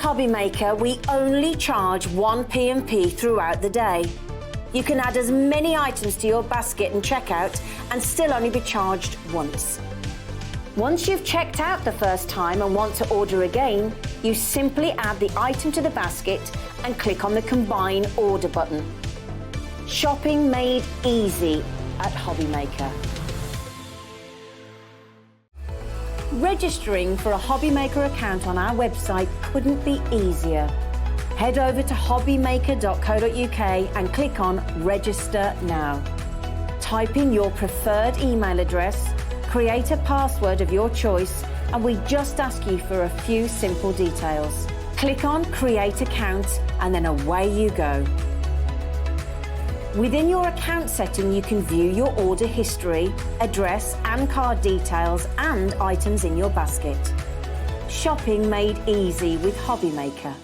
Hobbymaker, we only charge 1 P&P throughout the day. You can add as many items to your basket and checkout and still only be charged once. Once you've checked out the first time and want to order again, you simply add the item to the basket and click on the Combine Order button. Shopping made easy at Hobbymaker. Registering for a Hobbymaker account on our website couldn't be easier. Head over to hobbymaker.co.uk and click on Register Now. Type in your preferred email address, create a password of your choice, and we just ask you for a few simple details. Click on Create Account and then away you go. Within your account setting, you can view your order history, address and card details and items in your basket. Shopping made easy with Hobbymaker.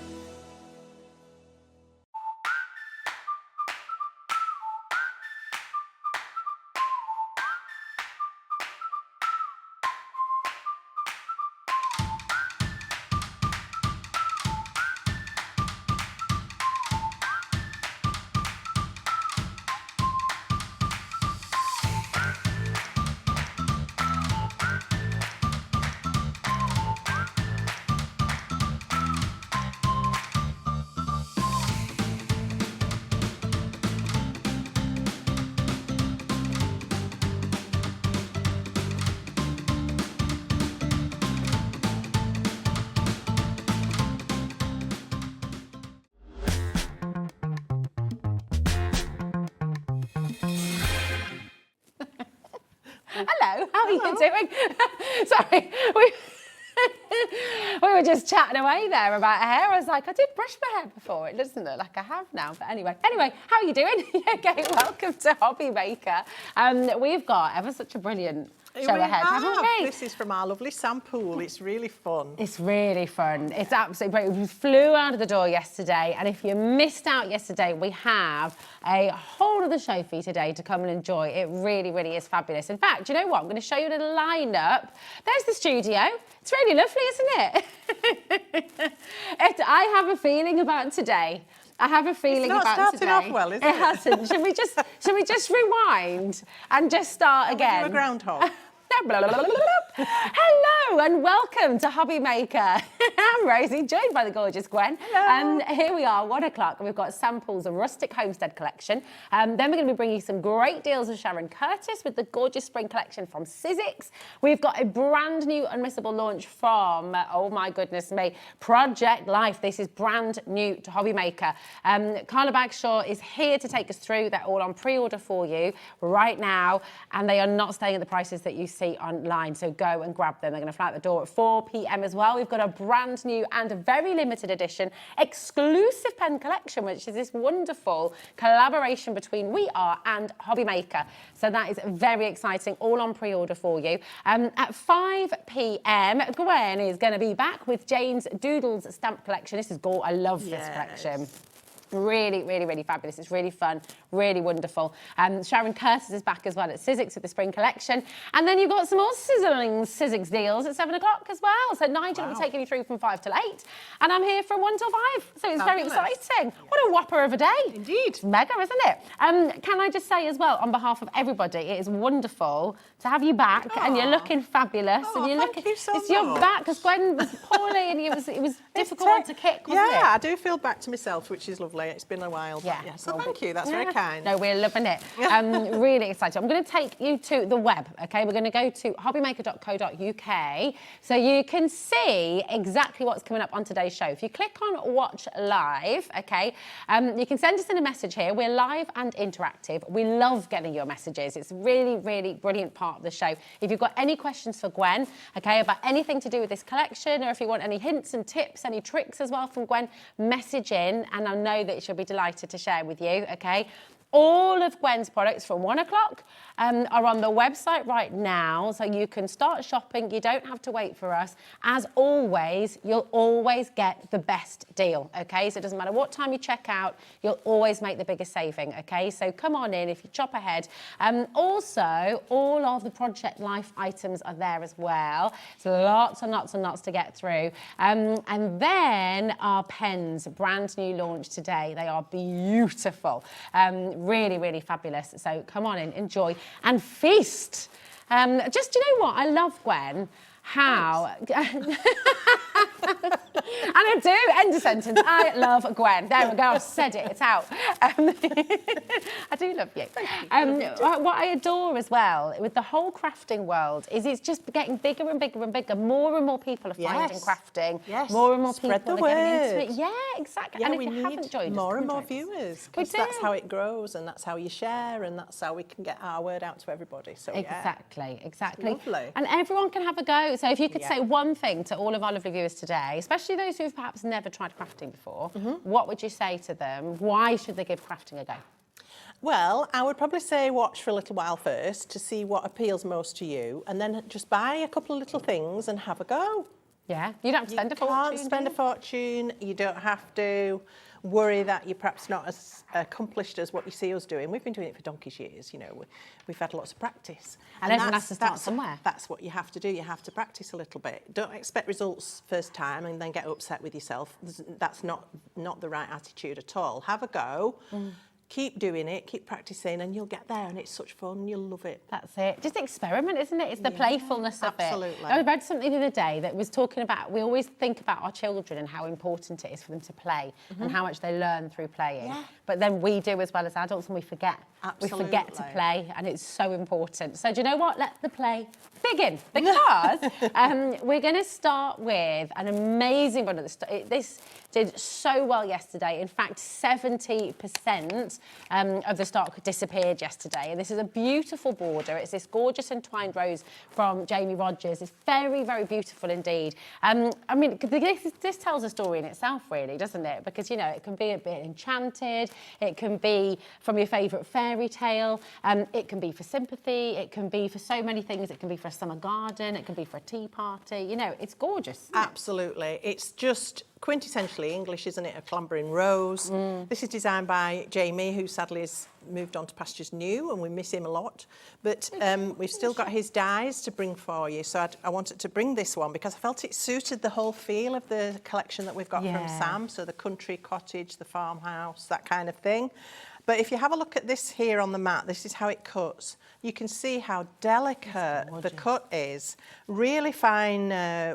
Hello, how are you doing? Sorry, we were just chatting away there about hair. I was like, I did brush my hair before. It doesn't look like I have now. But anyway, how are you doing? Okay, welcome to Hobbymaker. We've got ever such a brilliant show ahead, haven't we? This is from our lovely sample. It's really fun. It's really fun. It's absolutely great. We flew out of the door yesterday, and if you missed out yesterday, we have a whole other show for you today to come and enjoy. It really, really is fabulous. In fact, you know what? I'm going to show you a little lineup. There's the studio. It's really lovely, isn't it? I have a feeling about today. I have a feeling about today. It's not starting off well, is it? It hasn't. Should we just rewind and just start again? Do a groundhog. Hello and welcome to Hobbymaker. I'm Rosie, joined by the gorgeous Gwen. Hello. Here we are, 1 o'clock, and we've got samples of Rustic Homestead Collection. Then we're going to be bringing you some great deals of Sharon Curtis with the gorgeous Spring Collection from Sizzix. We've got a brand new unmissable launch from, oh my goodness me, Project Life. This is brand new to Hobbymaker. Carla Bagshaw is here to take us through. They're all on pre-order for you right now, and they are not staying at the prices that you see online, so go and grab them. They're going to fly out the door at 4 p.m. as well. We've got a brand new and a very limited edition exclusive pen collection, which is this wonderful collaboration between We Are and Hobbymaker. So that is very exciting, all on pre-order for you. At 5 p.m, Gwen is going to be back with Jane's Doodles stamp collection. This is gorgeous. I love this collection. Really, really, really fabulous. It's really fun, really wonderful. Sharon Curtis is back as well at Sizzix with the Spring Collection. And then you've got some more sizzling Sizzix deals at 7 o'clock as well. So Nigel will be taking you through from 5 till 8. And I'm here from 1 till 5. So it's very exciting. What a whopper of a day. Indeed. It's mega, isn't it? Can I just say as well, on behalf of everybody, it is wonderful to have you back. And you're looking fabulous. And you're thank you so much. You're back because Gwen was poorly and it was difficult to kick, wasn't it? Yeah, I do feel back to myself, which is lovely. It's been a while. Yeah. So thank you. That's very kind. No, we're loving it. Really excited. I'm going to take you to the web, okay? We're going to go to hobbymaker.co.uk so you can see exactly what's coming up on today's show. If you click on Watch Live, okay, you can send us in a message here. We're live and interactive. We love getting your messages. It's a really, really brilliant part of the show. If you've got any questions for Gwen, okay, about anything to do with this collection, or if you want any hints and tips, any tricks as well from Gwen, message in, and I know that she'll be delighted to share with you, okay? All of Gwen's products from 1 o'clock are on the website right now, so you can start shopping. You don't have to wait for us. As always, you'll always get the best deal, okay? So it doesn't matter what time you check out, you'll always make the biggest saving, okay? So come on in if you shop ahead. Also, all of the Project Life items are there as well. So lots and lots and lots to get through. And then our pens, brand new launch today. They are beautiful. Really, really fabulous. So come on in, enjoy and feast. Just, you know what? I love, Gwen, how... And I do, end of sentence. I love Gwen. There we go, I've said it, it's out. I do love you. What I adore as well with the whole crafting world is it's just getting bigger and bigger and bigger. More and more people are finding crafting. Yes. More and more Spread people the are getting into word. it. Yeah, exactly. Yeah, and if we you haven't need joined us, more and come more join us. viewers, We because that's do. how it grows and that's how you share and that's how we can get our word out to everybody. So Exactly, exactly. Lovely. And everyone can have a go. So if you could Yeah. say one thing to all of our lovely viewers today, especially those who've perhaps never tried crafting before, what would you say to them? Why should they give crafting a go? Well, I would probably say watch for a little while first to see what appeals most to you, and then just buy a couple of little things and have a go. Yeah, you don't have to spend a fortune. You can't spend a fortune. You don't have to worry that you're perhaps not as accomplished as what you see us doing. We've been doing it for donkey's years, you know. We've had lots of practice. And everyone has to start somewhere. That's what you have to do. You have to practice a little bit. Don't expect results first time and then get upset with yourself. That's not the right attitude at all. Have a go. Keep doing it, keep practicing, and you'll get there, and it's such fun, you'll love it. That's it. Just experiment, isn't it? It's the playfulness of it. Absolutely. I read something the other day that was talking about, we always think about our children and how important it is for them to play and how much they learn through playing. Yeah. But then we do as well as adults, and we forget. Absolutely. We forget to play, and it's so important. So do you know what? Let the play begin, because we're going to start with an amazing one. This did so well yesterday. In fact, 70% of the stock disappeared yesterday. And this is a beautiful border. It's this gorgeous entwined rose from Jamie Rogers. It's very, very beautiful indeed. I mean, this tells a story in itself, really, doesn't it? Because, you know, it can be a bit enchanted. It can be from your favourite fairy tale. It can be for sympathy. It can be for so many things. It can be for a summer garden. It can be for a tea party. You know, it's gorgeous. Absolutely. It's just quintessentially English, isn't it? A clambering rose. This is designed by Jamie, who sadly has moved on to pastures new, and we miss him a lot. But we've still got his dies to bring for you. So I wanted to bring this one because I felt it suited the whole feel of the collection that we've got from Sam. So the country cottage, the farmhouse, that kind of thing. But if you have a look at this here on the mat, this is how it cuts. You can see how delicate the cut is. Really fine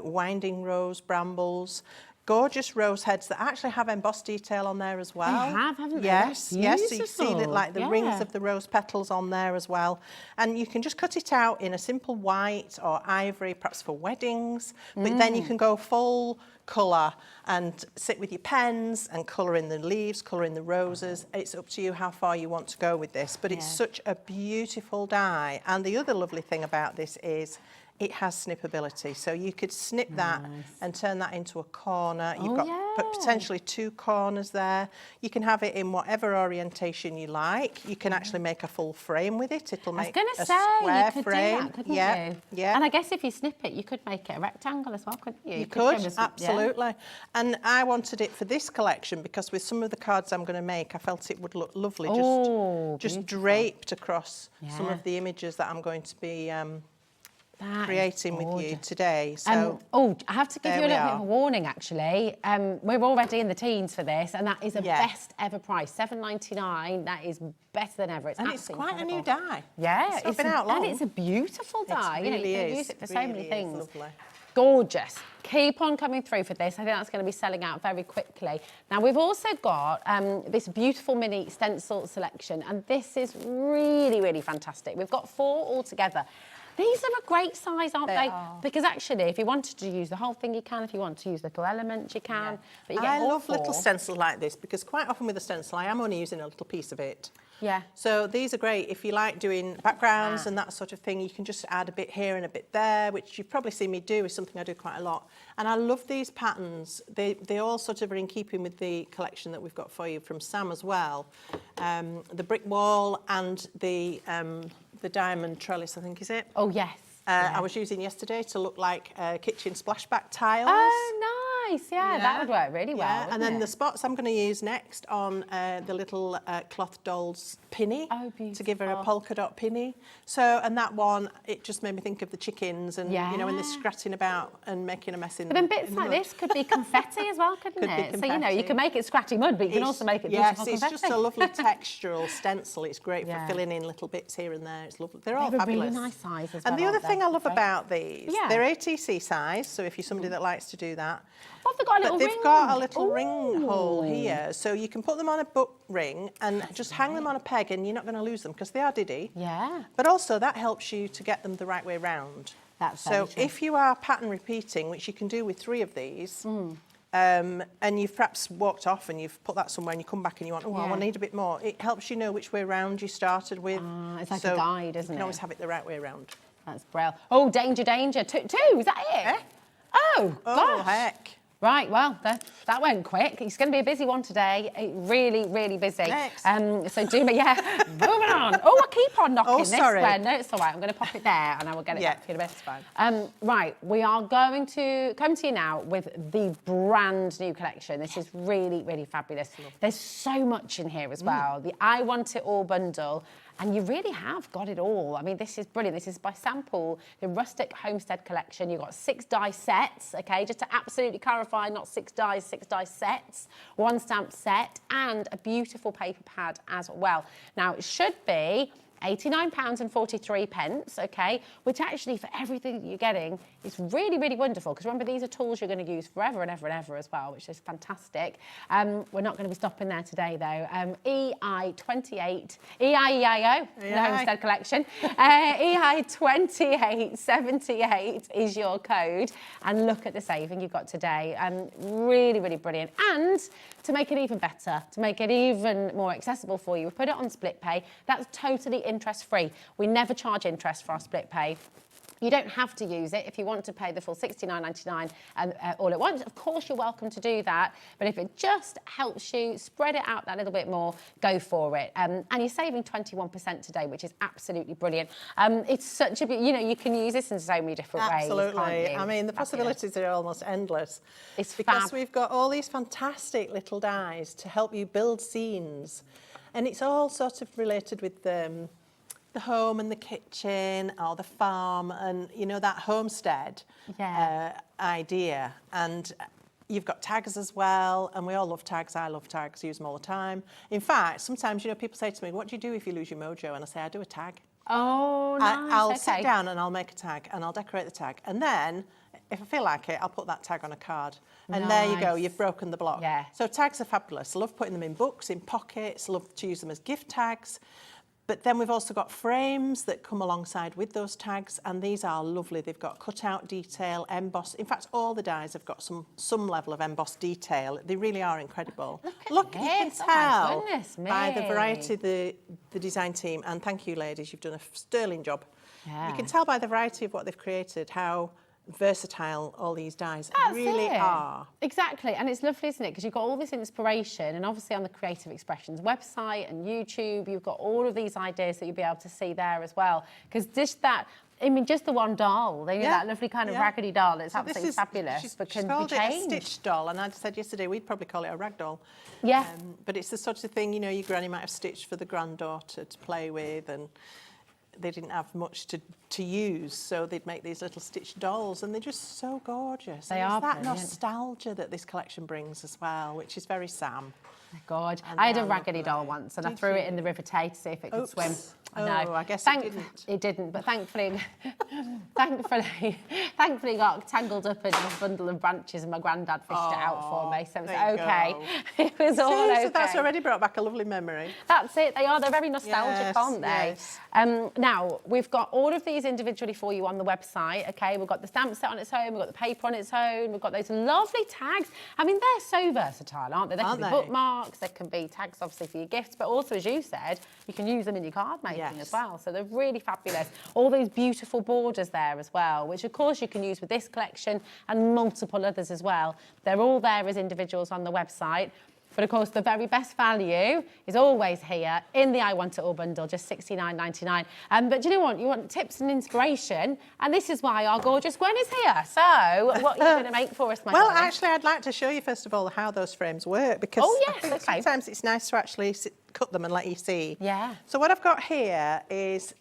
winding rose brambles. Gorgeous rose heads that actually have embossed detail on there as well. They have, haven't they? Yes, yes. So you Beautiful. see that, like the rings of the rose petals on there as well. And you can just cut it out in a simple white or ivory, perhaps for weddings. But then you can go full colour and sit with your pens and colour in the leaves, colour in the roses. It's up to you how far you want to go with this. But it's such a beautiful die. And the other lovely thing about this is it has snippability, so you could snip that and turn that into a corner. You've got potentially two corners there. You can have it in whatever orientation you like. You can actually make a full frame with it. It'll make a square you could frame. do that, couldn't you? Yeah. And I guess if you snip it, you could make it a rectangle as well, couldn't you? You could, absolutely. And I wanted it for this collection because with some of the cards I'm going to make, I felt it would look lovely, just draped across some of the images that I'm going to be creating with you today. So I have to give you a little bit of a warning, actually. We're already in the teens for this, and that is a best ever price, $7.99. That is better than ever. And it's quite a new die. Yeah, it's not been out long. And it's a beautiful die. It really you can is. use it for so many Really things. lovely. Gorgeous. Keep on coming through for this. I think that's going to be selling out very quickly. Now, we've also got this beautiful mini stencil selection, and this is really, really fantastic. We've got 4 altogether. These are a great size, aren't they? Because actually, if you wanted to use the whole thing, you can. If you want to use little elements, you can. But you get I all love 4. little stencils like this because quite often with a stencil, I am only using a little piece of it. Yeah. So these are great if you like doing backgrounds and that sort of thing. You can just add a bit here and a bit there, which you've probably seen me do, is something I do quite a lot. And I love these patterns. They all sort of are in keeping with the collection that we've got for you from Sam as well. The brick wall and the diamond trellis, I think, is it? Oh, yes. I was using yesterday to look like kitchen splashback tiles. Oh, nice. Yeah, that would work really well. And then the spots I'm going to use next on the little cloth doll's pinny to give her a polka dot pinny. So, and that one, it just made me think of the chickens and, you know, when they're scratching about and making a mess in. But then bits like this could be confetti as well, couldn't it? So, you know, you can make it scratchy mud, but you can also make it beautiful confetti. Yes, it's just a lovely textural stencil. It's great for filling in little bits here and there. It's lovely. They're all fabulous. Really nice size as well. And the other thing I love about these, they're ATC size, so if you're somebody that likes to do that. Oh, they've got a little ring. They've got a little ring hole here, so you can put them on a book ring and just hang them on a peg, and you're not going to lose them because they are diddy. Yeah. But also that helps you to get them the right way round. That's so if you are pattern repeating, which you can do with 3 of these, and you've perhaps walked off and you've put that somewhere and you come back and you want, I need a bit more. It helps you know which way round you started with. It's like a guide, isn't it? You can always have it the right way around. That's brilliant. Oh, danger, danger. Two, is that it? Eh? Oh, gosh. Heck. Right, well, that went quick. It's going to be a busy one today. Really, really busy. Next. So do me, moving on. Oh, I keep on knocking this sorry. one. No, it's all right. I'm going to pop it there and I will get it back to you in a bit. It's fine. Right, we are going to come to you now with the brand new collection. This is really, really fabulous. There's so much in here as well. The I Want It All bundle. And you really have got it all. I mean, this is brilliant. This is by Sample, the Rustic Homestead Collection. You've got 6 die sets, okay? Just to absolutely clarify, not 6 dies, 6 die sets, 1 stamp set, and a beautiful paper pad as well. Now, it should be £89.43, okay, which actually for everything that you're getting is really, really wonderful, because remember, these are tools you're going to use forever and ever and ever as well, which is fantastic. We're not going to be stopping there today, though. EI28, EIEIO, the Homestead Collection. EI2878 is your code, and look at the saving you've got today. Really, really brilliant. And to make it even better, to make it even more accessible for you, we've put it on split pay. That's totally interest-free. We never charge interest for our split pay. You don't have to use it if you want to pay the full $69.99 all at once. Of course, you're welcome to do that. But if it just helps you spread it out that little bit more, go for it. And you're saving 21% today, which is absolutely brilliant. It's such a, you know, you can use this in so many different ways. Absolutely. I mean, the possibilities are almost endless. It's because we've got all these fantastic little dies to help you build scenes. And it's all sort of related with the home and the kitchen or the farm and, you know, that homestead idea. And you've got tags as well, and we all love tags. I love tags, use them all the time. In fact, sometimes, you know, people say to me, what do you do if you lose your mojo? And I say, I do a tag. Oh, nice. I'll sit down and I'll make a tag and I'll decorate the tag. And then, if I feel like it, I'll put that tag on a card. And there you go, you've broken the block. Yeah. So tags are fabulous. I love putting them in books, in pockets, love to use them as gift tags. But then we've also got frames that come alongside with those tags, and these are lovely. They've got cutout detail, embossed. In fact, all the dies have got some level of embossed detail. They really are incredible. Look, you can tell by the variety of the design team, and thank you, ladies, you've done a sterling job. Yeah. You can tell by the variety of what they've created how versatile all these dies really are. Exactly, and it's lovely, isn't it? Because you've got all this inspiration, and obviously on the Creative Expressions website and YouTube, you've got all of these ideas that you'll be able to see there as well. Because just that, I mean, just the one doll, they that lovely kind of raggedy doll, it's absolutely fabulous, but can be changed. She called it a stitch doll, and I said yesterday we'd probably call it a rag doll. Yeah. But it's the sort of thing, you know, your granny might have stitched for the granddaughter to play with, and they didn't have much to use, so they'd make these little stitched dolls, and they're just so gorgeous. They are that nostalgia that this collection brings as well, which is very Sam. God, I had a raggedy doll once, and I threw it in the River Tay to see if it could swim. I guess it didn't. It didn't, but thankfully got tangled up in a bundle of branches, and my granddad fished it out for me, so it was okay. It was all okay. So that's already brought back a lovely memory. That's it. They're very nostalgic, aren't they? Now, Now, we've got all of these individually for you on the website, okay? We've got the stamp set on its own, we've got the paper on its own, we've got those lovely tags. I mean, they're so versatile, aren't they? They can be bookmarks, they can be tags, obviously, for your gifts, but also, as you said, you can use them in your card making as well. So they're really fabulous. All those beautiful borders there as well, which, of course, you can use with this collection and multiple others as well. They're all there as individuals on the website. But of course, the very best value is always here in the I Want It All bundle, just $69.99. But do you know what? You want tips and inspiration, and this is why our gorgeous Gwen is here. So, what are you going to make for us, my darling? Actually, I'd like to show you first of all how those frames work, because I think sometimes it's nice to actually cut them and let you see. Yeah. So what I've got here is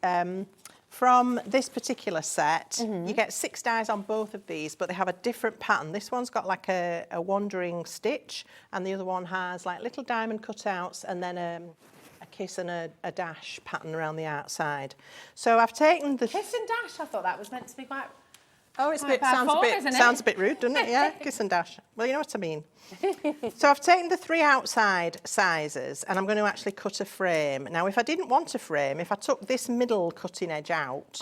from this particular set, you get 6 dies on both of these, but they have a different pattern. This one's got like a wandering stitch, and the other one has like little diamond cutouts and then a kiss and a dash pattern around the outside. So I've taken the... Kiss and dash, I thought that was meant to be quite... Oh, it's sounds a bit rude, doesn't it? Yeah, kiss and dash. Well, you know what I mean. So I've taken the 3 outside sizes and I'm going to actually cut a frame. Now, if I didn't want a frame, if I took this middle cutting edge out,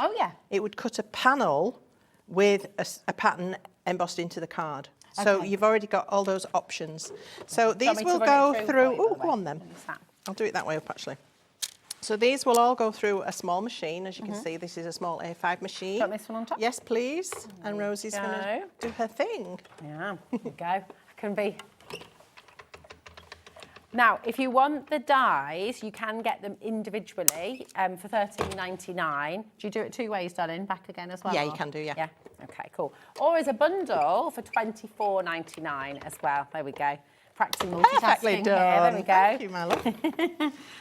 it would cut a panel with a pattern embossed into the card. So you've already got all those options. So these will go through... Oh, go on then. I'll do it that way up, actually. So these will all go through a small machine. As you can see, this is a small A5 machine. Got this one on top? Yes, please. And Rosie's going to do her thing. Yeah, there you go. I can be... Now, if you want the dies, you can get them individually for $13.99. Do you do it 2 ways, darling? Back again as well? Yeah, you can do, yeah. Yeah, okay, cool. Or as a bundle for $24.99 as well. There we go. Practicing multitasking. Perfectly done. Here. There we go. Thank you, my love.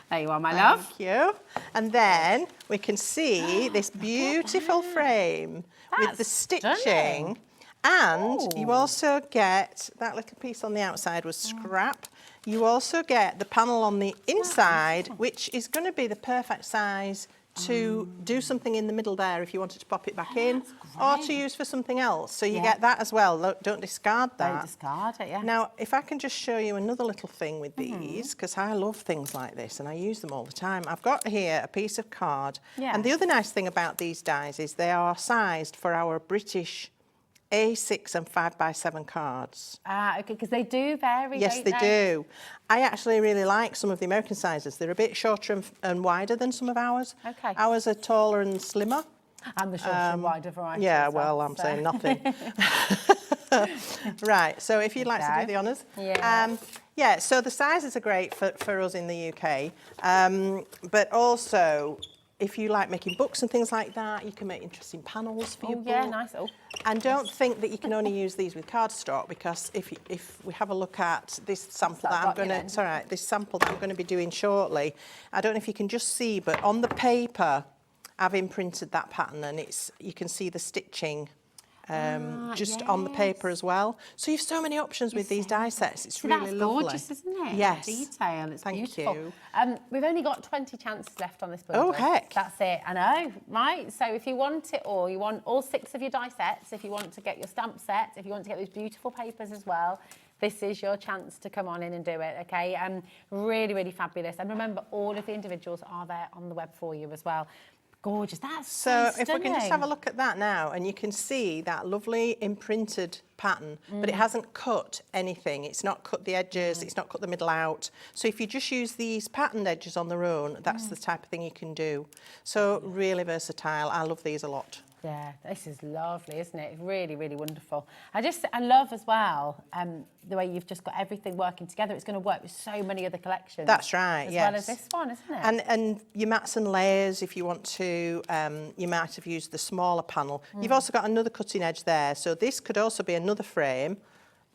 There you are, my love. Thank you. And then we can see this beautiful frame with the stitching. Stunning. And you also get, that little piece on the outside was scrap. You also get the panel on the inside, which is going to be the perfect size to do something in the middle there if you wanted to pop it back in, or to use for something else. So you get that as well. Don't discard that. Don't discard it, yeah. Now, if I can just show you another little thing with these, because I love things like this and I use them all the time. I've got here a piece of card. Yeah. And the other nice thing about these dies is they are sized for our British A6 and 5x7 cards. Ah, okay, because they do vary, Yes, they do. I actually really like some of the American sizes. They're a bit shorter and wider than some of ours. Okay. Ours are taller and slimmer. And the shorter and wider variety. Yeah, as well, I'm saying nothing. Right, so if you'd like to do the honours. Yeah. Yeah, so the sizes are great for us in the UK, but also if you like making books and things like that, you can make interesting panels for your book. Yeah, nice. Oh. And don't think that you can only use these with cardstock, because if we have a look at this sample that I'm going to, it's all right, this sample that I'm going to be doing shortly, I don't know if you can just see, but on the paper, I've imprinted that pattern, and you can see the stitching just on the paper as well. So you've so many options with these die sets. It's really lovely. Gorgeous, isn't it? Yes. Detail. It's Thank beautiful. you. We've only got 20 chances left on this bundle. Oh, heck. That's it. I know, right? So if you want it all, you want all 6 of your die sets, if you want to get your stamp set, if you want to get those beautiful papers as well, this is your chance to come on in and do it, okay? Really, really fabulous. And remember, all of the individuals are there on the web for you as well. Gorgeous. That's so if we can just have a look at that now, and you can see that lovely imprinted pattern, but it hasn't cut anything. It's not cut the edges, it's not cut the middle out. So if you just use these patterned edges on their own, that's the type of thing you can do. So really versatile. I love these a lot. Yeah, this is lovely, isn't it? Really, really wonderful. I love as well the way you've just got everything working together. It's going to work with so many other collections. That's right, as well as this one, isn't it? And your mats and layers, if you want to, you might have used the smaller panel. You've also got another cutting edge there. So this could also be another frame,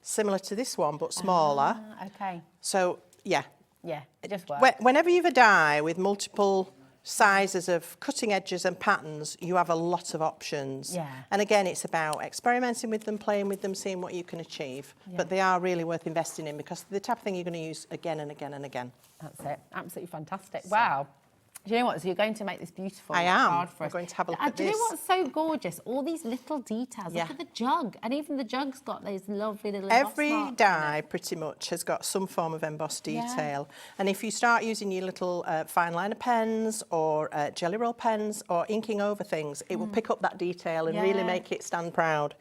similar to this one, but smaller. Okay. So, yeah. Yeah, it just works. Whenever you have a die with multiple sizes of cutting edges and patterns, you have a lot of options. Yeah. And again, it's about experimenting with them, playing with them, seeing what you can achieve. Yeah. But they are really worth investing in, because they're the type of thing you're going to use again and again and again. That's it. Absolutely fantastic. Wow. Do you know what? So you're going to make this beautiful I am. card for us. I'm going to have a look And at do you this. know what's so gorgeous? All these little details. Yeah. Look at the jug. And even the jug's got those lovely little Every emboss marks die pretty much has got some form of embossed detail. And if you start using your little fine liner pens or jelly roll pens or inking over things, it will pick up that detail and really make it stand proud.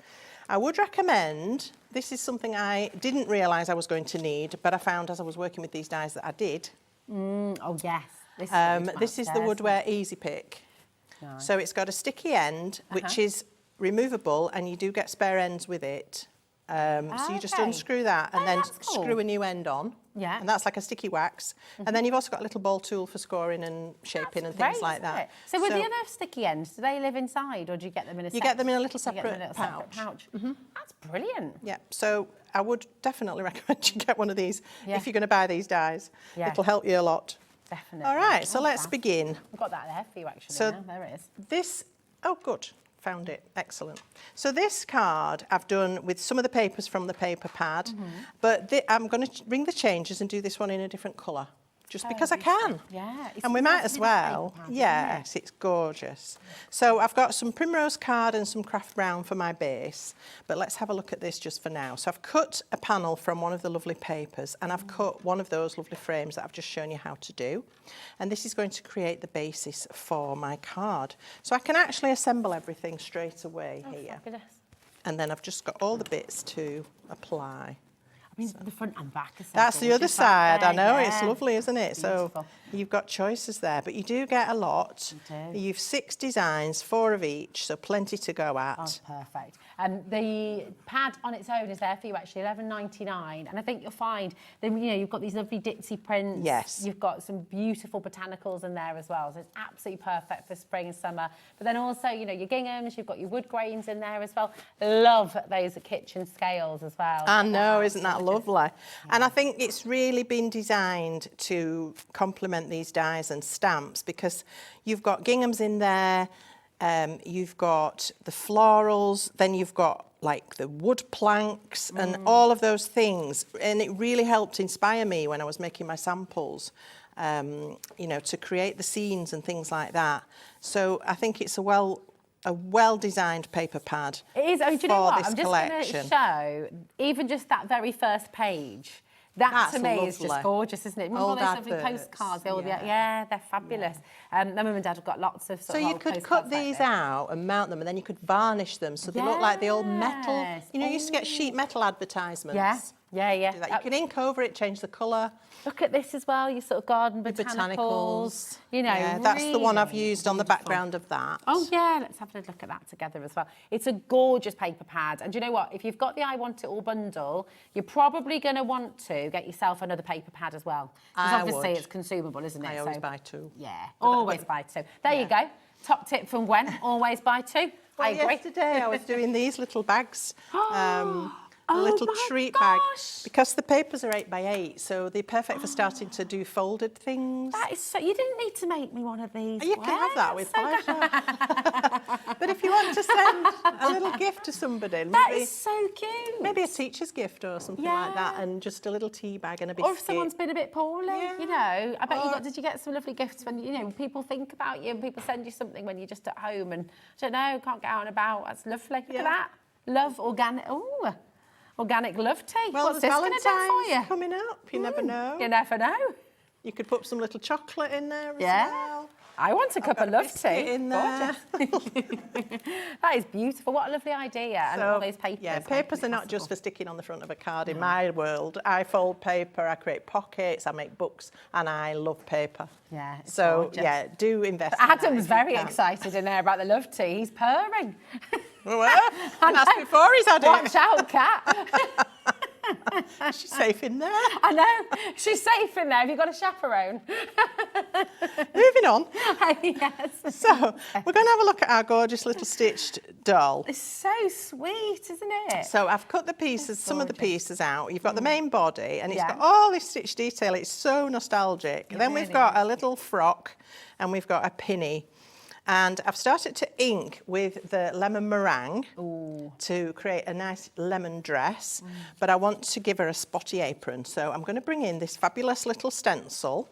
I would recommend, this is something I didn't realise I was going to need, but I found as I was working with these dies that I did. Oh, yes. This is the Woodware Easy Pick. Nice. So it's got a sticky end, which is removable, and you do get spare ends with it. So you just unscrew that and then screw a new end on. Yeah. And that's like a sticky wax. And then you've also got a little ball tool for scoring and shaping and things like that. So with the other sticky ends, do they live inside or do you get them in a You get them in a little separate pouch. That's brilliant. Yeah, so I would definitely recommend you get one of these if you're going to buy these dies. Yeah. It'll help you a lot. Definitely. All right, so let's begin. I've got that there for you actually. So now. There it is. This, oh good, found it, excellent. So this card I've done with some of the papers from the paper pad, but I'm going to bring the changes and do this one in a different colour, just because I can. Yeah. And we might as well. Yes, it's gorgeous. So I've got some Primrose card and some Craft Brown for my base, but let's have a look at this just for now. So I've cut a panel from one of the lovely papers and I've cut one of those lovely frames that I've just shown you how to do. And this is going to create the basis for my card. So I can actually assemble everything straight away here. Fabulous. And then I've just got all the bits to apply. I mean, the front and back are so That's the other gorgeous, side. I aren't they? know, Yeah. it's lovely, isn't it? Beautiful. So you've got choices there, but you do get a lot. You do. You've 6 designs, 4 of each, so plenty to go at. Oh, perfect. The pad on its own is there for you actually, $11.99, and I think you'll find that you've got these lovely ditzy prints. Yes. You've got some beautiful botanicals in there as well, so it's absolutely perfect for spring and summer. But then also, your ginghams, you've got your wood grains in there as well. Love those kitchen scales as well. I know, isn't that lovely? And I think it's really been designed to complement these dies and stamps because you've got ginghams in there, you've got the florals, then you've got like the wood planks and all of those things. And it really helped inspire me when I was making my samples, to create the scenes and things like that. So I think it's a well-designed paper pad. It is. Oh, do you know what? this I'm just collection. going to show even just that very first page. That That's to me is lovely. just gorgeous, isn't it? Remember all Old those lovely adverts, postcards? yeah. They're fabulous. My mum and dad have got lots of So sort of you old could postcards cut like these this. out and mount them, and then you could varnish them so they look like the old metal. Yes. You used to get sheet metal advertisements. Yeah. Do that. You can ink over it, change the colour. Look at this as well, your sort of garden botanicals. Botanicals. Yeah, that's the one I've really used on the beautiful. background of that. Oh yeah, let's have a look at that together as well. It's a gorgeous paper pad, and do you know what? If you've got the I Want It All bundle, you're probably going to want to get yourself another paper pad as well. Because I obviously would. it's consumable, isn't it? I always buy 2. Yeah, always buy 2. There you go. Top tip from Gwen, always buy 2. Well, I agree. yesterday I was doing these little bags. Oh little my treat bag gosh. because the papers are 8 by 8, so they're perfect for starting to do folded things. That is so. You didn't need to make me one of these. You can have that with That's so pleasure. But if you want to send a little gift to somebody, That maybe, is so cute. maybe a teacher's gift or something like that, Yeah. and just a little tea bag and a biscuit. Or if someone's been a bit poorly, Yeah. I bet did you get some lovely gifts when, people think about you and people send you something when you're just at home and, I don't know, can't get out and about. That's lovely. Look at that. Love, organic, organic love tea. Well, What's this going to do for you? Valentine's coming up. You never know. You never know. You could put some little chocolate in there as Yeah. well. I want a cup of love biscuit tea. in there. That is beautiful. What a lovely idea. And all those papers. Yeah, papers are not just for sticking on the front of a card in my world. I fold paper, I create pockets, I make books, and I love paper. Yeah, it's So, gorgeous. yeah, do invest in that Adam's if you very can. excited in there about the love tea. He's purring. Well, and that's before he's had Watch out, cat. it. She's safe in there. I know. She's safe in there. Have you got a chaperone? Moving on. Yes. So, we're going to have a look at our gorgeous little stitched doll. It's so sweet, isn't it? So I've cut the pieces, some of the pieces out. You've got the main body, and it's Yeah. got all this stitch detail. It's so nostalgic. Then we've really got a little frock, and we've got a pinny. And I've started to ink with the lemon meringue to create a nice lemon dress, but I want to give her a spotty apron. So I'm going to bring in this fabulous little stencil.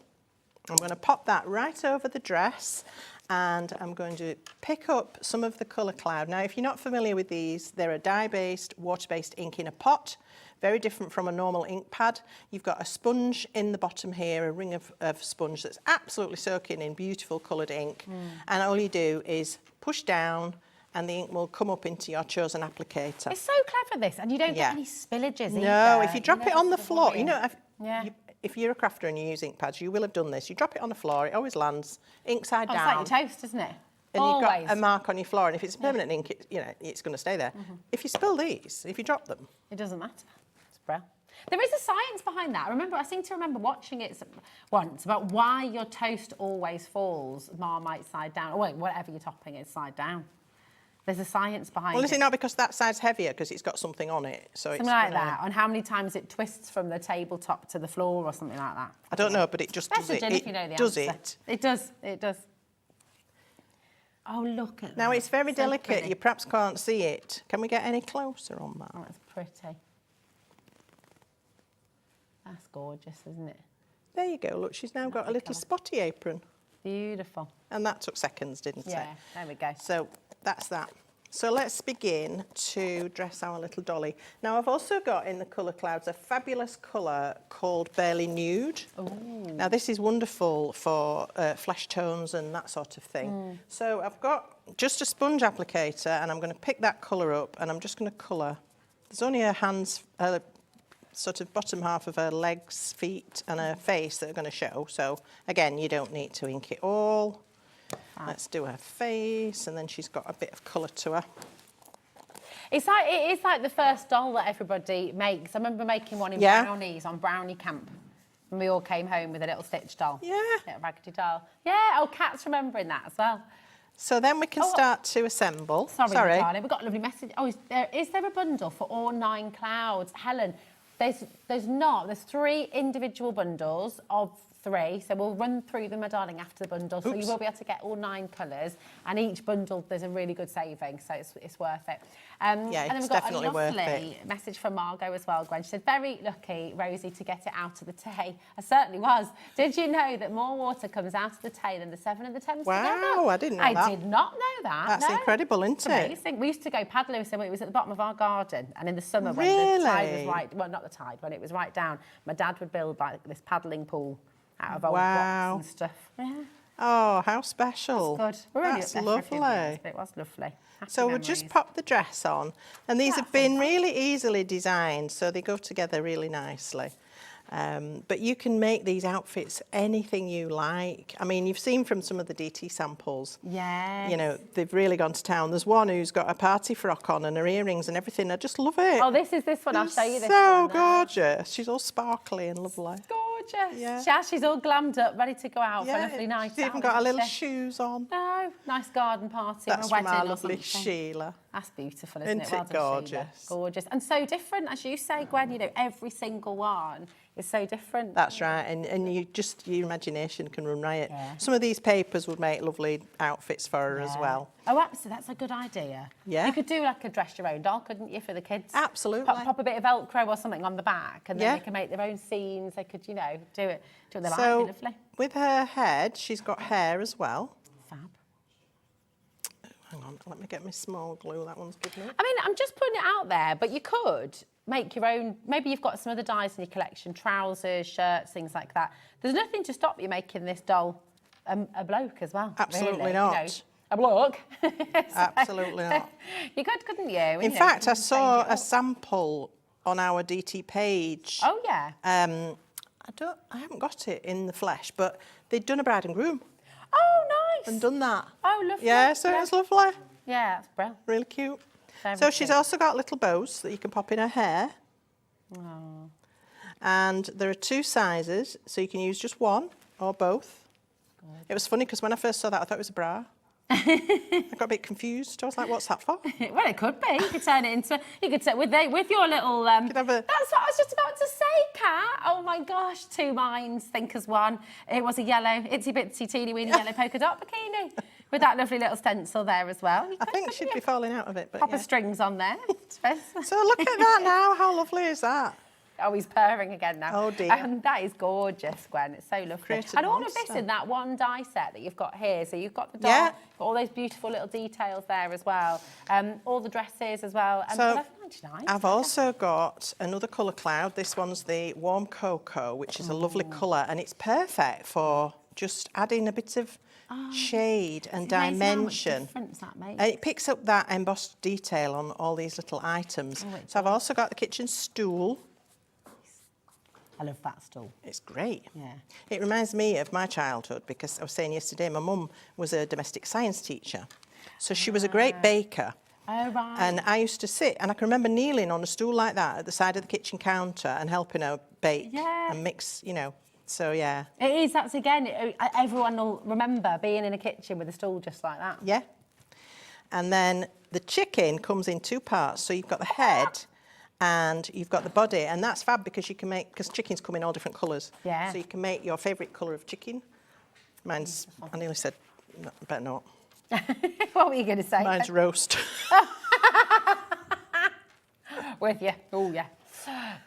I'm going to pop that right over the dress, and I'm going to pick up some of the colour cloud. Now, if you're not familiar with these, they're a dye-based, water-based ink in a pot, very different from a normal ink pad. You've got a sponge in the bottom here, a ring of sponge that's absolutely soaking in beautiful coloured ink. And all you do is push down, and the ink will come up into your chosen applicator. It's so clever, this, and you don't get any spillages either. No, if you drop it on the floor, you know, if you're a crafter and you use ink pads, you will have done this. You drop it on the floor, it always lands ink side down. It's like your toast, isn't it? And you've got a mark on your floor, and if it's permanent ink, it's going to stay there. If you spill these, if you drop them, it doesn't matter. It's brilliant. There is a science behind that. I seem to remember watching it once about why your toast always falls Marmite side down, or whatever you're topping is side down. There's a science behind it. Well, is it not because that side's heavier because it's got something on it? So something like that, on how many times it twists from the tabletop to the floor or something like that. I don't know, but it just does it. If you know the does answer. it. It does, it does. Oh, look at that. Now, it's very delicate. Pretty. You perhaps can't see it. Can we get any closer on that? Oh, that's pretty. That's gorgeous, isn't it? There you go. Look, she's now got a little spotty apron. Beautiful. And that took seconds, didn't it? Yeah, there we go. So that's that. So let's begin to dress our little dolly. Now, I've also got in the colour clouds a fabulous colour called Barely Nude. Ooh. Now, this is wonderful for flesh tones and that sort of thing. So I've got just a sponge applicator, and I'm going to pick that colour up, and I'm just going to colour. There's only her hands, sort of bottom half of her legs, feet, and her face that are going to show. So, again, you don't need to ink it all. Let's do her face, and then she's got a bit of colour to her. It is like the first doll that everybody makes. I remember making one in brownies on brownie camp. And we all came home with a little stitch doll. Yeah. Little raggedy doll. Yeah, Kat's remembering that as well. So then we can start to assemble. Sorry, darling, we've got a lovely message. Oh, is there a bundle for all 9 clouds? Helen, there's not. There's 3 individual bundles of 3, so we'll run through them, my darling, after the bundle. So you will be able to get all 9 colours, and each bundle there's a really good saving, so it's worth it. And then we've got a lovely message from Margot as well, Gwen. She said, very lucky, Rosie, to get it out of the Tay. I certainly was. Did you know that more water comes out of the Tay than the Severn and the Thames together? Wow, I didn't know that. I did not know that. That's incredible, isn't it? Amazing. We used to go paddling, so it was at the bottom of our garden, and in the summer when the tide was right, well, not the tide, when it was right down, my dad would build like this paddling pool out of old blocks and stuff. Yeah. Oh, how special. That's good. We're really That's up there lovely. for a few minutes, but it was lovely. Happy so memories. we'll just pop the dress on. And these have been really easily designed, so they go together really nicely. But you can make these outfits anything you like. I mean, you've seen from some of the DT samples. Yes. You know, they've really gone to town. There's one who's got a party frock on and her earrings and everything. I just love it. Oh, this one. I'll show you this one. So gorgeous. She's all sparkly and lovely. Gorgeous. Yeah. She's all glammed up, ready to go out for a lovely night. She's even got her little shoes on. No, nice garden party. That's or a wedding from our or lovely something. Sheila. That's beautiful, isn't it? Isn't it gorgeous? Gorgeous. And so different, as you say, Gwen, you know, every single one is so different. That's right, and your imagination can run riot. Yeah. Some of these papers would make lovely outfits for her as well. Oh, absolutely, that's a good idea. Yeah. You could do like a dress your own doll, couldn't you, for the kids? Absolutely. Pop a bit of Velcro or something on the back, and then they can make their own scenes. They could, you know, do it they like. Lovely. With her head, she's got hair as well. Fab. Hang on, let me get my small glue. That one's given up. I mean, I'm just putting it out there, but you could make your own. Maybe you've got some other dyes in your collection, trousers, shirts, things like that. There's nothing to stop you making this doll a bloke as well. Absolutely really. not. You know, a bloke. Absolutely not. You could, couldn't you? In fact, I saw a sample on our DT page. Oh yeah. I haven't got it in the flesh, but they'd done a bride and groom. Oh, nice. And done that. Oh, lovely. Yeah, so it was lovely. Yeah, that's brilliant. Really cute. Very so she's cute. also got little bows that you can pop in her hair. Oh. And there are 2 sizes, so you can use just one or both. Good. It was funny because when I first saw that, I thought it was a bra. I got a bit confused. I was like, what's that for? Well, it could be. You could turn it into. You could say with your little. That's what I was just about to say, Kat. Oh my gosh, 2 minds think as one. It was a yellow, itsy bitsy, teeny weeny yellow polka dot bikini with that lovely little stencil there as well. I think she'd be falling out of it, but proper strings on there. So look at that now. How lovely is that? Oh, he's purring again now. Oh, dear. That is gorgeous, Gwen. It's so lovely. Created And all of this monster. in that one die set that you've got here. So you've got the doll, Yeah. got all those beautiful little details there as well. All the dresses as well. And So, $11.99. I've also got another colour cloud. This one's the warm cocoa, which is a lovely colour, and it's perfect for just adding a bit of shade and It's amazing how much dimension. difference that makes. And it picks up that embossed detail on all these little items. Oh, it So I've also got the kitchen stool. I love that stool. It's great. Yeah. It reminds me of my childhood because I was saying yesterday my mum was a domestic science teacher. So she was a great baker. Oh, right. And I used to sit, and I can remember kneeling on a stool like that at the side of the kitchen counter and helping her bake Yeah. and mix, you know. So, yeah. It is, that's again, everyone will remember being in a kitchen with a stool just like that. Yeah. And then the chicken comes in two parts. So you've got the head and you've got the body, and that's fab because you can make, because chickens come in all different colours. Yeah. So you can make your favourite colour of chicken. Mine's, I nearly said, no, better not. What were you going to say? Mine's roast. With you. Oh, yeah.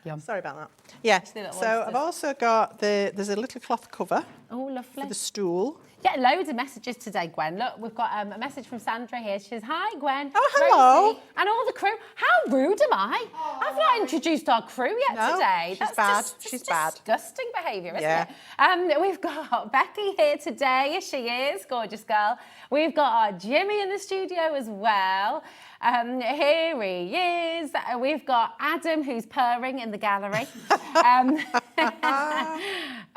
Yum. Sorry about that. Yeah, the little so I've oysters. also got there's a little cloth cover Oh, lovely. for the stool. Getting loads of messages today, Gwen. Look, we've got a message from Sandra here. She says, hi, Gwen. Oh, hello. Rosie, and all the crew. How rude am I? I've not introduced our crew yet No, today. she's bad. Just She's bad. disgusting behaviour, isn't Yeah. it? We've got Becky here today. Yes, she is. Gorgeous girl. We've got our Jimmy in the studio as well. Here he is. We've got Adam, who's purring in the gallery.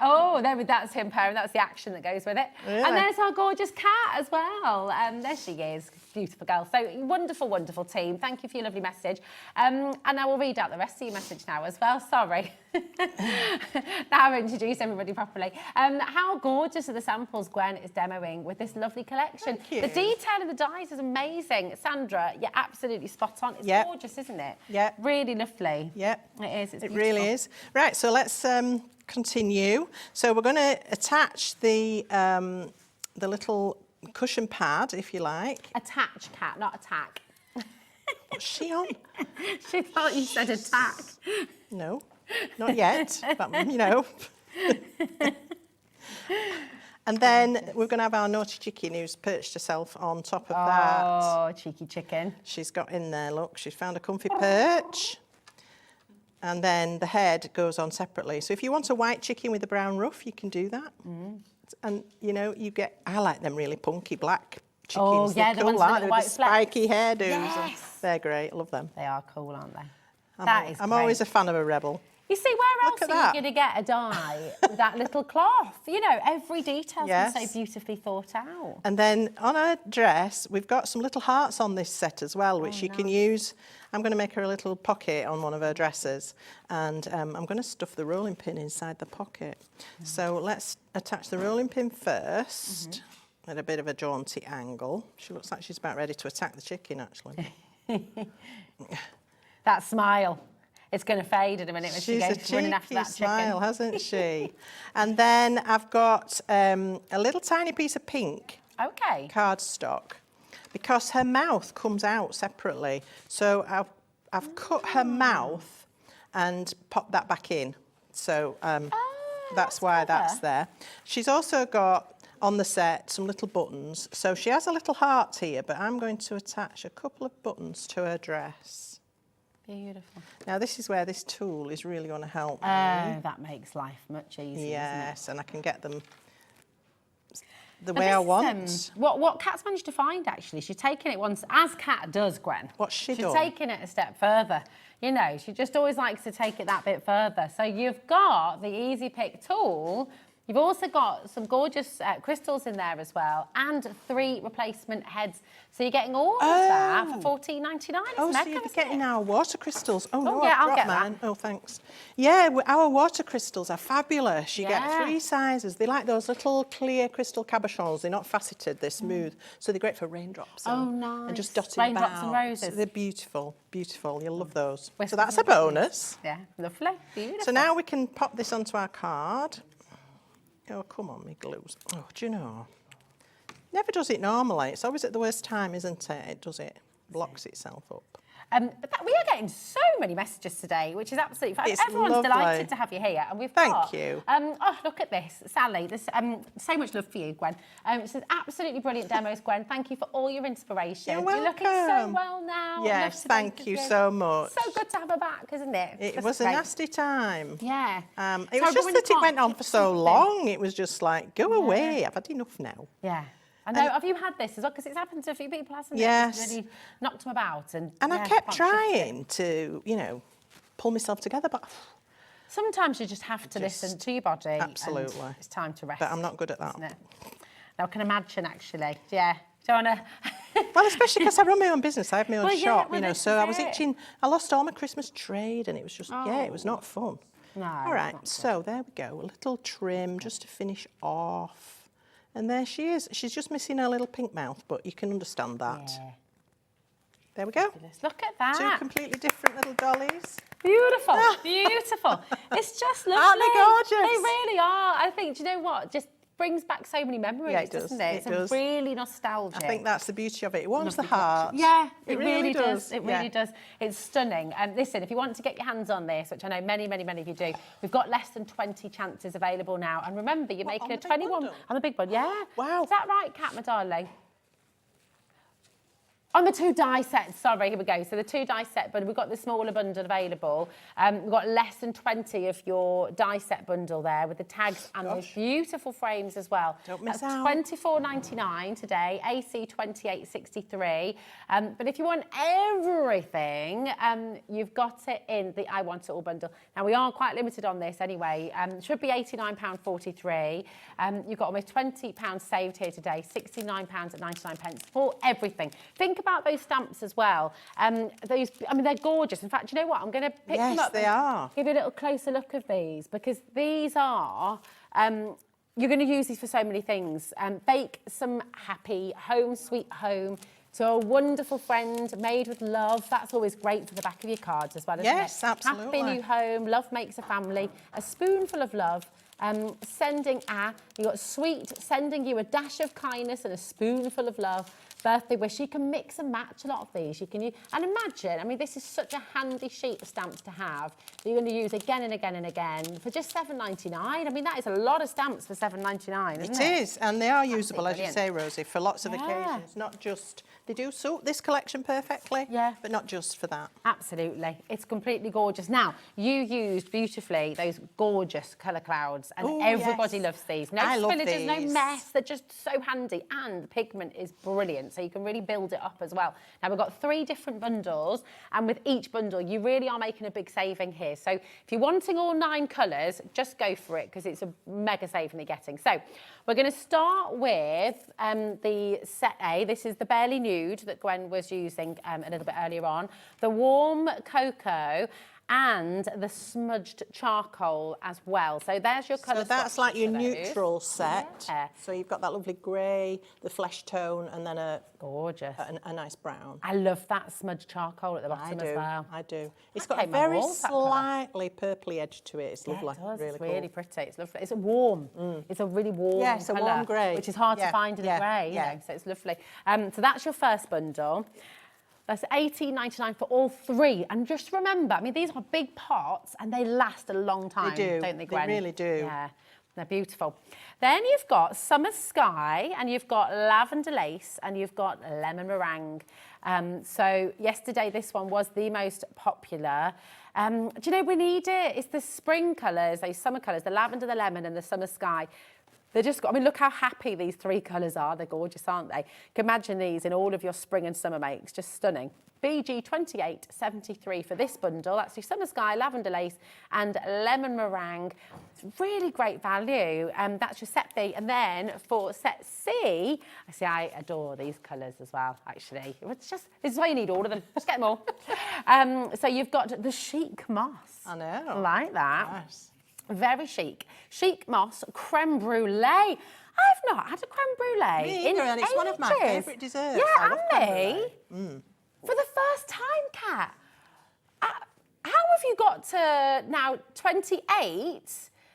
Oh, that's him purring. That's the action that goes with it. Really? And there's our gorgeous cat as well. There she is. Beautiful girl. So wonderful, wonderful team. Thank you for your lovely message. And I will read out the rest of your message now as well. Sorry. Now I've introduced everybody properly. How gorgeous are the samples Gwen is demoing with this lovely collection. Thank you. The detail of the dies is amazing. Sandra, you're absolutely spot on. It's Yep. gorgeous, isn't it? Yep. Really lovely. Yeah, It is. It's it beautiful. really is. Right, so let's continue. So we're going to attach the little cushion pad, if you like. Attach cat, not attack. What's she on? She thought you said attack. No, not yet, but you know. And then we're going to have our naughty chicken who's perched herself on top of that. Oh, cheeky chicken. She's got in there, look, she's found a comfy perch. And then the head goes on separately. So if you want a white chicken with a brown ruff, you can do that. And, you know, I like them really punky black chickens. Oh, yeah, They're the cool, ones with aren't the they? white With the flecks. spiky hairdos. And Yes. they're great, I love them. They are cool, aren't they? I'm always a fan of a rebel. You see, where Look else at are that. you going to get a die with that little cloth? You know, every detail's been so Yes. beautifully thought out. And then on her dress, we've got some little hearts on this set as well, which you can use. I'm going to make her a little pocket on one of her dresses, and I'm going to stuff the rolling pin inside the pocket. So let's attach the rolling pin first at a bit of a jaunty angle. She looks like she's about ready to attack the chicken, actually. That smile. It's going to fade in a minute when she She's a goes running after cheeky that smile, chicken. hasn't she? And then I've got a little tiny piece of pink Okay. cardstock, because her mouth comes out separately. So I've cut her mouth and popped that back in. So that's why that's there. She's also got on the set some little buttons. So she has a little heart here, but I'm going to attach a couple of buttons to her dress. Beautiful. Now this is where this tool is really going to help me. Oh, that makes life much easier, Yes, and I can get them the doesn't way it? I And want. this, what Kat's managed to find, actually, she's taken it once, as Kat does, Gwen. What's she She's done? taken it a step further. You know, she just always likes to take it that bit further. So you've got the Easy Pick tool. You've also got some gorgeous crystals in there as well, and 3 replacement heads. So you're getting all of that for $14.99. Oh, It's so mega, you're isn't getting it? our water crystals. Oh, no, yeah, I've I'll brought get that. mine. Oh, thanks. Yeah, our water crystals are fabulous. You Yeah. get 3 sizes. They like those little clear crystal cabochons. They're not faceted, they're smooth. So they're great for raindrops. Oh, And just nice. dotting Raindrops about. and roses. They're beautiful, beautiful. You'll love those. Whispers So that's a and whispers. bonus. Yeah, lovely, beautiful. So now we can pop this onto our card. Oh, come on, me glues. Oh, do you know? Never does it normally. It's always at the worst time, isn't it? It does it. Blocks itself up. But we are getting so many messages today, which is absolutely fun. It's Everyone's lovely. delighted to have you here, and we've got. Thank you. Oh, look at this, Sally. There's so much love for you, Gwen. It says absolutely brilliant demos, Gwen. Thank you for all your inspiration. You're You're looking so welcome. well now. Yes, Love to thank think you of so much. So good to have her back, isn't it? It Just was a great. nasty time. Yeah. It So was just everyone that it can't went on keep for so something. long. It was just like, go away. I've had enough now. Yeah. I know. Have you had this as well? Because it's happened to a few people, hasn't it? Yes. It's really knocked them about. And I yeah, kept can't shift it. trying to, you know, pull myself together, but Sometimes you just have to listen to your body. and Absolutely. It's time to rest. But I'm not good at that. Isn't it? Now, I can imagine, actually. Yeah. Do you want to... Well, especially because I run my own business. I have my own Well, yeah, shop, well, you know, this so is I was it. itching. I lost all my Christmas trade and it was just, it was not fun. No, All right, not so there we go. A little trim just to finish off. And there she is. She's just missing her little pink mouth, but you can understand that. Yeah. There we go. Look at that. Two completely different little dollies. Beautiful, beautiful. It's just lovely. Aren't they gorgeous? They really are. I think, do you know what? Just brings back so many memories, Yeah, it does. doesn't it? It does. It's really nostalgic. I think that's the beauty of it. It warms the Lovely heart. collection. Yeah, It really does. It Yeah. really does. It's stunning. Listen, if you want to get your hands on this, which I know many, many, many of you do, we've got less than 20 chances available now. And remember, you're What, making on a the big 21 bundle? on the big one. Yeah. Wow. Is that right, Kat, my darling? On the 2 die sets, sorry, here we go. So the 2 die set, but we've got the smaller bundle available. We've got less than 20 of your die set bundle there with the tags and those beautiful frames as well. Don't miss That's out. $24.99 today, AC 28.63. But if you want everything, you've got it in the I Want It All bundle. Now, we are quite limited on this anyway. Should be £89.43. You've got almost £20 saved here today, £69.99 for everything. Think about those stamps as well. Those, I mean, they're gorgeous. In fact, you know what? I'm going to pick them Yes, up they and are. give you a little closer look of these because these are... you're going to use these for so many things. Bake some happy home, sweet home to a wonderful friend made with love. That's always great for the back of your cards as well, isn't it? Yes, absolutely. Happy new home, love makes a family, a spoonful of love. Sending you got sweet, sending you a dash of kindness and a spoonful of love. Birthday wish, you can mix and match a lot of these. You can use, and imagine, I mean, this is such a handy sheet of stamps to have that you're going to use again and again and again for just $7.99. I mean, that is a lot of stamps for $7.99, isn't it? It is, and they are usable, as you brilliant. say, Rosie, for lots of Yeah. occasions. Not just, they do suit this collection perfectly, Yeah. but not just for that. Absolutely. It's completely gorgeous. Now, you used beautifully those gorgeous colour clouds, and Ooh, everybody yes. loves these. No I love spillages, no these. mess. They're just so handy, and the pigment is brilliant, so you can really build it up as well. Now, we've got 3 different bundles, and with each bundle, you really are making a big saving here. So if you're wanting all 9 colours, just go for it, because it's a mega saving you're getting. So we're going to start with the set A. This is the Barely Nude that Gwen was using a little bit earlier on. The Warm Cocoa and the Smudged Charcoal as well. So there's your colour So that's like your swatches for those. neutral set. Yeah. So you've got that lovely grey, the flesh tone, and then a Gorgeous. nice brown. I love that smudged charcoal at the bottom I do, as well. I do. It's That got a came on very walls, that colour. slightly purpley edge to it. It's Yeah, lovely, it does. really It's cool. really pretty. It's lovely. It's a warm. It's a really warm Yeah, it's a colour, warm grey. which is hard to Yeah, find in yeah, a grey. You yeah. know, so it's lovely. So that's your first bundle. That's $18.99 for all 3. And just remember, I mean, these are big pots and they last a long time, do. don't they, They Gwen? really do. Yeah, they're beautiful. Then you've got Summer Sky and you've got Lavender Lace and you've got Lemon Meringue. So yesterday, this one was the most popular. Do you know, we need it. It's the spring colours, those summer colours, the lavender, the lemon and the Summer Sky. They're just, I mean, look how happy these 3 colours are. They're gorgeous, aren't they? You can imagine these in all of your spring and summer makes, just stunning. BG 28.73 for this bundle. That's your Summer Sky, Lavender Lace and Lemon Meringue. It's really great value. That's your set B. And then for set C, I adore these colours as well, actually. It's just, this is why you need all of them. Just get them all. So you've got the Chic Moss. I know. Like that. Nice. Very chic. Chic Moss creme brulee. I've not had a creme brulee Me in either, and it's one of my ages. favourite desserts. Yeah, I love and creme me. brulee. For the first time, Kat. How have you got to now 28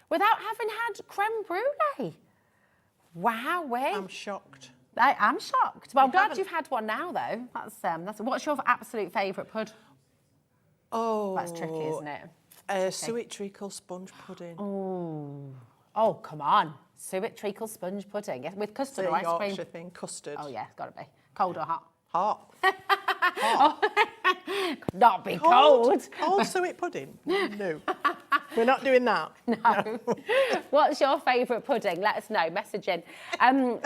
without having had creme brulee? Wow, I'm shocked. I am shocked. Well, I'm glad haven't- you've had one now, though. That's. What's your absolute favourite pud? Oh. That's tricky, isn't it? Suet treacle sponge pudding. Oh, come on. Suet treacle sponge pudding with custard It's or a ice Yorkshire cream. thing, custard. Oh, yeah, it's got to be. Cold or hot? Hot. Could not be cold. Cold suet pudding? No. We're not doing that. No. What's your favourite pudding? Let us know. Message in.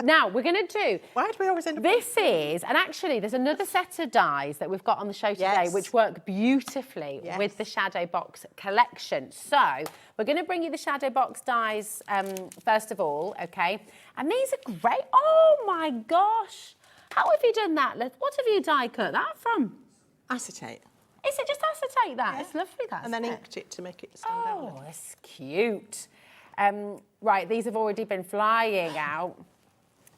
Now, we're going to do... Why do we always end up... This is, and actually there's another set of dies that we've got on the show today Yes. which work beautifully Yes. with the Shadow Box collection. So we're going to bring you the Shadow Box dies first of all, okay? And these are great. Oh my gosh. How have you done that? What have you die cut that from? Acetate. Is it just acetate that? Yeah. It's lovely that. And then isn't it? inked it to make it stand out. a Oh, little. it's cute. Right, these have already been flying out.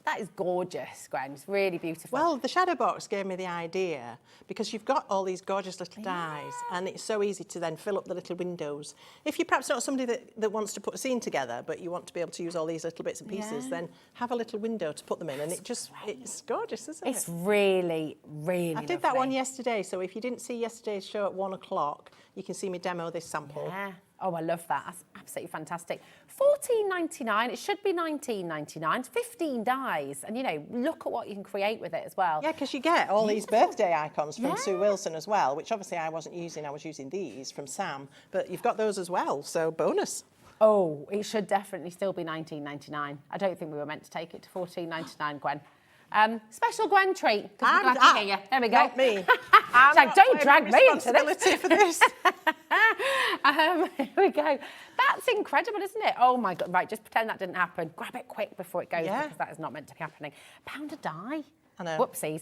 That is gorgeous, Gwen. It's really beautiful. Well, the Shadow Box gave me the idea because you've got all these gorgeous little dies and it's so easy to then fill up the little windows. If you're perhaps not somebody that wants to put a scene together, but you want to be able to use all these little bits and pieces, then have a little window to put them in, and it's gorgeous, isn't It's it? really, really I did that one lovely. yesterday, so if you didn't see yesterday's show at 1 o'clock, you can see me demo this sample. Yeah. Oh, I love that. That's absolutely fantastic. $14.99. It should be $19.99. It's 15 dies. And, you know, look at what you can create with it as well. Yeah, because you get all these birthday icons from Yeah. Sue Wilson as well, which obviously I wasn't using. I was using these from Sam, but you've got those as well, so bonus. Oh, it should definitely still be $19.99. I don't think we were meant to take it to $14.99, Gwen. Special Gwen treat. 'Cause we're glad to hear you. There we go. Not me. It's like, don't drag me into this. Responsibility for this. Here we go. That's incredible, isn't it? Oh my God. Right, just pretend that didn't happen. Grab it quick before it goes Yeah. because that is not meant to be happening. Pound a die. I know. Whoopsies.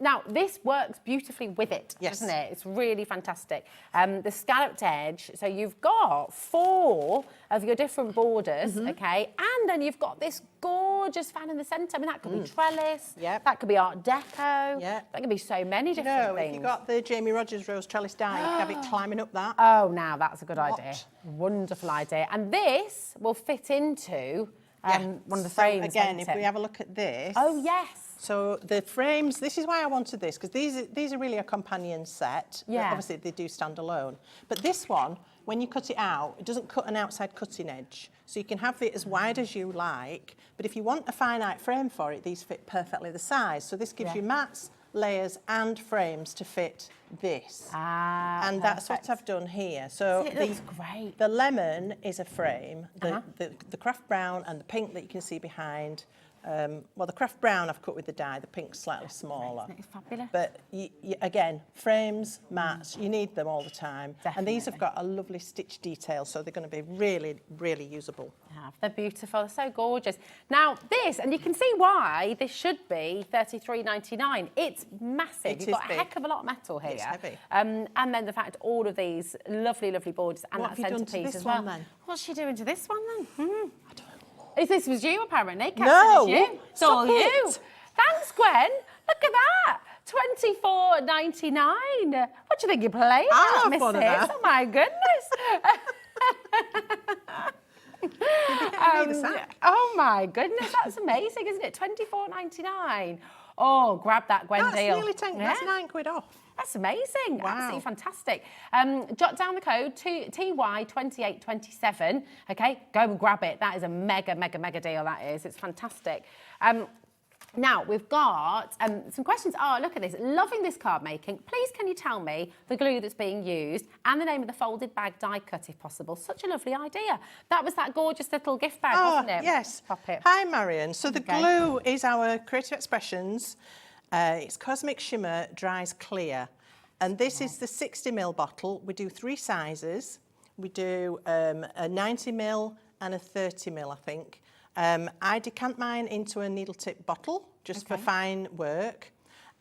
Now, this works beautifully with it, Yes. doesn't it? It's really fantastic. The scalloped edge, so you've got 4 of your different borders, okay? And then you've got this gorgeous fan in the centre. I mean, that could be trellis. Yep. That could be Art Deco. Yep. That could be so many different No, things. if you've got the Jamie Rogers Rose Trellis die, you can have it climbing up that. Oh, now that's a good What? idea. Wonderful idea. And this will fit into one of the So frames. again, won't if it? we have a look at this. Oh, yes. So the frames, this is why I wanted this, because these are really a companion set. But Yeah. obviously, they do stand alone. But this one, when you cut it out, it doesn't cut an outside cutting edge. So you can have it as wide as you like. But if you want a finite frame for it, these fit perfectly the size. So this gives Yeah. you mats, layers, and frames to fit this. And that's what perfect. I've done here. So It looks great. the lemon is a frame. The craft brown and the pink that you can see behind. Well, the craft brown I've cut with the die, the pink's slightly smaller. Isn't it fabulous? But again, frames, mats, you need them all the time. And these have Definitely. got a lovely stitch detail, so they're going to be really, really usable. They're beautiful. They're so gorgeous. Now, this, and you can see why this should be $33.99. It's massive. It You've is got a big. heck of a lot of metal here. It's heavy. And then the fact all of these lovely, lovely borders and What that have you done to centrepiece this as well. one, then? What's she doing to this one then? I don't know. This was you apparently. Captain, No, it's you. It's all stop you. it. Thanks, Gwen. Look at that. $24.99. What do you think you're playing I'll at, have one of missus? that. Oh my goodness. Need a sack. Oh my goodness, that's amazing, isn't it? $24.99. Oh, grab that Gwen That's deal. nearly 10, that's £9 off. That's amazing. Wow. Absolutely fantastic. Jot down the code TY2827. Okay, go and grab it. That is a mega, mega, mega deal. That is. It's fantastic. Now, we've got some questions. Oh, look at this. Loving this card making. Please, can you tell me the glue that's being used and the name of the folded bag die cut, if possible? Such a lovely idea. That was that gorgeous little gift bag, wasn't it? Yes. Pop it. Hi, Marion. So the Okay. glue is our Creative Expressions. It's Cosmic Shimmer Dries Clear. And this is the 60ml bottle. We do 3 sizes. We do a 90ml and a 30ml, I think. I decant mine into a needle tip bottle just for fine work.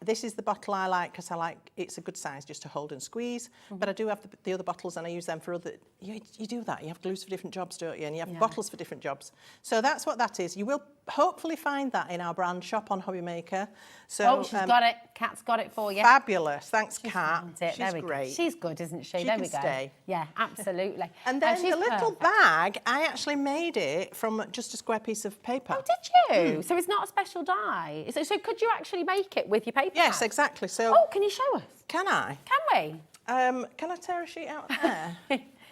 this is the bottle I like because it's a good size just to hold and squeeze. But I do have the other bottles, and I use them for other. You do that. You have glues for different jobs, don't you? And you have bottles for different jobs. So that's what that is. You will hopefully find that in our brand shop on Hobbymaker. So she's got it. Kat's got it for you. Fabulous. Thanks, Kat. She's great. She's good, isn't she? She there can we go. stay. Yeah, absolutely. And then she's the little perfect. bag, I actually made it from just a square piece of paper. Oh, did you? So it's not a special die. So could you actually make it with your paper? Yes, pad? exactly. So Oh, can you show us? can I? Can we? Can I tear a sheet out of there?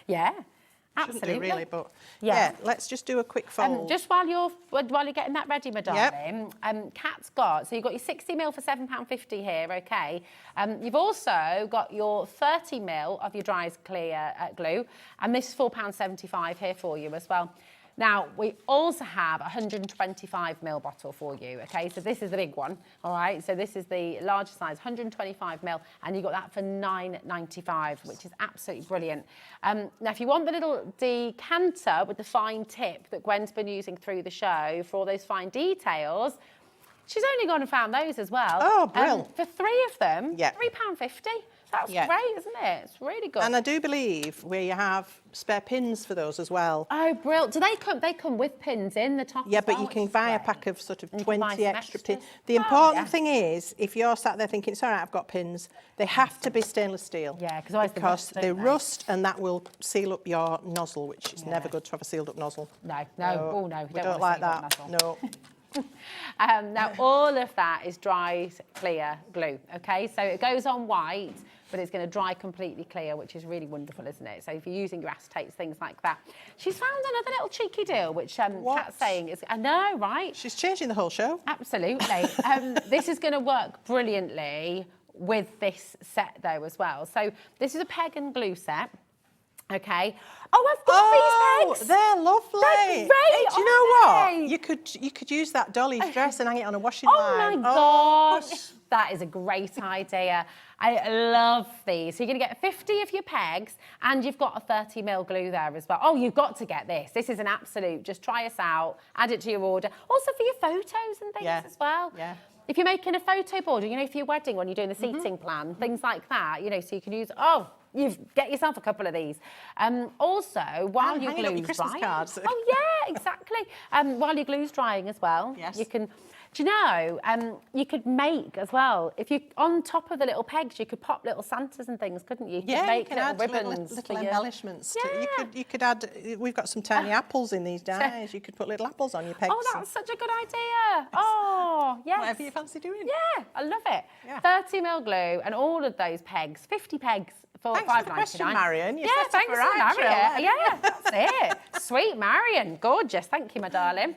Yeah, Shouldn't absolutely. do really, but Yeah. let's just do a quick fold. Just while you're getting that ready, my darling, Kat's got, so you've got your 60ml for £7.50 here, okay? You've also got your 30ml of your dries clear glue, and this is £4.75 here for you as well. Now, we also have a 125ml bottle for you, okay? So this is the big one, all right? So this is the larger size, 125ml, and you got that for £9.95, which is absolutely brilliant. Now, if you want the little decanter with the fine tip that Gwen's been using through the show for all those fine details, she's only gone and found those as well. Oh, brilliant. For 3 of them, Yeah. £3.50. That's Yeah. great, isn't it? It's really good. And I do believe we have spare pins for those as well. Oh, brilliant. Do they come? They come with pins in the top. Yeah, as but well, you can which is buy a great. pack of sort of And you can buy 20 some extra pins. extras. The Oh, important yeah. thing is, if you're sat there thinking, it's all right, I've got pins, they have to be stainless steel. Yeah, 'cause otherwise they rust, they don't they? rust, and that will seal up your nozzle, which is never Yeah. good to have a sealed up nozzle. No. we don't don't wanna like see that that. nozzle. No. Now, all of that is dry, clear glue, okay? So it goes on white, but it's going to dry completely clear, which is really wonderful, isn't it? So if you're using your acetates, things like that. She's found another little cheeky deal, which Kat's saying is, I know, right? She's changing the whole show. Absolutely. This is going to work brilliantly with this set, though, as well. So this is a peg and glue set. Okay. Oh, I've got these pegs. They're lovely. They're great, Hey, do you know aren't what? they? You could use that Dolly's dress and hang it on a washing Oh line. my gosh, that is a great idea. I love these. So you're going to get 50 of your pegs, and you've got a 30ml glue there as well. Oh, you've got to get this. This is an absolute. Just try us out. Add it to your order. Also for your photos and things as well. Yeah. If you're making a photo board, you know, for your wedding when you're doing the seating plan, things like that, you know, so you can use. Get yourself a couple of these. Also, while your hanging up your glue's Christmas drying. cards. Oh yeah, exactly. While your glue's drying as well, Yes. you can. Do you know? You could make as well. If you on top of the little pegs, you could pop little Santas and things, couldn't you? You could Yeah, make you can little add ribbons, little for your- embellishments. Yeah. You could add. We've got some tiny apples in these dies. You could put little apples on your pegs. Oh, that's such a good idea. Oh, yes. Whatever you fancy doing. Yeah, I love it. Yeah. 30ml glue and all of those pegs, 50 pegs for Thanks for the question, £5.99. Marion. You Yeah, set up thanks a for right trail Marion. there, Yeah, that's it. Sweet Marion, gorgeous. Thank you, my darling.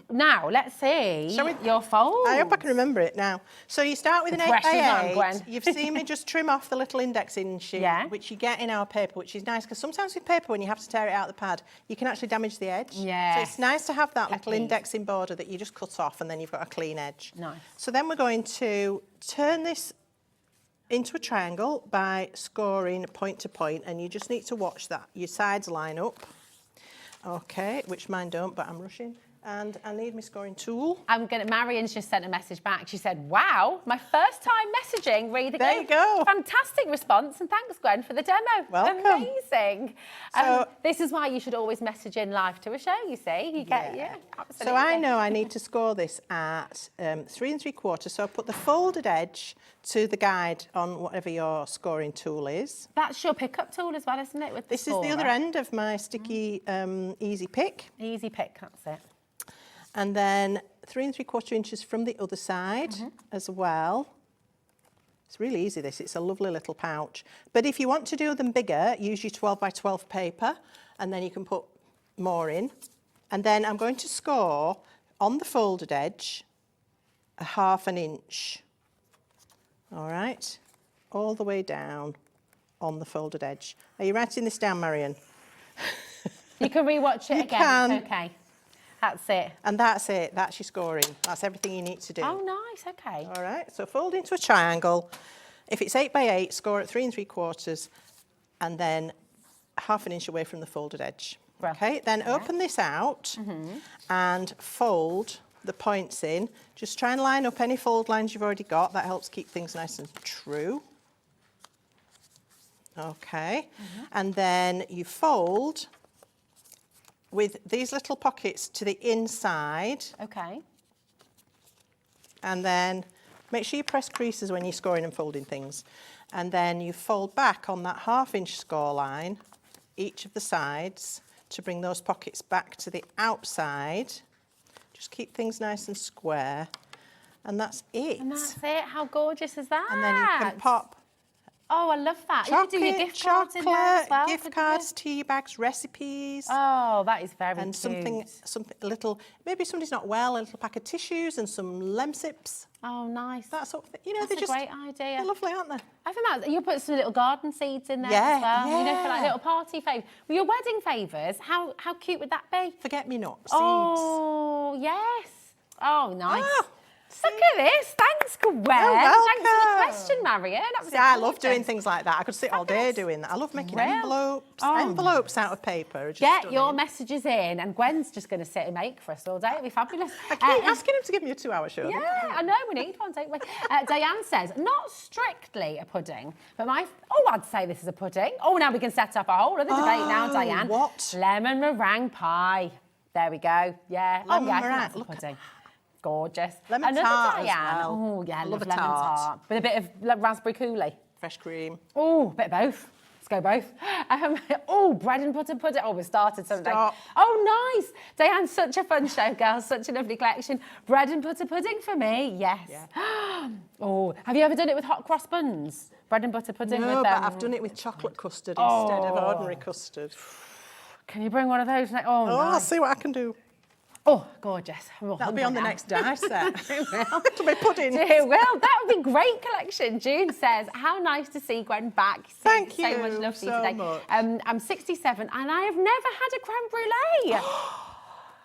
Now let's see Shall we- your fold. I hope I can remember it now. So you start with an The 8 pressure's on, by 8. Gwen. You've seen me just trim off the little indexing sheet, Yeah. which you get in our paper, which is nice because sometimes with paper, when you have to tear it out of the pad, you can actually damage the edge. Yes. So it's nice to have that little Peppies. indexing border that you just cut off, and then you've got a clean edge. Nice. So then we're going to turn this into a triangle by scoring point to point, and you just need to watch that your sides line up. Okay, which mine don't, but I'm rushing. And I need my scoring tool. Marion's just sent a message back. She said, wow, my first time messaging, read the There you go. Fantastic response, and thanks, Gwen, for the demo. Welcome. Amazing. So- this is why you should always message in live to a show, you see. You get, Yeah. absolutely. So I know I need to score this at 3 3/4. So put the folded edge to the guide on whatever your scoring tool is. That's your pickup tool as well, isn't it? With the This is the other scorer? end of my sticky easy pick. Easy pick, that's it. And then 3 3/4 inches from the other side as well. It's really easy, this. It's a lovely little pouch. But if you want to do them bigger, use your 12 by 12 paper, and then you can put more in. And then I'm going to score on the folded edge a 1/2 inch. All right, all the way down on the folded edge. Are you writing this down, Marion? You can rewatch it You again. can. It's okay. That's it. And that's it. That's your scoring. That's everything you need to do. Oh, nice. Okay. All right, so fold into a triangle. If it's 8 by 8, score at 3 3/4, and then 1/2 inch away from the folded edge. Well, Okay, then open this out and fold the points in. Just try and line up any fold lines you've already got. That helps keep things nice and true. Okay, and then you fold with these little pockets to the inside. Okay. And then make sure you press creases when you're scoring and folding things. And then you fold back on that 1/2 inch score line, each of the sides, to bring those pockets back to the outside. Just keep things nice and square. And that's it. And that's it. How gorgeous is that? And then you can pop Oh, I love that. You chocolate, could do your gift cards in there as well. gift couldn't you? cards, tea bags, recipes. Oh, that is very And cute. something a little, maybe somebody's not well, a little pack of tissues and some lemsips. Oh, nice. That sort of thing. You know, That's a great idea. They're lovely, aren't they? I think that you put some little garden seeds in there Yeah, as well. You know, for like yeah. little party favours. Well, your wedding favours, how cute would that be? Forget-me-not seeds. Oh, yes. Oh, nice. Ah, Look at this. Thanks, Gwen. welcome. Thanks for the question, Marion. That was See, I love gorgeous. doing things like that. I could sit all day doing that. I love making Real. envelopes. Oh. Envelopes out of paper. Are just Get stunning. your messages in, and Gwen's just going to sit and make for us all day. It'll be fabulous. I keep asking him to give me a 2-hour show. Yeah, I know, we need one, don't we? Diane says, not strictly a pudding, but I'd say this is a pudding. Oh, now we can set up a whole other debate now, Diane. what? Lemon meringue pie. There we go. Yeah. Lemon I think meringue, that's a look at pudding. Gorgeous. Lemon Another tart as Diane. well. Oh, yeah, I love a lemon tart. With a bit of raspberry coulis. Fresh cream. Oh, bit of both. Let's go both. Oh, bread and butter pudding. Oh, we started something. Stop. Oh, nice. Diane's such a fun show, girls. Such a lovely collection. Bread and butter pudding for me. Yes. Yeah. Oh, have you ever done it with hot cross buns? Bread and butter pudding No, with but I've done it with chocolate custard instead of ordinary custard. Can you bring one of those? Oh, I'll nice. see what I can do. Oh, gorgeous. That'll be on the next die set. It will. It'll be pudding. It will. That would be great collection. June says, how nice to see Gwen back. Thank So you much love for you so today. much. I'm 67 and I have never had a creme brulee.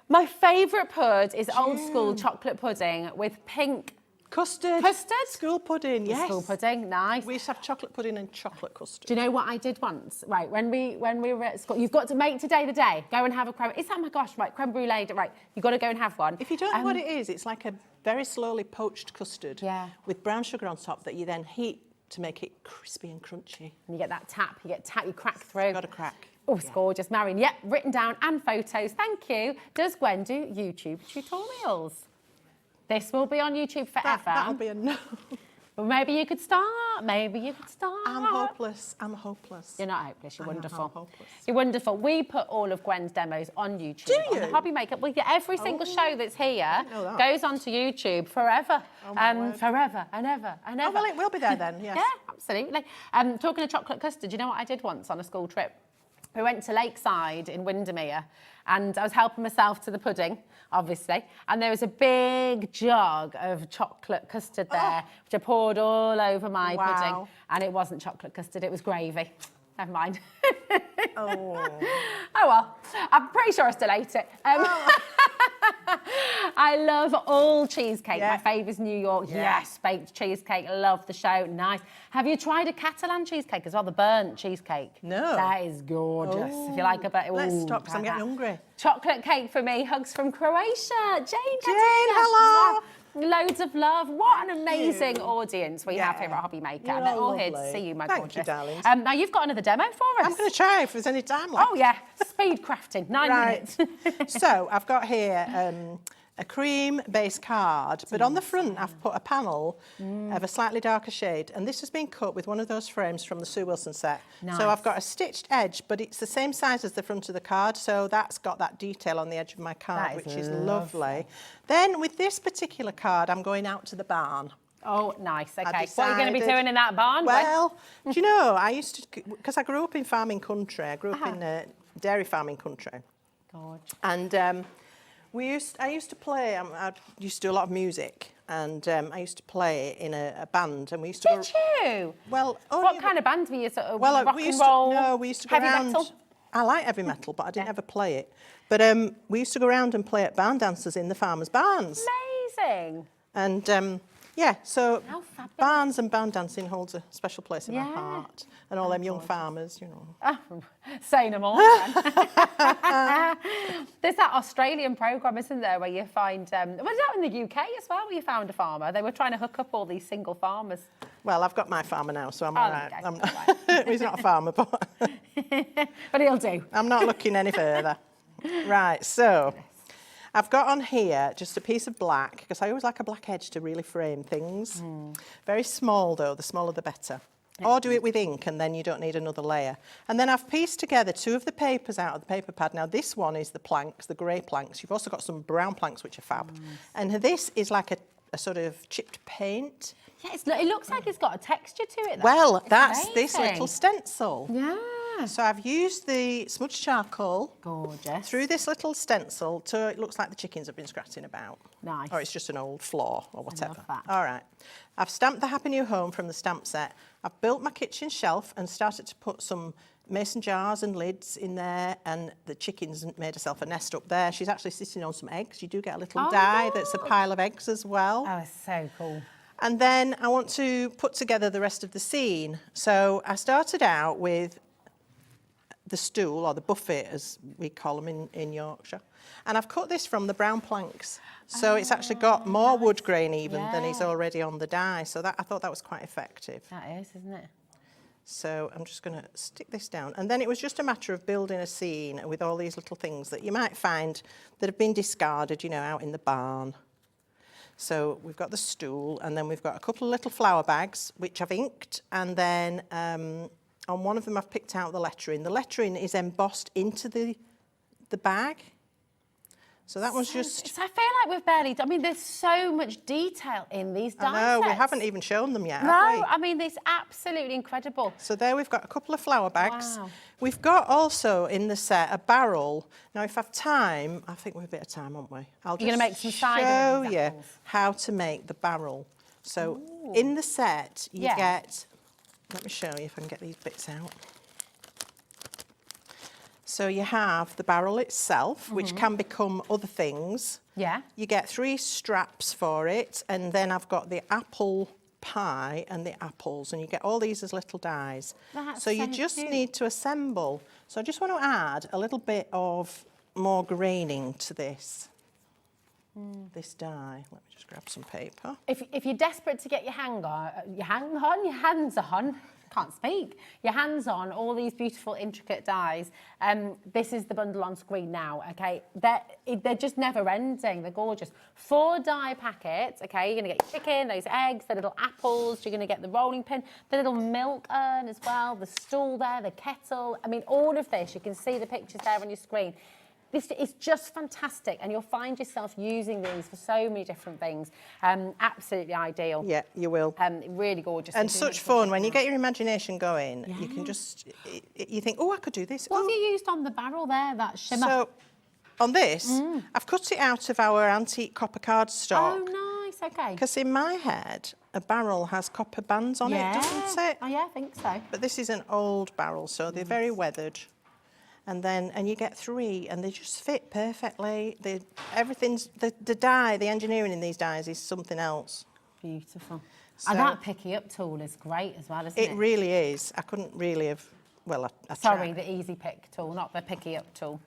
My favourite pud is old school chocolate pudding with pink Custard. Custard? School pudding, yes. school pudding. Nice. We used to have chocolate pudding and chocolate custard. Do you know what I did once? Right, when we were at school, you've got to make today the day. Go and have a creme. Is that, oh my gosh, right, creme brulee. Right, you've got to go and have one. If you don't know what it is, it's like a very slowly poached custard with brown sugar on top that you then heat to make it crispy and crunchy. And you get that tap, you crack through. Got a crack. Oh, it's gorgeous. Marion, yep, written down and photos. Thank you. Does Gwen do YouTube tutorials? This will be on YouTube forever. That'll be a no. But maybe you could start. Maybe you could start. I'm hopeless. I'm hopeless. You're not hopeless. You're wonderful. I'm hopeless. You're wonderful. We put all of Gwen's demos on YouTube. Do On the you? Hobby Makeup. Well, yeah, every single show that's here know that. goes onto YouTube forever. my word. Forever and ever and ever. Oh, well, it will be there then, yes. Yeah, absolutely. Talking of chocolate custard, you know what I did once on a school trip? We went to Lakeside in Windermere and I was helping myself to the pudding, obviously, and there was a big jug of chocolate custard there, which I poured all over my pudding, and it wasn't chocolate custard, it was gravy. Never mind. Oh. Oh well, I'm pretty sure I still ate it. I love all cheesecake. Yeah. My favourite is New York. Yeah. Yes, baked cheesecake. Love the show. Nice. Have you tried a Catalan cheesecake as well? The burnt cheesecake. No. That is gorgeous. If you like a bit. Let's stop because I'm getting hungry. Chocolate cake for me. Hugs from Croatia. Jane, hello. Loads of love. What an amazing audience we have Yeah. here at Hobby Maker. You're And they're all all here to lovely. see you, my Thank gorgeous. you, darlings. Now you've got another demo for us. I'm going to try if there's any time left. Oh yeah, speed crafting, 9 Right. minutes. So I've got here a cream-based card, but on the front I've put a panel of a slightly darker shade, and this has been cut with one of those frames from the Sue Wilson set. Nice. So I've got a stitched edge, but it's the same size as the front of the card, so that's got that detail on the edge of my card, That is which is lovely. Then with this particular card, I'm going out to the barn. Oh, nice. Okay. What are you decided- going to be doing in that barn? Well, do you know, I used to, because I grew up in farming country, I grew up in dairy farming country. God. And I used to play, I used to do a lot of music, and I used to play in a band, and we used to Did you? Well, What kind of band were you? Sort of well, rock we and used roll? to, no, we used to go heavy around. metal? I like heavy metal, but I didn't ever play it. But we used to go around and play at barn dances in the farmers' barns. Amazing. And Yeah, so How fabulous. barns and barn dancing holds a special place in my Yeah. heart. And all them young farmers, you know. Oh, say no more. Then. There's that Australian programme, isn't there, where you find, was that in the UK as well, where you found a farmer? They were trying to hook up all these single farmers. Well, I've got my farmer now, so I'm all right. Okay. I'm not, he's not a farmer, but But he'll do. I'm not looking any further. Right, so I've got on here just a piece of black, because I always like a black edge to really frame things. Very small though, the smaller the better. Or do it with ink and then you don't need another layer. And then I've pieced together 2 of the papers out of the paper pad. Now this one is the planks, the grey planks. You've also got some brown planks which are fab. And this is like a sort of chipped paint. Yeah, it looks like it's got a texture to it. Well, It's that's amazing. this little stencil. Yeah. So I've used the smudged charcoal Gorgeous. through this little stencil to, it looks like the chickens have been scratching about. Nice. Or it's just an old floor or whatever. that. All right. I've stamped the Happy New Home from the stamp set. I've built my kitchen shelf and started to put some mason jars and lids in there, and the chickens made herself a nest up there. She's actually sitting on some eggs. You do get a little die that's a pile of eggs as well. Oh, it's so cool. And then I want to put together the rest of the scene. So I started out with the stool, or the buffet as we call them in Yorkshire. And I've cut this from the brown planks. So it's actually got more wood grain even than is already on the die. So that I thought that was quite effective. That is, isn't it? So I'm just going to stick this down. And then it was just a matter of building a scene with all these little things that you might find that have been discarded, you know, out in the barn. So we've got the stool, and then we've got a couple of little flower bags, which I've inked. And then on one of them I've picked out the lettering. The lettering is embossed into the bag. So that was just... So I feel like we've barely... I mean, there's so much detail in these die I know, we sets. haven't even shown them yet, No, have we? I mean, it's absolutely incredible. So there we've got a couple of flower bags. Wow. We've got also in the set a barrel. Now, if I've time, I think we've a bit of time, haven't we? I'll You're just gonna make some side show you examples. how to make the barrel. So in the set, you get... Let me show you if I can get these bits out. So you have the barrel itself, which can become other things. Yeah. You get 3 straps for it, and then I've got the apple pie and the apples, and you get all these as little dies. That's so you so just cute. need to assemble. So I just want to add a little bit of more graining to this. This die. Let me just grab some paper. If you're desperate to get your hands on, can't speak, your hands on all these beautiful intricate dies, this is the bundle on screen now, okay? They're just never ending, they're gorgeous. 4 die packets, okay? You're gonna get your chicken, those eggs, the little apples, you're gonna get the rolling pin, the little milk urn as well, the stool there, the kettle. I mean, all of this, you can see the pictures there on your screen. This is just fantastic, and you'll find yourself using these for so many different things. Absolutely ideal. Yeah, you will. Really gorgeous. And such fun. When you get your imagination going, you can just, you think, oh, I could do this. What oh. have you used on the barrel there, that shimmer? So on this, I've cut it out of our antique copper cardstock. Oh, nice, okay. Because in my head, a barrel has copper bands on it, doesn't it? Oh, yeah, I think so. But this is an old barrel, so they're very weathered. And you get 3, and they just fit perfectly. Everything's the die, the engineering in these dies is something else. Beautiful. So- And that picky up tool is great as well, isn't it? It really is. I couldn't really have. Well, I Sorry, tried. the easy pick tool, not the picky up tool.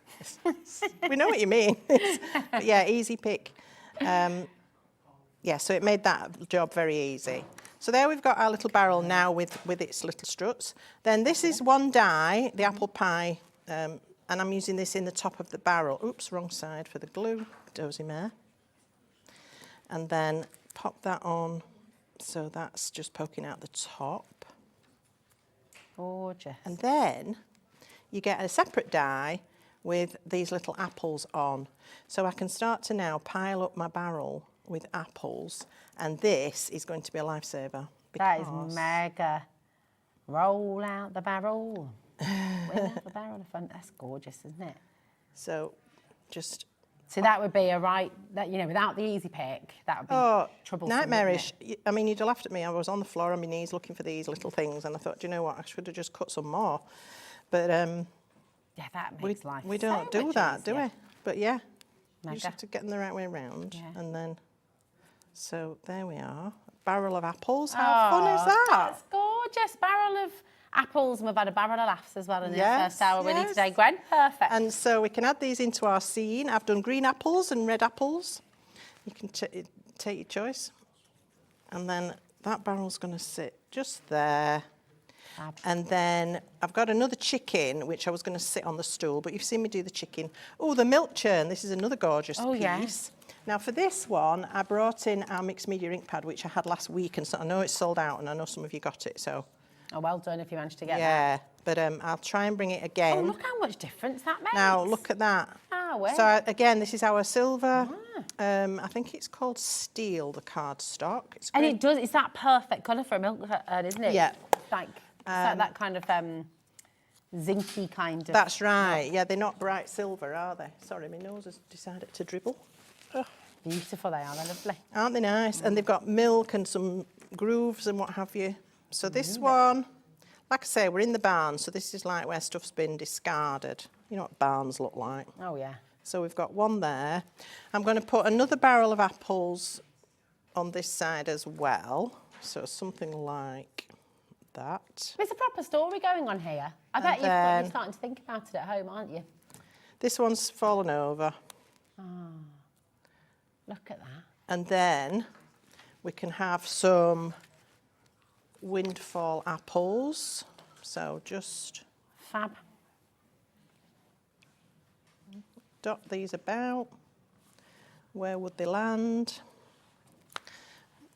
We know what you mean. But yeah, easy pick. Yeah, so it made that job very easy. So there we've got our little barrel now with its little struts. Then this is one die, the apple pie, and I'm using this in the top of the barrel. Oops, wrong side for the glue, dozy mare. And then pop that on, so that's just poking out the top. Gorgeous. And then you get a separate die with these little apples on. So I can start to now pile up my barrel with apples, and this is going to be a lifesaver. That is mega. Roll out the barrel. Wheel out the barrel in the front. That's gorgeous, isn't it? So just... So that would be a right, without the easy pick, that would be troublesome. Nightmarish. I mean, you'd have laughed at me. I was on the floor on my knees looking for these little things, and I thought, do you know what, I should have just cut some more. But yeah, that makes life we don't so do much that, do easier. we? But yeah, you Mega. just have to get them the right way around. Yeah. And then, so there we are. barrel of apples. How fun is that? That's gorgeous. Barrel of apples, and we've had a barrel of laughs as well in this first hour with you today, Gwen. Perfect. And so we can add these into our scene. I've done green apples and red apples. You can take your choice. And then that barrel's going to sit just there. Fab. And then I've got another chicken, which I was going to sit on the stool, but you've seen me do the chicken. Oh, the milk churn. This is another gorgeous piece. Yes. Now, for this one, I brought in our mixed media ink pad, which I had last week, and so I know it's sold out, and I know some of you got it, so... Oh, well done if you managed to get that. Yeah, but I'll try and bring it again. Oh, look how much difference that makes. Now, look at that. So, again, this is our silver. I think it's called steel, the cardstock. It's and great. it does, it's that perfect colour for a milk churn, isn't it? Yeah. Like, it's like that kind of zinky kind of... That's right. Yeah, they're not bright silver, are they? Sorry, my nose has decided to dribble. Ugh. Beautiful they are, they're lovely. Aren't they nice? And they've got milk and some grooves and what have you. So this one, like I say, we're in the barn, so this is like where stuff's been discarded. You know what barns look like. Oh, yeah. So we've got one there. I'm going to put another barrel of apples on this side as well. So something like that. There's a proper story going on here. I bet you're starting to think about it at home, aren't you? This one's fallen over. Oh, look at that. And then we can have some windfall apples. So just Fab. dot these about. Where would they land?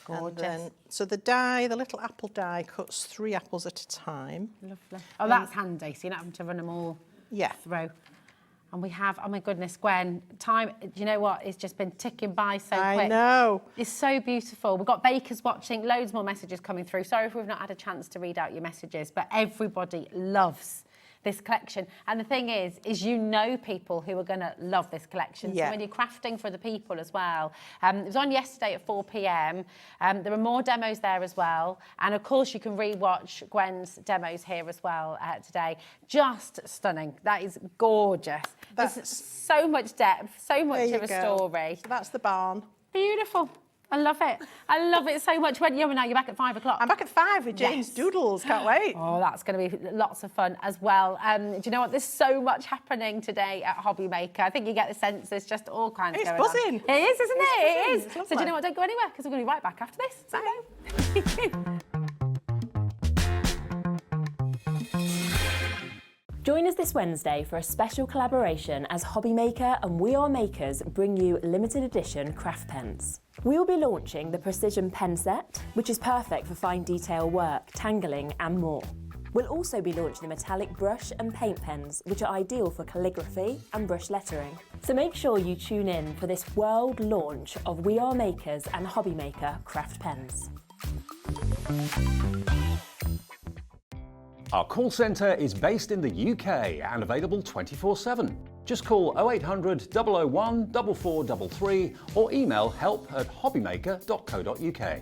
Gorgeous. And then, so the die, the little apple die, cuts 3 apples at a time. Lovely. Oh, that's handy, so you're not having to run them all through. And we have, oh my goodness, Gwen, time, do you know what? It's just been ticking by so quick. I know. It's so beautiful. We've got bakers watching, loads more messages coming through. Sorry if we've not had a chance to read out your messages, but everybody loves this collection. And the thing is you know people who are going to love this collection. So when you're crafting for the people as well. It was on yesterday at 4 p.m. There are more demos there as well. And of course you can re-watch Gwen's demos here as well today. Just stunning. That is gorgeous. There's so much depth, so much of a story. So that's the barn. Beautiful. I love it. I love it so much. When now you're back at 5 o'clock. I'm back at 5 with James Doodles. Can't wait. Oh, that's going to be lots of fun as well. Do you know what? There's so much happening today at Hobby Maker. I think you get the sense there's just all kinds going on. It's buzzing. It is, isn't it? It is. So do you know what? Don't go anywhere because we're going to be right back after this. So. Join us this Wednesday for a special collaboration as Hobby Maker and We Are Makers bring you limited edition craft pens. We will be launching the Precision Pen Set, which is perfect for fine detail work, tangling and more. We'll also be launching the metallic brush and paint pens, which are ideal for calligraphy and brush lettering. So make sure you tune in for this world launch of We Are Makers and Hobby Maker craft pens. Our call centre is based in the UK and available 24/7. Just call 0800 001 4433 or email help@hobbymaker.co.uk.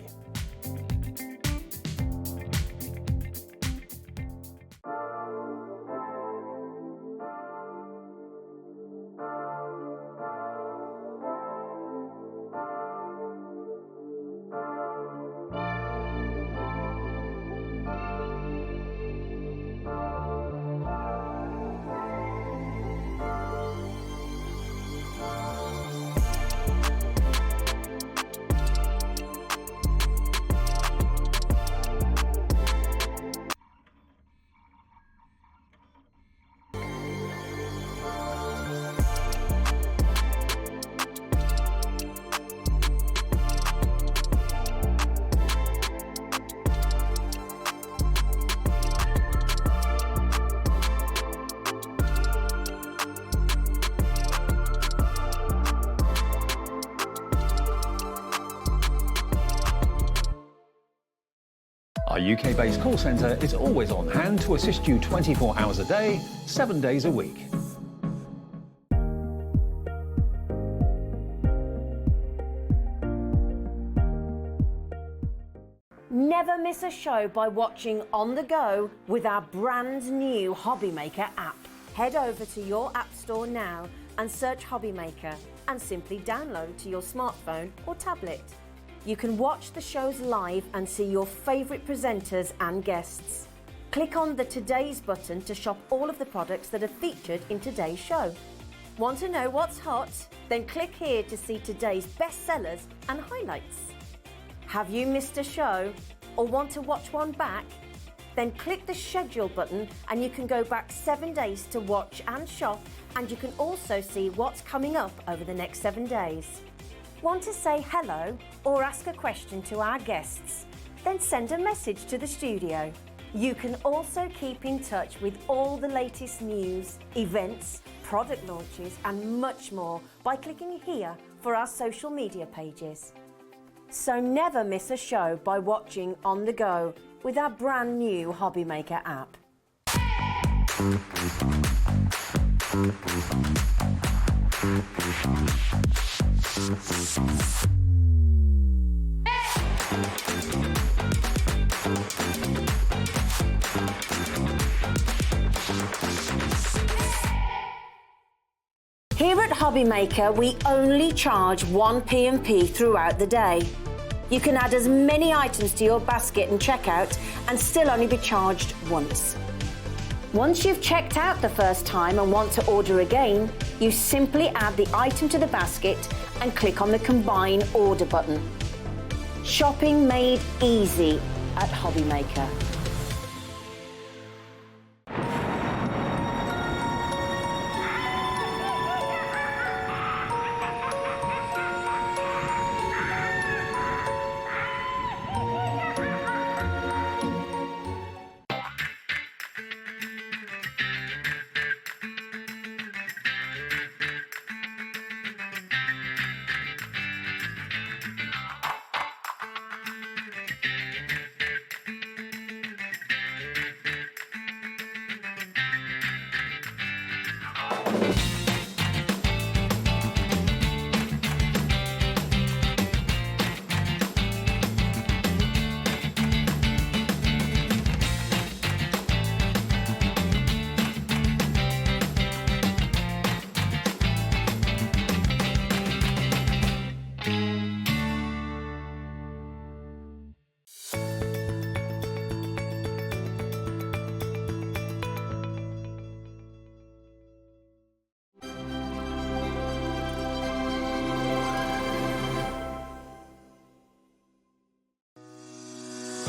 Our UK-based call centre is always on hand to assist you 24 hours a day, 7 days a week. Never miss a show by watching on the go with our brand new Hobby Maker app. Head over to your app store now and search Hobby Maker and simply download to your smartphone or tablet. you can watch the shows live and see your favourite presenters and guests. Click on the Today's button to shop all of the products that are featured in today's show. Want to know what's hot? Then click here to see today's bestsellers and highlights. Have you missed a show or want to watch one back? Then click the schedule button and you can go back 7 days to watch and shop, and you can also see what's coming up over the next 7 days. Want to say hello or ask a question to our guests? Then send a message to the studio. You can also keep in touch with all the latest news, events, product launches and much more by clicking here for our social media pages. So never miss a show by watching on the go with our brand new Hobby Maker app. Here at Hobby Maker, we only charge 1 P&P throughout the day. You can add as many items to your basket and checkout and still only be charged once. Once you've checked out the first time and want to order again, you simply add the item to the basket and click on the Combine Order button. Shopping made easy at Hobby Maker.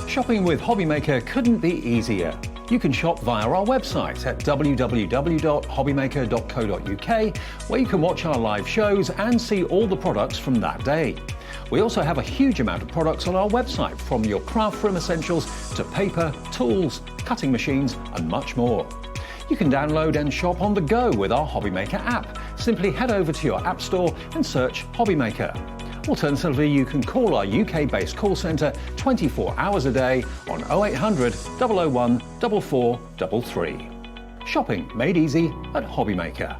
Shopping with Hobby Maker couldn't be easier. You can shop via our website at www.hobbymaker.co.uk, where you can watch our live shows and see all the products from that day. We also have a huge amount of products on our website, from your craft room essentials to paper, tools, cutting machines and much more. You can download and shop on the go with our Hobby Maker app. Simply head over to your app store and search Hobby Maker. Alternatively, you can call our UK-based call centre 24 hours a day on 0800 001 4433. Shopping made easy at Hobby Maker.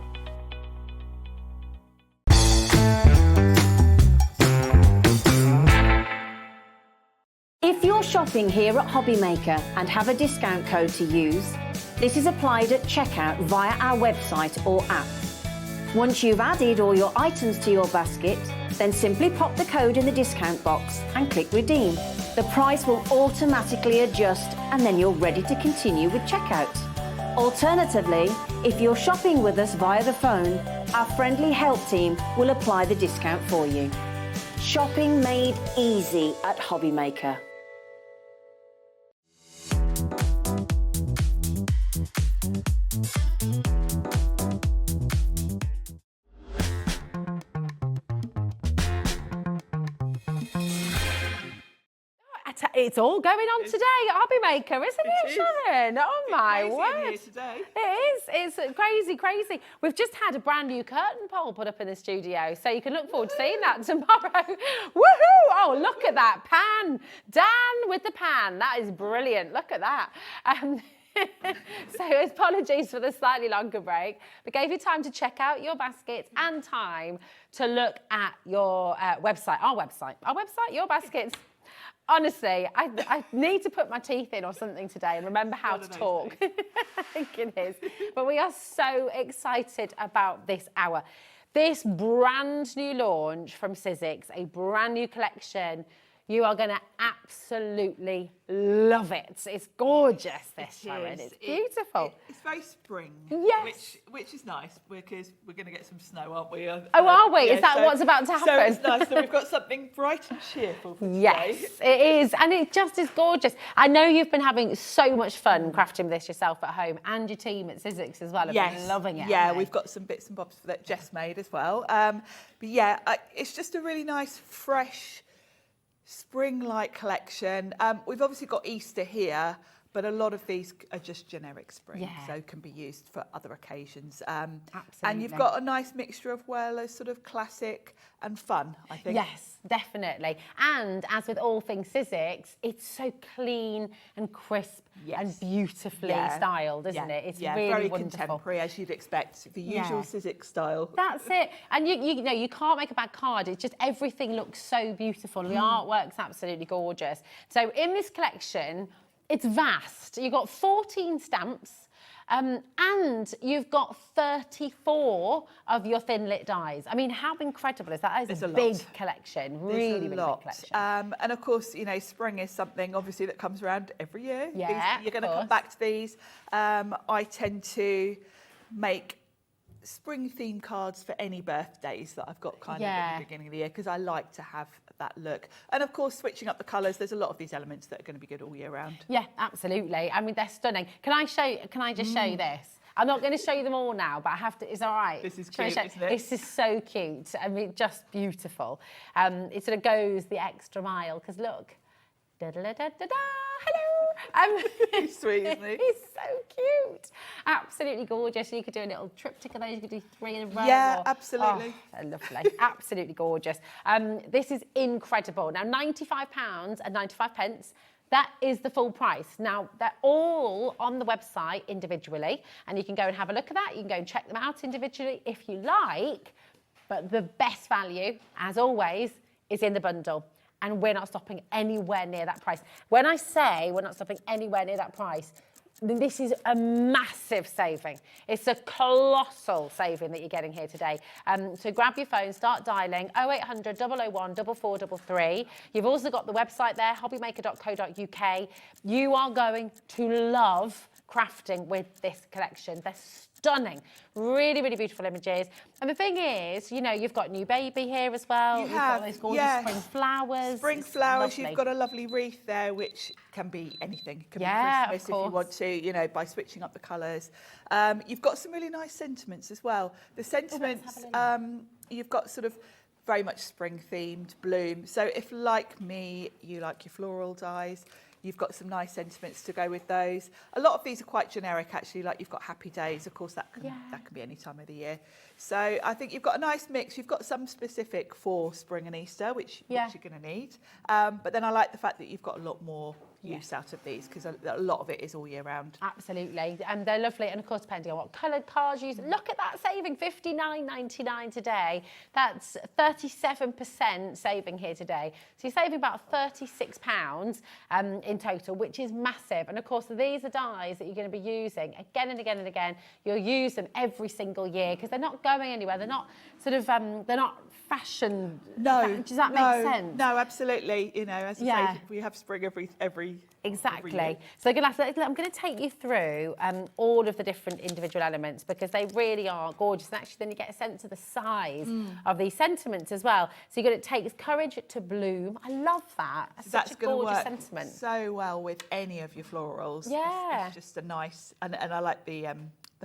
If you're shopping here at Hobby Maker and have a discount code to use, this is applied at checkout via our website or app. Once you've added all your items to your basket, then simply pop the code in the discount box and click redeem. The price will automatically adjust and then you're ready to continue with checkout. Alternatively, if you're shopping with us via the phone, our friendly help team will apply the discount for you. Shopping made easy at Hobby Maker. It's all going on today at Hobby Maker, isn't it, Sharon? Oh my word. Today. It is. It's crazy, crazy. We've just had a brand new curtain pole put up in the studio, so you can look forward to seeing that tomorrow. Woohoo! Oh, look at that pan. Dan with the pan. That is brilliant. Look at that. So apologies for the slightly longer break, but gave you time to check out your baskets and time to look at your website, our website, your baskets. Honestly, I need to put my teeth in or something today and remember how to talk. I think it is. But we are so excited about this hour. This brand new launch from Sizzix, a brand new collection. You are going to absolutely love it. It's gorgeous, this, Sharon. It's beautiful. It's very spring. Yes. Which is nice because we're going to get some snow, aren't we? Oh, are we? Is that what's about to happen? So it's nice. So we've got something bright and cheerful for today. Yes, it is. And it just is gorgeous. I know you've been having so much fun crafting this yourself at home, and your team at Sizzix as well have been loving it. Yeah, we've got some bits and bobs that Jess made as well. But yeah, it's just a really nice, fresh, spring-like collection. We've obviously got Easter here, but a lot of these are just generic spring, so can be used for other occasions. Absolutely. And you've got a nice mixture of, well, a sort of classic and fun, I think. Yes, definitely. And as with all things Sizzix, it's so clean and crisp and beautifully styled, isn't it? It's really very wonderful. contemporary, as you'd expect, the usual Sizzix style. That's it. And you know, you can't make a bad card. It's just everything looks so beautiful. The artwork's absolutely gorgeous. So in this collection, it's vast. You've got 14 stamps. And you've got 34 of your thin lit dies. I mean, how incredible is that? That is a big collection, really big collection. And of course, you know, spring is something obviously that comes around every year. Yeah, you're going to come back to these. I tend to make spring themed cards for any birthdays that I've got kind of at the beginning of the year, because I like to have that look. And of course, switching up the colours, there's a lot of these elements that are going to be good all year round. Yeah, absolutely. I mean, they're stunning. Can I just show you this? I'm not going to show you them all now, but I have to. Is all right? This is cute, isn't it? This is so cute. I mean, just beautiful. It sort of goes the extra mile, because look. Da da da da da da. Hello. He's sweet, isn't he? He's so cute. Absolutely gorgeous. So you could do a little triptych of those. You could do 3 in a row. Yeah, absolutely. Oh, lovely. Absolutely gorgeous. This is incredible. Now, £95 and 95 pence. That is the full price. Now, they're all on the website individually, and you can go and have a look at that. You can go and check them out individually if you like. But the best value, as always, is in the bundle. And we're not stopping anywhere near that price. When I say we're not stopping anywhere near that price, then this is a massive saving. It's a colossal saving that you're getting here today. So grab your phone, start dialing 0800 001 4433. You've also got the website there, hobbymaker.co.uk. You are going to love crafting with this collection. They're stunning, really, really beautiful images. And the thing is, you know, you've got new baby here as well. You've got those gorgeous spring flowers. Spring flowers, you've got a lovely wreath there, which can be anything. It can be Christmas if you want to, you know, by switching up the colours. You've got some really nice sentiments as well. The sentiments, you've got sort of very much spring themed bloom. So if, like me, you like your floral dies, you've got some nice sentiments to go with those. A lot of these are quite generic, actually, like you've got happy days. Of course, that can be any time of the year. So I think you've got a nice mix. You've got some specific for spring and Easter, which you're going to need. But then I like the fact that you've got a lot more use out of these, because a lot of it is all year round. Absolutely, and they're lovely. And of course, depending on what coloured cards you use, look at that saving, $59.99 today. That's 37% saving here today. So you're saving about £36 in total, which is massive. And of course, these are dies that you're going to be using again and again and again. You'll use them every single year because they're not going anywhere. They're not sort of they're not fashion. No, does that make sense? No, absolutely. You know, as I say, we have spring every exactly. Every year. So I'm going to take you through all of the different individual elements, because they really are gorgeous, and actually then you get a sense of the size of these sentiments as well. So you've got, it takes courage to bloom. I love that. That's such a gorgeous sentiment. So well with any of your florals. Yeah, it's just a nice, and I like the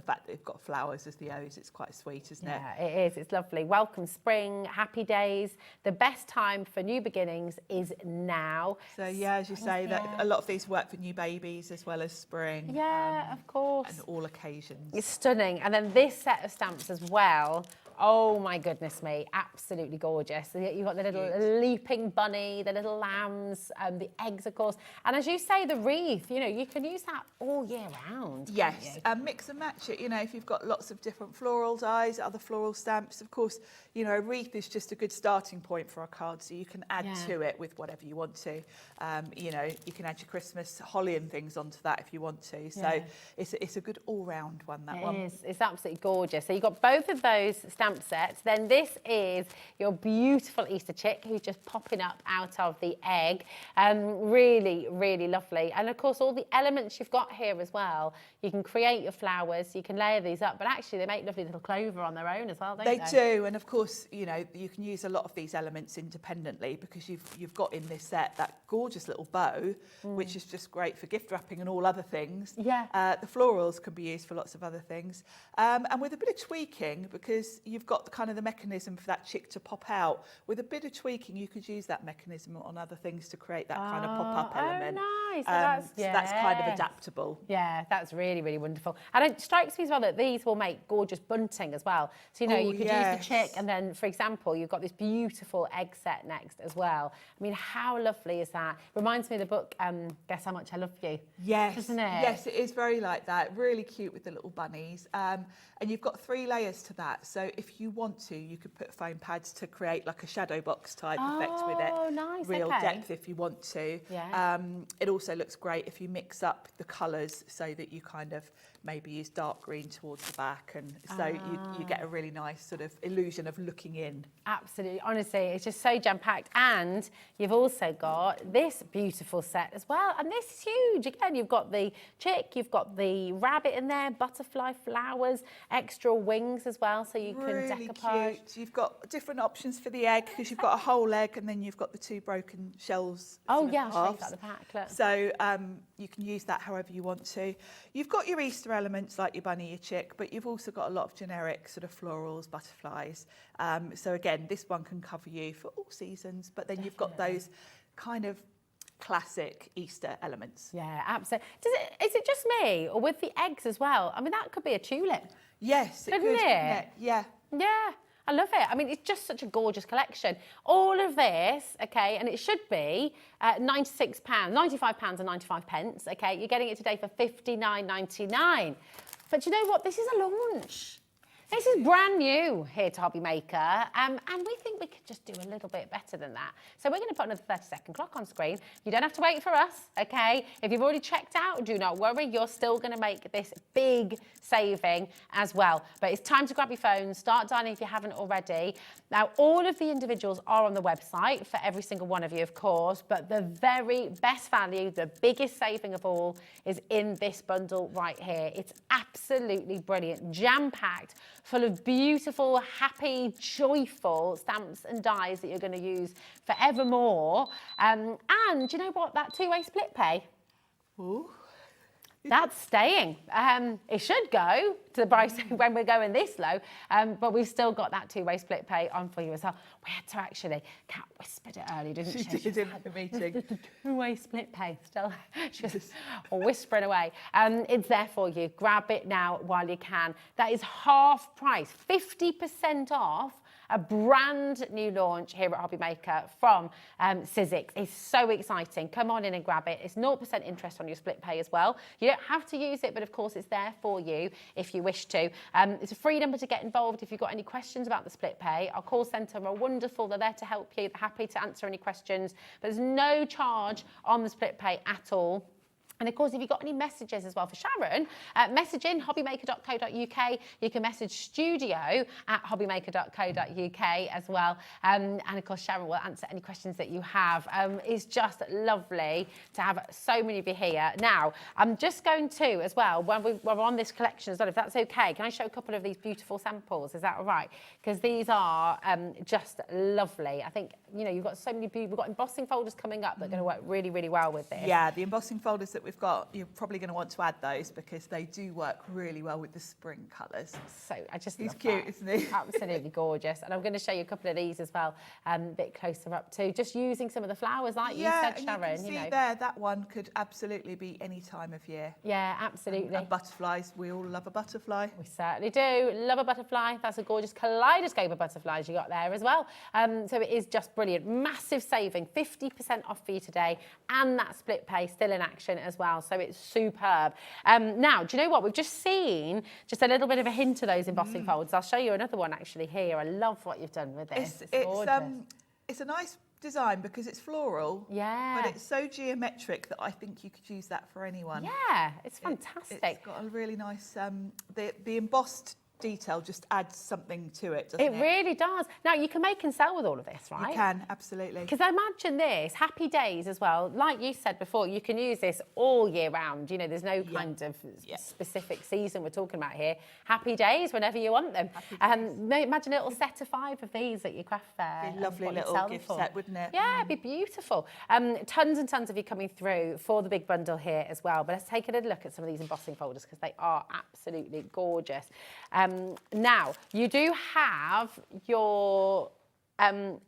fact that they've got flowers as the O's. It's quite sweet, isn't it? Yeah, it is. It's lovely. Welcome spring, happy days. The best time for new beginnings is now. So yeah, as you say, that a lot of these work for new babies as well as spring. Yeah, of course. And all occasions. It's stunning. And then this set of stamps as well. Oh my goodness me, absolutely gorgeous. You've got the little leaping bunny, the little lambs, the eggs, of course. And as you say, the wreath, you know, you can use that all year round. Yes, and mix and match it. You know, if you've got lots of different floral dies, other floral stamps, of course, you know, a wreath is just a good starting point for a card, so you can add to it with whatever you want to. You know, you can add your Christmas holly and things onto that if you want to. So it's a good all-round one, that one. It is. It's absolutely gorgeous. So you've got both of those stamps stamp set, then this is your beautiful Easter chick who's just popping up out of the egg. Really, really lovely. And of course, all the elements you've got here as well. You can create your flowers, you can layer these up, but actually they make lovely little clover on their own as well, don't they? They do, and of course, you know, you can use a lot of these elements independently because you've got in this set that gorgeous little bow, which is just great for gift wrapping and all other things. Yeah. The florals can be used for lots of other things. And with a bit of tweaking, because you've got the kind of the mechanism for that chick to pop out, with a bit of tweaking, you could use that mechanism on other things to create that kind of pop-up element. Oh, nice. So that's kind of adaptable. Yeah, that's really, really wonderful. And it strikes me as well that these will make gorgeous bunting as well. So, you know, you could use the chick and then, for example, you've got this beautiful egg set next as well. I mean, how lovely is that? Reminds me of the book, Guess How Much I Love You. Yes. Doesn't it? Yes, it is very like that. Really cute with the little bunnies. And you've got 3 layers to that. So if you want to, you could put foam pads to create like a shadow box type effect with it. Oh, nice. Real okay. depth if you want to. Yeah. It also looks great if you mix up the colours so that you kind of maybe use dark green towards the back, and so you get a really nice sort of illusion of looking in. Absolutely. Honestly, it's just so jam-packed. And you've also got this beautiful set as well. And this is huge. Again, you've got the chick, you've got the rabbit in there, butterfly flowers, extra wings as well, so you can decoupage. Cute. You've got different options for the egg because you've got a whole egg and then you've got the 2 broken shells. Oh, sort of yeah, I'll show you halves. that at the back. Look. So you can use that however you want to. You've got your Easter elements like your bunny, your chick, but you've also got a lot of generic sort of florals, butterflies. So again, this one can cover you for all seasons, but then you've got those kind of classic Easter elements. Yeah, absolutely. Is it just me, or with the eggs as well? I mean, that could be a tulip. Yes, it Couldn't could, it? couldn't it? Yeah. Yeah, I love it. I mean, it's just such a gorgeous collection. All of this, okay, and it should be £96, £95 and 95 pence, okay? You're getting it today for £59.99. But you know what? This is a launch. This is brand new here to Hobby Maker, and we think we could just do a little bit better than that. So we're going to put another 30-second clock on screen. You don't have to wait for us, okay? If you've already checked out, do not worry. You're still going to make this big saving as well. But it's time to grab your phone, start dialing if you haven't already. Now, all of the individuals are on the website for every single one of you, of course, but the very best value, the biggest saving of all, is in this bundle right here. It's absolutely brilliant, jam-packed, full of beautiful, happy, joyful stamps and dies that you're going to use forevermore. And you know what? That 2-way split pay, Ooh. that's staying. It should go to the price when we're going this low, but we've still got that 2-way split pay on for you as well. We had to actually, Kat whispered it early, didn't she? She did in the meeting. The 2-way split pay, still, she was whispering away. It's there for you. Grab it now while you can. That is half price, 50% off. A brand new launch here at Hobby Maker from Sizzix. It's so exciting. Come on in and grab it. It's 0% interest on your split pay as well. You don't have to use it, but of course it's there for you if you wish to. It's a free number to get involved if you've got any questions about the split pay. Our call centre are wonderful. They're there to help you. They're happy to answer any questions. But there's no charge on the split pay at all. And of course, if you've got any messages as well for Sharon, message in hobbymaker.co.uk. You can message studio@hobbymaker.co.uk as well. And of course, Sharon will answer any questions that you have. It's just lovely to have so many of you here. Now, I'm just going to, as well, when we're on this collection as well, if that's okay, can I show a couple of these beautiful samples? Is that all right? Because these are just lovely. I think, you know, you've got so many beautiful, we've got embossing folders coming up that are going to work really, really well with this. Yeah, the embossing folders that we've got, you're probably going to want to add those because they do work really well with the spring colours. So I just He's love cute, that. isn't he? Absolutely gorgeous. And I'm going to show you a couple of these as well, a bit closer up too. Just using some of the flowers, like you said, and Sharon. you can see know. there, that one could absolutely be any time of year. Yeah, absolutely. And butterflies, we all love a butterfly. We certainly do. Love a butterfly. That's a gorgeous kaleidoscope of butterflies you got there as well. So it is just brilliant. Massive saving, 50% off for you today, and that split pay still in action as well. So it's superb. Now, do you know what? We've just seen just a little bit of a hint of those embossing folds. I'll show you another one actually here. I love what you've done with this. It's a nice design because it's floral. Yeah. But it's so geometric that I think you could use that for anyone. Yeah, it's fantastic. It's got a really nice, the embossed detail just adds something to it, doesn't It really does. Now, you can make and sell with all of this, right? You can, absolutely. Because imagine this, happy days as well. Like you said before, you can use this all year round. You know, there's no kind of specific season we're talking about here. Happy days whenever you want them. Imagine a little set of 5 of these at your craft fair. Be a lovely little gift set, wouldn't it? Yeah, it'd be beautiful. Tons and tons of you coming through for the big bundle here as well. But let's take a little look at some of these embossing folders because they are absolutely gorgeous. Now, you do have your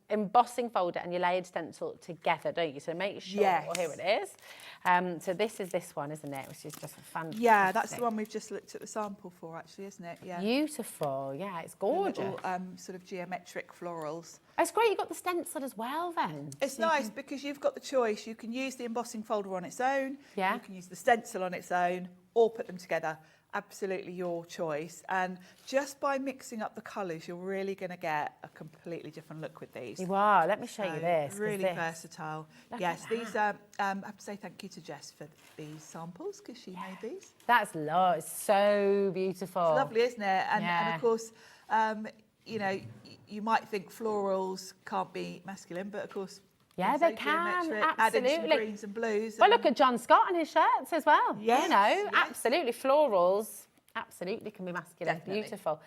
embossing folder and your layered stencil together, don't you? So make sure, here it is. So this is this one, isn't it? Which is just fantastic. Yeah, that's the one we've just looked at the sample for, actually, isn't it? Yeah. Beautiful. Yeah, it's gorgeous. The little, sort of geometric florals. It's great you've got the stencil as well then. It's nice because you've got the choice. You can use the embossing folder on its own. Yeah. You can use the stencil on its own or put them together. Absolutely your choice. And just by mixing up the colours, you're really going to get a completely different look with these. You are. Let me show you this. Really versatile. Yes, these I have to say thank you to Jess for these samples because she made these. That's lovely. It's so beautiful. It's lovely, isn't it? And of course, you know, you might think florals can't be masculine, but of course, yeah, they can, absolutely. Adding some greens and blues. Well, look at John Scott and his shirts as well. Yes, you know, yes. absolutely. Florals, absolutely can be masculine. Definitely. Beautiful.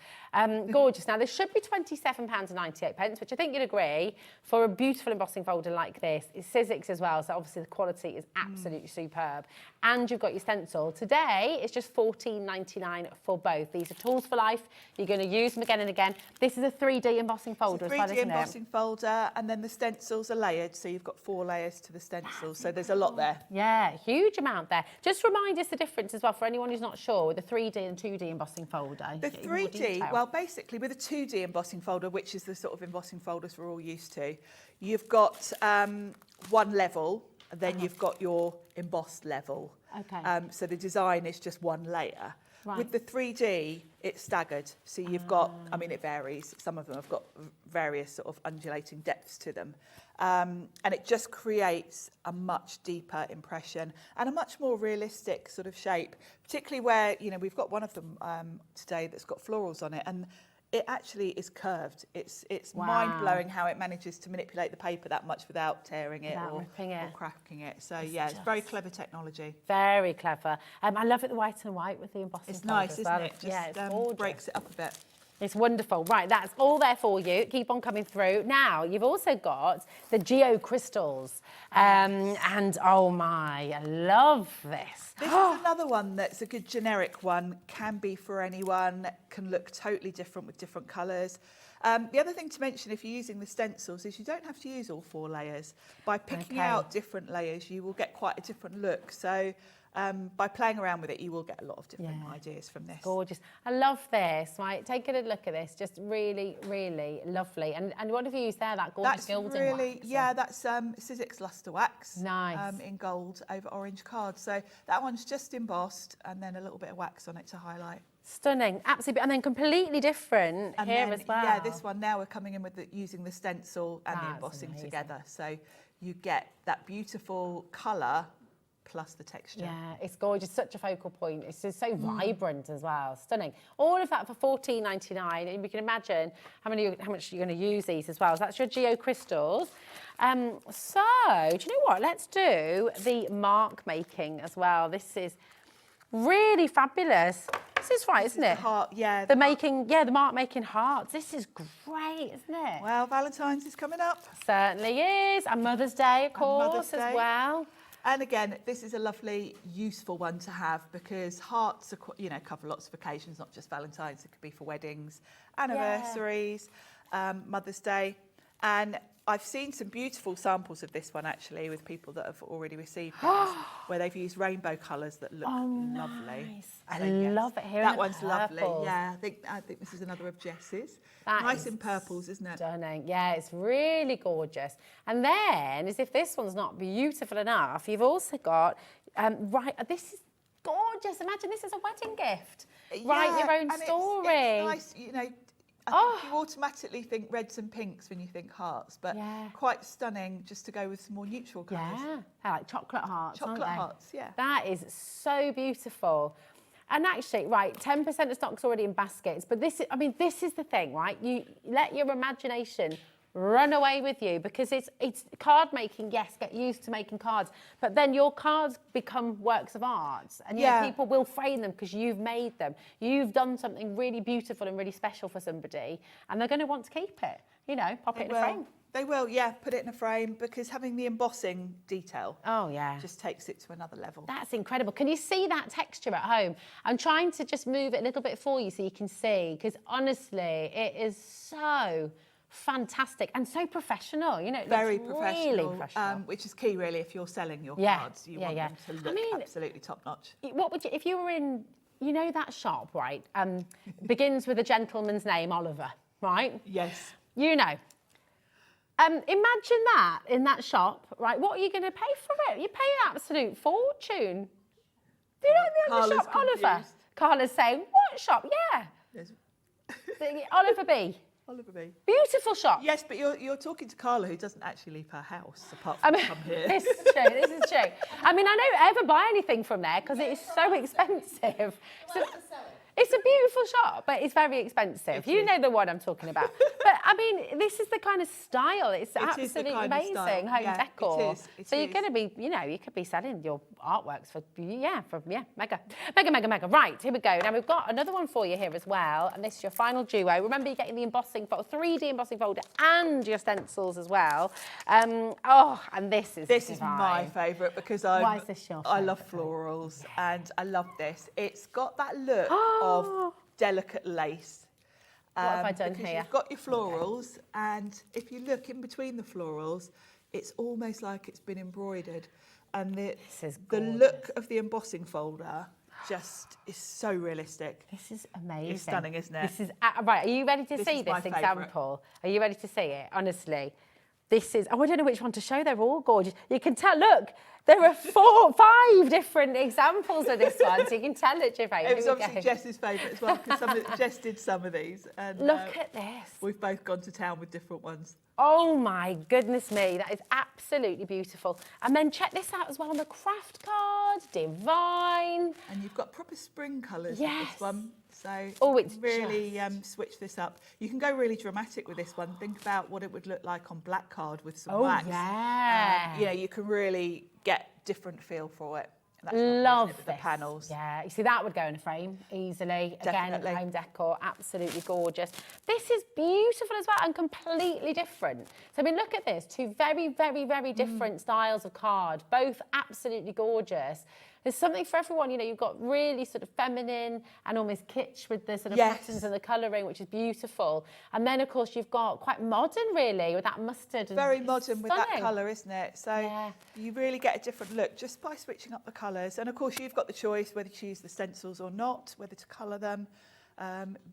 Gorgeous. Now, this should be £27.98, which I think you'd agree, for a beautiful embossing folder like this. It's Sizzix as well, so obviously the quality is absolutely superb. And you've got your stencil. Today, it's just £14.99 for both. These are tools for life. You're going to use them again and again. This is a 3D embossing folder as well, isn't it? 3D embossing folder, and then the stencils are layered, so you've got 4 layers to the stencils, so there's a lot there. Yeah, huge amount there. Just remind us the difference as well for anyone who's not sure with the 3D and 2D embossing folder. The 3D, well, basically with a 2D embossing folder, which is the sort of embossing folders we're all used to, you've got one level, and then you've got your embossed level. Okay. So the design is just one layer. Right. With the 3D, it's staggered. So you've got, I mean, it varies. Some of them have got various sort of undulating depths to them. And it just creates a much deeper impression and a much more realistic sort of shape, particularly where, you know, we've got one of them today that's got florals on it, and it actually is curved. It's mind-blowing how it manages to manipulate the paper that much without tearing it or cracking it. So, yeah, it's very clever technology. Very clever. I love it, the white and white with the embossing. It's nice, isn't it? Yeah, it's breaks it up a bit. It's wonderful. Right, that's all there for you. Keep on coming through. Now, you've also got the Geo crystals. And, oh my, I love this. This is another one that's a good generic one. Can be for anyone. Can look totally different with different colours. The other thing to mention if you're using the stencils is you don't have to use all 4 layers. By picking out different layers, you will get quite a different look. So by playing around with it, you will get a lot of different ideas from this. Gorgeous. I love this, right? Take a look at this. Just really, really lovely. And what have you used there, that gorgeous gilding wax? Yeah, that's Sizzix Luster Wax. Nice. In gold over orange card. So that one's just embossed and then a little bit of wax on it to highlight. Stunning, absolutely. And then completely different here as well. Yeah, this one now we're coming in with using the stencil and the embossing together. So you get that beautiful colour plus the texture. Yeah, it's gorgeous, such a focal point. It's just so vibrant as well, stunning. All of that for £14.99, and you can imagine how much you're going to use these as well. So that's your Geo crystals. So, do you know what? Let's do the mark making as well. This is really fabulous. This is right, isn't it? Heart, yeah. The mark making hearts. This is great, isn't it? Well, Valentine's is coming up. Certainly is, and Mother's Day, of course, as well. And again, this is a lovely, useful one to have because hearts are, you know, cover lots of occasions, not just Valentine's. It could be for weddings, anniversaries, Mother's Day. And I've seen some beautiful samples of this one actually with people that have already received these, where they've used rainbow colours that look lovely. Nice. I love it here. That one's lovely. Yeah, I think this is another of Jess's. Nice in purples, isn't it? Stunning. Yeah, it's really gorgeous. And then, as if this one's not beautiful enough, you've also got this is gorgeous. Imagine this is a wedding gift. Write your own story. It's nice, you know. I think you automatically think reds and pinks when you think hearts, but quite stunning just to go with some more neutral colours. Yeah, they're like chocolate hearts, Chocolate hearts, yeah. That is so beautiful. And actually, right, 10% of stock's already in baskets, but this is the thing, right? You let your imagination run away with you, because it's card making, yes, get used to making cards, but then your cards become works of art, and people will frame them because you've made them. You've done something really beautiful and really special for somebody, and they're going to want to keep it, pop it in a frame. They will, put it in a frame, because having the embossing detail just takes it to another level. That's incredible. Can you see that texture at home? I'm trying to just move it a little bit for you so you can see, because honestly, it is so fantastic and so professional. It Very looks professional, really professional. which is key, really, if you're selling your cards. You want them to look absolutely top-notch. What would you, if you were in, that shop, right? Begins with a gentleman's name, Oliver, right? Yes. Imagine that in that shop, right? What are you going to pay for it? You pay an absolute fortune. Do you know the other shop, Oliver? Carla's saying, what shop? Yeah. Oliver B. Oliver B. Beautiful shop. Yes, but you're talking to Carla, who doesn't actually leave her house apart from come here. This is true. This is true. I don't ever buy anything from there because it is so expensive. It's a beautiful shop, but it's very expensive. You know the one I'm talking about. But this is the kind of style. It's absolutely amazing home decor. It is. So you're going to be, you could be selling your artworks for mega. Right, here we go. Now we've got another one for you here as well, and this is your final duo. Remember, you're getting the embossing folder, 3D embossing folder, and your stencils as well. And this is my favourite, because Why is this your I love favourite? florals, and I love this. It's got that look of delicate lace. What have I done because here? You've got your florals, and if you look in between the florals, it's almost like it's been embroidered. And the look of the embossing folder just is so realistic. This is amazing. It's stunning, isn't it? This is right. Are you ready to see is my this favourite. example? Are you ready to see it? Honestly, this is. I don't know which one to show. They're all gorgeous. You can tell. Look, there are 5 different examples of this one, so you can tell it's your favourite. It was obviously Jess's favourite as well, because Jess did some of these. And look at this. We've both gone to town with different ones. Oh my goodness me, that is absolutely beautiful. And then check this out as well on the craft card, divine. And you've got proper spring colours Yes. with this one. So it's really switch this up. You can go really dramatic with this one. Think about what it would look like on black card with some wax. Yeah. You can really get different feel for it. That's Love with this. the panels. Yeah, you see that would go in a frame easily. Definitely. Again, home decor, absolutely gorgeous. This is beautiful as well and completely different. So look at this, 2 very, very, very different styles of card, both absolutely gorgeous. There's something for everyone, you've got really sort of feminine and almost kitsch with the sort of patterns and the colouring, which is beautiful. And then, of course, you've got quite modern, really, with that mustard. Very modern with that colour, isn't it? So Yeah. you really get a different look just by switching up the colours. And, of course, you've got the choice whether to use the stencils or not, whether to colour them.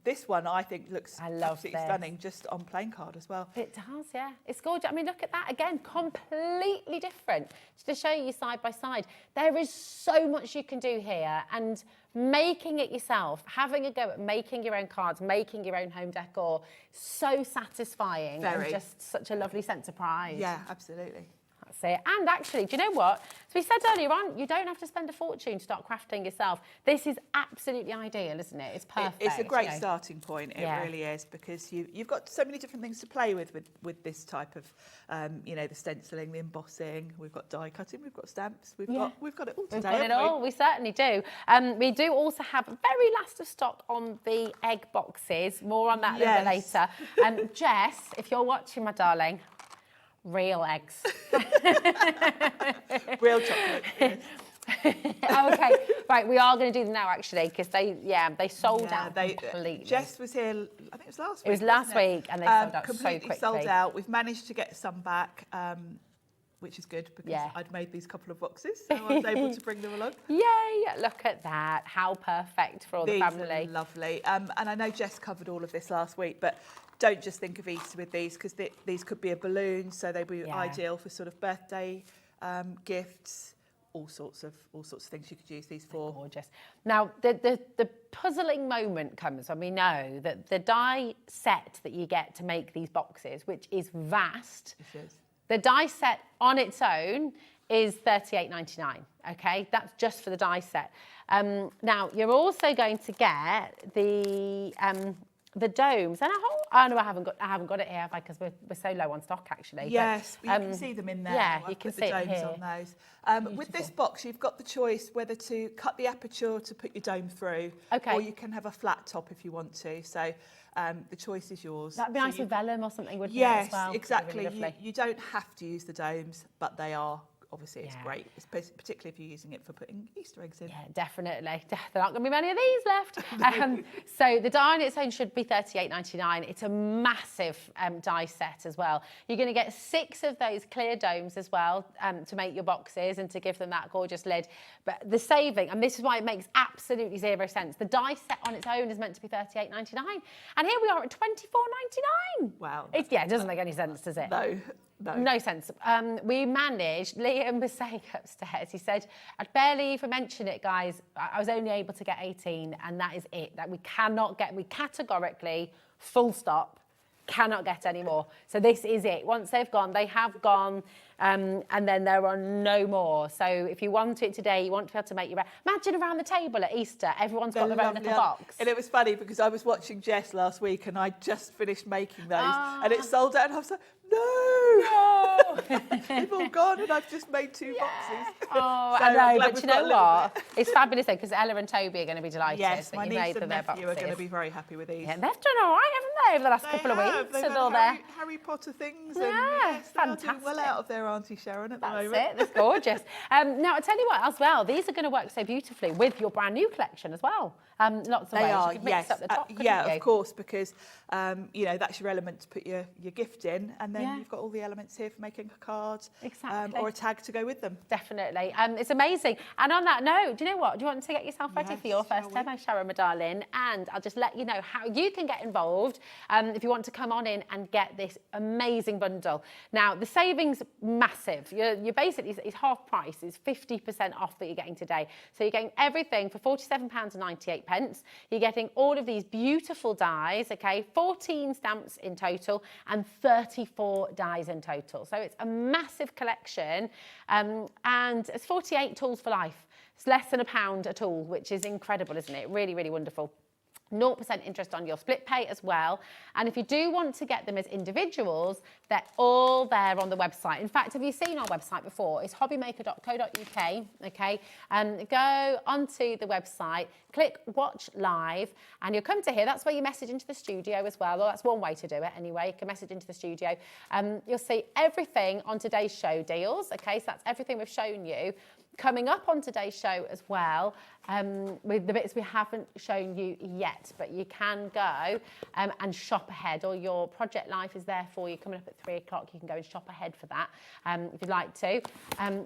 This one, I think, looks absolutely stunning just on plain card as well. It does, yeah. It's gorgeous. Look at that again, completely different. Just to show you side by side, there is so much you can do here, and making it yourself, having a go at making your own cards, making your own home decor, so satisfying and just such a lovely sense of pride. Yeah, absolutely. That's it. And actually, do you know what? As we said earlier on, you don't have to spend a fortune to start crafting yourself. This is absolutely ideal, isn't it? It's perfect. It's a great starting point. It really is, because you've got so many different things to play with this type of, the stenciling, the embossing. We've got die cutting, we've got stamps, we've got it all today. We've got it all. We certainly do. We do also have a very last of stock on the egg boxes. More on that a little bit later. Jess, if you're watching, my darling. Real eggs. Real chocolate. Yes. Okay, right, we are going to do them now, actually, because they sold out completely. Jess was here, I think it was last week. It was last week, and they sold out completely so quickly. Sold out. We've managed to get some back, which is good, because I'd made these couple of boxes, so I was able to bring them along. Yay, look at that. How perfect for all the family. These are lovely. And I know Jess covered all of this last week, but don't just think of Easter with these, because these could be a balloon, so they'd be ideal for sort of birthday gifts, all sorts of things you could use these for. Gorgeous. Now, the puzzling moment comes when we know that the die set that you get to make these boxes, which is vast, It is. the die set on its own is $38.99. Okay, that's just for the die set. Now you're also going to get the domes and a whole. Oh no, I haven't got it here, have I? Because we're so low on stock actually. Yes, but, you can see them in there. Yeah, I've you can put see the it domes here. on those. With this box, you've got the choice whether to cut the aperture to put your dome through, Okay. or you can have a flat top if you want to. So the choice is yours. That'd be So nice with vellum or something, wouldn't it? Yes, As well? exactly. Really lovely. You don't have to use the domes, but they are. Obviously, it's Yeah. great, particularly if you're using it for putting Easter eggs in. Yeah, definitely. There aren't going to be many of these left. So the die on its own should be $38.99. It's a massive die set as well. You're going to get 6 of those clear domes as well to make your boxes and to give them that gorgeous lid. But the saving, and this is why it makes absolutely 0 sense, the die set on its own is meant to be $38.99. And here we are at $24.99. Wow. It doesn't make any sense, does it? No. No sense. We managed, Liam was saying upstairs, he said, I'd barely even mention it, guys. I was only able to get 18, and that is it. That we categorically, full stop, cannot get any more. So this is it. Once they've gone, they have gone, and then there are no more. So if you want it today, you want to be able to make your... Imagine around the table at Easter, everyone's got their own little box. And it was funny because I was watching Jess last week and I just finished making those and it sold out and I was like, no! They've all gone and I've just made 2 boxes. Oh, So I I'm know, glad but you we've got know a little what? bit. It's fabulous though, because Ella and Toby are going to be delighted Yes, that my you niece made them and their nephew boxes. are going to be very happy with these. Yeah, they've done all right, haven't they, over the last couple of weeks? They've with had all their... Harry Potter things. Yeah, and yes, they are doing fantastic. well out of their Auntie Sharon at the That's moment. it, that's gorgeous. Now, I tell you what, as well, these are going to work so beautifully with your brand new collection as well. Lots of They ways. are, You could mix up the top, couldn't yeah, you? of course, because you know that's your element to put your gift in, and then Yeah. you've got all the elements here for making a card, Exactly. or a tag to go with them. Definitely. It's amazing. And on that note, do you know what? Do you want to get yourself ready for your Yes, first shall we? demo, Sharon, my darling? And I'll just let you know how you can get involved if you want to come on in and get this amazing bundle. Now, the savings massive. You're basically, it's half price. It's 50% off that you're getting today. So you're getting everything for £47.98. You're getting all of these beautiful dies, okay? 14 stamps in total and 34 dies in total. So it's a massive collection and it's 48 tools for life. It's less than £1 a tool, which is incredible, isn't it? Really, really wonderful. 0% interest on your split pay as well. And if you do want to get them as individuals, they're all there on the website. In fact, have you seen our website before? It's hobbymaker.co.uk, okay? Go onto the website, click watch live, and you'll come to here. That's where you message into the studio as well. Well, that's one way to do it anyway. You can message into the studio. You'll see everything on today's show deals, okay? So that's everything we've shown you. Coming up on today's show as well, with the bits we haven't shown you yet, but you can go and shop ahead, or your project life is there for you. Coming up at 3 o'clock, you can go and shop ahead for that if you'd like to.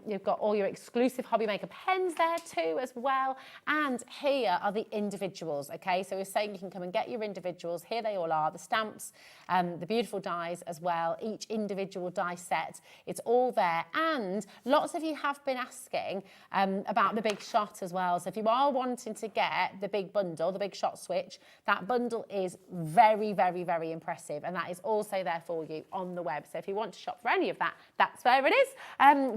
You've got all your exclusive Hobby Maker pens there too as well. And here are the individuals, okay? So we're saying you can come and get your individuals. Here they all are, the stamps, the beautiful dies as well, each individual die set. It's all there. And lots of you have been asking about the big shot as well. So if you are wanting to get the big bundle, the big shot switch, that bundle is very, very, very impressive. And that is also there for you on the web. So if you want to shop for any of that, that's where it is.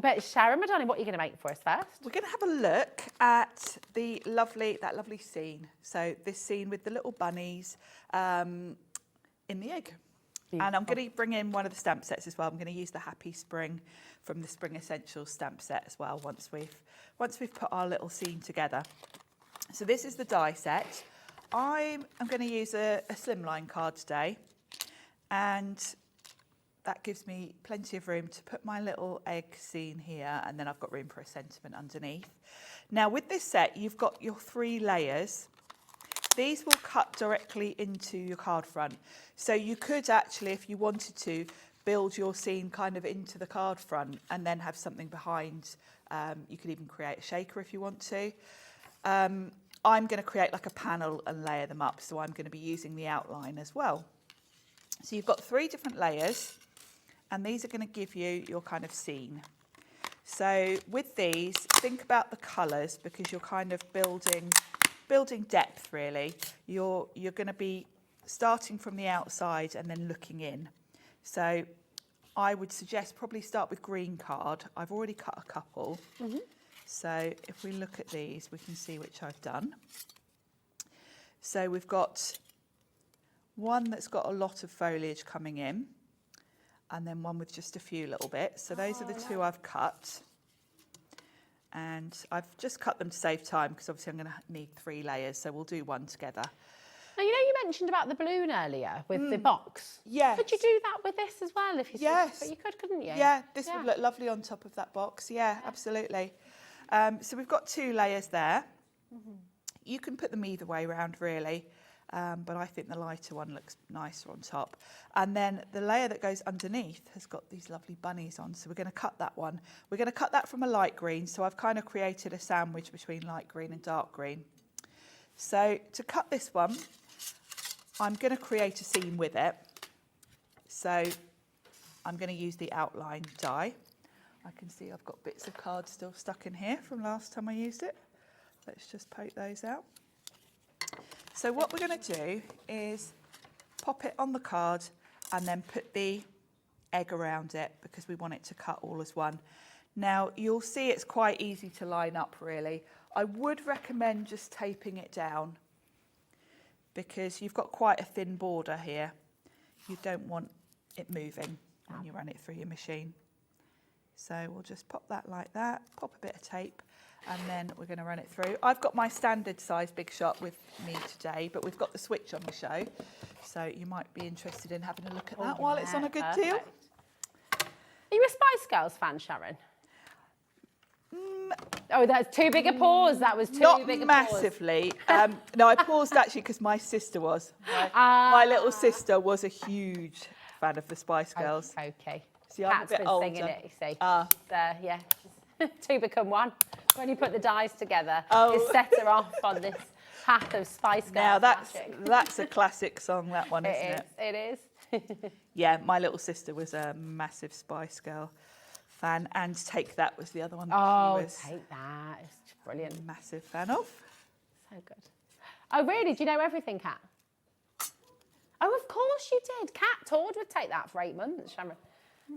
But Sharon, my darling, what are you going to make for us first? We're going to have a look at that lovely scene. So this scene with the little bunnies in the egg. Beautiful. And I'm going to bring in one of the stamp sets as well. I'm going to use the Happy Spring from the Spring Essentials stamp set as well once we've put our little scene together. So this is the die set. I'm going to use a slimline card today, and that gives me plenty of room to put my little egg scene here, and then I've got room for a sentiment underneath. Now with this set, you've got your 3 layers. These will cut directly into your card front. So you could actually, if you wanted to, build your scene kind of into the card front and then have something behind. You could even create a shaker if you want to. I'm going to create like a panel and layer them up. So I'm going to be using the outline as well. So you've got 3 different layers, and these are going to give you your kind of scene. So with these, think about the colours, because you're kind of building depth really. You're going to be starting from the outside and then looking in. So I would suggest probably start with green card. I've already cut a couple. So if we look at these, we can see which I've done. So we've got one that's got a lot of foliage coming in, and then one with just a few little bits. So those are the two I've cut. And I've just cut them to save time because obviously I'm going to need 3 layers, so we'll do one together. Now, you know, you mentioned about the balloon earlier with the box. Yes. Could you do that with this as well? If you Yes. But you could, couldn't you? Yeah, this would look lovely on top of that box. Yeah, absolutely. So we've got 2 layers there. You can put them either way round, really. But I think the lighter one looks nicer on top. And then the layer that goes underneath has got these lovely bunnies on. So we're going to cut that one. We're going to cut that from a light green. So I've kind of created a sandwich between light green and dark green. So to cut this one, I'm going to create a scene with it. So I'm going to use the outline die. I can see I've got bits of card still stuck in here from last time I used it. Let's just poke those out. So what we're going to do is pop it on the card and then put the egg around it because we want it to cut all as one. Now you'll see it's quite easy to line up really. I would recommend just taping it down because you've got quite a thin border here. You don't want it moving when you run it through your machine. So we'll just pop that like that, pop a bit of tape, and then we're going to run it through. I've got my standard size Big Shot with me today, but we've got the switch on the show, so you might be interested in having a look at that while it's on a good deal. Are you a Spice Girls fan, Sharon? Oh, that's too big a pause. That was too big a pause. Not massively. No, I paused actually because my sister was. My little sister was a huge fan of the Spice Girls. Okay. See, I'm a bit older. Singing it, you see. Yeah. 2 become 1. When you put the dies together, it sets her off on this path of Spice Girls Now magic. that's a classic song, that one, isn't it? It is. Yeah, my little sister was a massive Spice Girl fan, and Take That was the other one that she was Take That. It's brilliant. a massive fan of. So good. Oh, really? Do you know everything, Kat? Oh, of course you did. Kat toured with Take That for 8 months, Sharon.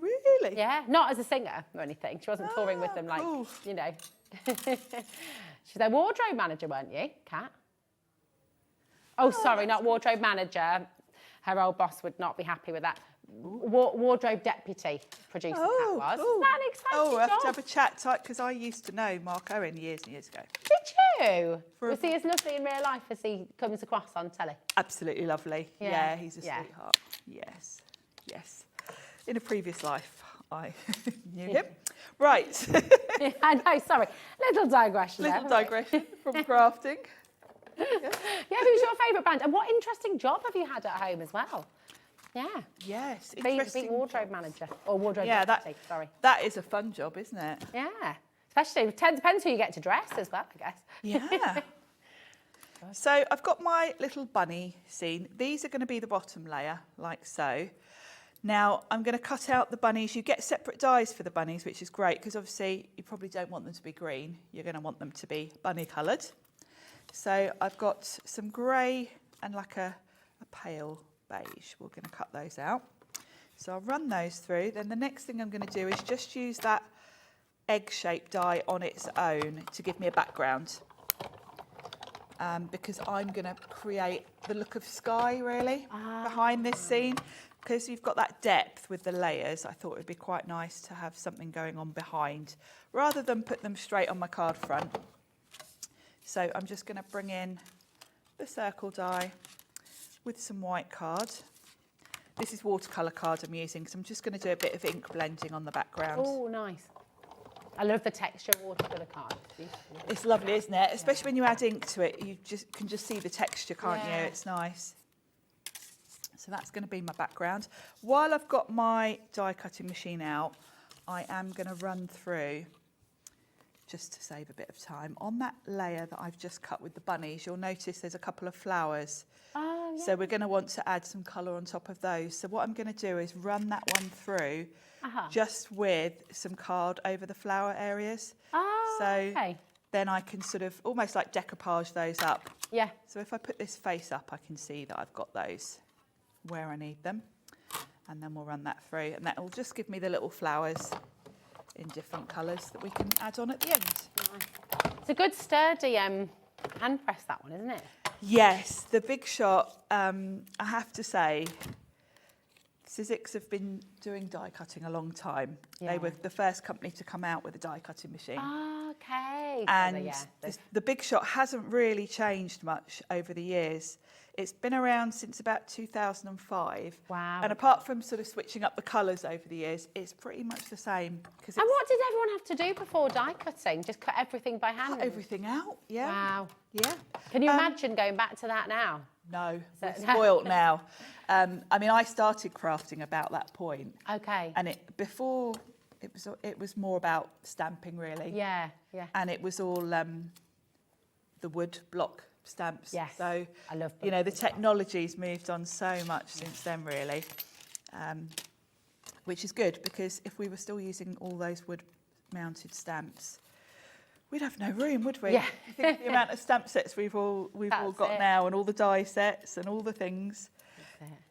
Really? Yeah, not as a singer or anything. She wasn't touring with them, like, cool. you know. She's their wardrobe manager, weren't you, Kat? Oh, sorry, not wardrobe manager. Her old boss would not be happy with that. Wardrobe deputy producer Kat was. Cool. Isn't that an exciting we'll have job? to have a chat, because I used to know Mark Owen years and years ago. Did you? Was he as lovely in real life as he comes across on telly? Absolutely lovely. Yeah, he's a sweetheart. Yes. In a previous life, I knew him. Right. I know, sorry. Little digression there. Little digression from crafting. Yeah, who's your favourite brand? And what interesting job have you had at home as well? Yeah. Yes, Being interesting. wardrobe manager or wardrobe deputy, sorry. That is a fun job, isn't it? Yeah. Especially, depends who you get to dress as well, I guess. Yeah. So I've got my little bunny scene. These are going to be the bottom layer, like so. Now I'm going to cut out the bunnies. You get separate dies for the bunnies, which is great because obviously you probably don't want them to be green. You're going to want them to be bunny coloured. So I've got some grey and like a pale beige. We're going to cut those out. So I'll run those through. Then the next thing I'm going to do is just use that egg-shaped die on its own to give me a background. Because I'm going to create the look of sky, really, behind this scene. Because you've got that depth with the layers, I thought it would be quite nice to have something going on behind, rather than put them straight on my card front. So I'm just going to bring in the circle die with some white card. This is watercolour card I'm using, so I'm just going to do a bit of ink blending on the background. Oh, nice. I love the texture of watercolour card. It's lovely, isn't it? Especially when you add ink to it, you can just see the texture, can't you? It's nice. So that's going to be my background. While I've got my die cutting machine out, I am going to run through, just to save a bit of time, on that layer that I've just cut with the bunnies. You'll notice there's a couple of flowers. Oh, yeah. So we're going to want to add some colour on top of those. So what I'm going to do is run that one through just with some card over the flower areas. Oh, so okay. Then I can sort of almost like decoupage those up. Yeah. So if I put this face up, I can see that I've got those where I need them. and then we'll run that through, and that will just give me the little flowers in different colours that we can add on at the end. Nice. It's a good sturdy hand press, that one, isn't it? Yes, the Big Shot, I have to say, Sizzix have been doing die cutting a long time. Yeah. They were the first company to come out with a die cutting machine. Oh, okay. And the Big Shot hasn't really changed much over the years. It's been around since about 2005. Wow. And apart from sort of switching up the colours over the years, it's pretty much the same. And what did everyone have to do before die cutting? Just cut everything by hand? Cut everything out, yeah. Wow. Yeah. Can you imagine going back to that now? No, we're spoilt now. I mean, I started crafting about that point. Okay. And before it was more about stamping, really. Yeah, yeah. And it was all the wood block stamps. Yes, So I love them. You know, the technology's moved on so much since then, really, which is good, because if we were still using all those wood-mounted stamps, we'd have no room, would we? Yeah. You think of the amount of stamp sets we've all got now, and all the die sets and all the things.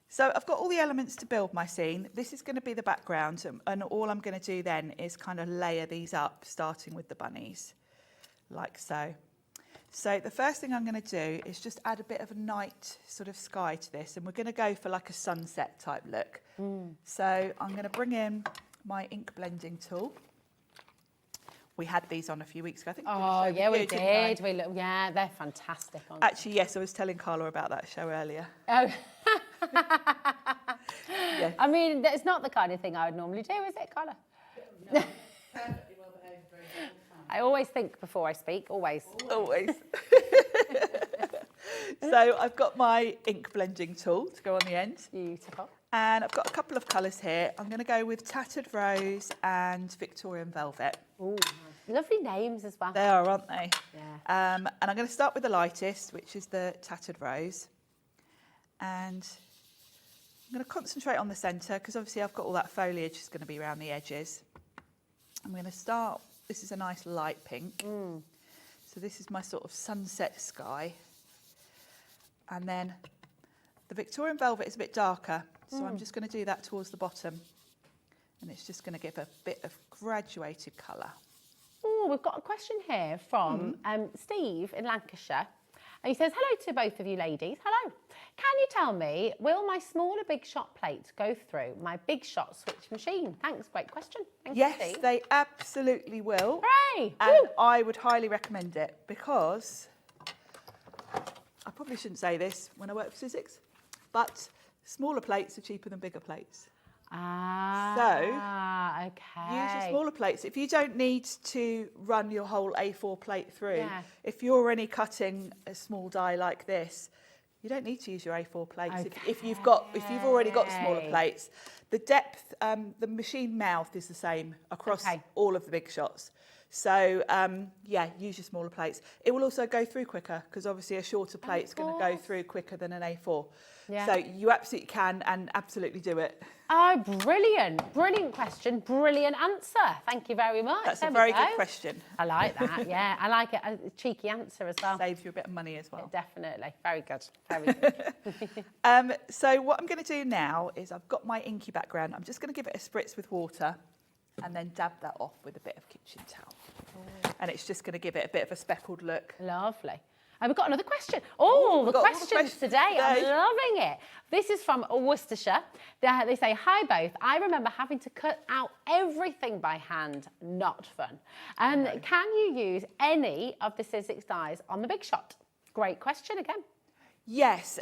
So I've got all the elements to build my scene. This is going to be the background, and all I'm going to do then is kind of layer these up, starting with the bunnies, like so. So the first thing I'm going to do is just add a bit of a night sort of sky to this, and we're going to go for like a sunset type look. So I'm going to bring in my ink blending tool. We had these on a few weeks ago. I think. Oh, yeah, we did. Yeah, they're fantastic. Actually, yes, I was telling Carla about that show earlier. Oh. Yeah. I mean, it's not the kind of thing I would normally do, is it, Carla? No. I always think before I speak, always. Always. So I've got my ink blending tool to go on the end. Beautiful. And I've got a couple of colours here. I'm going to go with Tattered Rose and Victorian Velvet. Ooh, lovely names as well. They are, aren't they? Yeah. And I'm going to start with the lightest, which is the Tattered Rose. And I'm going to concentrate on the centre, because obviously I've got all that foliage is going to be around the edges. I'm going to start, this is a nice light pink. So this is my sort of sunset sky. And then the Victorian Velvet is a bit darker, so I'm just going to do that towards the bottom. And it's just going to give a bit of graduated colour. Oh, we've got a question here from Steve in Lancashire. And he says, hello to both of you ladies. Hello. Can you tell me, will my smaller Big Shot plates go through my Big Shot switch machine? Thanks, great question. Thank you, Yes, Steve. they absolutely will. Hooray! And Woo! I would highly recommend it, because I probably shouldn't say this when I work for Sizzix, but smaller plates are cheaper than bigger plates. Okay. Use your smaller plates. If you don't need to run your whole A4 plate through, Yeah. if you're only cutting a small die like this, you don't need to use your A4 plates. If you've already got smaller plates, the depth, the machine mouth is the same across all of the Big Shots. So yeah, use your smaller plates. It will also go through quicker, because obviously a shorter plate's going to go through quicker than an A4. Yeah. So you absolutely can, and absolutely do it. Oh, brilliant. Brilliant question. Brilliant answer. Thank you very much. That's There a we very go. good question. I like that, yeah. I like it. A cheeky answer as well. Saves you a bit of money as well. Definitely. Very good. Very good. So what I'm going to do now is, I've got my inky background. I'm just going to give it a spritz with water, and then dab that off with a bit of kitchen towel. And it's just going to give it a bit of a speckled look. Lovely. And we've got another question. Oh, the questions today. I'm today. loving it. This is from Worcestershire. They say, hi both. I remember having to cut out everything by hand. Not fun. Can you use any of the Sizzix dies on the Big Shot? Great question again. Yes.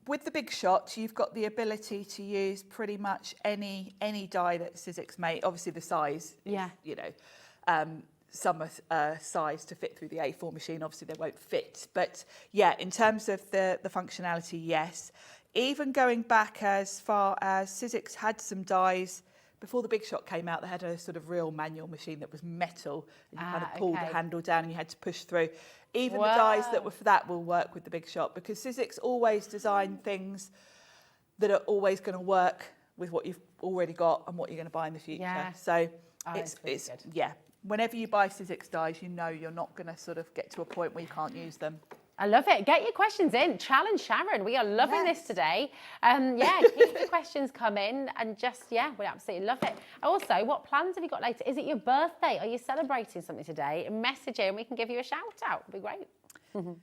With the Big Shot, you've got the ability to use pretty much any die that Sizzix make. Obviously, the size is, you know, some are sized to fit through the A4 machine. Obviously, they won't fit. But yeah, in terms of the functionality, yes. Even going back as far as Sizzix had some dies, before the Big Shot came out, they had a sort of real manual machine that was metal. And you kind of pulled the handle down and you had to push through. Even the dies that were for that will work with the Big Shot, because Sizzix always design things that are always going to work with what you've already got and what you're going to buy in the future. Yeah. So it's yeah. Whenever you buy Sizzix dies, you know you're not going to sort of get to a point where you can't use them. I love it. Get your questions in. Challenge Sharon. We are loving this today. Yeah, keep the questions coming and just, yeah, we absolutely love it. Also, what plans have you got later? Is it your birthday? Are you celebrating something today? Message in, we can give you a shout out. It'd be great.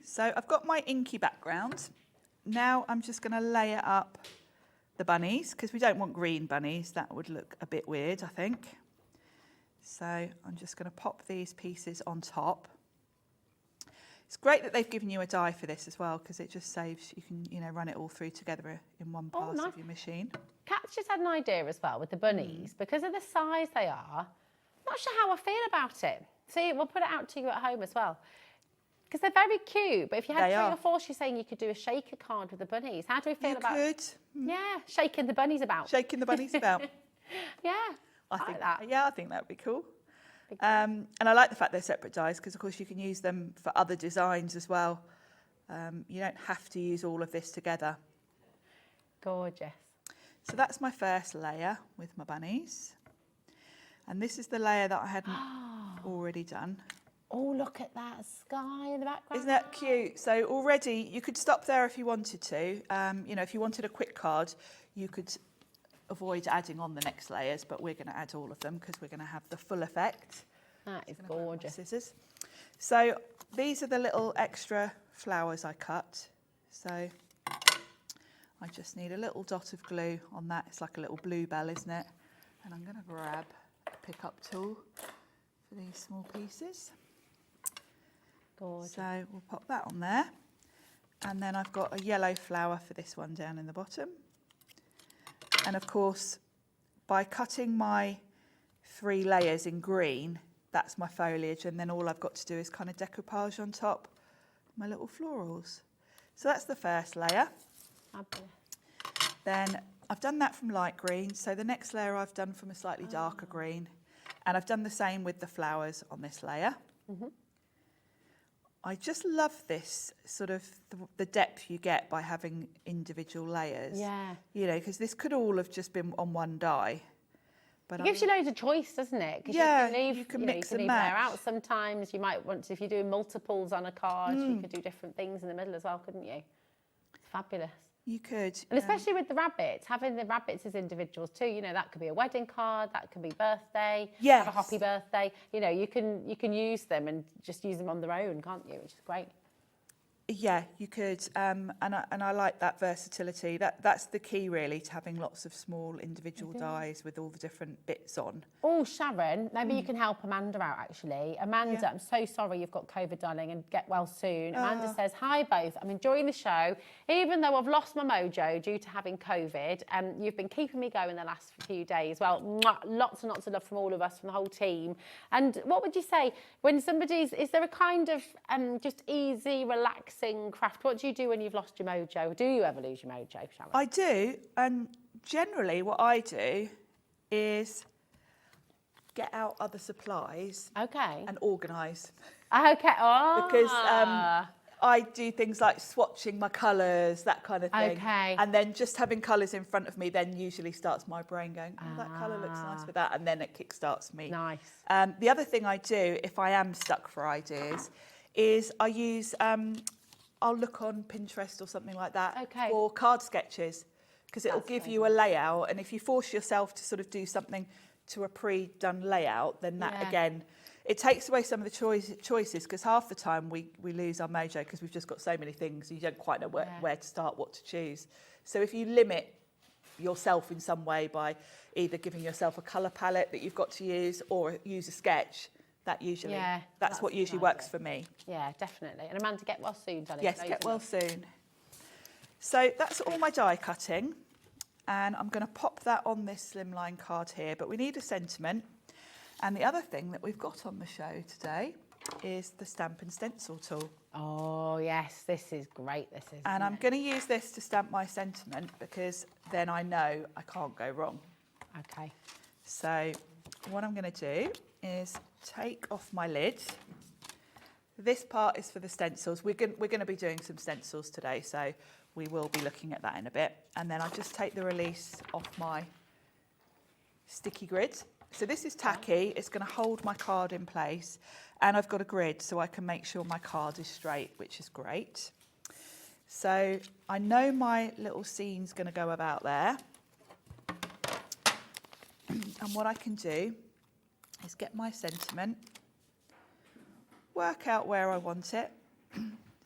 So I've got my inky background. Now I'm just going to layer up the bunnies because we don't want green bunnies. That would look a bit weird, I think. So I'm just going to pop these pieces on top. It's great that they've given you a die for this as well because it just saves, you can, you know, run it all through together in one pass of your machine. Kat's just had an idea as well with the bunnies. Because of the size they are, I'm not sure how I feel about it. See, we'll put it out to you at home as well. Because they're very cute, but if you had 3 or 4, she's saying you could do a shaker card with the bunnies. How do we feel about it? Yeah, shaking the bunnies about. Shaking the bunnies about. Yeah, I think like that. Yeah, I think that would be cool. And I like the fact they're separate dies because, of course, you can use them for other designs as well. You don't have to use all of this together. Gorgeous. So that's my first layer with my bunnies. And this is the layer that I hadn't already done. Oh, look at that sky in the background. Isn't that cute? So already you could stop there if you wanted to. You know, if you wanted a quick card, you could avoid adding on the next layers, but we're going to add all of them because we're going to have the full effect. That is gorgeous. Scissors. So these are the little extra flowers I cut. So I just need a little dot of glue on that. It's like a little bluebell, isn't it? And I'm going to grab a pick-up tool for these small pieces. Gorgeous. So we'll pop that on there. And then I've got a yellow flower for this one down in the bottom. And of course, by cutting my 3 layers in green, that's my foliage. And then all I've got to do is kind of decoupage on top my little florals. So that's the first layer. Fabulous. Then I've done that from light green. So the next layer I've done from a slightly darker green. And I've done the same with the flowers on this layer. I just love this sort of the depth you get by having individual layers. Yeah. You know, because this could all have just been on one die. But It gives you loads of choice, doesn't it? 'Cause yeah, you can leave, you can know, mix you can and leave layer match. out sometimes. You might want to, if you're doing multiples on a card, you could do different things in the middle as well, couldn't you? It's fabulous. You could. And especially with the rabbits, having the rabbits as individuals too, you know, that could be a wedding card, that could be birthday, Yes. have a happy birthday. You know, you can use them and just use them on their own, can't you? Which is great. Yeah, you could, and I like that versatility. That's the key, really, to having lots of small individual dies with all the different bits on. Oh, Sharon, maybe you can help Amanda out, actually. Amanda, I'm so sorry you've got COVID, darling, and get well soon. Amanda says, hi, both. I'm enjoying the show. Even though I've lost my mojo due to having COVID, you've been keeping me going the last few days. Well, mwah, lots and lots of love from all of us, from the whole team. And what would you say, when is there a kind of just easy, relaxing craft? What do you do when you've lost your mojo? Do you ever lose your mojo, Sharon? I do, and generally what I do is get out other supplies and organise. Okay. Oh. Because I do things like swatching my colours, that kind of thing. Okay. And then just having colours in front of me then usually starts my brain going, oh, that colour looks nice with that, and then it kickstarts me. Nice. The other thing I do, if I am stuck for ideas, is I use... I'll look on Pinterest or something like that for card sketches because it'll give you a layout, and if you force yourself to sort of do something to a pre-done layout, then that again, it takes away some of the choices because half the time we lose our mojo because we've just got so many things you don't quite know where to start, what to choose. So if you limit yourself in some way by either giving yourself a colour palette that you've got to use or use a sketch, that's what usually works for me. Yeah, definitely. And Amanda, get well soon, darling. Yes, get well soon. So that's all my die cutting, and I'm going to pop that on this slimline card here, but we need a sentiment. And the other thing that we've got on the show today is the stamp and stencil tool. Oh, yes, this is great, this is. And I'm going to use this to stamp my sentiment because then I know I can't go wrong. Okay. So what I'm going to do is take off my lid. This part is for the stencils. We're going to be doing some stencils today, so we will be looking at that in a bit. And then I'll just take the release off my sticky grid. So this is tacky, it's going to hold my card in place, and I've got a grid so I can make sure my card is straight, which is great. So I know my little scene's going to go about there. And what I can do is get my sentiment, work out where I want it.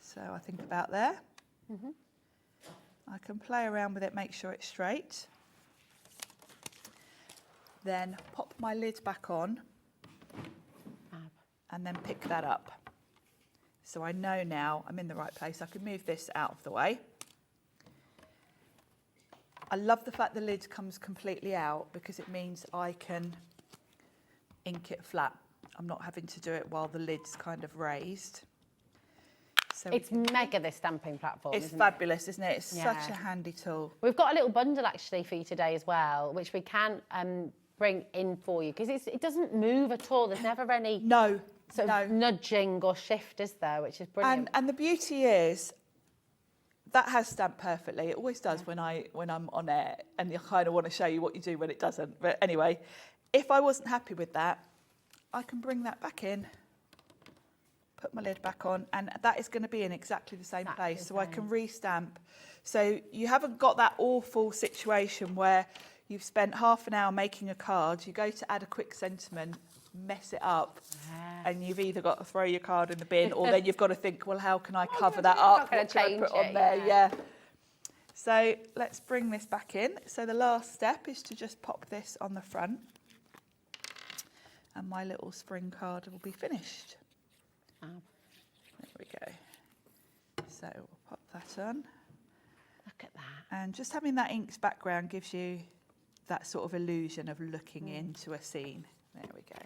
So I think about there. I can play around with it, make sure it's straight. Then pop my lid back on and then pick that up. So I know now I'm in the right place. I can move this out of the way. I love the fact the lid comes completely out because it means I can ink it flat. I'm not having to do it while the lid's kind of raised. So it's mega, this stamping platform. It's fabulous, isn't it? It's such a handy tool. We've got a little bundle actually for you today as well, which we can bring in for you because it doesn't move at all. There's never any sort of nudging or shift, is there? Which is brilliant. And the beauty is that has stamped perfectly. It always does when I'm on air, and you kind of want to show you what you do when it doesn't. But anyway, if I wasn't happy with that, I can bring that back in, put my lid back on, and that is going to be in exactly the same place. So I can re-stamp. So you haven't got that awful situation where you've spent half an hour making a card, you go to add a quick sentiment, mess it up, and you've either got to throw your card in the bin or then you've got to think, well, how can I cover that up? What can I put on there? Yeah. So let's bring this back in. So the last step is to just pop this on the front and my little spring card will be finished. There we go. So we'll pop that on. Look at that. And just having that inked background gives you that sort of illusion of looking into a scene. There we go.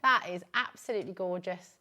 That is absolutely gorgeous.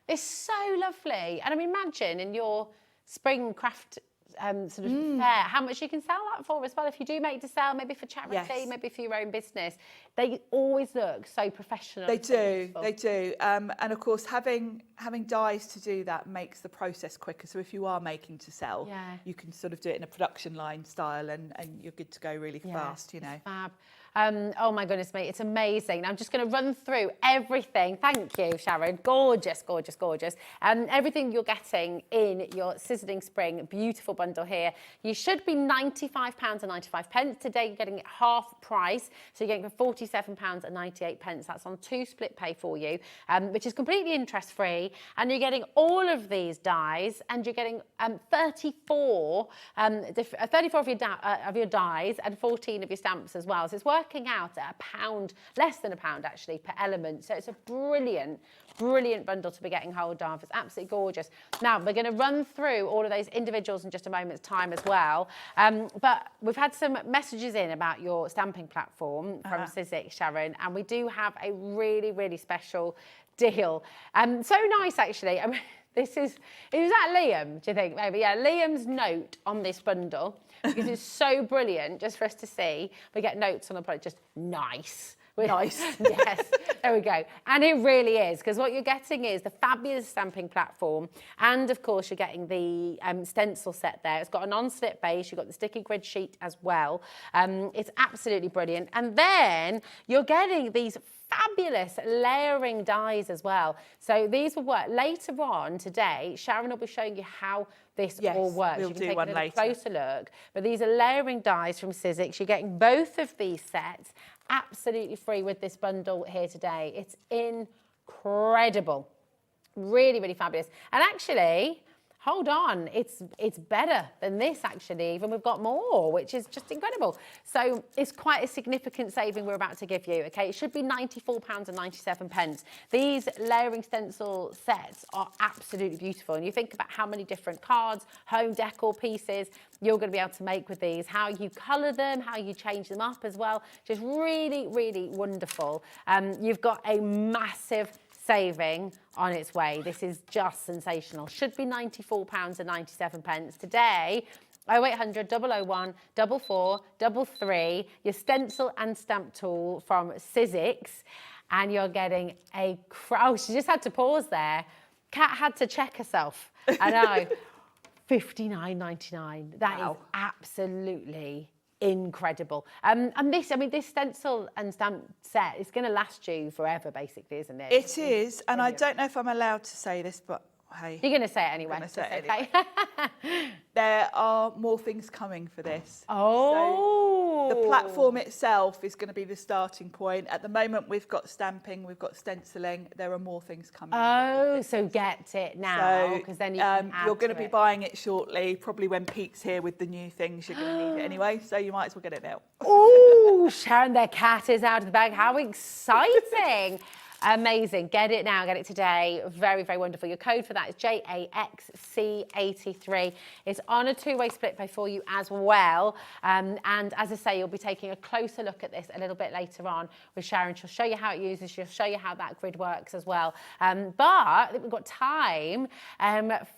It's so lovely. And I mean, imagine in your spring craft sort of fair, how much you can sell that for as well. If you do make to sell, maybe for charity, maybe for your own business, they always look so professional. They do, they do. And of course, having dies to do that makes the process quicker. So if you are making to sell, you can sort of do it in a production line style and you're good to go really fast, you know. Fab. Oh my goodness me, it's amazing. I'm just going to run through everything. Thank you, Sharon. Gorgeous, gorgeous, gorgeous. Everything you're getting in your Sizzling Spring beautiful bundle here. You should be £95.95. Today you're getting it half price, so you're getting it for £47.98. That's on 2 split pay for you, which is completely interest free. And you're getting all of these dies, and you're getting 34 of your dies and 14 of your stamps as well. So it's working out at £1, less than £1 actually per element. So it's a brilliant, brilliant bundle to be getting hold of. It's absolutely gorgeous. Now we're going to run through all of those individuals in just a moment's time as well. But we've had some messages in about your stamping platform from Sizzix, Sharon, and we do have a really, really special deal. So nice actually. I mean, is that Liam, do you think? Maybe, yeah, Liam's note on this bundle, because it's so brilliant just for us to see. We get notes on the product, just nice. Nice. Yes, there we go. And it really is, because what you're getting is the fabulous stamping platform, and of course you're getting the stencil set there. It's got a non-slip base, you've got the sticky grid sheet as well. It's absolutely brilliant. And then you're getting these fabulous layering dies as well. So these will work later on today. Sharon will be showing you how this all works. We'll you can do take one a little later. closer look. But these are layering dies from Sizzix. You're getting both of these sets absolutely free with this bundle here today. It's incredible. Really, really fabulous. And actually, hold on, it's better than this actually, even we've got more, which is just incredible. So it's quite a significant saving we're about to give you, okay? It should be £94.97. These layering stencil sets are absolutely beautiful. And you think about how many different cards, home decor pieces you're going to be able to make with these, how you colour them, how you change them up as well. Just really, really wonderful. You've got a massive saving on its way. This is just sensational. Should be £94.97 today. 0800 001 44 33, your stencil and stamp tool from Sizzix, and you're getting a oh, she just had to pause there. Kat had to check herself. I know. £59.99. That is absolutely incredible. And this, I mean, this stencil and stamp set is going to last you forever, basically, isn't it? It is, and I don't know if I'm allowed to say this, but hey. You're going to say it anyway. I'm gonna say it okay. There are more things coming for this. Oh. So the platform itself is going to be the starting point. At the moment, we've got stamping, we've got stenciling. There are more things coming. Oh, so get it now, because then you can add you're going to to be it. buying it shortly. Probably when Pete's here with the new things, you're going to need it anyway. So you might as well get it now. Oh, Sharon, their cat is out of the bag. How exciting. Amazing. Get it now. Get it today. Very, very wonderful. Your code for that is JAXC83. It's on a two-way split pay for you as well. And as I say, you'll be taking a closer look at this a little bit later on with Sharon. She'll show you how it uses. She'll show you how that grid works as well. But I think we've got time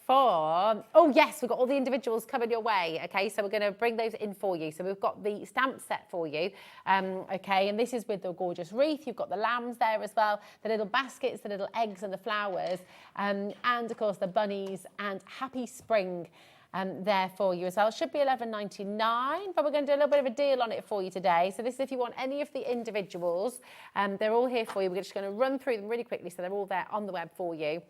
for... Oh, yes, we've got all the individuals coming your way. OK, so we're going to bring those in for you. So we've got the stamp set for you. OK, and this is with the gorgeous wreath. You've got the lambs there as well. The little baskets, the little eggs and the flowers, and of course the bunnies and Happy Spring there for you as well. It should be $11.99, but we're going to do a little bit of a deal on it for you today. So this is if you want any of the individuals, they're all here for you. We're just going to run through them really quickly so they're all there on the web for you.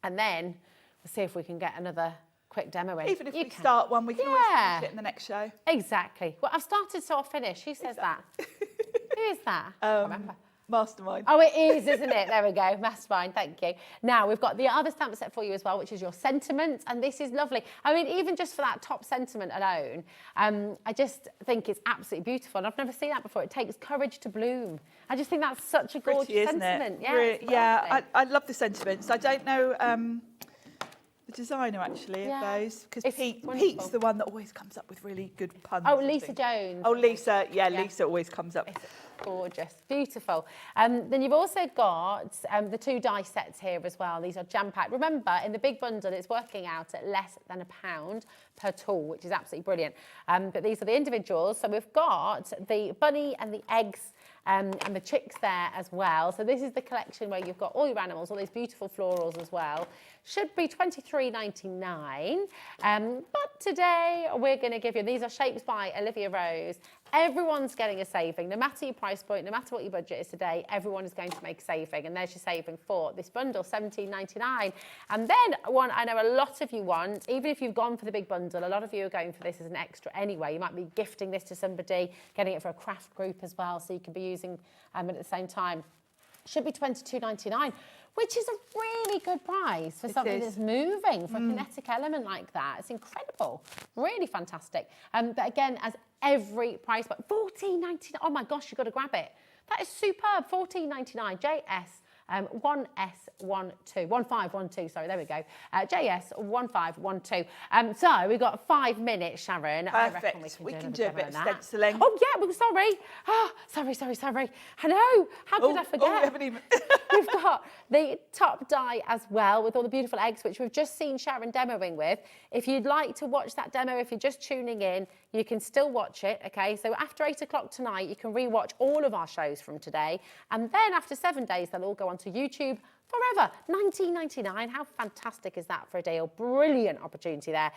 And then we'll see if we can get another quick demo in. Even if we start one, we can always finish it in the next show. Exactly. Well, I've started, so I'll finish. Who says that? Who is that? I can't remember. Mastermind. Oh, it is, isn't it? There we go. Mastermind, thank you. Now, we've got the other stamp set for you as well, which is your sentiment, and this is lovely. I mean, even just for that top sentiment alone, I just think it's absolutely beautiful, and I've never seen that before. It takes courage to bloom. I just think that's such a gorgeous sentiment. Yeah, yeah, I love the sentiments. I don't know the designer, actually, of those, because Pete's the one that always comes up with really good puns. Oh, Lisa Jones. Oh, Lisa, yeah, Lisa always comes up. Gorgeous, beautiful. Then you've also got the two die sets here as well. These are jam-packed. Remember, in the big bundle, it's working out at less than £1 per tool, which is absolutely brilliant. But these are the individuals. So we've got the bunny and the eggs and the chicks there as well. So this is the collection where you've got all your animals, all these beautiful florals as well. Should be $23.99. But today we're going to give you, these are shapes by Olivia Rose. Everyone's getting a saving, no matter your price point, no matter what your budget is today, everyone is going to make a saving. And there's your saving for this bundle, $17.99. And then one I know a lot of you want, even if you've gone for the big bundle, a lot of you are going for this as an extra anyway. You might be gifting this to somebody, getting it for a craft group as well, so you can be using it at the same time. Should be $22.99, which is a really good price for something that's moving, for a kinetic element like that. It's incredible, really fantastic. But again, as every price, but $14.99. Oh my gosh, you've got to grab it. That is superb. $14.99. JS 1512. Sorry, there we go. JS 1512. So we've got 5 minutes, Sharon. Perfect. We can do a bit of stenciling. Oh yeah, well, sorry. Oh, sorry. I know. How could I forget? Oh, we haven't even... We've got the top die as well with all the beautiful eggs, which we've just seen Sharon demoing with. If you'd like to watch that demo, if you're just tuning in, you can still watch it, okay? So after 8 o'clock tonight, you can rewatch all of our shows from today. And then after 7 days, they'll all go onto YouTube forever. $19.99. How fantastic is that for a deal? Brilliant opportunity there.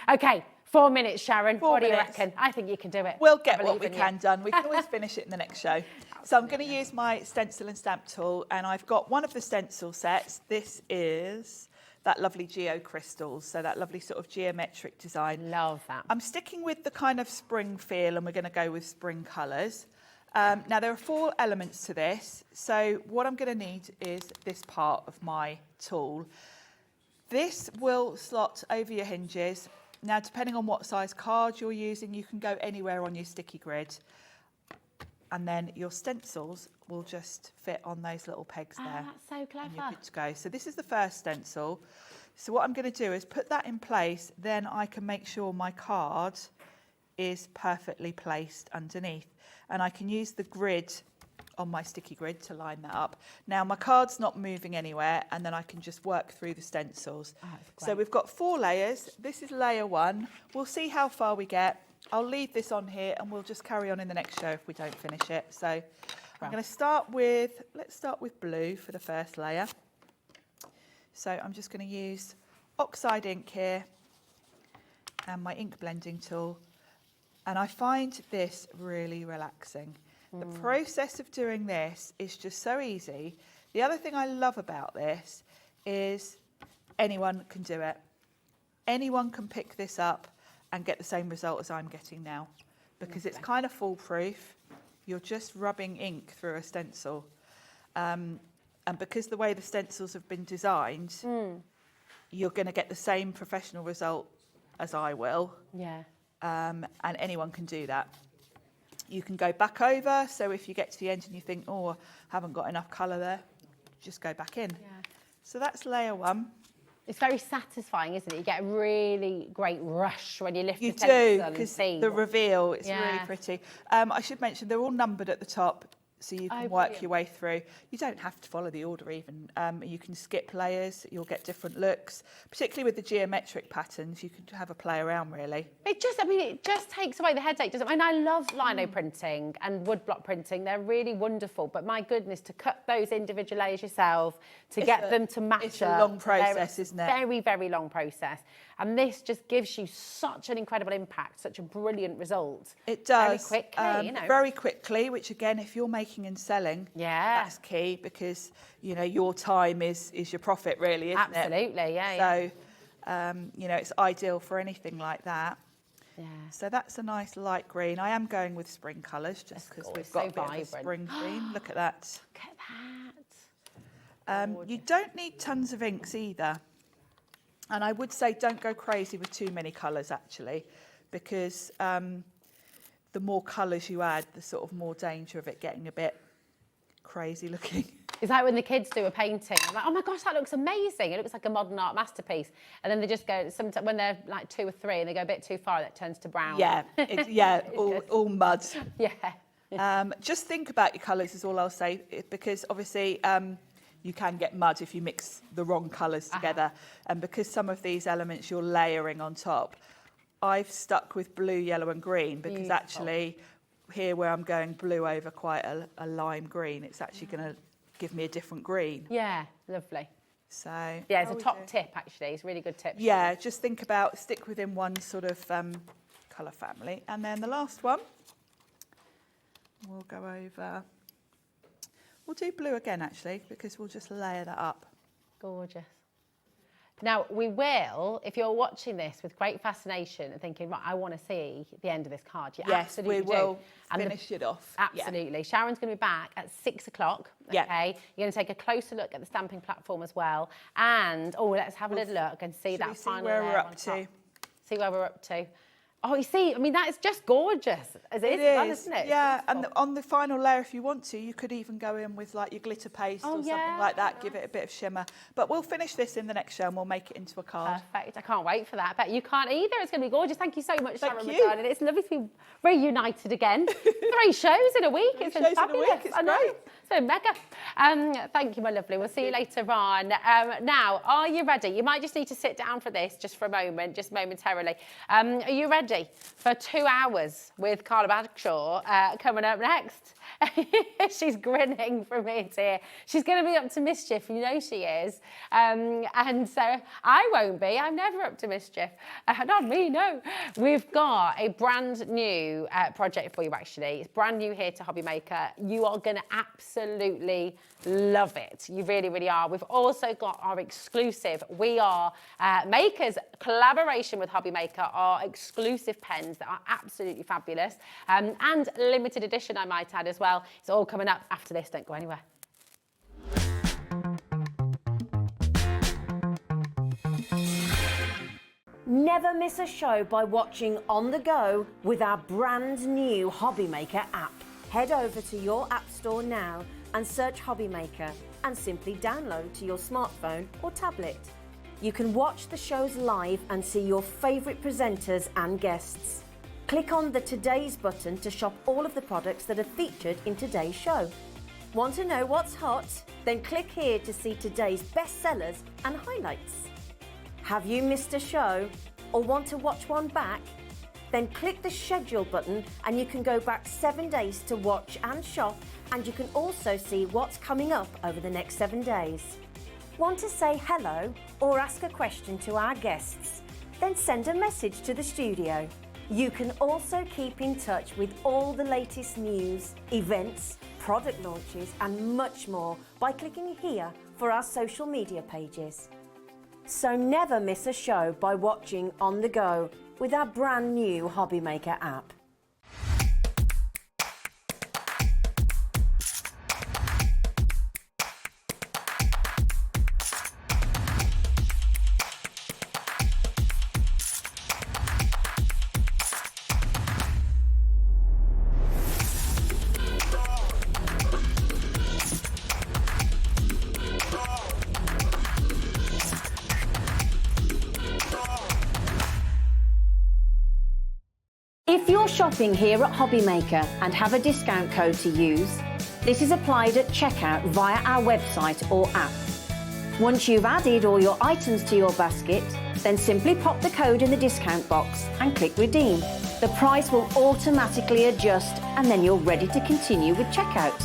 Okay, 4 minutes, Sharon. What do you reckon? I think you can do it. We'll get what we can done. We can always finish it in the next show. So I'm going to use my stencil and stamp tool, and I've got one of the stencil sets. This is that lovely geo crystals, so that lovely sort of geometric design. Love that. I'm sticking with the kind of spring feel, and we're going to go with spring colours. Now, there are 4 elements to this. So what I'm going to need is this part of my tool. This will slot over your hinges. Now, depending on what size card you're using, you can go anywhere on your sticky grid. And then your stencils will just fit on those little pegs there. Oh, that's so clever. And you're good to go. So this is the first stencil. So what I'm going to do is put that in place. Then I can make sure my card is perfectly placed underneath. And I can use the grid on my sticky grid to line that up. Now my card's not moving anywhere, and then I can just work through the stencils. Oh, so we've got 4 layers. This is layer 1. We'll see how far we get. I'll leave this on here and we'll just carry on in the next show if we don't finish it. So I'm going to start with, let's start with blue for the first layer. So I'm just going to use oxide ink here and my ink blending tool. And I find this really relaxing. The process of doing this is just so easy. The other thing I love about this is anyone can do it. Anyone can pick this up and get the same result as I'm getting now, because it's kind of foolproof. You're just rubbing ink through a stencil. And because the way the stencils have been designed, you're going to get the same professional result as I will. Yeah. And anyone can do that. You can go back over, so if you get to the end and you think, oh, I haven't got enough colour there, just go back in. Yeah. So that's layer one. It's very satisfying, isn't it? You get a really great rush when you lift You the stencil do, and because see the reveal is Yeah. really pretty. I should mention they're all numbered at the top, so you can work brilliant. your way through. You don't have to follow the order even. You can skip layers, you'll get different looks. Particularly with the geometric patterns, you can have a play around really. It just takes away the headache, doesn't it? I mean, I love lino printing and woodblock printing. They're really wonderful, but my goodness, to cut those individual layers yourself, to get them to match It's a long process, isn't it? Very, very long process. And this just gives you such an incredible impact, such a brilliant result. It does. Very quickly, you know. Very quickly, which again, if you're making and selling, Yeah. that's key, because, you know, your time is your profit really, isn't it? Absolutely, yeah. So, you know, it's ideal for anything like that. Yeah. So that's a nice light green. I am going with spring colours just because gorgeous, we've got so a bit of a vibrant. spring green. Look at that. Look at that. You don't need tons of inks either. And I would say don't go crazy with too many colours actually, because the more colours you add, the sort of more danger of it getting a bit crazy looking. It's like when the kids do a painting. I'm like, oh my gosh, that looks amazing. It looks like a modern art masterpiece. And then they just go, sometimes when they're like 2 or 3 and they go a bit too far, that turns to brown. Yeah, all mud. Yeah. Just think about your colours is all I'll say, because obviously you can get mud if you mix the wrong colours together. And because some of these elements you're layering on top, I've stuck with blue, yellow and green because actually here where I'm going blue over quite a lime green, it's actually going to give me a different green. Yeah, lovely. So yeah, it's a top tip actually. It's a really good tip. Yeah, just think about, stick within one sort of colour family. And then the last one, we'll go over, we'll do blue again actually, because we'll just layer that up. Gorgeous. Now, we will, if you're watching this with great fascination and thinking, right, I want to see the end of this card, you Yes, absolutely we will do. finish it off. Absolutely. Yeah. Sharon's going to be back at 6 o'clock, okay? Yeah. You're going to take a closer look at the stamping platform as well. And, let's have a little look and see Should that we see final where layer we're up on top. to? See where we're up to. Oh, you see, I mean, that is just gorgeous, as it is, as well, isn't it? Yeah, and on the final layer, if you want to, you could even go in with like your glitter paste or something like that, give it a bit of shimmer. But we'll finish this in the next show and we'll make it into a card. Perfect. I can't wait for that. I bet you can't either. It's going to be gorgeous. Thank you so much, Thank Sharon you. McDermott. It's lovely to be reunited again. 3 shows in a week. It's been shows in a fabulous. week. It's I know. great. It's been mega. Thank you, my lovely. We'll see you later on. Now, are you ready? You might just need to sit down for this just for a moment, just momentarily. Are you ready for 2 hours with Carla Bagshaw coming up next? She's grinning from ear to ear. She's going to be up to mischief, you know she is. And so I won't be. I'm never up to mischief. Not me, no. We've got a brand new project for you, actually. It's brand new here to Hobby Maker. You are going to absolutely love it. You really, really are. We've also got our exclusive We Are Makers collaboration with Hobby Maker, our exclusive pens that are absolutely fabulous. And limited edition, I might add, as well. It's all coming up after this. Don't go anywhere. Never miss a show by watching on the go with our brand new Hobby Maker app. Head over to your app store now and search Hobby Maker and simply download to your smartphone or tablet. You can watch the shows live and see your favourite presenters and guests. Click on the Today's button to shop all of the products that are featured in today's show. Want to know what's hot? Then click here to see today's bestsellers and highlights. Have you missed a show or want to watch one back? Then click the schedule button and you can go back 7 days to watch and shop, and you can also see what's coming up over the next 7 days. Want to say hello or ask a question to our guests? Then send a message to the studio. You can also keep in touch with all the latest news, events, product launches and much more by clicking here for our social media pages. So never miss a show by watching on the go with our brand new Hobby Maker app. If you're shopping here at Hobby Maker and have a discount code to use, this is applied at checkout via our website or app. Once you've added all your items to your basket, then simply pop the code in the discount box and click redeem. The price will automatically adjust and then you're ready to continue with checkout.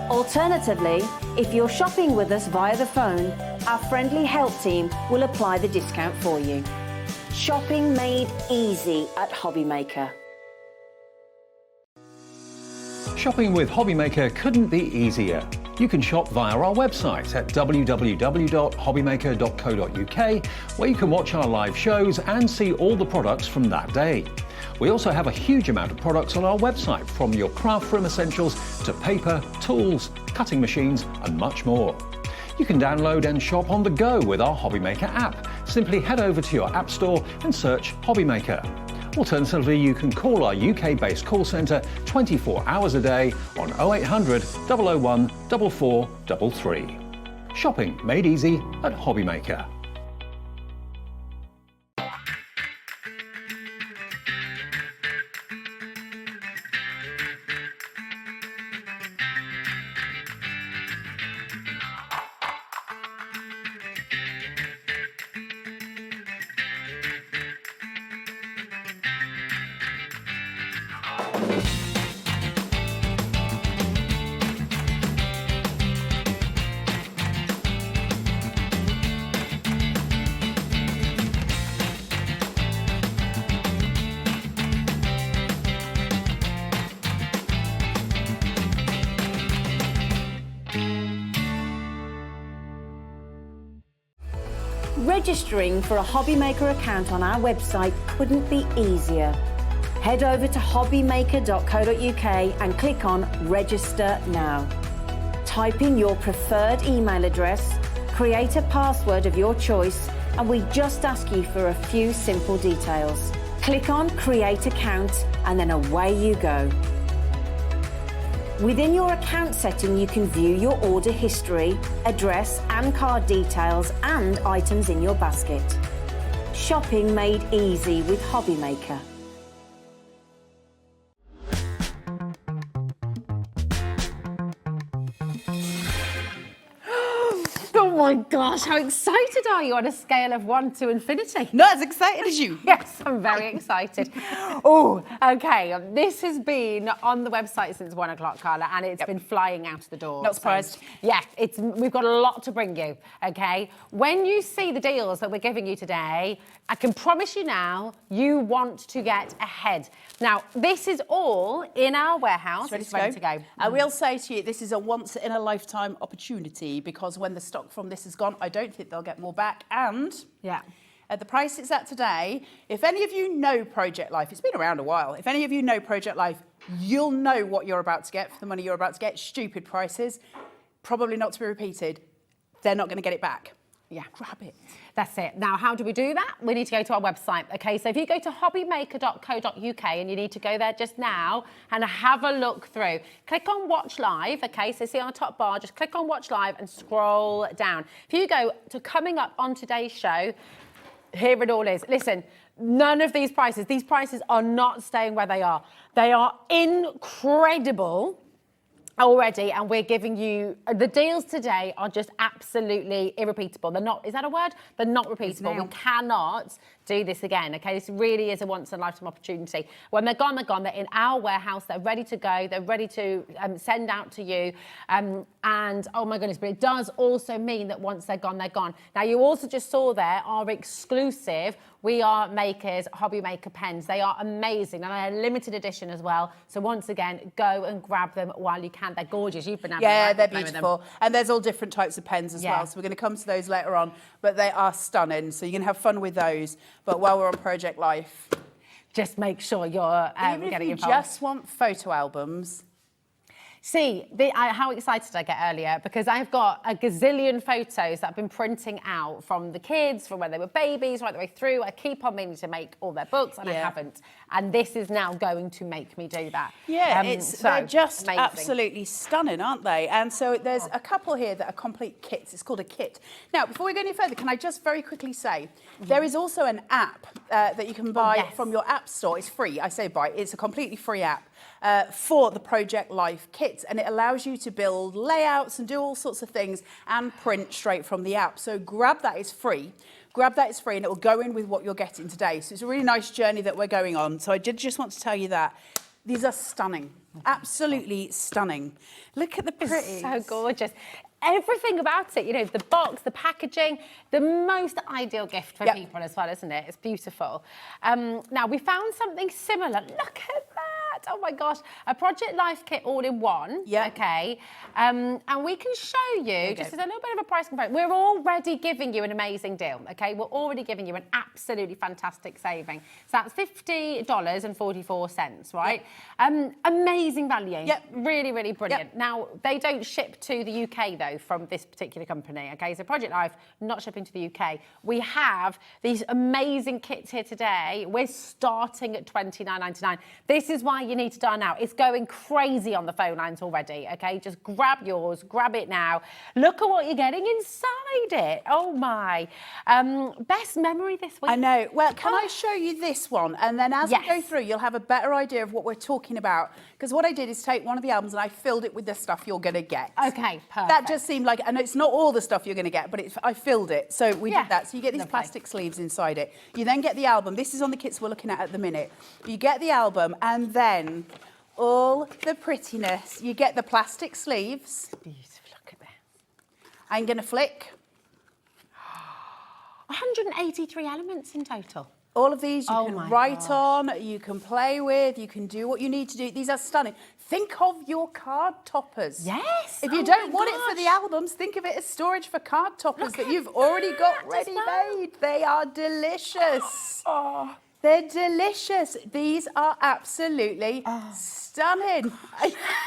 Alternatively, if you're shopping with us via the phone, our friendly help team will apply the discount for you. Shopping made easy at Hobby Maker. Shopping with Hobby Maker couldn't be easier. You can shop via our website at www.hobbymaker.co.uk, where you can watch our live shows and see all the products from that day. We also have a huge amount of products on our website, from your craft room essentials to paper, tools, cutting machines and much more. You can download and shop on the go with our Hobby Maker app. Simply head over to your app store and search Hobby Maker. Alternatively, you can call our UK-based call centre 24 hours a day on 0800 001 4433. Shopping made easy at Hobby Maker. Registering for a Hobby Maker account on our website couldn't be easier. Head over to hobbymaker.co.uk and click on Register Now. Type in your preferred email address, create a password of your choice, and we just ask you for a few simple details. Click on Create Account and then away you go. Within your account setting, you can view your order history, address and card details and items in your basket. Shopping made easy with Hobby Maker. Oh my gosh, how excited are you on a scale of 1 to infinity? Not as excited as you. Yes, I'm very excited. Oh, okay. This has been on the website since 1 o'clock, Carla, and it's been flying out of the door. Not surprised. So, yeah, we've got a lot to bring you, okay? When you see the deals that we're giving you today, I can promise you now, you want to get ahead. Now, this is all in our warehouse. It's ready to go. I will say to you, this is a once-in-a-lifetime opportunity, because when the stock from this is gone, I don't think they'll get more back. And yeah, at the price it's at today, if any of you know Project Life, it's been around a while, if any of you know Project Life, you'll know what you're about to get for the money you're about to get. Stupid prices, probably not to be repeated. They're not going to get it back. Yeah, grab it. That's it. Now, how do we do that? We need to go to our website. Okay, so if you go to hobbymaker.co.uk, and you need to go there just now and have a look through. Click on Watch Live. Okay, so see on the top bar, just click on Watch Live and scroll down. If you go to coming up on today's show, here it all is. Listen, none of these prices are not staying where they are. They are incredible already, and we're giving you the deals today are just absolutely irrepeatable. They're not, is that a word? They're not repeatable. We cannot do this again, okay? This really is a once-in-a-lifetime opportunity. When they're gone, they're gone. They're in our warehouse. They're ready to go. They're ready to send out to you. And, oh my goodness, but it does also mean that once they're gone, they're gone. Now, you also just saw there our exclusive We Are Makers Hobby Maker pens. They are amazing, and they're a limited edition as well. So once again, go and grab them while you can. They're gorgeous. You've been having Yeah, they're beautiful. And there's all different types of pens as Yeah. well. So we're going to come to those later on, but they are stunning. So you can have fun with those. But while we're on Project Life, just make sure you're even if getting you involved. just want photo albums. See, how excited I get earlier, because I've got a gazillion photos that I've been printing out from the kids, from when they were babies, right the way through. I keep on meaning to make all their books, and I haven't. And this is now going to make me do that. Yeah, they're just amazing. absolutely stunning, aren't they? And so there's a couple here that are complete kits. It's called a kit. Now, before we go any further, can I just very quickly say, there is also an app that you can buy from your app store. It's free. I say buy. It's a completely free app for the Project Life kits, and it allows you to build layouts and do all sorts of things and print straight from the app. So grab that. It's free. Grab that, it's free, and it will go in with what you're getting today. So it's a really nice journey that we're going on. So I did just want to tell you that. These are stunning. Absolutely stunning. Look at the pretty. So gorgeous. Everything about it, you know, the box, the packaging, the most ideal gift for people as well, isn't it? It's beautiful. Now, we found something similar. Look at that. Oh, my gosh. A Project Life kit all in one. Yeah. Okay. And we can show you, just as a little bit of a price comparison, we're already giving you an amazing deal, okay? We're already giving you an absolutely fantastic saving. So that's $50.44, right? Yep. Amazing value. Yep. Really, really brilliant. Yep. Now, they don't ship to the UK, though, from this particular company, okay? So Project Life, not shipping to the UK. We have these amazing kits here today. We're starting at $29.99. This is why you need to dial now. It's going crazy on the phone lines already, okay? Just grab yours, grab it now. Look at what you're getting inside it. Oh, my. Best memory this week. I know. Well, can I show you this one? And then as we go through, you'll have a better idea of what we're talking about. Because what I did is take one of the albums and I filled it with the stuff you're going to get. Okay, perfect. That just seemed like, and it's not all the stuff you're going to get, but I filled it. So we did that. So you get these plastic sleeves inside it. You then get the album. This is on the kits we're looking at the minute. You get the album, and then all the prettiness. You get the plastic sleeves. Beautiful. Look at this. I'm going to flick. 183 elements in total. All of these you can write on, you can play with, you can do what you need to do. These are stunning. Think of your card toppers. Yes. If you don't want it for the albums, think of it as storage for card toppers that you've already got ready made. They are delicious. Oh. They're delicious. These are absolutely stunning.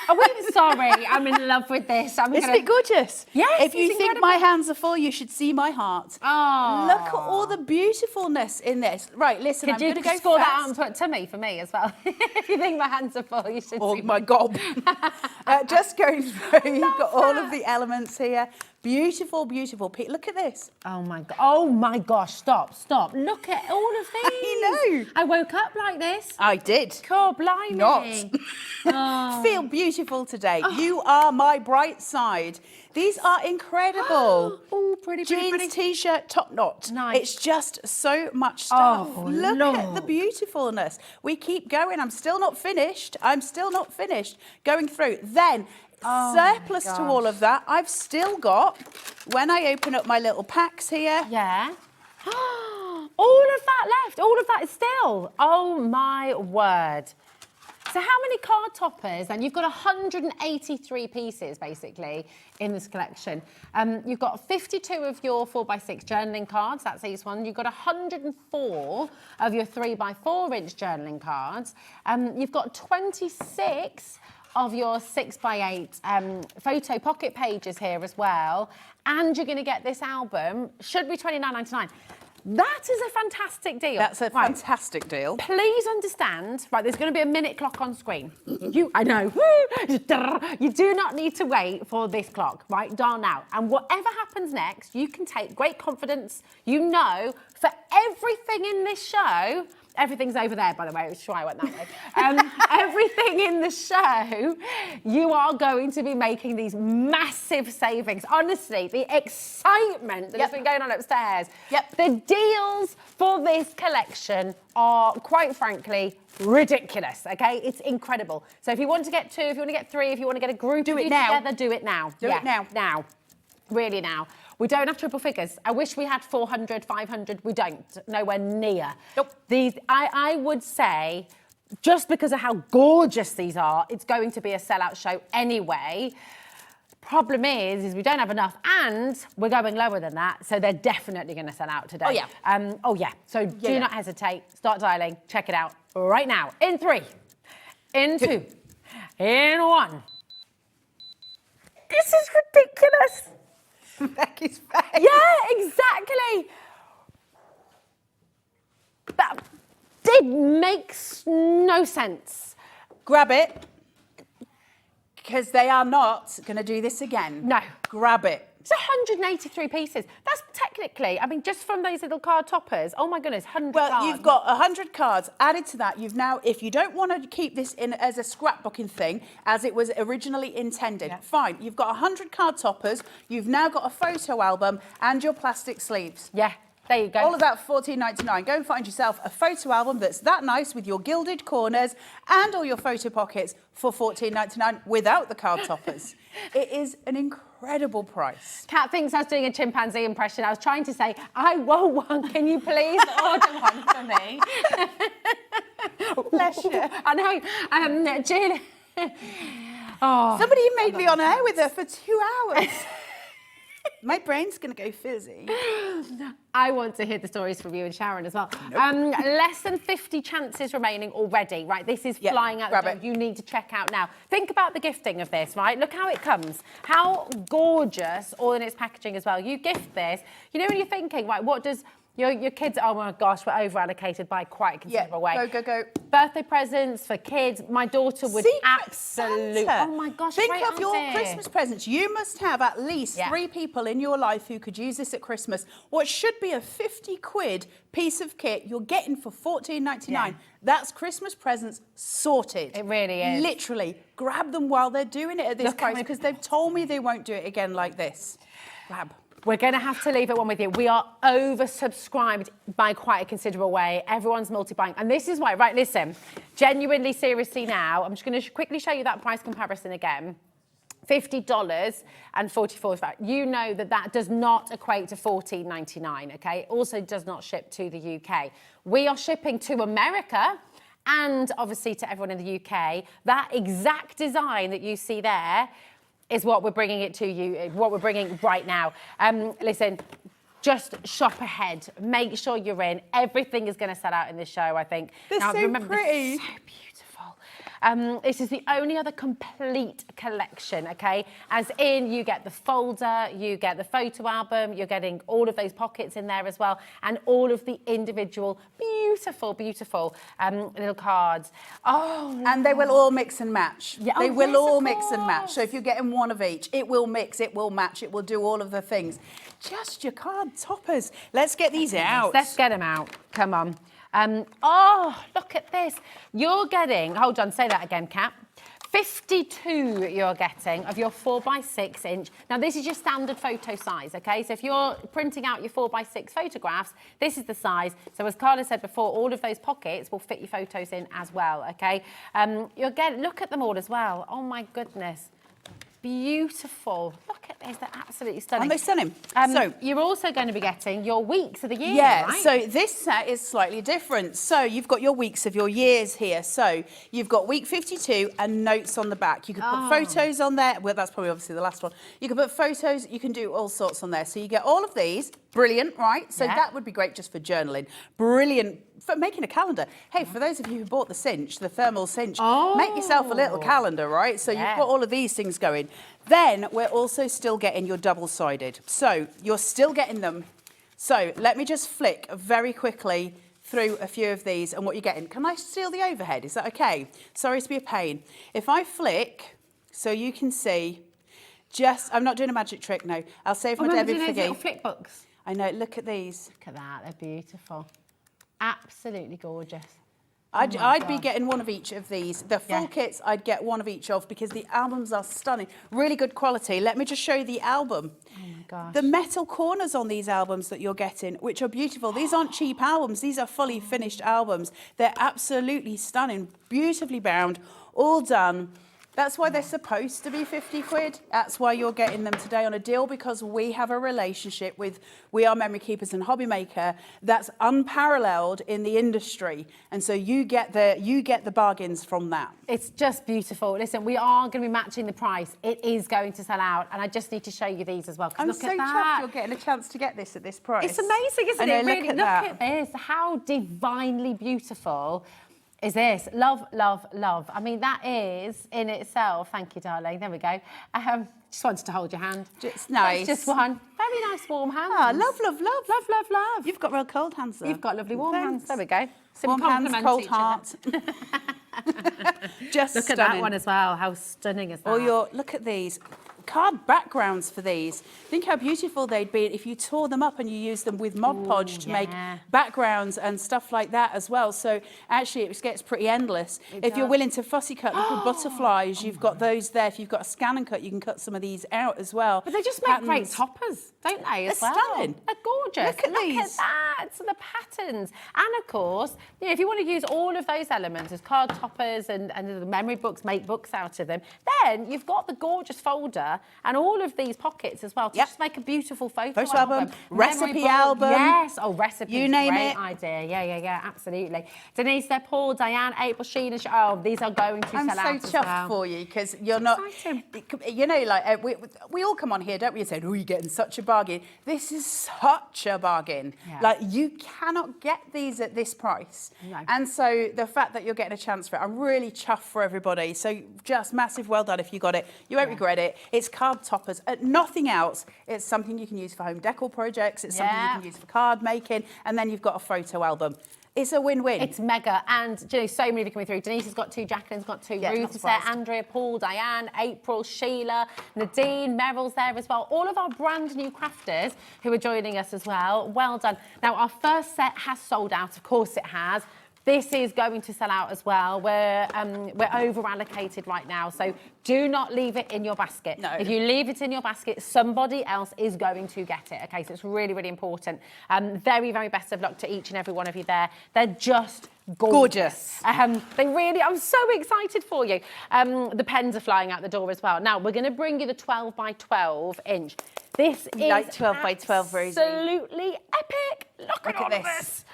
Oh, wait, sorry. I'm in love with this. Isn't it gorgeous? Yes, If you think my hands are full, you should see my heart. Oh. Look at all the beautifulful-ness in this. Right, listen, I'm going to go score fast. that out and put it to me for me as well. If you think my hands are full, you should see my God. Just going through, you've got all of the elements here. Beautiful, beautiful. Look at this. Oh my God. Oh my gosh. Stop. Look at all of these. I know. I woke up like this. I did. God, blimey. Not. Feel beautiful today. You are my bright side. These are incredible. Oh, pretty. Jeans, t-shirt, top knot. Nice. It's just so much stuff. Oh, Look at the beautifulness. We keep going. I'm still not finished. Going through. Then, surplus to all of that, I've still got, when I open up my little packs here. Yeah. All of that left. All of that is still. Oh, my word. So how many card toppers? And you've got 183 pieces, basically, in this collection. You've got 52 of your 4x6 journaling cards. That's each one. You've got 104 of your 3x4-inch journaling cards. You've got 26 of your 6x8 photo pocket pages here as well. And you're going to get this album. Should be $29.99. That is a fantastic deal. That's a fantastic deal. Please understand, right, there's going to be a minute clock on screen. I know. You do not need to wait for this clock, right? Dial now. And whatever happens next, you can take great confidence. You know, for everything in this show, everything's over there, by the way, which is why I went that way. Everything in the show, you are going to be making these massive savings. Honestly, the excitement that has been going on upstairs. The deals for this collection are, quite frankly, ridiculous, okay? It's incredible. So if you want to get 2, if you want to get 3, if you want to get a group do it now. together, do it now. Do it now. Now. Really now. We don't have triple figures. I wish we had 400, 500. We don't. Nowhere near. Nope. These, I would say, just because of how gorgeous these are, it's going to be a sellout show anyway. Problem is we don't have enough, and we're going lower than that, so they're definitely going to sell out today. Oh yeah. So do not hesitate. Start dialing. Check it out right now. In 3, in 2, in 1. This is ridiculous. Becky's face. Yeah, exactly. That makes no sense. Grab it, because they are not going to do this again. No. Grab it. It's 183 pieces. That's technically, I mean, just from those little card toppers, oh my goodness, 100 cards. Well, you've got 100 cards. Added to that, you've now, if you don't want to keep this in as a scrapbooking thing, as it was originally intended, fine. You've got 100 card toppers. You've now got a photo album and your plastic sleeves. Yeah. There you go. All of that $14.99. Go and find yourself a photo album that's that nice with your gilded corners and all your photo pockets for $14.99 without the card toppers. It is an incredible price. Kat thinks I was doing a chimpanzee impression. I was trying to say, I want one. Can you please order one for me? Bless you. I know. Julie. Oh. Somebody made me on air with her for 2 hours. My brain's going to go fizzy. I want to hear the stories from you and Sharon as well. Less than 50 chances remaining already, right? This is flying out the door. You need to check out now. Think about the gifting of this, right? Look how it comes. How gorgeous, all in its packaging as well. You gift this. You know when you're thinking, right, what does... Your kids, oh my gosh, we're over-allocated by quite a considerable way. Go. Birthday presents for kids. My daughter would absolutely... Santa. Oh my gosh, Think great of your idea. Christmas presents. You must have at least 3 people in your life who could use this at Christmas. What should be a 50 quid piece of kit you're getting for $14.99. That's Christmas presents sorted. It really is. Literally. Grab them while they're doing it at this price, because they've told me they won't do it again like this. Grab. We're going to have to leave it one with you. We are oversubscribed by quite a considerable way. Everyone's multi-buying. And this is why, right, listen, genuinely, seriously now, I'm just going to quickly show you that price comparison again. $50 and 44. You know that does not equate to $14.99, okay? It also does not ship to the UK. We are shipping to America and obviously to everyone in the UK. That exact design that you see there is what we're bringing it to you, what we're bringing right now. Listen, just shop ahead. Make sure you're in. Everything is going to sell out in this show, I think. They're now, so remember, pretty. So beautiful. This is the only other complete collection, okay? As in, you get the folder, you get the photo album, you're getting all of those pockets in there as well, and all of the individual beautiful, beautiful little cards. Oh, and they will all mix and match. Yeah, they will yes, all of mix and match. course. So if you're getting one of each, it will mix, it will match, it will do all of the things. Just your card toppers. Let's get these out. Let's get them out. Come on. Oh, look at this. You're getting, hold on, say that again, Kat. 52 you're getting of your 4x6 inch. Now, this is your standard photo size, okay? So if you're printing out your 4x6 photographs, this is the size. So as Carla said before, all of those pockets will fit your photos in as well, okay? You're getting, look at them all as well. Oh my goodness. Beautiful. Look at this, they're absolutely stunning. Aren't they stunning? So you're also going to be getting your weeks of the year, yeah, right? so this set is slightly different. So you've got your weeks of your years here. So you've got week 52 and notes on the back. You can put photos on there. Well, that's probably obviously the last one. You can put photos, you can do all sorts on there. So you get all of these. Brilliant, right? So that would be great just for journaling. Brilliant for making a calendar. Hey, for those of you who bought the cinch, the thermal cinch, make yourself a little calendar, right? So you've got all of these things going. Then we're also still getting your double-sided. So you're still getting them. So let me just flick very quickly through a few of these and what you're getting. Can I steal the overhead? Is that okay? Sorry to be a pain. If I flick, so you can see, I'm not doing a magic trick, no. I'll save my debit for you. Little flip books. I know, look at these. Look at that, they're beautiful. Absolutely gorgeous. I'd be getting one of each of these. The full kits, I'd get one of each of because the albums are stunning. Really good quality. Let me just show you the album. Oh my gosh. The metal corners on these albums that you're getting, which are beautiful. These aren't cheap albums. These are fully finished albums. They're absolutely stunning, beautifully bound, all done. That's why they're supposed to be 50 quid. That's why you're getting them today on a deal, because we have a relationship with We Are Memory Keepers and Hobby Maker that's unparalleled in the industry. And so you get the bargains from that. It's just beautiful. Listen, we are going to be matching the price. It is going to sell out. And I just need to show you these as well. I'm look so at that. chuffed you're getting a chance to get this at this price. It's amazing, isn't I it? know, Really, look at this. How divinely beautiful is this? Love, love, love. I mean, that is in itself. Thank you, darling. There we go. Just wanted to hold your hand. It's nice. That's just one. Very nice, warm hand. Ah, love, love, love. Love, love, love. You've got real cold hands, though. You've got lovely warm Thanks. hands. There we go. Warm hands, cold heart. Just look stunning. at that one as well. How stunning is that? Look at these. Card backgrounds for these. Think how beautiful they'd be if you tore them up and you used them with Mod Podge to make backgrounds and stuff like that as well. So actually it gets pretty endless. If you're willing to fussy cut little butterflies, you've got those there. If you've got a scan and cut, you can cut some of these out as well. But they just make great toppers, don't they, as well? Stunning. They're gorgeous. Look at these. That. So the patterns. And of course, you know, if you want to use all of those elements as card toppers and the memory books, make books out of them, then you've got the gorgeous folder and all of these pockets as well to just make a beautiful photo album, recipe album. Yes, recipe. You name great it. idea. Yeah, absolutely. Denise, they're Paul, Diane, April, Sheena. These are going to sell out I'm as so chuffed well. for you because you're not. Exciting. You know, like we all come on here, don't we? And say, "Oh, you're getting such a bargain." This is such a bargain. Yeah. Like you cannot get these at this price. No. And so the fact that you're getting a chance for it, I'm really chuffed for everybody. So just massive well done if you got it. You won't regret it. It's card toppers. Nothing else. It's something you can use for home decor projects. It's something you can use for card making, and then you've got a photo album. It's a win-win. It's mega. And you know, so many of you coming through. Denise has got two, Jacqueline's got two, Ruth is there, Andrea, Paul, Diane, April, Sheila, Nadine, Meryl's there as well. All of our brand new crafters who are joining us as well. Well done. Now, our first set has sold out. Of course it has. This is going to sell out as well. We're over allocated right now, so do not leave it in your basket. No. If you leave it in your basket, somebody else is going to get it. Okay, so it's really, really important. Very, very best of luck to each and every one of you there. They're just gorgeous. They really, I'm so excited for you. The pens are flying out the door as well. Now, we're going to bring you the 12 by 12 inch. This is like 12 by 12, Rosie. Absolutely epic. Look at all of this.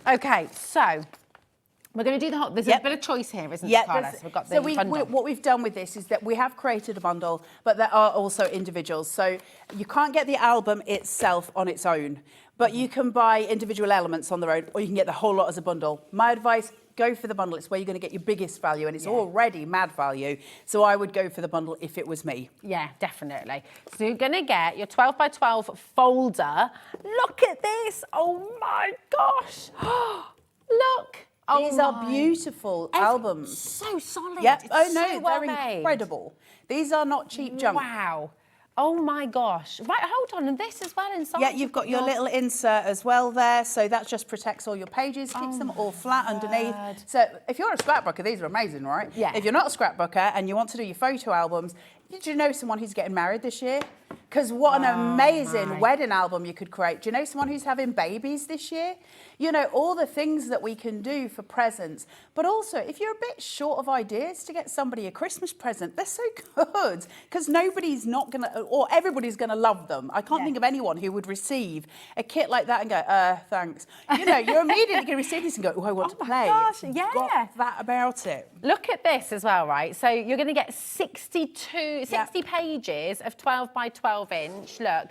Okay, so we're going to do the whole. There's a bit of choice here, isn't there, Carlos? We've got the bundle. What we've done with this is that we have created a bundle, but there are also individuals. So you can't get the album itself on its own, but you can buy individual elements on their own, or you can get the whole lot as a bundle. My advice: go for the bundle. It's where you're going to get your biggest value, and it's already mad value. So I would go for the bundle if it was me. Yeah, definitely. So you're going to get your 12 by 12 folder. Look at this. Oh, my gosh. Look. These are beautiful albums. So solid. Yep. It's Oh, no, so well they're made. incredible. These are not cheap junk. Wow. Oh, my gosh. Right, hold on. And this as well inside. Yeah, you've got your little insert as well there. So that just protects all your pages, keeps them all flat underneath. So if you're a scrapbooker, these are amazing, right? Yeah. If you're not a scrapbooker and you want to do your photo albums, did you know someone who's getting married this year? Because what an amazing wedding album you could create. Do you know someone who's having babies this year? You know, all the things that we can do for presents. But also, if you're a bit short of ideas to get somebody a Christmas present, they're so good. Because nobody's not going to, or everybody's going to love them. I can't think of anyone who would receive a kit like that and go, thanks. You know, you're immediately going to receive this and go, oh, I want to play. Gosh, It's got that about it. Look at this as well, right? So you're going to get 60 pages of 12 by 12 inch. Look,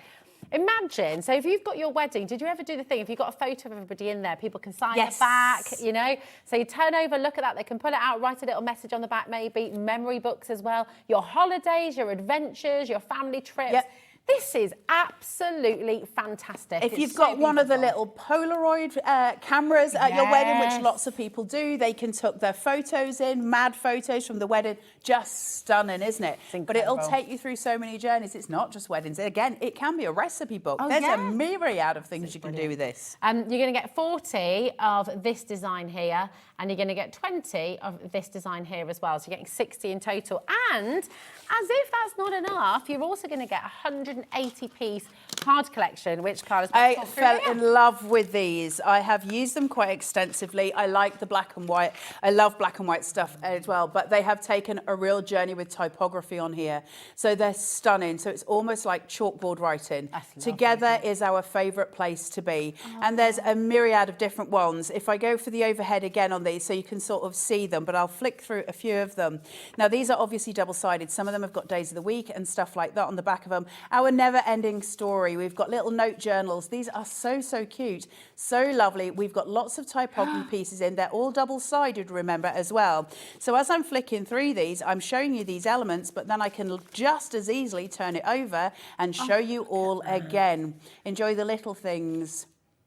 imagine, so if you've got your wedding, did you ever do the thing, if you've got a photo of everybody in there, people can sign the back, you know? So you turn over, look at that, they can pull it out, write a little message on the back maybe, memory books as well, your holidays, your adventures, your family trips. This is absolutely fantastic. If you've got one of the little Polaroid cameras at your wedding, which lots of people do, they can tuck their photos in, mad photos from the wedding. Just stunning, isn't it? But it'll take you through so many journeys. It's not just weddings. Again, it can be a recipe book. There's a myriad of things you can do with this. You're going to get 40 of this design here, and you're going to get 20 of this design here as well. So you're getting 60 in total. And as if that's not enough, you're also going to get 180-piece card collection, which Carla's I fell in love with these. I have used them quite extensively. I like the black and white. I love black and white stuff as well, but they have taken a real journey with typography on here. So they're stunning. So it's almost like chalkboard writing. Together is our favourite place to be. And there's a myriad of different ones. If I go for the overhead again on these, so you can sort of see them, but I'll flick through a few of them. Now, these are obviously double-sided. Some of them have got days of the week and stuff like that on the back of them. Our never-ending story. We've got little note journals. These are so, so cute. So lovely. We've got lots of typography pieces in. They're all double-sided, remember, as well. So as I'm flicking through these, I'm showing you these elements, but then I can just as easily turn it over and show you all again. Enjoy the little things.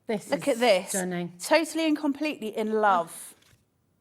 Look at this. Stunning. Totally and completely in love.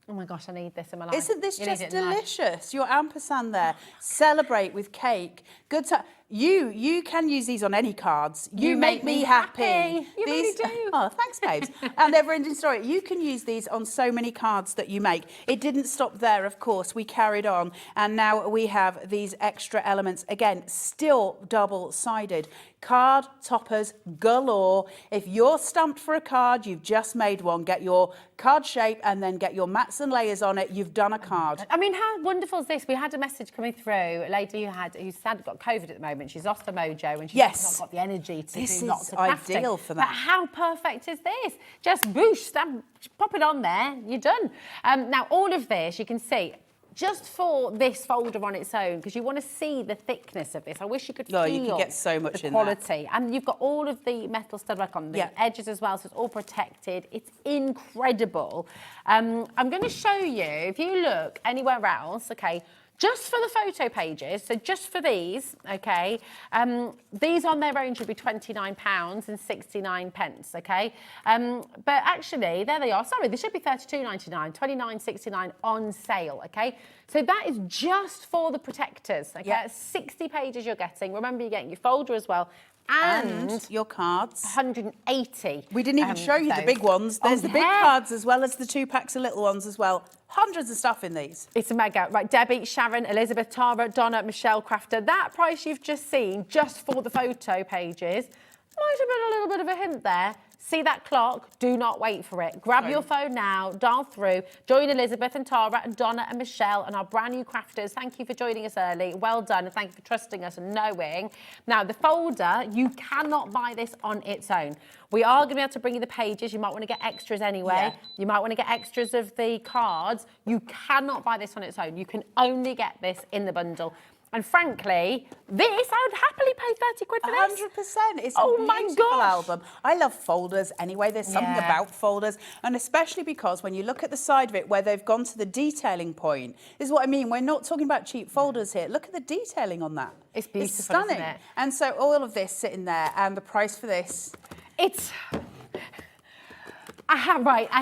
Oh my gosh, I need this in my life. Isn't this just delicious? Your ampersand there. Celebrate with cake. Good time. You can use these on any cards. You make me happy. You really do. Oh, thanks, babes. And never-ending story. You can use these on so many cards that you make. It didn't stop there, of course. We carried on, and now we have these extra elements. Again, still double-sided. Card toppers galore. If you're stumped for a card, you've just made one. Get your card shape and then get your mats and layers on it. You've done a card. I mean, how wonderful is this? We had a message coming through, a lady who's sad got COVID at the moment. She's lost her mojo and she's not got the energy to do lots of crafting. This is ideal for that. But how perfect is this? Just boosh, pop it on there, you're done. Now, all of this, you can see, just for this folder on its own, because you want to see the thickness of this. I wish you could feel you can get so much the in quality. And you've got all of the metal studwork on the edges as well, so it's all protected. It's incredible. I'm going to show you, if you look anywhere else, okay, just for the photo pages, so just for these, okay, these on their own should be £29 and 69 pence, okay? But actually, there they are. Sorry, they should be £32.99, £29.69 on sale, okay? So that is just for the protectors, okay? That's 60 pages you're getting. Remember, you're getting your folder as well. And your cards. 180. We didn't even show you the big ones. There's the big cards as well as the 2 packs of little ones as well. Hundreds of stuff in these. It's a mega. Right, Debbie, Sharon, Elizabeth, Tara, Donna, Michelle, Crafter. That price you've just seen, just for the photo pages, might have been a little bit of a hint there. See that clock? Do not wait for it. Grab your phone now, dial through, join Elizabeth and Tara and Donna and Michelle and our brand new crafters. Thank you for joining us early. Well done, and thank you for trusting us and knowing. Now, the folder, you cannot buy this on its own. We are going to be able to bring you the pages. You might want to get extras anyway. You might want to get extras of the cards. You cannot buy this on its own. You can only get this in the bundle. And frankly, this, I would happily pay 30 quid for this. 100%. It's a beautiful album. I love folders anyway. There's something about folders. And especially because when you look at the side of it where they've gone to the detailing point, this is what I mean. We're not talking about cheap folders here. Look at the detailing on that. It's beautiful, it's stunning. isn't it? And so all of this sitting there, and the price for this. It's... I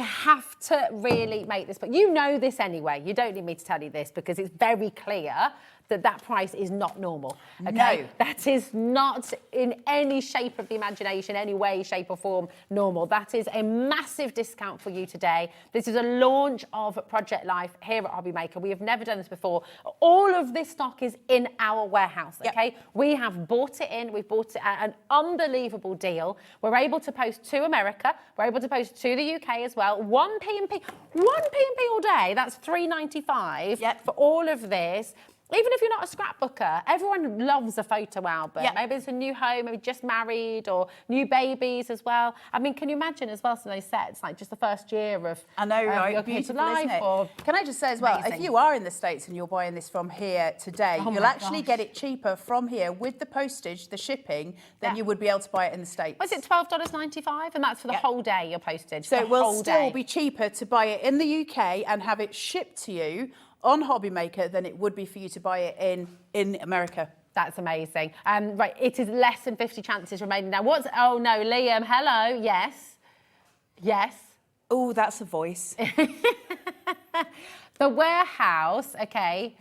have to really make this, but you know this anyway. You don't need me to tell you this because it's very clear that that price is not normal. Okay? No. That is not in any shape of the imagination, any way, shape or form normal. That is a massive discount for you today. This is a launch of Project Life here at Hobby Maker. We have never done this before. All of this stock is in our warehouse, okay? We have bought it in. We've bought it at an unbelievable deal. We're able to post to America. We're able to post to the UK as well. 1 P&P all day. That's £3.95 for all of this. Even if you're not a scrapbooker, everyone loves a photo album. Maybe it's a new home, maybe just married or new babies as well. I mean, can you imagine as well some of those sets, like just the first year of I know, right? your Beautiful, life, isn't it? or can I just say as well, if you are in the States and you're buying this from here today, you'll actually get it cheaper from here with the postage, the shipping, than you would be able to buy it in the States. Was it $12.95? And that's for the whole day, your postage. So it will still be cheaper to buy it in the UK and have it shipped to you on Hobby Maker than it would be for you to buy it in America. That's amazing. Right, it is less than 50 chances remaining now. Oh no, Liam, hello, yes. Yes. Oh, that's a voice. The warehouse, okay.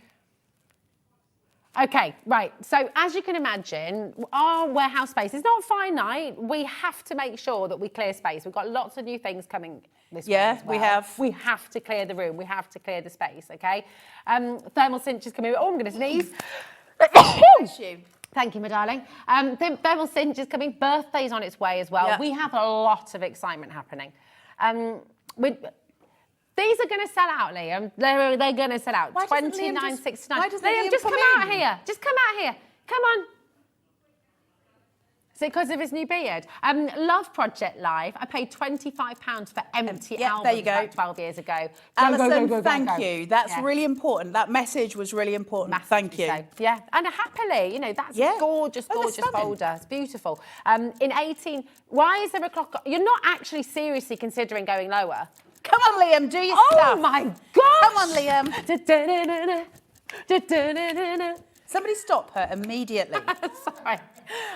Okay, right. So as you can imagine, our warehouse space is not finite. We have to make sure that we clear space. We've got lots of new things coming this way as well. we have. We have to clear the room. We have to clear the space, okay? Thermal cinch is coming. Oh, I'm going to sneeze. Bless you. Thank you, my darling. Thermal cinch is coming. Birthday's on its way as well. Yeah. We have a lot of excitement happening. These are going to sell out, Liam. They're going to sell out. $29.69. Liam, just come out here. Just come out here. Come on. Is it because of his new beard? Love Project Live. I paid £25 for empty albums there you go. about 12 years ago. Alison, thank you. That's really important. That message was really important. Thank you. So, yeah, and happily, that's a gorgeous, gorgeous folder. It's beautiful. In 18, why is there a clock? You're not actually seriously considering going lower. Come on, Liam, do your stuff. Oh my gosh! Come on, Liam. Somebody stop her immediately. Sorry.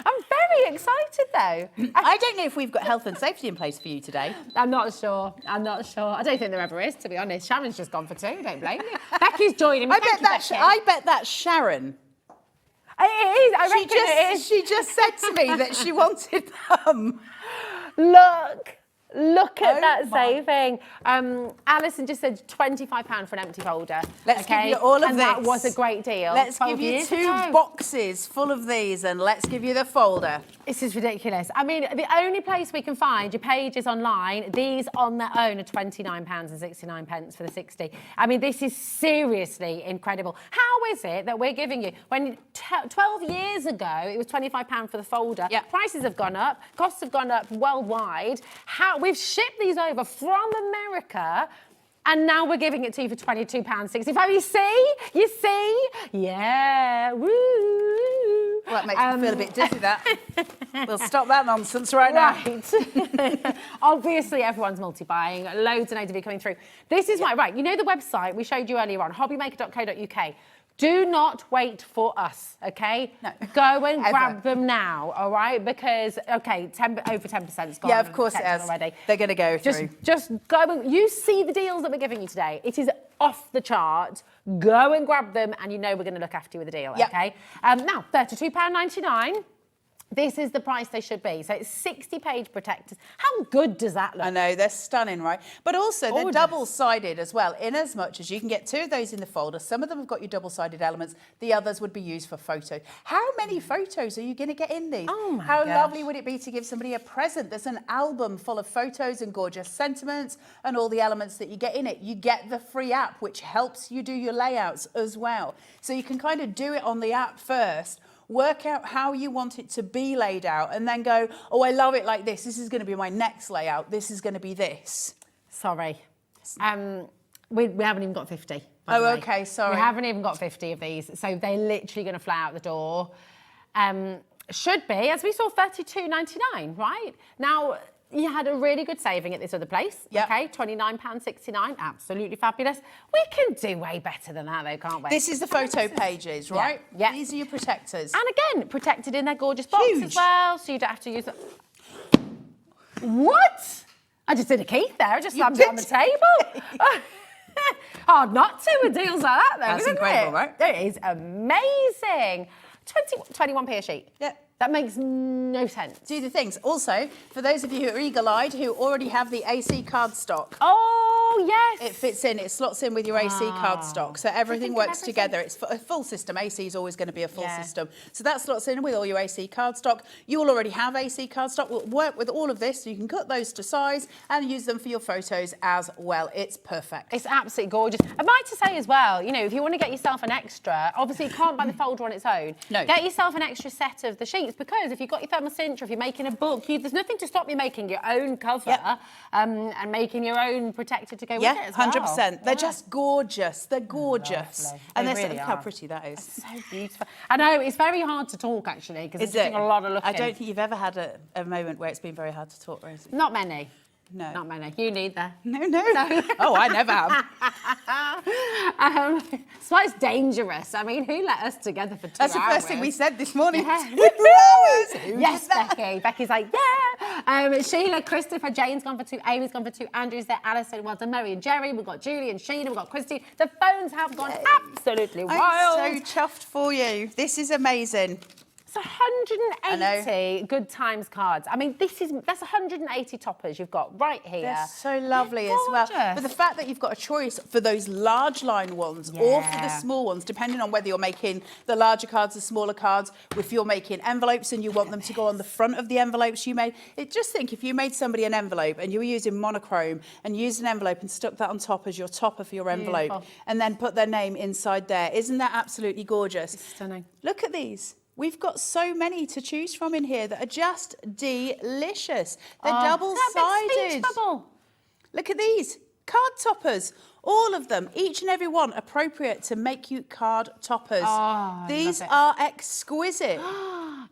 I'm very excited though. I don't know if we've got health and safety in place for you today. I'm not sure. I don't think there ever is, to be honest. Sharon's just gone for 2. Don't blame you. Becky's joining me. I bet that's Sharon. It is. I reckon it is. She just said to me that she wanted them. Look at that saving. Alison just said £25 for an empty folder. Let's give you all of and this. That was a great deal. Let's give you 2 boxes full of these and let's give you the folder. This is ridiculous. I mean, the only place we can find your pages online, these on their own are £29.69 for the 60. I mean, this is seriously incredible. How is it that we're giving you, when 12 years ago, it was £25 for the folder. Yeah. Prices have gone up, costs have gone up worldwide. We've shipped these over from America, and now we're giving it to you for £22.65. You see? Yeah, woo. Well, that makes me feel a bit dizzy, that. We'll stop that nonsense right now. Right. Obviously, everyone's multi-buying. Loads and loads of you coming through. This is why, right, you know the website we showed you earlier on, hobbymaker.co.uk. Do not wait for us, okay? No. Go and grab them now, all right? Because, okay, over 10%'s gone. Yeah, of course it has. Already. They're going to go through. Just go and... You see the deals that we're giving you today. It is off the chart. Go and grab them, and you know we're going to look after you with a deal, okay? Now, £32.99. This is the price they should be. So it's 60-page protectors. How good does that look? I know, they're stunning, right? But also they're double-sided as well, in as much as you can get 2 of those in the folder. Some of them have got your double-sided elements. The others would be used for photos. How many photos are you going to get in these? Oh, my How gosh. lovely would it be to give somebody a present? There's an album full of photos and gorgeous sentiments and all the elements that you get in it. You get the free app, which helps you do your layouts as well. So you can kind of do it on the app first, work out how you want it to be laid out, and then go, oh, I love it like this. This is going to be my next layout. This is going to be this. Sorry. We haven't even got 50. by the way. Okay, sorry. We haven't even got 50 of these. So they're literally going to fly out the door. Should be, as we saw, $32.99, right? Now, you had a really good saving at this other place. Yep. Okay, £29.69. Absolutely fabulous. We can do way better than that, though, can't we? This is the photo pages, right? Yeah. These are your protectors. And again, protected in their gorgeous box Huge. as well, so you don't have to use it. What? I just did a Keith there. I just slammed it on the table. Hard not to with deals like that, though. That's isn't incredible, it? right? It is amazing. 21p a sheet. Yeah. That makes no sense. Do the things. Also, for those of you who are eagle-eyed, who already have the AC cardstock, Oh, yes. it fits in, it slots in with your AC cardstock, so everything works together. It's a full system. AC is always going to be a full system. So that slots in with all your AC cardstock. You will already have AC cardstock. We'll work with all of this, so you can cut those to size and use them for your photos as well. It's perfect. It's absolutely gorgeous. Am I to say as well, you know, if you want to get yourself an extra, obviously you can't buy the folder on its own. No. Get yourself an extra set of the sheets, because if you've got your thermal cinch or if you're making a book, there's nothing to stop you making your own cover and making your own protector to go with it as well. 100%. They're just gorgeous. They're gorgeous. Lovely. And They they're really look how are. pretty that is. So beautiful. I know, it's very hard to talk, actually, because it's Is it? doing a lot of looking. I don't think you've ever had a moment where it's been very hard to talk, Rosie. Not many. No. Not many. You neither. No. Oh, I never have. That's why it's dangerous. I mean, who let us together for 2 hours? That's the first thing we said this morning. Yeah. 2 hours. Who Yes, did that? Becky. Becky's like, yeah. Sheila, Christopher, Jane's gone for 2, Amy's gone for 2, Andrew's there, Alison, well done, Mary and Jerry. We've got Julie and Sheena, we've got Christy. The phones have gone absolutely wild. I'm so chuffed for you. This is amazing. It's 180 good times cards. I mean, that's 180 toppers you've got right here. They're so lovely They're as well. gorgeous. But the fact that you've got a choice for those large line ones or for the small ones, depending on whether you're making the larger cards, the smaller cards, if you're making envelopes and you want them to go on the front of the envelopes you made. Just think if you made somebody an envelope and you were using monochrome and used an envelope and stuck that on top as your topper for your envelope and then put their name inside there. Isn't that absolutely gorgeous? It's stunning. Look at these. We've got so many to choose from in here that are just delicious. They're double-sided. Look at these. Card toppers. All of them, each and every one, appropriate to make you card toppers. Oh, these are exquisite.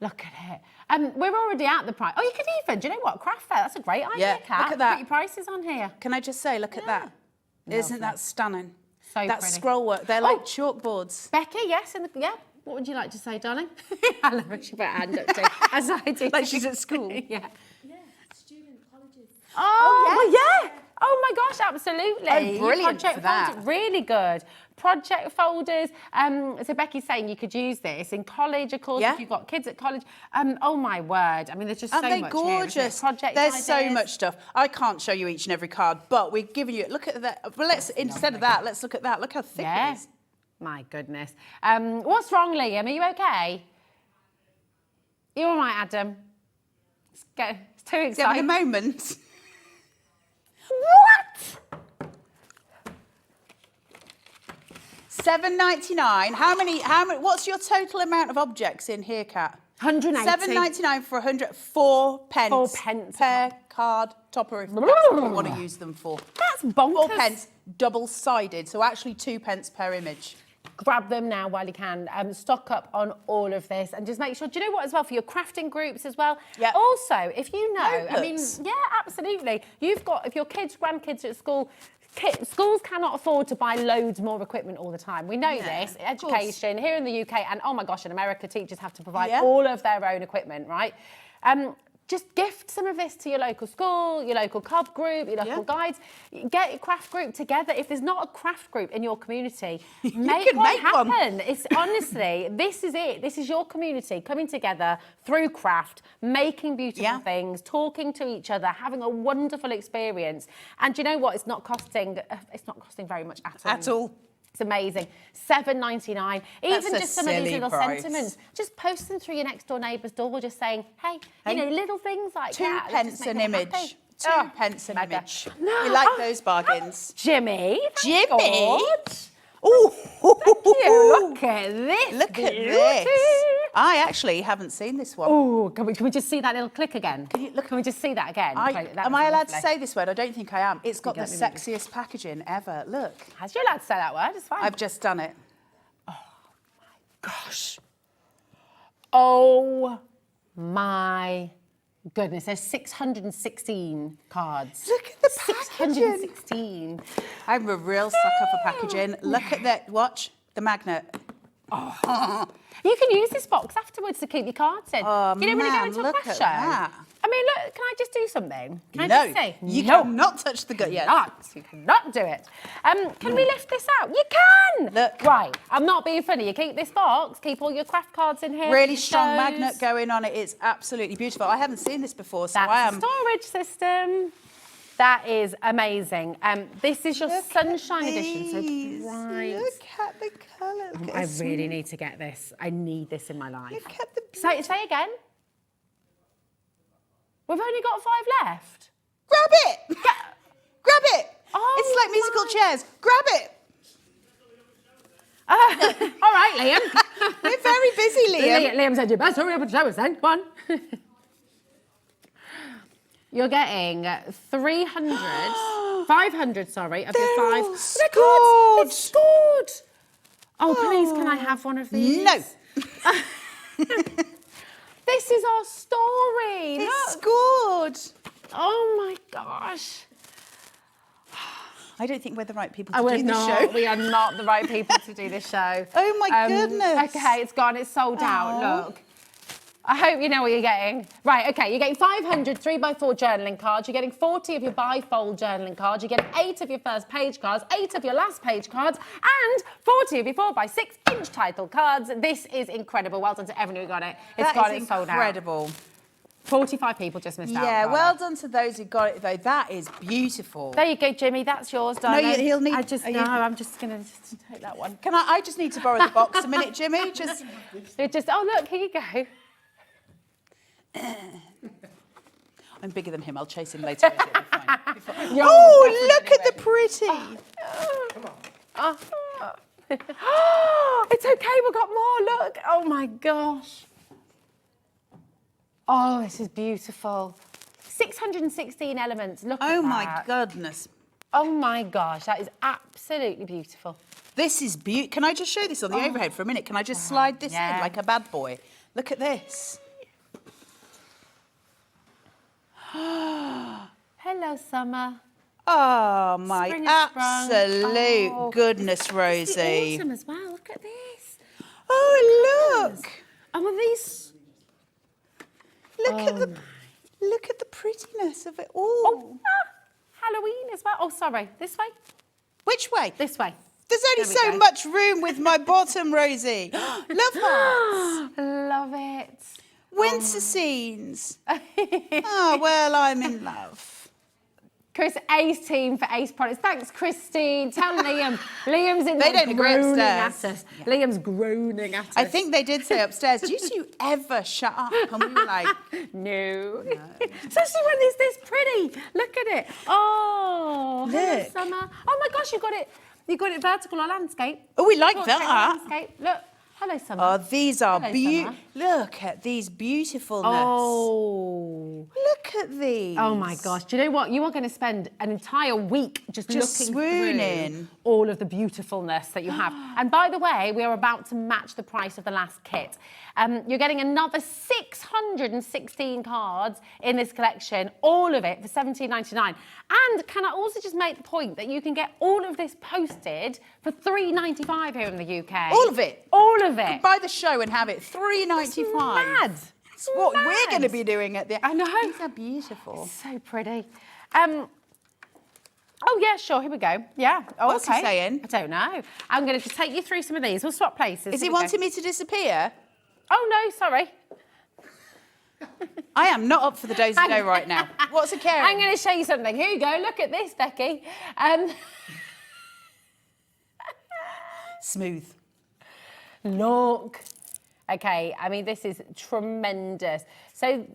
Look at it. We're already at the price. Oh, you could even, do you know what? Craft fair, that's a great idea, Kat. Look at that. Put your prices on here. Can I just say, look at that. Isn't that stunning? So that pretty. scroll work, they're like chalkboards. Becky, yes, what would you like to say, darling? I love it. She put her hand up too, as I do. Like she's at school. Yeah. Yeah, student colleges. Oh, well, yeah. Oh my gosh, absolutely. Oh, brilliant Project for that. folders, really good. Project folders. So Becky's saying you could use this in college, of course, if you've got kids at college. Oh my word. I mean, there's just so much Aren't they gorgeous? here, Project There's ideas. so much stuff. I can't show you each and every card, but we're giving you, look at that. Well, instead of that, let's look at that. Look how thick it is. My goodness. What's wrong, Liam? Are you okay? You all right, Adam? It's too exciting. Having a moment. What? $7.99. How many? What's your total amount of objects in here, Kat? 180. $7.99 for 4 pence. 4 pence. Per card topper, if that's what you want to use them for. That's bonkers. 4 pence, double-sided, so actually 2 pence per image. Grab them now while you can. Stock up on all of this and just make sure, do you know what as well, for your crafting groups as well? Yep. Also, if you know, Notebooks. I mean, yeah, absolutely. You've got, if your kids, grandkids are at school, schools cannot afford to buy loads more equipment all the time. We know this. Education here in the UK and, oh my gosh, in America, teachers have to provide all of their own equipment, right? Just gift some of this to your local school, your local cub group, your local guides. Get your craft group together. If there's not a craft group in your community, make one happen. It's honestly, this is it. This is your community coming together through craft, making beautiful things, talking to each other, having a wonderful experience. And do you know what? It's not costing very much at all. At all. It's amazing. $7.99. Even just some of these little price. sentiments. Just post them through your next door neighbour's door, just saying, hey, you know, little things like 2 that. pence an image. 2 pence an mega. image. We like those bargains. Jimmy. Jimmy. God. Oh, Look at this. Look at beauty. this. I actually haven't seen this one. Oh, can we just see that little click again? Can we just see that again? Am I allowed to say this word? I don't think I am. It's got the sexiest packaging ever. Look. Has you allowed to say that word? It's fine. I've just done it. Oh, my gosh. Oh, my goodness. There's 616 cards. Look at the packaging. 616. I'm a real sucker for packaging. Look at that. Watch the magnet. Oh. You can use this box afterwards to keep your cards in. Oh, you know, when you go man, into a look craft at show. that. I mean, look, can I just do something? Can No, I just say? you No. cannot touch the gut yet. You cannot do it. Can we lift this out? You can! Look. Right, I'm not being funny. You keep this box, keep all your craft cards in here. Really strong Shows. magnet going on it. It's absolutely beautiful. I haven't seen this before, so That's I am. a storage system. That is amazing. This is your sunshine edition, so bright. Look at the colour. I really need to get this. I need this in my life. Look at the Say again. We've only got 5 left. Grab it! Grab it! Oh, it's like musical chairs. Grab it! All right, Liam. We're very busy, Liam. Liam said, you best hurry up and show us then. Come on. You're getting 500, sorry, of your 5. all scored. It's scored. Oh, please, can I have one of these? No. This is our story. It's Look. scored. Oh, my gosh. I don't think we're the right people to do this show. We are not the right people to do this show. Oh my goodness. Okay, it's gone. It's sold out. Look. I hope you know what you're getting. Right, okay, you're getting 500 3x4 journaling cards. You're getting 40 of your bifold journaling cards. You're getting 8 of your first page cards, 8 of your last page cards, and 40 of your 4x6-inch title cards. This is incredible. Well done to everyone who got it. It's sold out. Incredible. 45 people just missed out. Yeah, well done to those who got it, though. That is beautiful. There you go, Jimmy. That's yours, darling. No, he'll need... I'm just going to take that one. Can I just need to borrow the box a minute, Jimmy? Just... Oh, look, here you go. I'm bigger than him. I'll chase him later. It'll be fine. Oh, look at the pretty. Come on. It's okay. We've got more. Look. Oh, my gosh. Oh, this is beautiful. 616 elements. Look at that. Oh, my goodness. Oh, my gosh. That is absolutely beautiful. This is beautiful. Can I just show this on the overhead for a minute? Can I just slide this in like a bad boy? Look at this. Hello, Summer. Oh, my Spring has sprung. absolute goodness, Rosie. Autumn as well. Look at this. Oh, look. And with these... Look at the prettiness of it all. Oh, Halloween as well. Oh, sorry. This way? Which way? This way. There's only so much room with my bottom, Rosie. Love hearts. Love it. Winter scenes. Oh, well, I'm in love. Chris, Ace team for Ace products. Thanks, Christine. Tell Liam. Liam's in They there don't agree groaning upstairs. at us. Yeah. Liam's groaning at us. I think they did say upstairs, did you ever shut up? And we were like, no. Especially when it's this pretty. Look at it. Oh, hello, Look. Summer. Oh my gosh, you got it vertical or landscape. oh, we like Portrait or that. landscape. Look. Hello, Summer. Oh, these are Hello, beautiful. Summer. Look at these beautifulness. Oh. Look at these. Oh my gosh, do you know what? You are going to spend an entire week just looking swooning. through all of the beautifulness that you have. And by the way, we are about to match the price of the last kit. You're getting another 616 cards in this collection, all of it for $17.99. And can I also just make the point that you can get all of this posted for $3.95 here in the UK? All of it? All of it. Buy the show and have it $3.95. Mad. That's what we're going to be doing at the... I know. These are beautiful. So pretty. Oh, yeah, sure, here we go. Yeah. Oh, What's he okay. saying? I don't know. I'm going to just take you through some of these. We'll swap places. Is he wanting me to disappear? Oh, no, sorry. I am not up for the dozy-do right now. What's occurring? I'm going to show you something. Here you go. Look at this, Becky. Smooth. Look. Okay, I mean, this is tremendous. So,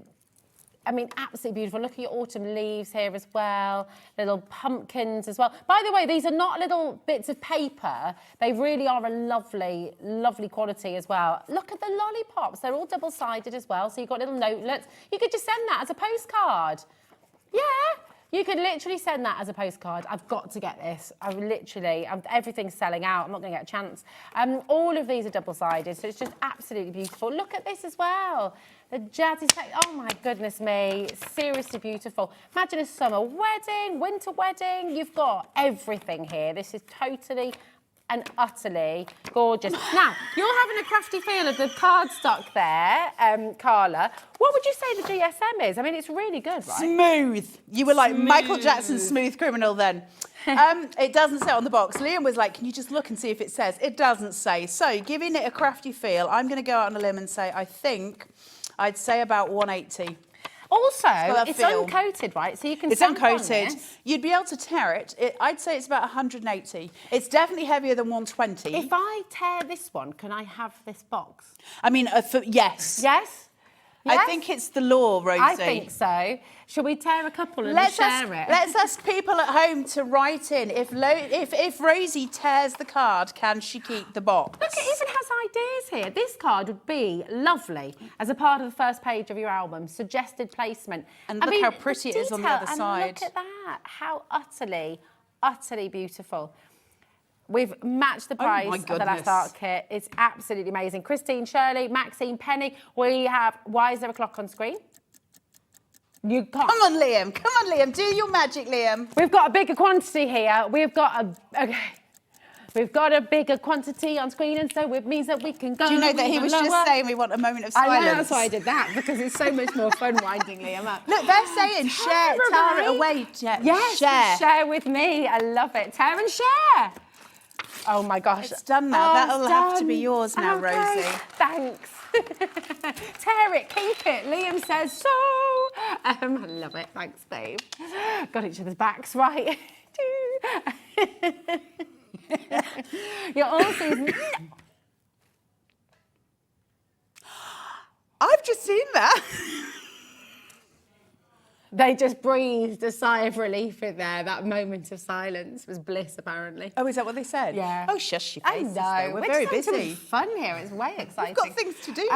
I mean, absolutely beautiful. Look at your autumn leaves here as well. Little pumpkins as well. By the way, these are not little bits of paper. They really are a lovely, lovely quality as well. Look at the lollipops. They're all double-sided as well. So you've got little notelets. You could just send that as a postcard. Yeah. You could literally send that as a postcard. I've got to get this. Everything's selling out. I'm not going to get a chance. All of these are double-sided, so it's just absolutely beautiful. Look at this as well. The jazzy, oh my goodness me, seriously beautiful. Imagine a summer wedding, winter wedding. You've got everything here. This is totally and utterly gorgeous. Now, you're having a crafty feel of the cardstock there, Carla. What would you say the GSM is? I mean, it's really good, right? Smooth. You were like Michael Jackson's Smooth Criminal then. It doesn't say on the box. Liam was like, can you just look and see if it says? It doesn't say. So, giving it a crafty feel, I'm going to go out on a limb and say, I think I'd say about 180. Also, it's uncoated, right? So you can It's stamp on uncoated. this. You'd be able to tear it. I'd say it's about 180. It's definitely heavier than 120. If I tear this one, can I have this box? I mean, yes. Yes? I think it's the law, Rosie. I think so. Shall we tear a couple and share it? Let's ask people at home to write in. If Rosie tears the card, can she keep the box? Look, it even has ideas here. This card would be lovely as a part of the first page of your album. Suggested placement. And look how pretty it is on the other side. Look at that. How utterly, utterly beautiful. We've matched the price of the last art kit. It's absolutely amazing. Christine, Shirley, Maxine, Penny. We have, why is there a clock on screen? You can't. Come on, Liam. Come on, Liam. Do your magic, Liam. We've got a bigger quantity here. We've got a bigger quantity on screen, and so it means that we can go. Do you know that he was just saying we want a moment of silence? I know, that's why I did that, because it's so much more fun winding Liam up. Look, they're saying share, tear it away. Yes, share with me. I love it. Tear and share. Oh my gosh. It's done now. Oh, That'll have to be yours now, okay. Rosie. Thanks. Tear it, keep it. Liam says so. I love it. Thanks, babe. Got each other's backs right. You're all season. I've just seen that. They just breathed a sigh of relief in there. That moment of silence was bliss, apparently. Oh, is that what they said? Yeah. Oh, shush your I faces, know. though. We're very just having busy. Fun here. It's way exciting. We've got things to do.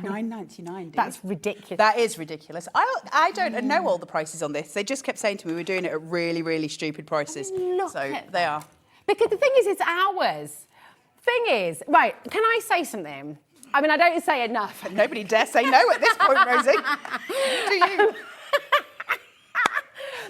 $9.99. That's ridiculous. That is ridiculous. I don't know all the prices on this. They just kept saying to me we're doing it at really, really stupid prices. Look so at they are. Because the thing is, it's ours. Thing is, right, can I say something? I mean, I don't say enough. Nobody dare say no at this point, Rosie. Do you?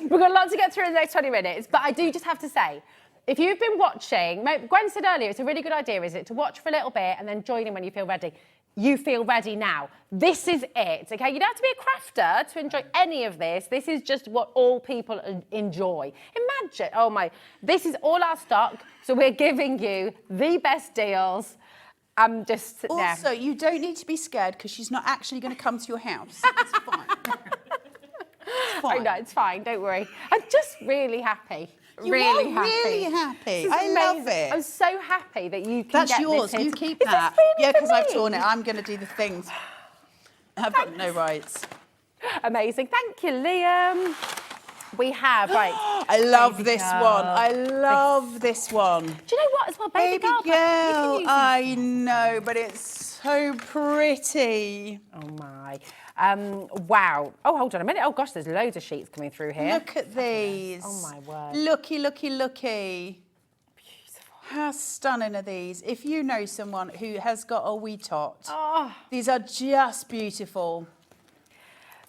We've got a lot to get through in the next 20 minutes, but I do just have to say, if you've been watching, Gwen said earlier, it's a really good idea, is it, to watch for a little bit and then join in when you feel ready. You feel ready now. This is it, okay? You don't have to be a crafter to enjoy any of this. This is just what all people enjoy. Imagine, oh my, this is all our stock, so we're giving you the best deals. I'm just Also, you don't need to be scared because she's not actually going to come to your house. It's fine. It's fine. I know, it's fine, don't worry. I'm just really happy. You really are happy. really happy. This is I love amazing. it. I'm so happy that you can That's get yours. this. You keep Is that. this really Yeah, for because I've me? torn it. I'm going to do the things. I've got no rights. Amazing. Thank you, Liam. We have, right. I love Baby this girl. one. I love this one. Do you know what as well? Baby girl. Baby girl. You can use I know, but it's so pretty. Oh my. Wow. Oh, hold on a minute. Oh gosh, there's loads of sheets coming through here. Look at these. Oh my word. Looky, looky, looky. Beautiful. How stunning are these? If you know someone who has got a wee tot, these are just beautiful.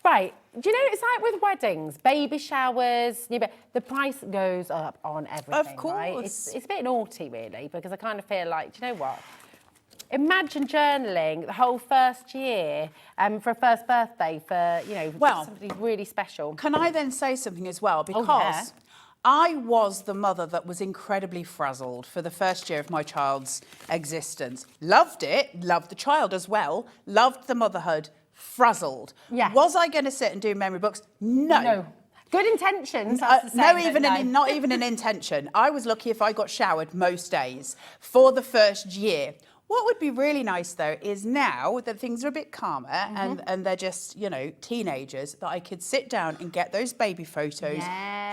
Right. Do you know it's like with weddings, baby showers, the price goes up on everything. Of course. Right? It's a bit naughty, really, because I kind of feel like, do you know what? Imagine journaling the whole first year for a first birthday for, somebody really special. Can I then say something as well? Because yeah. I was the mother that was incredibly frazzled for the first year of my child's existence. Loved it, loved the child as well, loved the motherhood, frazzled. Yeah. Was I going to sit and do memory books? No. Good intentions. Not even an intention. I was lucky if I got showered most days for the first year. What would be really nice, though, is now that things are a bit calmer and they're just, teenagers, that I could sit down and get those baby photos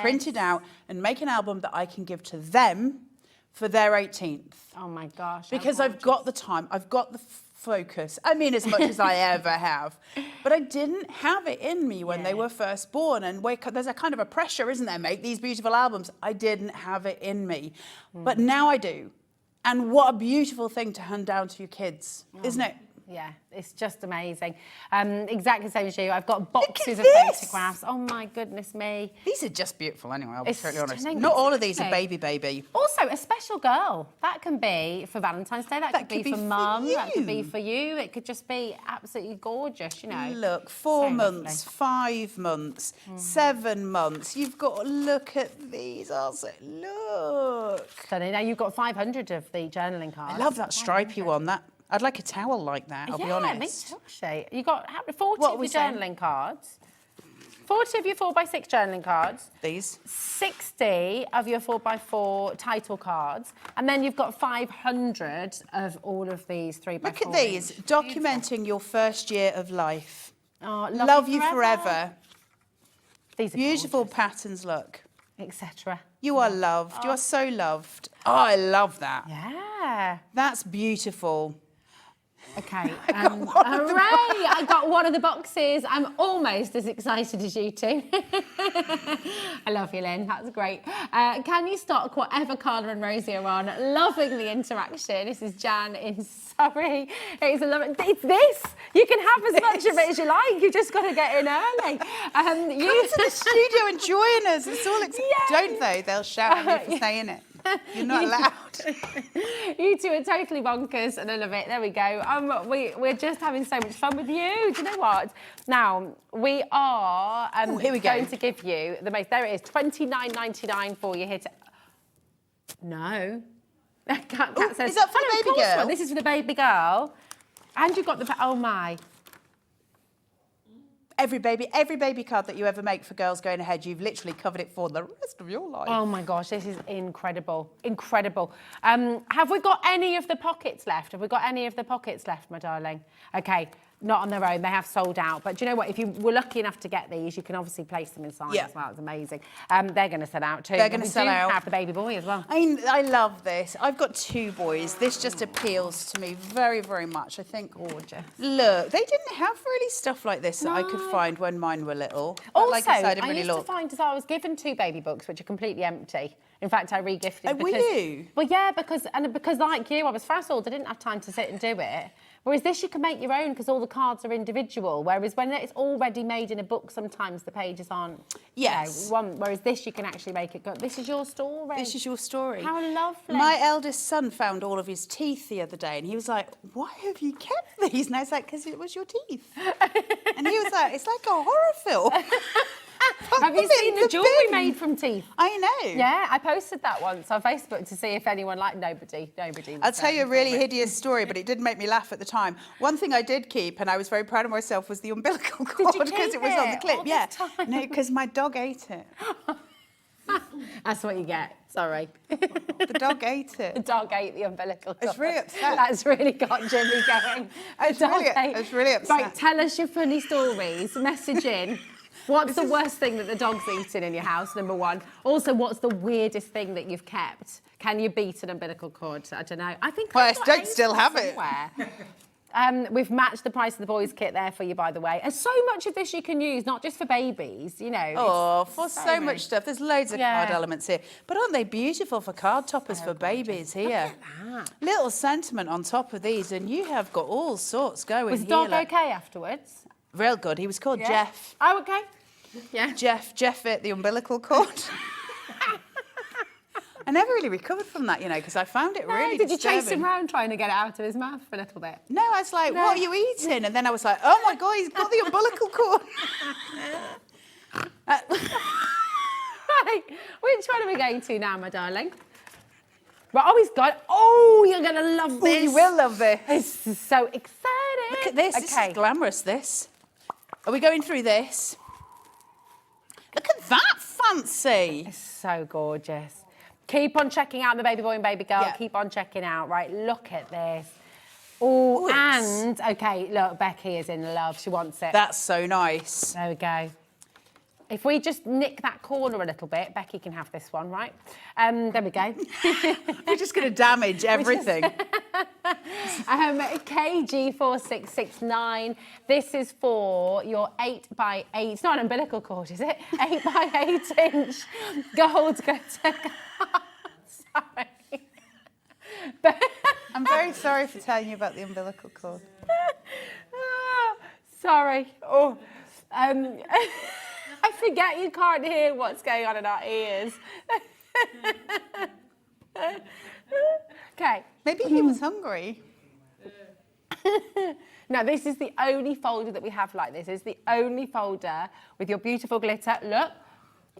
printed out and make an album that I can give to them for their 18th. Oh, my gosh. Because I've got the time, I've got the focus. I mean, as much as I ever have. But I didn't have it in me when they were first born. And there's a kind of a pressure, isn't there? Make these beautiful albums. I didn't have it in me. But now I do. And what a beautiful thing to hand down to your kids, isn't it? Yeah, it's just amazing. Exactly the same as you. I've got boxes of this. photographs. Oh my goodness me. These are just beautiful anyway, I'll be It's totally honest. stunning. Not It's all of these are stunning. baby. Also, a special girl. That can be for Valentine's Day. That could be for mum. That could be for you. It could just be absolutely gorgeous, Look, 4 So months, 5 months, 7 months. You've got to look at these, Elsa. Look. Stunning. Now, you've got 500 of the journaling cards. I love that stripy one. I'd like a towel like that, I'll be honest. Yeah, me too, actually. You got 40 What of are we your saying? journaling cards. 40 of your 4x6 journaling cards. These. 60 of your 4x4 title cards. And then you've got 500 of all of these 3x4. Look at these, documenting your first year of life. Oh, Love you forever. These are Beautiful patterns, look. etc. You are loved. You are so loved. Oh, I love that. Yeah. That's beautiful. Okay. Hooray! I got one of the boxes. I'm almost as excited as you two. I love you, Lynn. That's great. Can you stock whatever Carla and Rosie are on? Loving the interaction. This is Jan in Surrey. It's this. You can have as much of it as you like. You've just got to get in early. Come to the studio and join us. It's all Don't they? They'll shout at you for saying it. You're not allowed. You two are totally bonkers and I love it. There we go. We're just having so much fun with you. Do you know what? Now, we are here we go. going to give you the most, there it is, $29.99 for you here to... No. Kat says, is that for the baby girl? One. This is for the baby girl. And you've got the... Oh, my. Every baby card that you ever make for girls going ahead, you've literally covered it for the rest of your life. Oh my gosh, this is incredible, incredible. Have we got any of the pockets left? Have we got any of the pockets left, my darling? Okay, not on their own, they have sold out. But do you know what, if you were lucky enough to get these, you can obviously place them inside as well, it's amazing. They're gonna sell out too. They're gonna sell out. Have the baby boy as well. I love this. I've got 2 boys. This just appeals to me very, very much. I think, gorgeous. Look, they didn't have really stuff like this that I could find when mine were little. But Also, like I said, I didn't really used to find I was given 2 baby books, which are completely empty. In fact, I re-gifted because... Were you? Well, yeah, because like you, I was frazzled. I didn't have time to sit and do it. Whereas this, you can make your own because all the cards are individual. Whereas when it's already made in a book, sometimes the pages aren't. Yes. Whereas this, you can actually make it go. This is your story. This is your story. How lovely. My eldest son found all of his teeth the other day and he was like, why have you kept these? And I was like, because it was your teeth. And he was like, it's like a horror film. Have you seen the jewellery made from teeth? I know. Yeah, I posted that once on Facebook to see if anyone liked. Nobody. I'll tell you a really hideous story, but it did make me laugh at the time. One thing I did keep, and I was very proud of myself, was the umbilical cord because it was on the clip. Yeah, no, because my dog ate it. That's what you get. Sorry. The dog ate it. The dog ate the umbilical cord. It's really upset. That's really got Jimmy going. It's really upset. Right, tell us your funny stories. Message in. What's the worst thing that the dog's eaten in your house, number 1? Also, what's the weirdest thing that you've kept? Can you beat an umbilical cord? I don't know. I think I don't still have it. We've matched the price of the boys' kit there for you, by the way. And so much of this you can use, not just for babies, you know. Oh, for so much stuff. There's loads of card elements here. But aren't they beautiful for card toppers for babies here? Look at that. Little sentiment on top of these, and you have got all sorts going here. Was the dog okay afterwards? Real good. He was called Jeff. Oh, okay. Yeah. Jeff ate the umbilical cord. I never really recovered from that, you know, because I found it really Did you disturbing. chase him around trying to get it out of his mouth for a little bit? No, I was like, what are you eating? And then I was like, oh my God, he's got the umbilical cord. Right, which one are we going to now, my darling? Right, oh, he's got, oh, you're going to love this. Oh, you will love this. This is so exciting. Look at this, this is glamorous, this. Are we going through this? Look at that fancy. It's so gorgeous. Keep on checking out the baby boy and baby girl. Yeah. Keep on checking out. Right, look at this. Oh, and, okay, look, Becky is in love. She wants it. That's so nice. There we go. If we just nick that corner a little bit, Becky can have this one, right? There we go. We're just going to damage everything. KG4669. This is for your 8x8. It's not an umbilical cord, is it? 8x8 inch gold glitter. Sorry. I'm very sorry for telling you about the umbilical cord. Sorry. Oh. I forget you can't hear what's going on in our ears. Okay. Maybe he was hungry. Now, this is the only folder that we have like this. It's the only folder with your beautiful glitter. Look,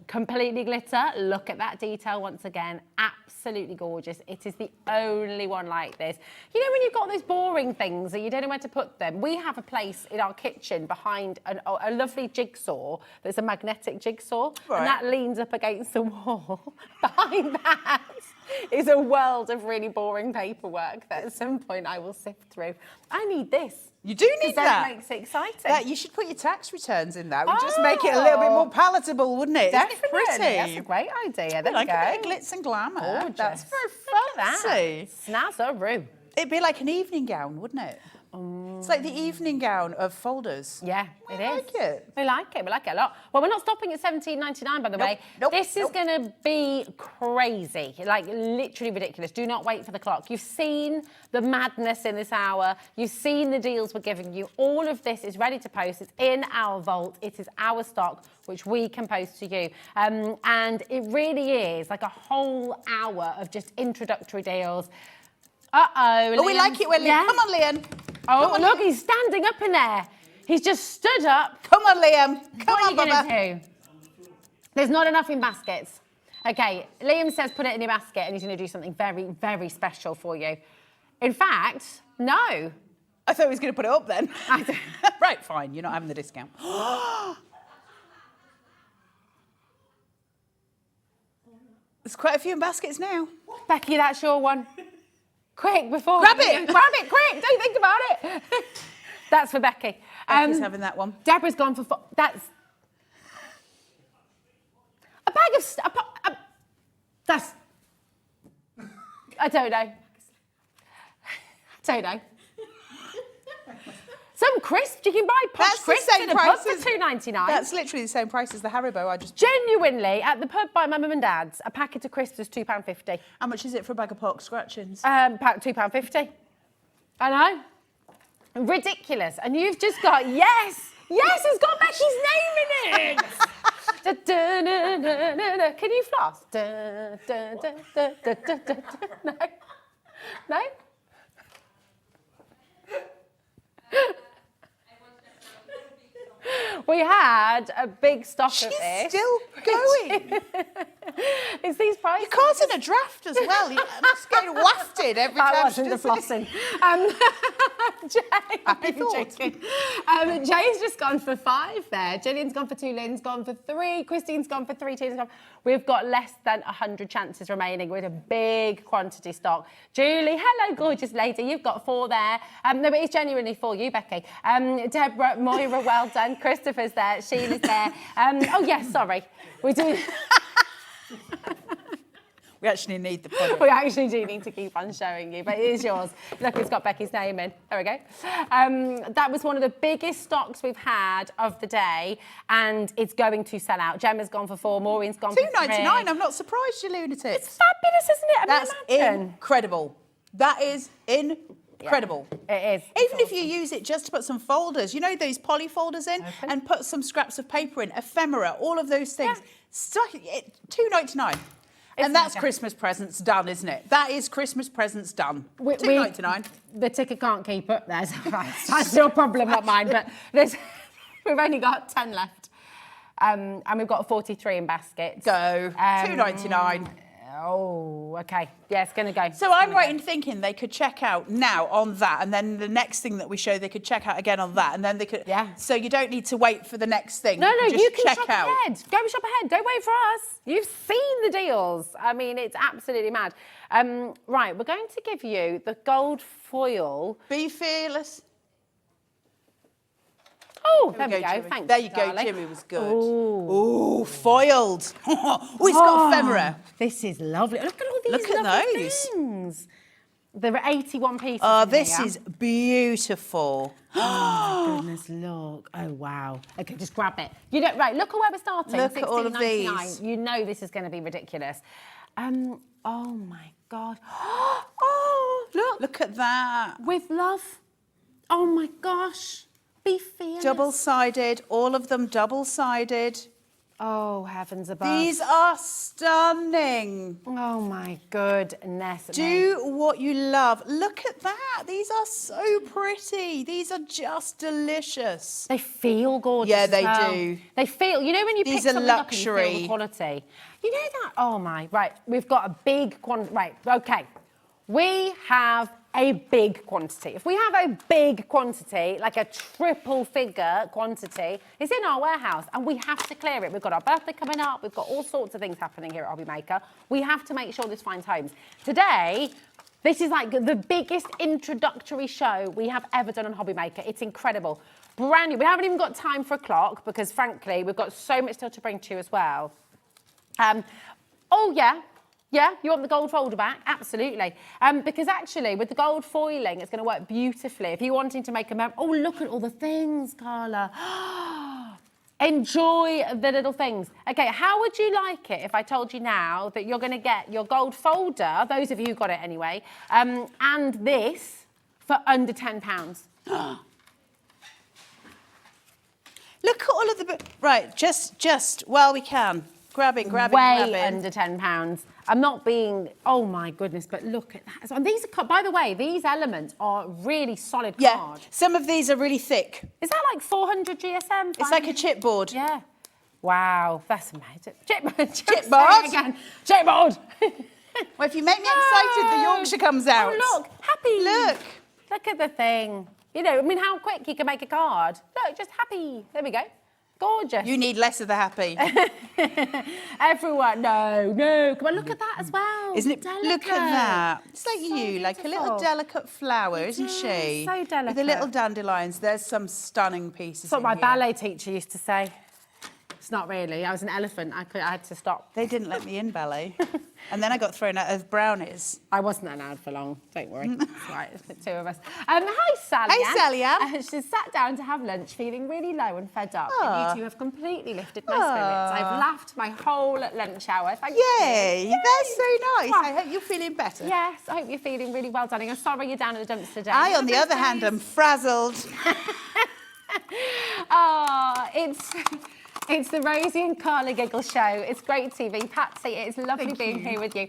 completely glitter. Look at that detail once again. Absolutely gorgeous. It is the only one like this. You know when you've got those boring things and you don't know where to put them? We have a place in our kitchen behind a lovely jigsaw that's a magnetic jigsaw. Right. And that leans up against the wall. Behind that is a world of really boring paperwork that at some point I will sift through. I need this. You do need that. That makes it exciting. You should put your tax returns in that. It would just make it a little bit more palatable, wouldn't it? Definitely. Isn't it pretty? That's a great idea. There like we go. a bit of glitz and glamour. Gorgeous. That's very fancy. Snazaroo. It'd be like an evening gown, wouldn't it? It's like the evening gown of folders. Yeah, it is. I like it. We like it. We like it a lot. Well, we're not stopping at $17.99, by the way. This is going to be crazy, like literally ridiculous. Do not wait for the clock. You've seen the madness in this hour. You've seen the deals we're giving you. All of this is ready to post. It's in our vault. It is our stock, which we can post to you. And it really is like a whole hour of just introductory deals. Uh-oh. Oh, we like it when yeah. Come on, Liam. Oh, look, he's standing up in there. He's just stood up. Come on, Liam. Come What on, are you Bubba. going to do? There's not enough in baskets. Okay, Liam says put it in your basket and he's going to do something very, very special for you. In fact, no. I thought he was going to put it up then. Right, fine. You're not having the discount. There's quite a few in baskets now. Becky, that's your one. Quick, before... Grab it! Grab it, quick! Don't think about it. That's for Becky. Becky's having that one. Deborah's gone for... That's... A bag of... That's... I don't know. I don't know. Some crisps. You can buy posh That's the crisps same in a price pub for $2.99. That's literally the same price as the Haribo I just... Genuinely, at the pub by my mum and dad's, a packet of crisps is £2.50. How much is it for a bag of pork scratchings? £2.50. I know. Ridiculous. And you've just got, yes, it's got Becky's name in it. Da, da, da, da, da, da. Can you floss? Da, da, da, da, da, da, da. No? No? We had a big stock of this. She's still going. It's these prices. Your car's in a draft as well. I'm just getting wafted every time. That wasn't the flossing. Jay, Happy thoughts. Jay's just gone for 5 there. Gillian's gone for 2, Lynn's gone for 3, Christine's gone for 3, Tina's gone. We've got less than 100 chances remaining with a big quantity stock. Julie, hello, gorgeous lady. You've got 4 there. No, but it's genuinely for you, Becky. Deborah, Moira, well done. Christopher's there. Sheila's there. Oh, yes, sorry. We do... We actually need the product. We actually do need to keep on showing you, but it is yours. Look, it's got Becky's name in. There we go. That was one of the biggest stocks we've had of the day, and it's going to sell out. Gemma's gone for 4, Maureen's gone for 3. $2.99. I'm not surprised, you lunatics. It's fabulous, isn't it? I mean, That's imagine. incredible. That is incredible. Yeah, it is. Even if you use it just to put some folders, you know those poly folders in, and put some scraps of paper in, ephemera, all of those things. Yeah. Stuck it, $2.99. And that's Christmas presents done, isn't it? That is Christmas presents done. $2.99. The ticket can't keep up there, so that's your problem, not mine. But we've only got 10 left. And we've got 43 in baskets. Go. $2.99. Oh, okay. Yeah, it's going to go. So I'm right in thinking they could check out now on that, and then the next thing that we show, they could check out again on that, and then they could... Yeah. So you don't need to wait for the next thing. No, you can check shop out. ahead. Go shop ahead. Don't wait for us. You've seen the deals. I mean, it's absolutely mad. Right, we're going to give you the gold foil. Be fearless. Oh, there we go. Thanks, there you darling. go, Jimmy was good. Ooh. Ooh, foiled. Oh, it's got ephemera. This is lovely. Look at all these Look at lovely those. things. There are 81 pieces Oh, in this here. is beautiful. Oh, my goodness, look. Oh, wow. Okay, just grab it. You know, right, look at where we're starting. Look at all of these. $16.99. You know this is going to be ridiculous. Oh, my God. Oh, look. Look at that. With love. Oh, my gosh. Be fearless. Double-sided, all of them double-sided. Oh, heavens above. These are stunning. Oh, my goodness. Do what you love. Look at that. These are so pretty. These are just delicious. They feel gorgeous. Yeah, as they well. do. They feel, you know, when you These pick are something up and you feel luxury. the quality. You know that? Oh, my. Right, we've got a big quantity. Right, okay. We have a big quantity. If we have a big quantity, like a triple figure quantity, it's in our warehouse and we have to clear it. We've got our birthday coming up. We've got all sorts of things happening here at Hobby Maker. We have to make sure this finds homes. Today, this is like the biggest introductory show we have ever done on Hobby Maker. It's incredible. Brand new. We haven't even got time for a clock because, frankly, we've got so much still to bring to you as well. Oh, yeah. Yeah, you want the gold folder back? Absolutely. Because actually, with the gold foiling, it's going to work beautifully. If you're wanting to make a... Oh, look at all the things, Carla. Enjoy the little things. Okay, how would you like it if I told you now that you're going to get your gold folder, those of you who got it anyway, and this for under £10? Look at all of the... Right, just while we can. Grabbing. Way under £10. I'm not being, oh my goodness, but look at that. And these are, by the way, these elements are really solid card. Some of these are really thick. Is that like 400 GSM? It's like a chipboard. Yeah. Wow, that's amazing. Chipboard? Again. Chipboard. Well, if you make me excited, the Yorkshire comes out. Oh, look, happy. Look. Look at the thing. You know, I mean, how quick you can make a card. Look, just happy. There we go. Gorgeous. You need less of the happy. Everyone, no. Come on, look at that as well. Isn't it? Delicate. Look at that. It's like So you, like a little beautiful. delicate flower, isn't she? So delicate. With the little dandelions. There's some stunning pieces. That's what in my here. ballet teacher used to say. It's not really. I was an elephant. I had to stop. They didn't let me in ballet. And then I got thrown out of brownies. I wasn't allowed for long. Don't worry. It's right. It's the two of us. Hi, Sally. Hey, Sally Ann. She sat down to have lunch, feeling really low and fed up. Aw. And you two have completely lifted my spirits. I've laughed my whole lunch hour. Thank Yay! you. That's so nice. Mwah. I hope you're feeling better. Yes, I hope you're feeling really well, darling. I'm sorry you're down at the dumps today. I, on the other hand, am frazzled. It's the Rosie and Carla Giggle Show. It's great TV. Patsy, it's lovely being here with you.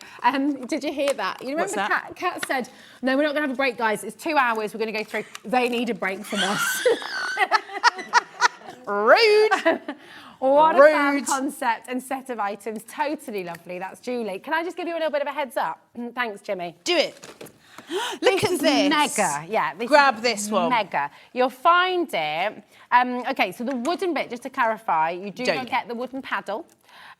Did you hear that? You remember Kat said, no, we're not going to have a break, guys. It's 2 hours. We're going to go through. They need a break from us. Rude. What a fab concept and set of items. Totally lovely. That's Julie. Can I just give you a little bit of a heads up? Thanks, Jimmy. Do it. Look at this. Mega. Yeah. Grab this one. Mega. You'll find it. Okay, so the wooden bit, just to clarify, you do not get the wooden paddle.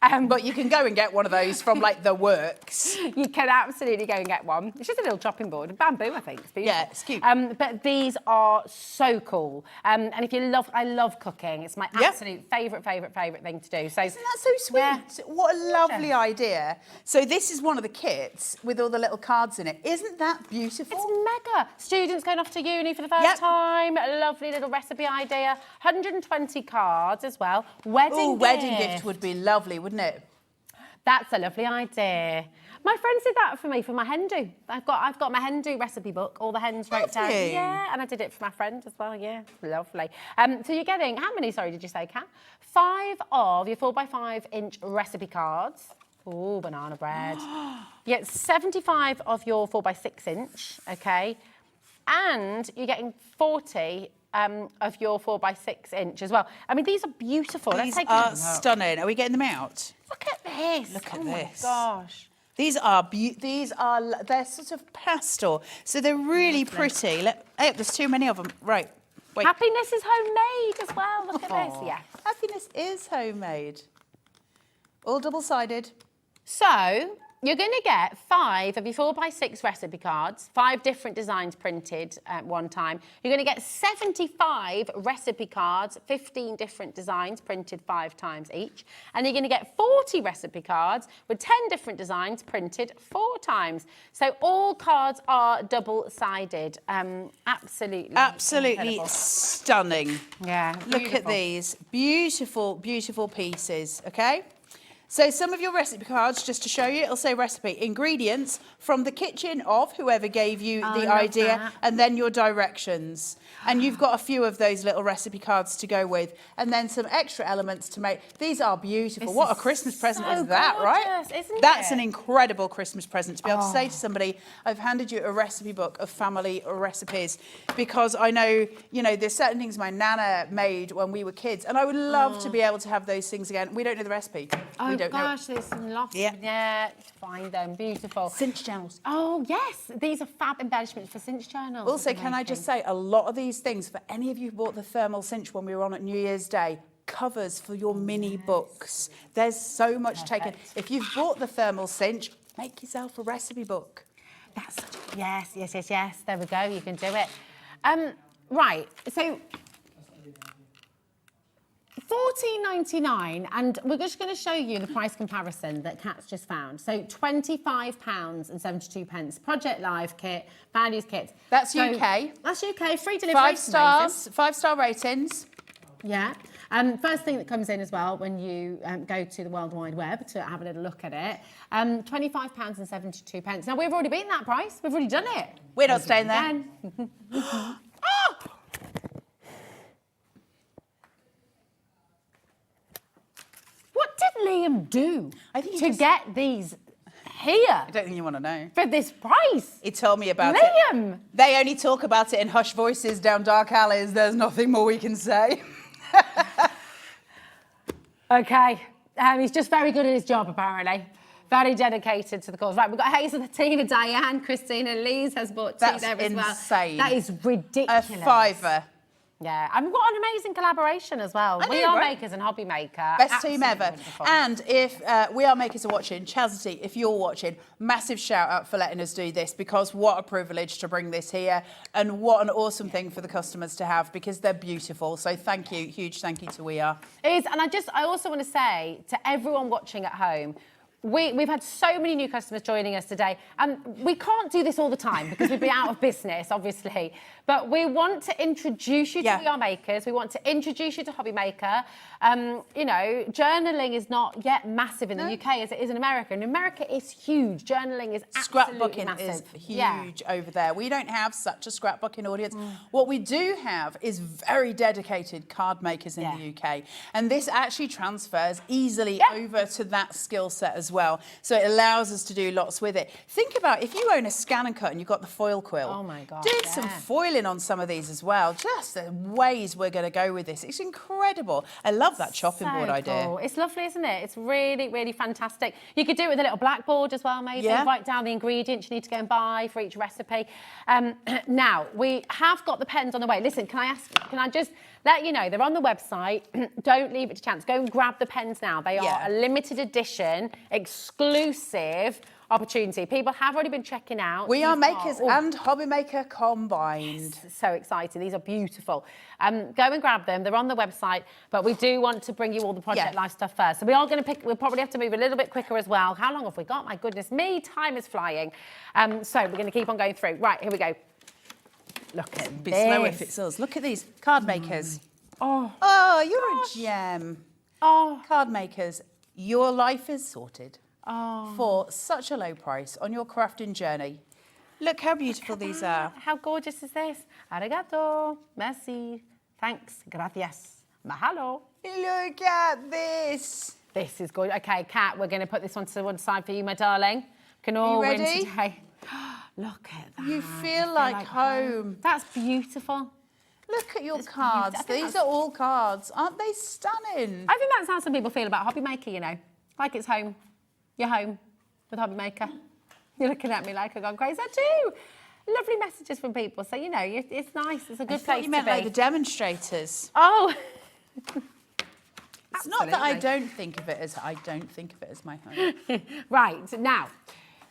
But you can go and get one of those from like the works. You can absolutely go and get one. It's just a little chopping board, bamboo, I think. It's beautiful. Yeah, it's cute. But these are so cool. And if you love, I love cooking. It's my absolute favourite thing to do. So isn't that so sweet? Yeah. What a lovely idea. So this is one of the kits with all the little cards in it. Isn't that beautiful? It's mega. Students going off to uni for the first time. A lovely little recipe idea. 120 cards as well. Wedding gift would be lovely, wouldn't it? That's a lovely idea. My friends did that for me for my hen do. I've got my hen do recipe book. All the hens wrote down. Yeah, and I did it for my friend as well. Yeah, lovely. So you're getting how many? Sorry, did you say, Kat? 5 of your 4x5-inch recipe cards. Oh, banana bread. You get 75 of your 4x6-inch. Okay, and you're getting 40. Of your 4x6-inch as well. I mean, these are beautiful. These are stunning. Are we getting them out? Look at this. Look at Oh this. my gosh. They're sort of pastel, so they're really pretty. There's too many of them. Right. Wait. Happiness is homemade as well. Look at this. Yeah. Happiness is homemade. All double-sided. So you're going to get 5 of your 4x6 recipe cards, 5 different designs printed at one time. You're going to get 75 recipe cards, 15 different designs printed 5 times each. And you're going to get 40 recipe cards with 10 different designs printed 4 times. So all cards are double-sided. Absolutely incredible. Stunning. Yeah. Look at these. Beautiful, beautiful pieces, okay? So some of your recipe cards, just to show you, it'll say recipe, ingredients from the kitchen of whoever gave you the idea, and then your directions. And you've got a few of those little recipe cards to go with, and then some extra elements to make. These are beautiful. What a Christmas present is that, right? That's an incredible Christmas present to be able to say to somebody, I've handed you a recipe book of family recipes, because I know, you know, there's certain things my nana made when we were kids, and I would love to be able to have those things again. We don't know the recipe. We don't know. There's some lots. Yeah, find them. Beautiful. Cinch journals. Oh, yes. These are fab embellishments for cinch journals. Also, can I just say, a lot of these things, for any of you who bought the thermal cinch when we were on at New Year's Day, covers for your mini books. There's so much taken. If you've bought the thermal cinch, make yourself a recipe book. That's yes. There we go. You can do it. Right. So £14.99, and we're just going to show you the price comparison that Kat's just found. So £25.72, Project Live kit, values kit. That's So, UK. That's UK, free delivery. 5 amazing. stars, 5-star ratings. Yeah. First thing that comes in as well when you go to the World Wide Web to have a little look at it, £25.72. Now, we've already beaten that price. We've already done it. We're not staying there. Oh! What did Liam do to get these here I don't think you want to know. for this price? He told me about Liam! it. They only talk about it in hushed voices down dark alleys. There's nothing more we can say. Okay. He's just very good at his job, apparently. Very dedicated to the cause. Right, we've got Hazel, Tina, Diane, Christina, Lise has bought tea there as well. insane. That is ridiculous. A fiver. Yeah, and we've got an amazing collaboration as well. I We know, Are right? Makers and Hobby Maker. Best team Absolutely ever. wonderful. And if We Are Makers are watching, Chastity, if you're watching, massive shout out for letting us do this, because what a privilege to bring this here, and what an awesome thing for the customers to have, because they're beautiful. So thank you, huge thank you to We Are. It is, and I also want to say to everyone watching at home, we've had so many new customers joining us today, and we can't do this all the time because we'd be out of business, obviously. But we want to introduce you to We Are Makers. We want to introduce you to Hobby Maker. You know, journaling is not yet massive in the UK as it is in America. In America, it's huge. Journaling is absolutely Scrapbooking massive. is huge over there. We don't have such a scrapbooking audience. What we do have is very dedicated card makers in the UK. And this actually transfers easily over to that skill set as well. So it allows us to do lots with it. Think about if you own a scan and cut and you've got the foil quill. Oh my God, do some foiling on some of these as well. Just the ways we're going to go with this. It's incredible. I love that chopping board idea. Cool. It's lovely, isn't it? It's really, really fantastic. You could do it with a little blackboard as well, maybe. Yeah. Write down the ingredients you need to go and buy for each recipe. Now, we have got the pens on the way. Listen, can I just let you know, they're on the website. Don't leave it to chance. Go and grab the pens now. They are a limited edition, exclusive opportunity. People have already been checking out. We Are Makers and Hobby Maker combined. Yes, so exciting. These are beautiful. Go and grab them. They're on the website, but we do want to bring you all the Project Life stuff first. So we are going to we'll probably have to move a little bit quicker as well. How long have we got? My goodness me, time is flying. So we're going to keep on going through. Right, here we go. Look at Be this. slow if it's us. Look at these card makers. Oh, You're a gem. oh, Card makers, your life is sorted oh. for such a low price on your crafting journey. Look how beautiful these are. How gorgeous is this? Arigato, merci, thanks, gracias, mahalo. Look at this. This is good. Okay, Kat, we're going to put this one to one side for you, my darling. Can all win ready? today. Look at that. You feel like home. That's beautiful. Look at your It's cards. beautiful. I think These are all cards. Aren't they stunning? I think that's how some people feel about Hobby Maker, you know. Like it's home. You're home with Hobby Maker. You're looking at me like I've gone crazy. I do. Lovely messages from people. So, you know, it's nice. It's a good place You meant to be. like the demonstrators. Oh. It's not that I Absolutely. don't think of it as my home. Right, now,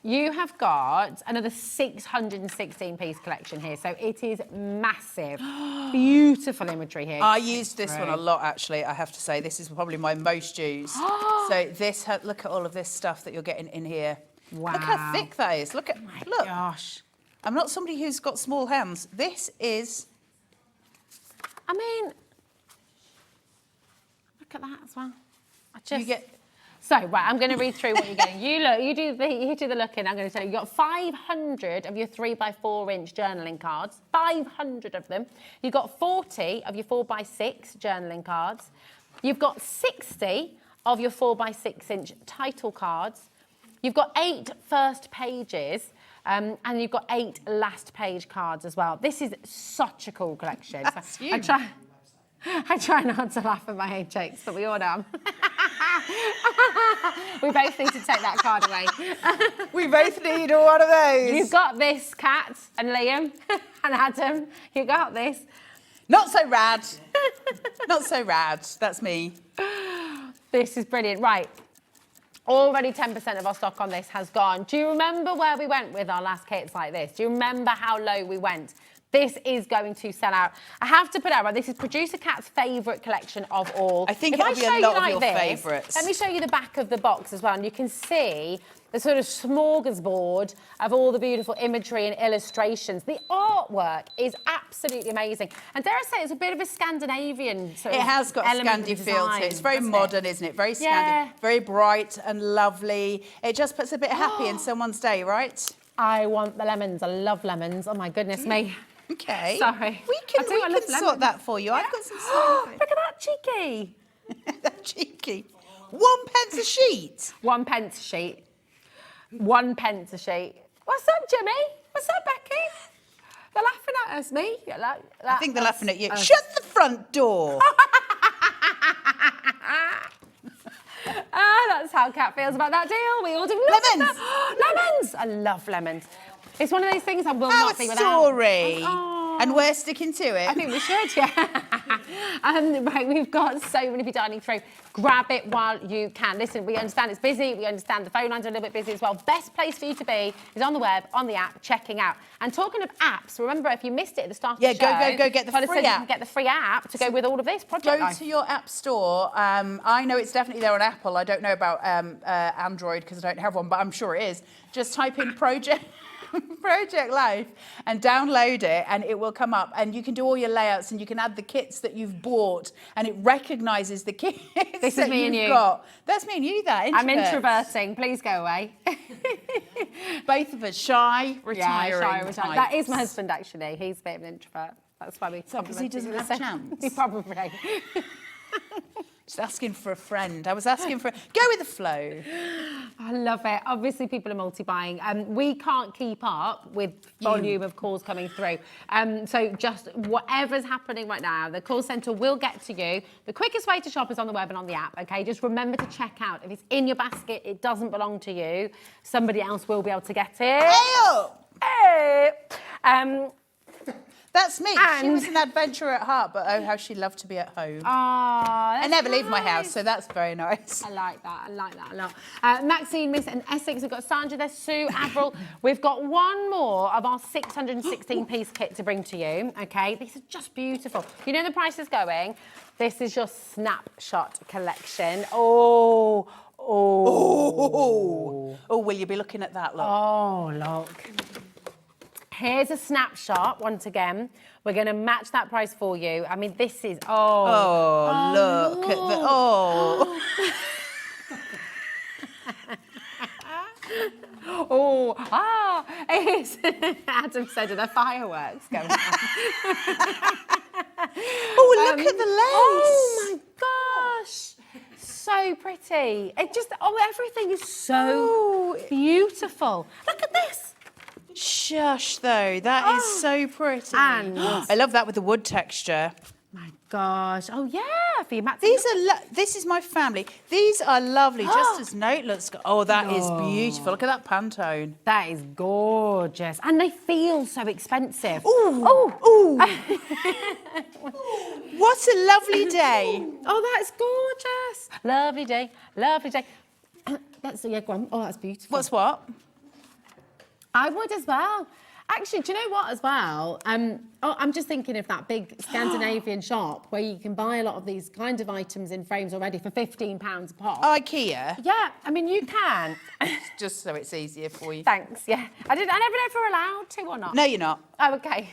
you have got another 616-piece collection here, so it is massive. Beautiful imagery here. I used this one a lot, actually, I have to say. This is probably my most used. So this, look at all of this stuff that you're getting in here. Wow. Look how thick that is. Look. Gosh. I'm not somebody who's got small hands. This is... I mean, look at that as well. You get... So, right, I'm going to read through what you're getting. You do the looking. I'm going to tell you, you've got 500 of your 3x4-inch journaling cards, 500 of them. You've got 40 of your 4x6 journaling cards. You've got 60 of your 4x6-inch title cards. You've got 8 first pages, and you've got 8 last page cards as well. This is such a cool collection. That's huge. I try not to laugh at my own jokes, but we all know. We both need to take that card away. We both need one of those. You've got this, Kat and Liam and Adam. You got this. Not so rad. Not so rad. That's me. This is brilliant. Right. Already 10% of our stock on this has gone. Do you remember where we went with our last kits like this? Do you remember how low we went? This is going to sell out. I have to put out, right, this is Producer Kat's favourite collection of all. I think If it'll I be show a you lot of like your this, favourites. Let me show you the back of the box as well, and you can see the sort of smorgasbord of all the beautiful imagery and illustrations. The artwork is absolutely amazing. And dare I say, it's a bit of a Scandinavian sort It of has got a element Scandi and feel to design, it. It's very doesn't modern, isn't it? Very Scandi, Yeah. very bright and lovely. It just puts a bit of happy in someone's day, right? I want the lemons. I love lemons. Oh my goodness me. Okay. Sorry. We can love sort lemons. that for you. I've got some. Look at that, cheeky. That cheeky. 1 pence a sheet. 1 pence a sheet. 1 pence a sheet. What's up, Jimmy? What's up, Becky? They're laughing at us, me. I think they're laughing at you. Shut the front door. That's how Kat feels about that deal. We all do Lemons. Lemons. I love lemons. It's one of those things I will Our not be without. story. Oh. And we're sticking to it. I think we should, yeah. Right, we've got so many people dining through. Grab it while you can. Listen, we understand it's busy. We understand the phone lines are a little bit busy as well. Best place for you to be is on the web, on the app, checking out. And talking of apps, remember, if you missed it at the start of the show... go get the Tyler free said you app. can get the free app to go with all of this project Go life. to your app store. I know it's definitely there on Apple. I don't know about Android because I don't have one, but I'm sure it is. Just type in Project Life and download it, and it will come up, and you can do all your layouts, and you can add the kits that you've bought, and it recognises the kits This that is me and you've you. got. That's me and you. I'm introverting. Please go away. Both of us shy, retiring. Yeah, shy, retiring. types. That is my husband, actually. He's a bit of an introvert. That's why we. So, 'cause he doesn't have a chance? He probably. Just asking for a friend. I was asking for. Go with the flow. I love it. Obviously, people are multi-buying. We can't keep up with volume of calls coming through. So just whatever's happening right now, the call centre will get to you. The quickest way to shop is on the web and on the app, okay? Just remember to check out. If it's in your basket, it doesn't belong to you. Somebody else will be able to get it. Hey! That's me. She was an adventurer at heart, but oh, how she loved to be at home. I never leave my house, so that's very nice. I like that. I like that a lot. Maxine, Miss, and Essex. We've got Sandra there, Sue, Avril. We've got one more of our 616-piece kit to bring to you. Okay, these are just beautiful. You know the price is going. This is your snapshot collection. Oh, will you be looking at that, look? Oh, look. Here's a snapshot, once again. We're going to match that price for you. I mean, this is, look at the, it's, Adam said, are there fireworks going on? Look at the lace. Oh, my gosh. So pretty. It just, everything is so beautiful. Look at this. Shush, though. That is so pretty. And I love that with the wood texture. my gosh. Oh, yeah, for your mats. These are, this is my family. These are lovely, just as note looks. Oh, that is beautiful. Look at that Pantone. That is gorgeous. And they feel so expensive. Ooh. What a lovely day. Oh, that's gorgeous. Lovely day, lovely day. That's the egg one. Oh, that's beautiful. What's what? I would as well. Actually, do you know what as well? I'm just thinking of that big Scandinavian shop where you can buy a lot of these kind of items in frames already for £15 a pop. IKEA? Yeah, I mean, you can. Just so it's easier for you. Thanks, yeah. I never know if we're allowed to or not. No, you're not. Oh, okay.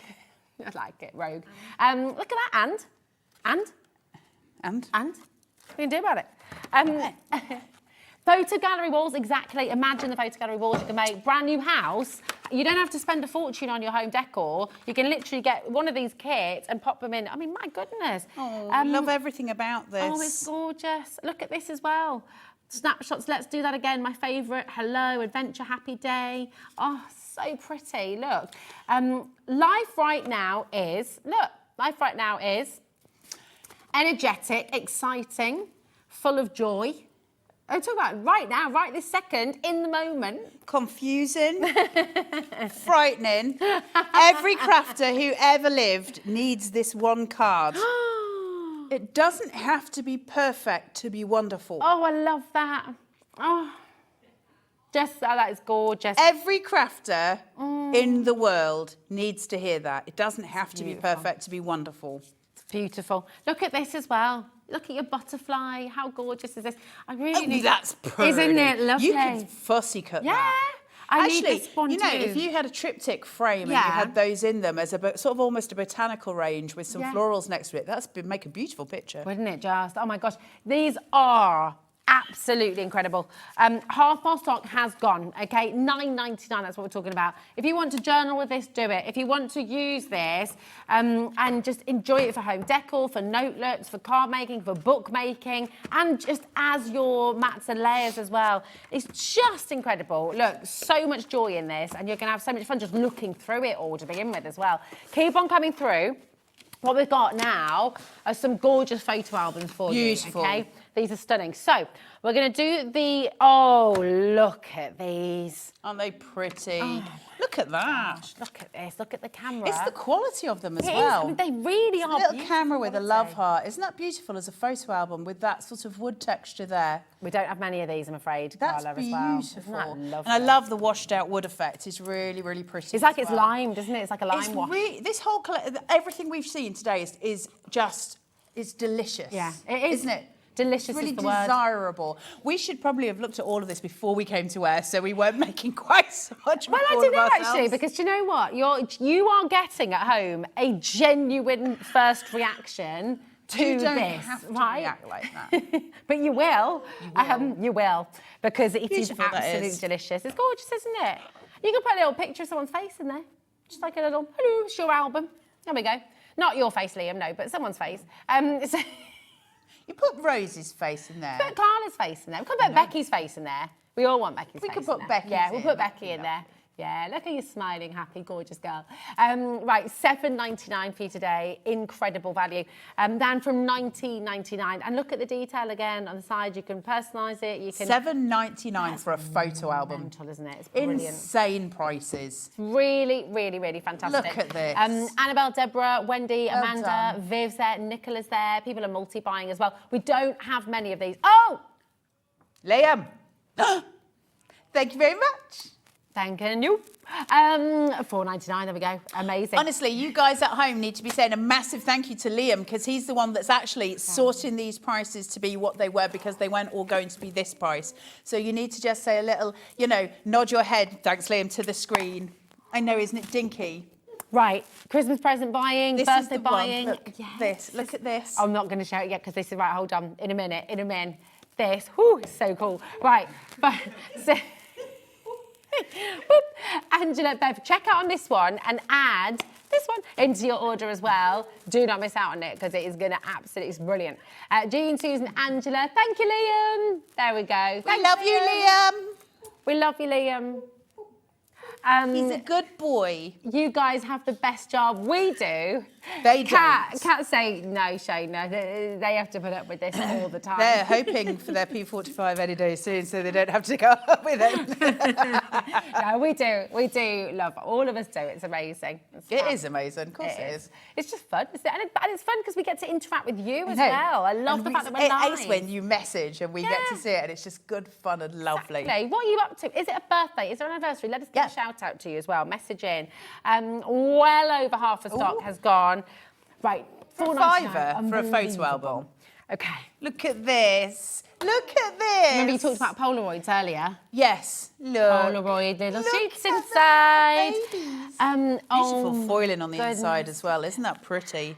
I like it, rogue. Look at that, and? What are you going to do about it? Photo gallery walls, exactly. Imagine the photo gallery walls you can make. Brand new house. You don't have to spend a fortune on your home decor. You can literally get one of these kits and pop them in. I mean, my goodness. I love everything about this. Oh, it's gorgeous. Look at this as well. Snapshots, let's do that again. My favourite. Hello, adventure, happy day. Oh, so pretty. Look. Life right now is energetic, exciting, full of joy. I'm talking about right now, right this second, in the moment. Confusing, frightening. Every crafter who ever lived needs this one card. It doesn't have to be perfect to be wonderful. Oh, I love that. Oh. Just, that is gorgeous. Every crafter in the world needs to hear that. It doesn't have to be perfect to be wonderful. It's beautiful. Look at this as well. Look at your butterfly. How gorgeous is this? I really need... That's pretty. Isn't it lovely? You can fussy cut that. I Actually, need this one you know, too. if you had a triptych frame and you had those in them as a sort of almost a botanical range with some florals next to it, make a beautiful picture. Wouldn't it just? Oh my gosh. These are absolutely incredible. Half our stock has gone, okay? $9.99, that's what we're talking about. If you want to journal with this, do it. If you want to use this and just enjoy it for home decor, for notelets, for card making, for bookmaking, and just as your mats and layers as well. It's just incredible. Look, so much joy in this, and you're going to have so much fun just looking through it all to begin with as well. Keep on coming through. What we've got now are some gorgeous photo albums for you, okay? These are stunning. So we're going to do the, oh, look at these. Aren't they pretty? Oh, look at that. Gosh, look at this. Look at the camera. It's the quality of them as It well. is. I mean, they really are a little beautiful camera with a quality. love heart. Isn't that beautiful as a photo album with that sort of wood texture there? We don't have many of these, I'm afraid, That's Carla, beautiful. as well. Isn't that lovely? And I love the washed out wood effect. It's really, really pretty. It's like it's limed, isn't it? It's like a lime wash. This whole everything we've seen today is delicious. Yeah, it is. Isn't it? Delicious really is the word. desirable. We should probably have looked at all of this before we came to air, so we weren't making quite so much. Well, I don't know actually, because you know what? You are getting at home a genuine first reaction to you don't this, have to right? react like that. But you will. You will, because it is Beautiful that absolutely is. delicious. It's gorgeous, isn't it? You can put a little picture of someone's face in there, just like a little hello, it's your album. There we go. Not your face, Liam, no, but someone's face. So You put Rose's face in there. put Carla's face in there. We could put Becky's face in there. We all want Becky's face. We could in put there. Becky's Yeah, we'll in. put Becky in there. Yeah, look at you smiling, happy, gorgeous girl. Right, $7.99 for you today. Incredible value. Down from $19.99. And look at the detail again on the side. You can personalise it. You can. $7.99 for a photo album. Mental, isn't it? It's brilliant. Insane prices. Really, really, really fantastic. Look at this. Annabelle, Deborah, Wendy, Well Amanda, done. Viv's there, Nicola's there. People are multi-buying as well. We don't have many of these. Oh! Liam. Thank you very much. Thank you. $4.99, there we go. Amazing. Honestly, you guys at home need to be saying a massive thank you to Liam, because he's the one that's actually sorting these prices to be what they were, because they weren't all going to be this price. So you need to just say a little, nod your head, thanks Liam, to the screen. I know, isn't it dinky? Right, Christmas present buying, This is birthday the one. buying. Look, this. Look at this. I'm not going to show it yet because this is right. Hold on, in a minute. This, whoo, it's so cool. Right, but so. Whoop. Angela, Bev, check out on this one and add this one into your order as well. Do not miss out on it because it is going to absolutely, it's brilliant. Jean, Susan, Angela, thank you, Liam. There we go. We love you, Liam. We love you, Liam. He's a good boy. You guys have the best job. We do. They Kat don't. say, no, Shane, no. They have to put up with this all the time. They're hoping for their P45 any day soon, so they don't have to go up with it. No, we do love it. All of us do. It's amazing. It is amazing. Of course it is. It's just fun, isn't it? And it's fun because we get to interact with you as well. I love the fact that we're live. It's when you message and we get to see it, and it's just good fun and lovely. Exactly. What are you up to? Is it a birthday? Is there an anniversary? Let us get a shout out to you as well. Message in. Well over half the stock has gone. Right. For a £5 for a photo album. Okay. Look at this. Look at this. Remember you talked about Polaroids earlier? Yes. Look. Polaroid little Look sheets at inside. that, beautiful foiling on the inside as well. Isn't that pretty?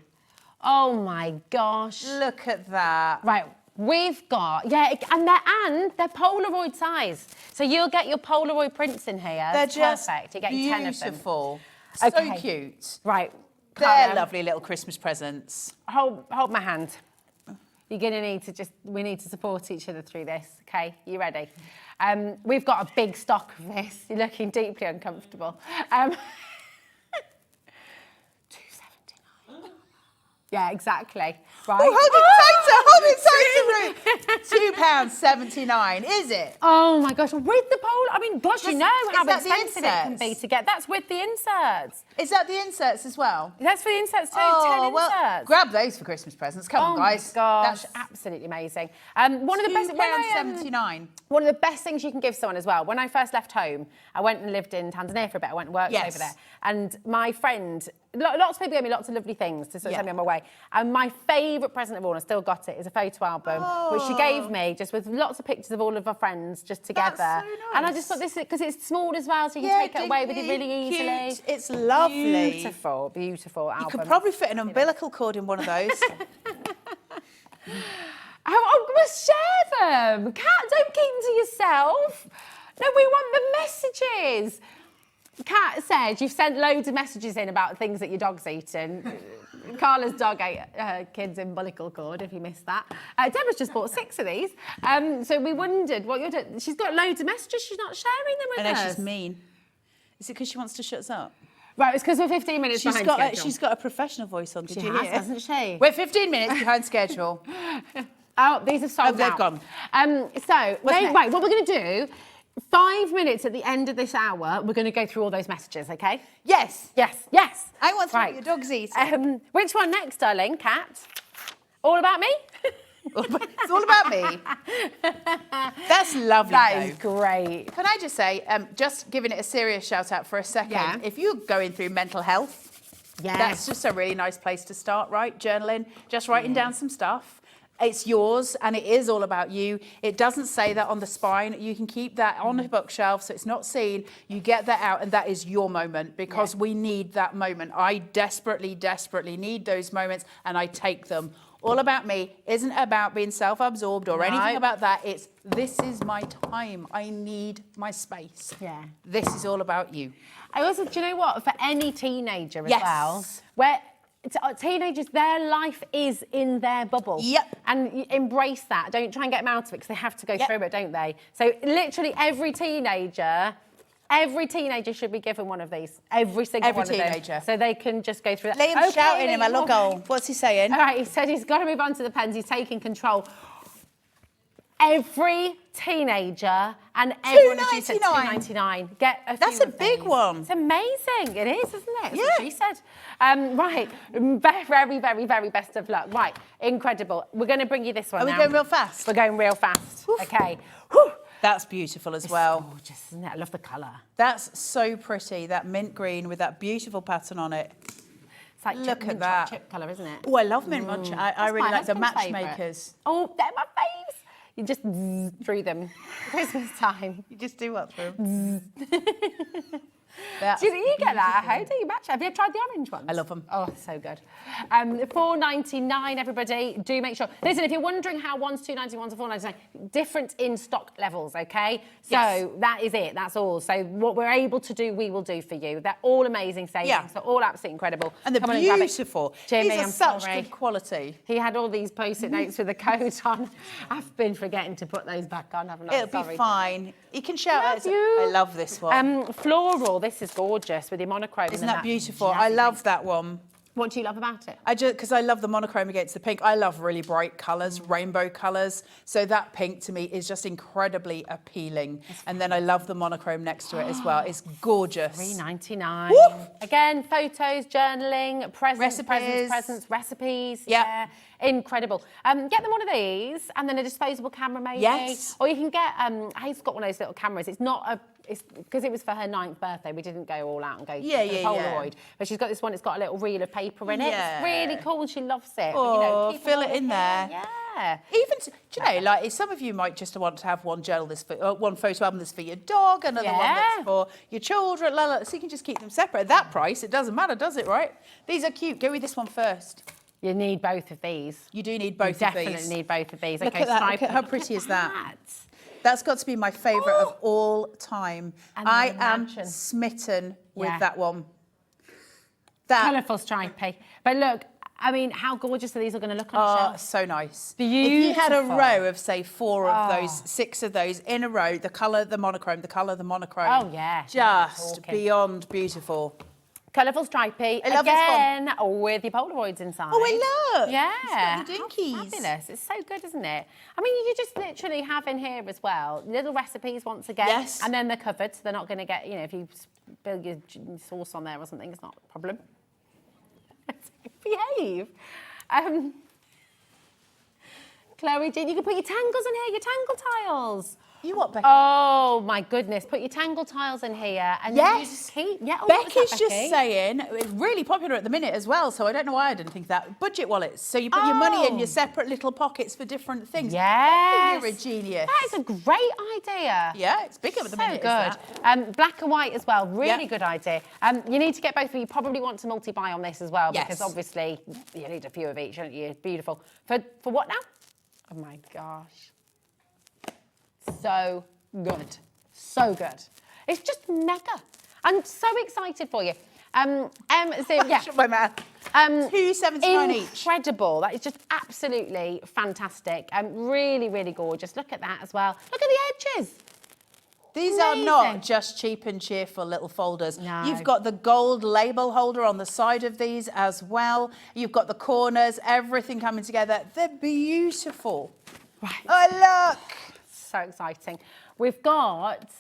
Oh my gosh. Look at that. Right. We've got, and they're Polaroid size. So you'll get your Polaroid prints in here. They're It's just perfect. You get beautiful. 10 of them. So Okay. cute. Right. They're Cara, lovely little Christmas presents. Hold my hand. You're going to need to we need to support each other through this, okay? You ready? We've got a big stock of this. You're looking deeply uncomfortable. $2.79. Yeah, exactly. Right. Oh, hold it tighter, £2.79, is it? Oh my gosh, with the pole, I mean, gosh, you know how that the expensive it can be inserts? to get. That's with the inserts. Is that the inserts as well? That's for the inserts too, 10 well, inserts. grab those for Christmas presents. Come on, guys. Oh my gosh, That's absolutely amazing. One of the best. £2.79. One of the best things you can give someone as well. When I first left home, I went and lived in Tanzania for a bit. I went and worked over there. And my friend, lots of people gave me lots of lovely things to sort of send me on my way. And my favourite present of all, and I still got it, is a photo album, which she gave me, just with lots of pictures of all of our friends just together. That's so nice. And I just thought this, because it's small as well, so you can take it away with you really easily. Cute. It's lovely. Beautiful, beautiful album. You could probably fit an umbilical cord in one of those. Oh, must share them. Kat, don't keep them to yourself. No, we want the messages. Kat said you've sent loads of messages in about things that your dog's eaten. Carla's dog ate her kid's umbilical cord, if you missed that. Deborah's just bought 6 of these. So we wondered what you're doing. She's got loads of messages. She's not sharing them with us. I know, she's mean. Is it because she wants to shut us up? Right, it's because we're 15 minutes behind schedule. She's got a professional voice on, did you hear? Hasn't she? We're 15 minutes behind schedule. Oh, these have sold out. They've gone. Right, what we're going to do, 5 minutes at the end of this hour, we're going to go through all those messages, OK? Yes. Yes, yes. I want to know what your dog's eating. Which one next, darling? Kat? All about me? It's all about me. That's lovely. That is great. Can I just say, just giving it a serious shout out for a second, if you're going through mental health, that's just a really nice place to start, right? Journaling, just writing down some stuff. It's yours and it is all about you. It doesn't say that on the spine. You can keep that on a bookshelf so it's not seen. You get that out and that is your moment because we need that moment. I desperately, desperately need those moments and I take them. All About Me isn't about being self-absorbed or anything about that. It's this is my time. I need my space. Yeah. This is all about you. I also, do you know what? For any teenager as well, where teenagers, their life is in their bubble. Yep. And embrace that. Don't try and get them out of it because they have to go through it, don't they? So literally every teenager should be given one of these. Every single one teenager. of them. So they can just go through that. Liam's shouting him a logo. What's he saying? All right, he said he's got to move on to the pens. He's taking control. Every teenager and everyone is £2.99. Get a few That's a of big these. one. It's amazing. It is, isn't it? That's what she said. Right. Very, very, very best of luck. Right. Incredible. We're going to bring you this one now. Are we going real fast? We're going real fast. Oof. Okay. Whew. That's beautiful as well. Gorgeous, isn't it? I love the colour. That's so pretty. That mint green with that beautiful pattern on it. It's like Look at that. chip colour, isn't it? Oh, I love mint munch. I really like the matchmakers. Oh, they're my faves. You just through them. Christmas time. You just do what through? Do you get that? How do you match? Have you tried the orange ones? I love them. Oh, so good. £4.99, everybody. Do make sure. Listen, if you're wondering how one's £2.90, one's £4.99, different in stock levels, okay? So that is it. That's all. So what we're able to do, we will do for you. They're all amazing savings. Yeah. They're all absolutely incredible. And they're beautiful. Jimmy, These are I'm such sorry. good quality. He had all these post-it notes with the code on. I've been forgetting to put those back on, haven't I? It'll be fine. You can shout Love out. you. I love this one. Floral. This is gorgeous with your monochrome. Isn't that beautiful? I love that one. What do you love about it? Because I love the monochrome against the pink. I love really bright colours, rainbow colours. So that pink to me is just incredibly appealing. And then I love the monochrome next to it as well. It's gorgeous. £3.99. Woof. Again, photos, journaling, presents, Recipes. recipes. Yep. Yeah. Incredible. Get them one of these and then a disposable camera maybe. Yes. Or you can get, Hayes got one of those little cameras. It's not a, it's because it was for her 9th birthday. We didn't go all out and go Polaroid. But she's got this one, it's got a little reel of paper in it. It's really cool and she loves it. Oh, but, keep fill all it in there. Yeah. Even, do you know, like if some of you might just want to have one journal this for, one photo album that's for your dog, another one that's for your children, so you can just keep them separate. At that price, it doesn't matter, does it, right? These are cute. Go with this one first. You need both of these. You do need both of these. Definitely need both of these. Look at that. Look at how pretty is that? That's got to be my favourite of all time. I am smitten with that one. Colourful, stripy. But look, I mean, how gorgeous are these going to look on the shelf? So nice. Beautiful. If you had a row of, say, 4 of those, 6 of those in a row, the colour, the monochrome, the colour, the monochrome. Oh, yeah. Just beyond beautiful. Colourful, stripy, I love this one. again, with your Polaroids inside. Oh, I love. Yeah. It's got the dinkies. How fabulous. It's so good, isn't it? I mean, you just literally have in here as well little recipes once again. Yes. And then they're covered, so they're not going to get, you know, if you spill your sauce on there or something, it's not a problem. Behave. Chloe Jean, you can put your tangles in here, your tangle tiles. You what, Becky? Oh my goodness, put your tangle tiles in here and then you just keep, yeah. Oh, what was Becky's that, just Becky? saying, it's really popular at the minute as well, so I don't know why I didn't think of that. Budget wallets. So you put your money in your separate little pockets for different things. Yes. You're a genius. That is a great idea. Yeah, it's bigger at the minute. So good. Black and white as well, really Yeah. good idea. You need to get both of you. Probably want to multi-buy on this as well Yes. because obviously you need a few of each, don't you? Beautiful. For what now? Oh my gosh. So good. So good. It's just mega. I'm so excited for you. So yeah. Shut my mouth. $2.79 each. Incredible. That is just absolutely fantastic. Really, really gorgeous. Look at that as well. Look at the edges. These are not just cheap and cheerful little folders. No. You've got the gold label holder on the side of these as well. You've got the corners, everything coming together. They're beautiful. Right. Oh, look. So exciting. We've got,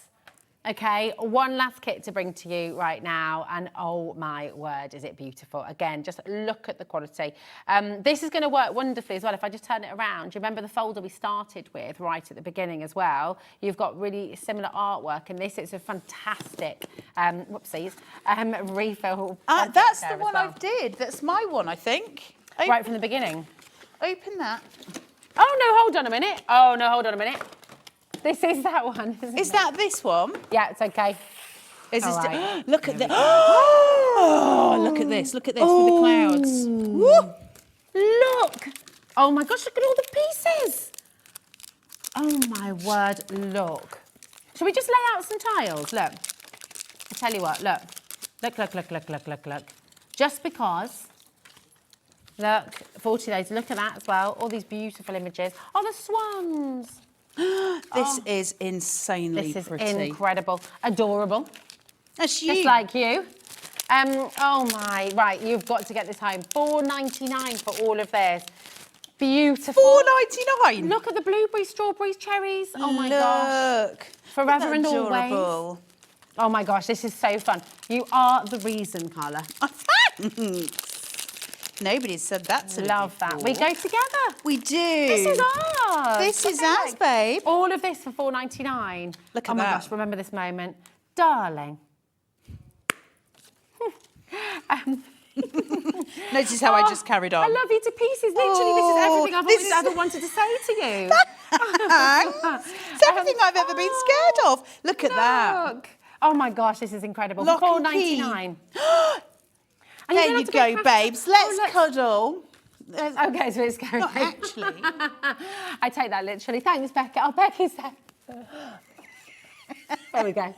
okay, one last kit to bring to you right now, and oh my word, is it beautiful. Again, just look at the quality. This is going to work wonderfully as well if I just turn it around. Do you remember the folder we started with right at the beginning as well? You've got really similar artwork, and this is a fantastic, whoopsies, refill. That's there the as one well. I did. That's my one, I think. Right from the beginning. Open that. Oh, no, hold on a minute. Oh, no, hold on a minute. This is that one, isn't it? Is that this one? Yeah, it's okay. Is this? All right. Look at this. Oh, look at this. Look at this with the clouds. Woo. Look! Oh my gosh, look at all the pieces! Oh my word, look. Shall we just lay out some tiles? Look. I'll tell you what, look. Look, look, look, look, look, look, look. Just because, look, 40 days, look at that as well. All these beautiful images. Oh, the swans. This is insanely This is pretty. incredible. Adorable. That's you. Just like you. Oh my, right, you've got to get this home. $4.99 for all of this. Beautiful. $4.99. Look at the blueberries, strawberries, cherries. Oh my gosh. Look. Forever and always. Adorable. Oh my gosh, this is so fun. You are the reason, Carla. Nobody's said that to me Love that. before. We go together. We do. This is ours. This Look is at ours, it. babe. All of this for $4.99. Look at oh my that. gosh, remember this moment. Darling. Notice how I just carried on. I love you to pieces. Literally, this is everything I've always ever wanted to say to you. It's everything I've ever been scared of. Look at that. Look. Oh my gosh, this is incredible. Lock and $4.99. There you go, babes. Let's cuddle. Okay, so it's going. Not actually. I take that literally. Thanks, Becca. Oh, Becky's there. There we go.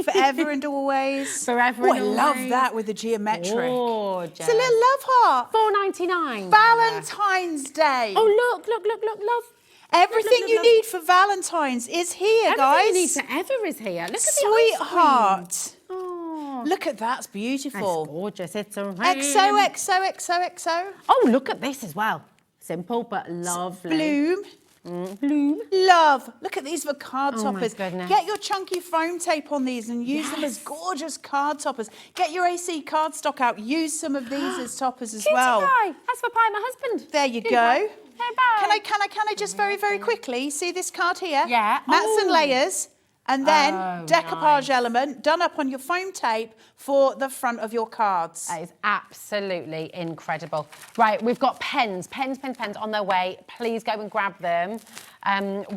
Forever and always. Forever Oh, and I love always. that with the geometric. Gorgeous. It's a little love heart. $4.99. Valentine's Day. Oh, look, love. Everything look, you look. need for Valentine's is here, guys. Everything you need forever is here. Look at the ice Sweetheart. cream. Oh, Look at that. It's beautiful. it's gorgeous. It's a XOXOXOXO. Oh, look at this as well. Simple but lovely. Bloom. Bloom. Love. Look at these for card Oh, my toppers. goodness. Get your chunky foam tape on these and use them as gorgeous card toppers. Get your AC cardstock out. Use some of these as toppers as Cutie well. pie. That's for Pie, my husband. There you Cutie go. pie. Bye-bye. Can I just very quickly see this card here? Yeah. Mats and Oh. layers. And then Oh, decoupage nice. element done up on your foam tape for the front of your cards. That is absolutely incredible. Right, we've got pens on their way. Please go and grab them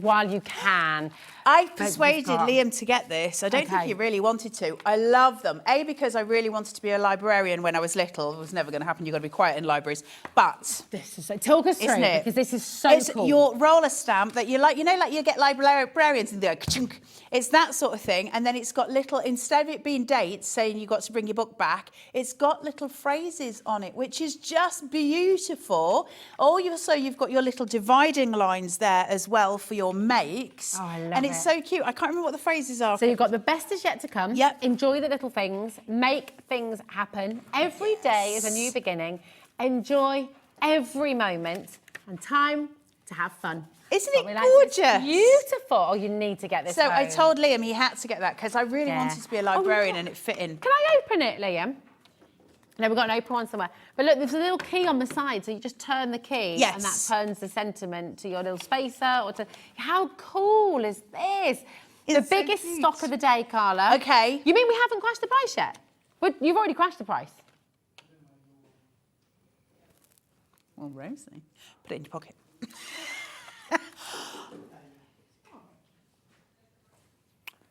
while you can. I We've persuaded got- Liam to get this. I don't think Okay. he really wanted to. I love them. A, because I really wanted to be a librarian when I was little. It was never going to happen. You've got to be quiet in libraries. But This is talk us through isn't it? because this is so it's cool. your roller stamp that you like, like you get librarians and they're ka-chunk. It's that sort of thing. And then it's got little, instead of it being dates saying you've got to bring your book back, it's got little phrases on it, which is just beautiful. Also, you've got your little dividing lines there as well for your makes. Oh, I love and it's it. so cute. I can't remember what the phrases are. So you've got the best is yet to come. Yep. Enjoy the little things. Make things happen. Every day is a new beginning. Enjoy every moment and time to have fun. Isn't What it we like. gorgeous? It's beautiful. Oh, you need to get this So I home. told Liam he had to get that because I really wanted to be a librarian and it fit in. Can I open it, Liam? No, we've got an open one somewhere. But look, there's a little key on the side, so you just turn the key Yes. and that turns the sentiment to your little spacer or to... How cool is this? It's the so biggest cute. stock of the day, Carla. Okay. You mean we haven't crashed the price yet? You've already crashed the price. Well, Rosie, put it in your pocket.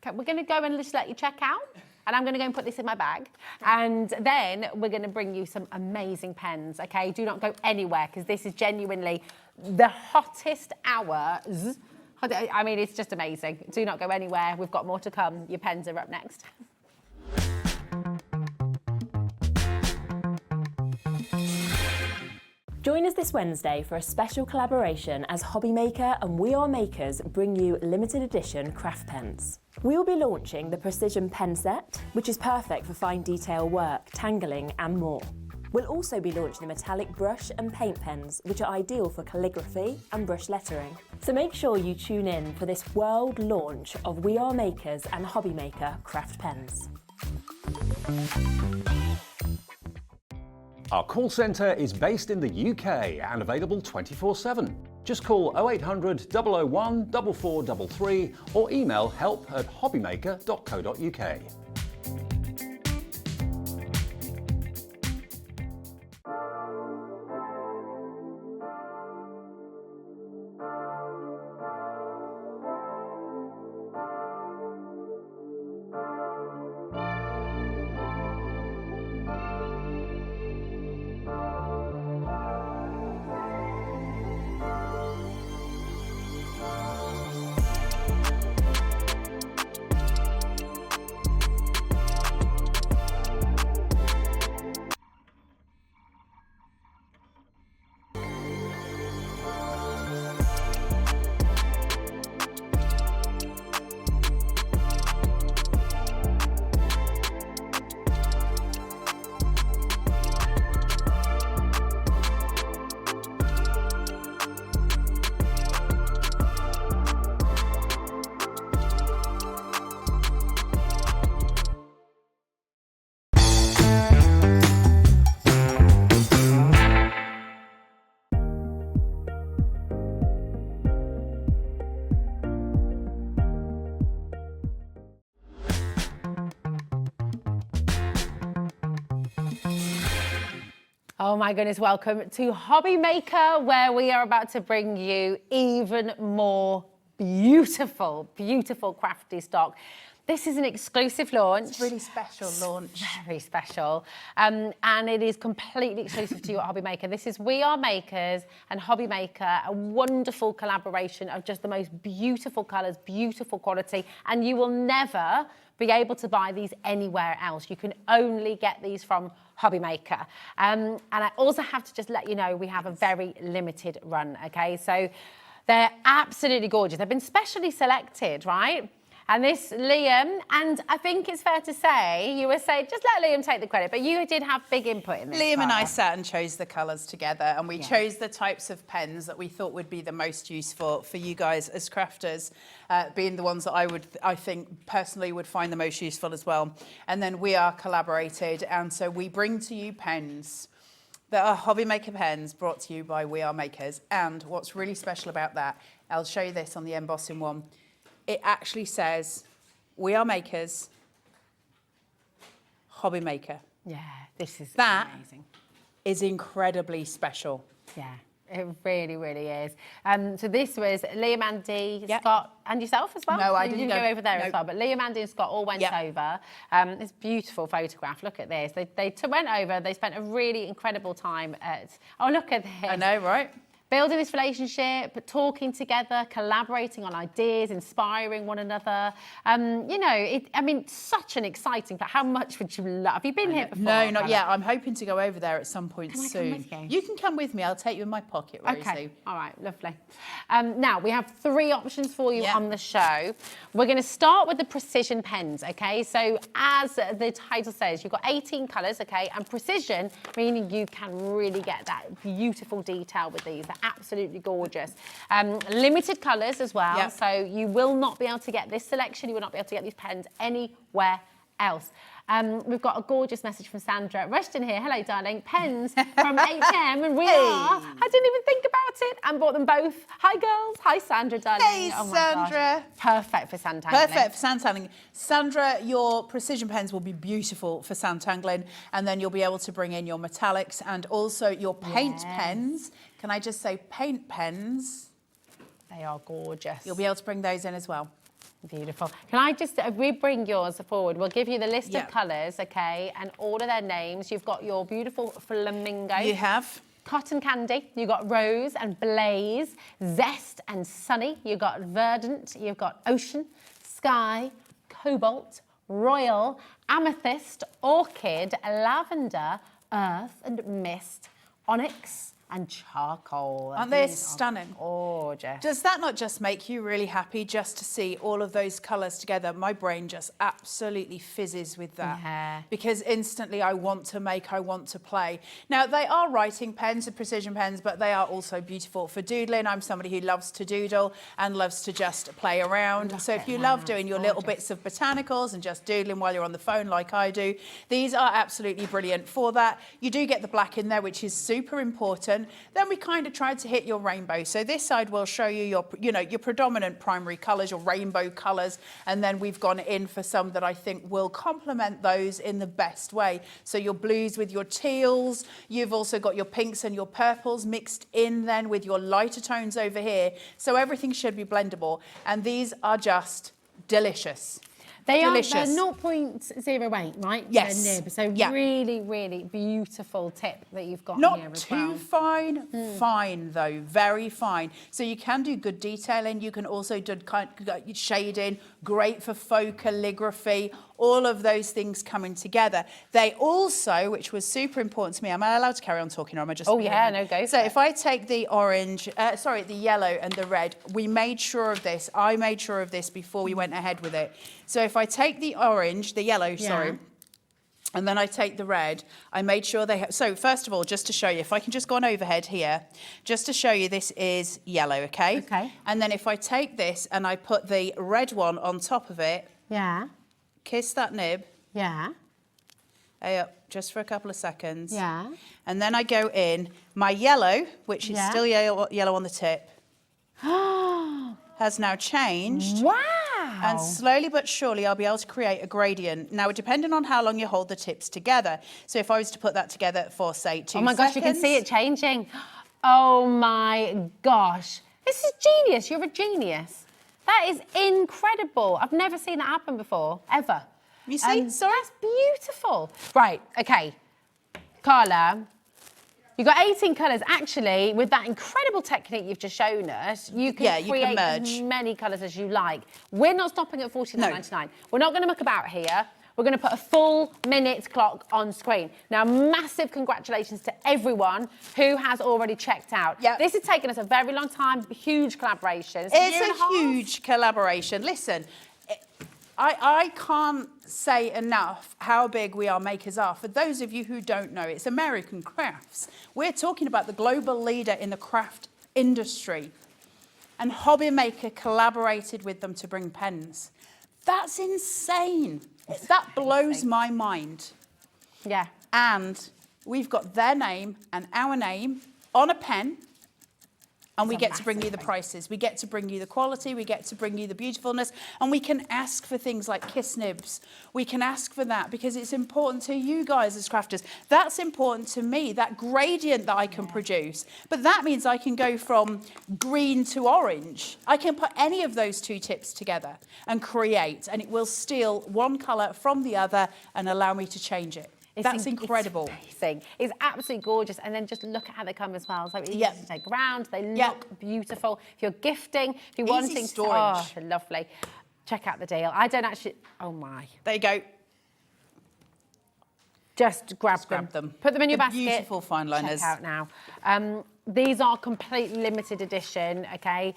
Okay, we're going to go and just let you check out. And I'm going to go and put this in my bag. And then we're going to bring you some amazing pens, okay? Do not go anywhere, because this is genuinely the hottest hours. I mean, it's just amazing. Do not go anywhere. We've got more to come. Your pens are up next. Join us this Wednesday for a special collaboration as Hobby Maker and We Are Makers bring you limited edition craft pens. We will be launching the Precision Pen Set, which is perfect for fine detail work, tangling and more. We'll also be launching the metallic brush and paint pens, which are ideal for calligraphy and brush lettering. So make sure you tune in for this world launch of We Are Makers and Hobby Maker craft pens. Our call centre is based in the UK and available 24/7. Just call 0800 001 4433 or email help@hobbymaker.co.uk. Oh my goodness, welcome to Hobby Maker, where we are about to bring you even more beautiful, beautiful crafty stock. This is an exclusive launch. It's a really special launch. Very special. And it is completely exclusive to you at Hobby Maker. This is We Are Makers and Hobby Maker, a wonderful collaboration of just the most beautiful colours, beautiful quality, and you will never be able to buy these anywhere else. You can only get these from Hobby Maker. And I also have to just let you know we have a very limited run, okay? So they're absolutely gorgeous. They've been specially selected, right? And this, Liam, and I think it's fair to say, you were saying, just let Liam take the credit, but you did have big input in this. Liam and I Sarah. sat and chose the colours together, and we chose the types of pens that we thought would be the most useful for you guys as crafters, being the ones that I think personally would find the most useful as well. And then we are collaborated, and so we bring to you pens that are Hobby Maker pens brought to you by We Are Makers. And what's really special about that, I'll show you this on the embossing one. It actually says, We Are Makers, Hobby Maker. Yeah, this is That amazing. is incredibly special. Yeah, it really, really is. So this was Liam, Andy, Yep. Scott, and yourself as well? No, I You didn't go go. over there No. as well, but Liam, Andy, and Scott all went Yep. over. This beautiful photograph. Look at this. They went over. They spent a really incredible time at. Oh, look at this. I know, right? building this relationship, talking together, collaborating on ideas, inspiring one another. You know, I mean, such an exciting place. How much would you love? Have you been here before? No, not yet. I'm hoping to go over there at some point Can I soon. come with you? You can come with me. I'll take you in my pocket, Rosie. Okay, all right, lovely. Now, we have 3 options for you Yeah. on the show. We're going to start with the precision pens, okay? So as the title says, you've got 18 colours, okay? And precision, meaning you can really get that beautiful detail with these. They're absolutely gorgeous. Limited colours as well, Yep. so you will not be able to get this selection, you will not be able to get these pens anywhere else. We've got a gorgeous message from Sandra rushed in here. Hello, darling. Pens from H&M, and I didn't even think about it and bought them both. Hi, girls. Hi, Sandra, darling. Hey, Oh my Sandra. gosh. Perfect for sandtangling. Perfect for sandtangling. Sandra, your precision pens will be beautiful for sandtangling, and then you'll be able to bring in your metallics and also your paint pens. Can I just say paint pens? They are gorgeous. You'll be able to bring those in as well. Beautiful. Can I just, if we bring yours forward, we'll give you the list Yeah. of colours, okay, and all of their names. You've got your beautiful flamingo. You have. Cotton candy, you've got rose and blaze, zest and sunny, you've got verdant, you've got ocean, sky, cobalt, royal, amethyst, orchid, lavender, earth and mist, onyx and charcoal. Aren't they These are stunning? Gorgeous. Does that not just make you really happy just to see all of those colours together? My brain just absolutely fizzes with that. Yeah. Because instantly I want to make, I want to play. Now, they are writing pens and precision pens, but they are also beautiful for doodling. I'm somebody who loves to doodle and loves to just play around. So if you love doing your little bits of botanicals and just doodling while you're on the phone like I do, these are absolutely brilliant for that. You do get the black in there, which is super important. Then we kind of tried to hit your rainbow. So this side will show you your, your predominant primary colours, your rainbow colours, and then we've gone in for some that I think will complement those in the best way. So your blues with your teals, you've also got your pinks and your purples mixed in then with your lighter tones over here. So everything should be blendable, and these are just delicious. They Delicious. are 0.08, right? Yes. They're nib. So Yeah. really, really beautiful tip that you've got Not here as too well. fine, fine though, very fine. So you can do good detailing. You can also do shading, great for faux calligraphy, all of those things coming together. They also, which was super important to me, am I allowed to carry on talking or am I just... Oh yeah, no, go So for it. if I take the orange, the yellow and the red, we made sure of this. I made sure of this before we went ahead with it. So if I take the orange, the yellow, sorry, and then I take the red, I made sure they have... So first of all, just to show you, if I can just go on overhead here, just to show you this is yellow, okay? Okay. And then if I take this and I put the red one on top of it, Yeah, kiss that nib, yeah, up just for a couple of seconds. yeah. And then I go in, my yellow, which is Yeah. still yellow on the tip, has now changed. Wow. And slowly but surely, I'll be able to create a gradient. Now, depending on how long you hold the tips together. So if I was to put that together for, say, 2 seconds. Oh my gosh, you can see it changing. Oh my gosh. This is genius. You're a genius. That is incredible. I've never seen that happen before, ever. You see? Sorry? That's beautiful. Right, okay. Carla, you've got 18 colours. Actually, with that incredible technique you've just shown us, you can create as many colours as you like. We're not stopping at $49.99. We're not going to muck about here. We're going to put a full minute clock on screen. Now, massive congratulations to everyone who has already checked out. Yep. This has taken us a very long time, huge collaboration. It's a huge collaboration. Listen, I can't say enough how big We Are Makers are. For those of you who don't know, it's American Crafts. We're talking about the global leader in the craft industry. And Hobby Maker collaborated with them to bring pens. That's insane. That blows my mind. Yeah. And we've got their name and our name on a pen. And we get to bring you the prices. We get to bring you the quality. We get to bring you the beautifulness. And we can ask for things like kiss nibs. We can ask for that because it's important to you guys as crafters. That's important to me, that gradient that I can produce. But that means I can go from green to orange. I can put any of those 2 tips together and create. And it will steal one colour from the other and allow me to change it. That's incredible. It's amazing. It's absolutely gorgeous. And then just look at how they come as well. So easy Yep. to take around. They look Yep. beautiful. If you're gifting, if you're Easy wanting storage. to, oh, they're lovely. Check out the deal. I don't actually, oh my. There you go. Just grab them. Put them in your They're basket. beautiful fine liners. Check out now. These are completely limited edition, okay?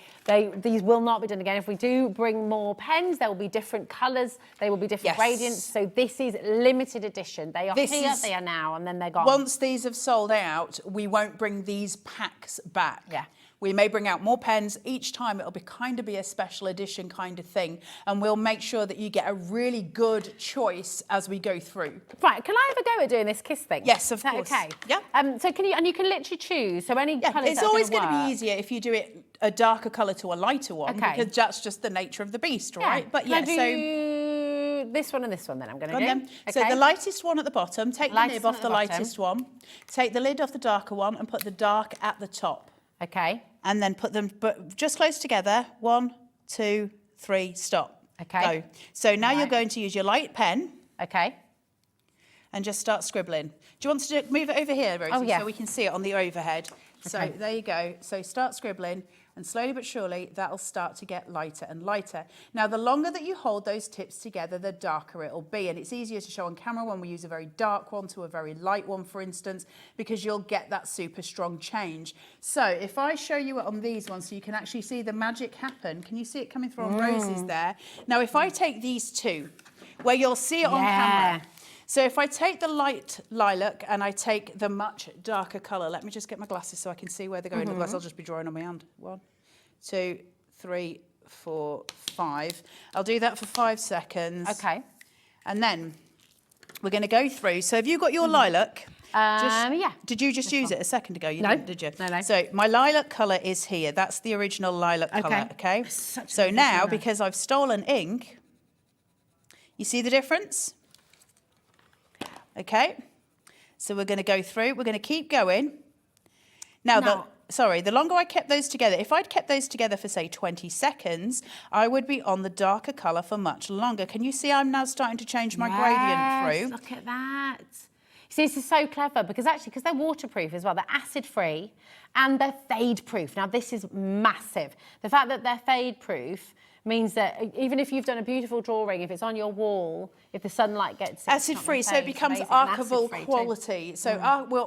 These will not be done again. If we do bring more pens, there will be different colours, they will be different gradients. So this is limited edition. They are here, they are now, and then they're gone. Once these have sold out, we won't bring these packs back. Yeah. We may bring out more pens. Each time it'll be a special edition kind of thing. And we'll make sure that you get a really good choice as we go through. Right, can I have a go at doing this kiss thing? Yes, of Is that course. okay? Yeah. So can you, and you can literally choose, so any colours It's that are always going to work. be easier if you do it a darker colour to a lighter one, Okay. because that's just the nature of the beast, right? But Can I yeah, so do this one and this one then I'm going to do. then. So the lightest one at the bottom, take the Lightest nib one off at the the bottom. lightest one, take the lid off the darker one and put the dark at the top. Okay. And then put them just close together. 1, 2, 3, stop. Okay. Go. So now you're Right. going to use your light pen Okay. and just start scribbling. Do you want to move it over here, Rosie, yeah. so we can see it on the overhead? So Okay. there you go. So start scribbling, and slowly but surely that'll start to get lighter and lighter. Now, the longer that you hold those tips together, the darker it'll be. And it's easier to show on camera when we use a very dark one to a very light one, for instance, because you'll get that super strong change. So if I show you it on these ones so you can actually see the magic happen, can you see it coming through on Rosie's there? Now, if I take these two, where you'll see it on camera, so if I take the light lilac and I take the much darker colour, let me just get my glasses so I can see where they're going. Otherwise, I'll just be drawing on my hand. 1, 2, 3, 4, 5. I'll do that for 5 seconds. Okay. And then we're going to go through. So have you got your lilac? Yeah. Did you just use it a second ago? You No. didn't, did you? No. So my lilac colour is here. That's the original lilac colour, okay? So now, because I've stolen ink, you see the difference? Okay, so we're going to go through, we're going to keep going. Now, the longer I kept those together, if I'd kept those together for, say, 20 seconds, I would be on the darker colour for much longer. Can you see I'm now starting to change my gradient through? Look at that. See, this is so clever because actually, because they're waterproof as well, they're acid-free and they're fade-proof. Now, this is massive. The fact that they're fade-proof means that even if you've done a beautiful drawing, if it's on your wall, if the sunlight gets it, acid-free, so it becomes archival quality. So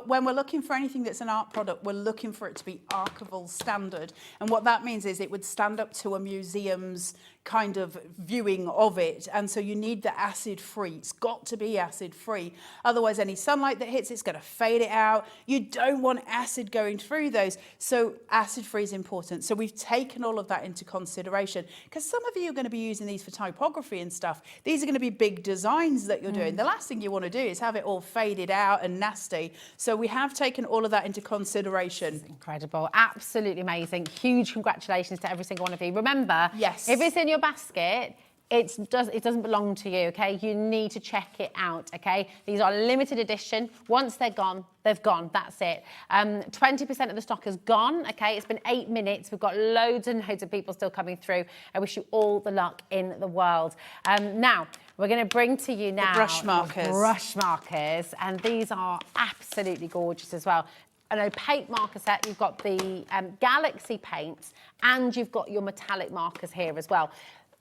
when we're looking for anything that's an art product, we're looking for it to be archival standard. And what that means is it would stand up to a museum's kind of viewing of it. And so you need the acid-free. It's got to be acid-free. Otherwise, any sunlight that hits it's going to fade it out. You don't want acid going through those. So acid-free is important. So we've taken all of that into consideration because some of you are going to be using these for typography and stuff. These are going to be big designs that you're doing. The last thing you want to do is have it all faded out and nasty. So we have taken all of that into consideration. Incredible, absolutely amazing. Huge congratulations to every single one of you. Remember, yes, if it's in your basket, it doesn't belong to you, okay? You need to check it out, okay? These are limited edition. Once they're gone, they've gone. That's it. 20% of the stock is gone, okay? It's been 8 minutes. We've got loads and loads of people still coming through. I wish you all the luck in the world. Now, we're going to bring to you now the brush markers. The brush markers, and these are absolutely gorgeous as well. An opaque marker set, you've got the Galaxy paints, and you've got your metallic markers here as well.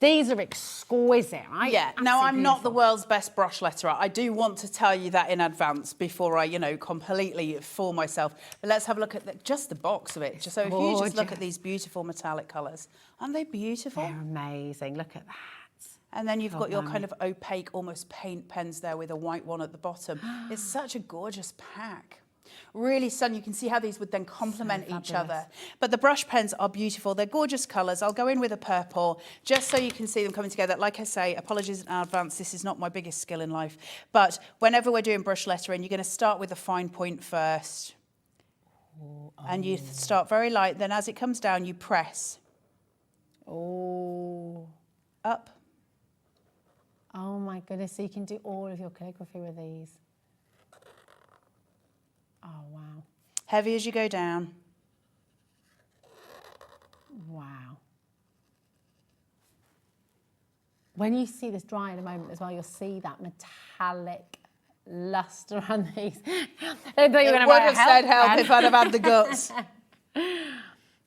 These are exquisite, right? Yeah. Now, I'm not the world's best brush letterer. I do want to tell you that in advance before I, completely fool myself. But let's have a look at just the box of it. So if you just look at these beautiful metallic colours, aren't they beautiful? They're amazing. Look at that. And then you've got your kind of opaque, almost paint pens there with a white one at the bottom. It's such a gorgeous pack. Really stunning. You can see how these would then complement each other. But the brush pens are beautiful. They're gorgeous colours. I'll go in with a purple just so you can see them coming together. Like I say, apologies in advance. This is not my biggest skill in life. But whenever we're doing brush lettering, you're going to start with the fine point first. And you start very light. Then as it comes down, you press. Up. Oh my goodness, so you can do all of your calligraphy with these. Oh, wow. Heavy as you go down. Wow. When you see this dry in a moment as well, you'll see that metallic lust around these. I thought you were going to would have said help if I'd have had the guts.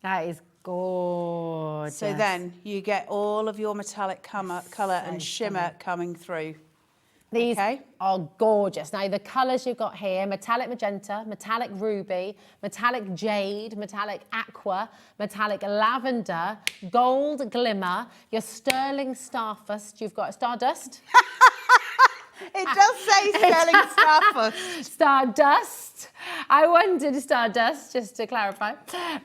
That is gorgeous. So then you get all of your metallic colour and shimmer coming through. These are gorgeous. Now, the colours you've got here, metallic magenta, metallic ruby, metallic jade, metallic aqua, metallic lavender, gold glimmer, your sterling starfust. You've got stardust. It does say sterling starfust. Stardust. I wondered stardust, just to clarify.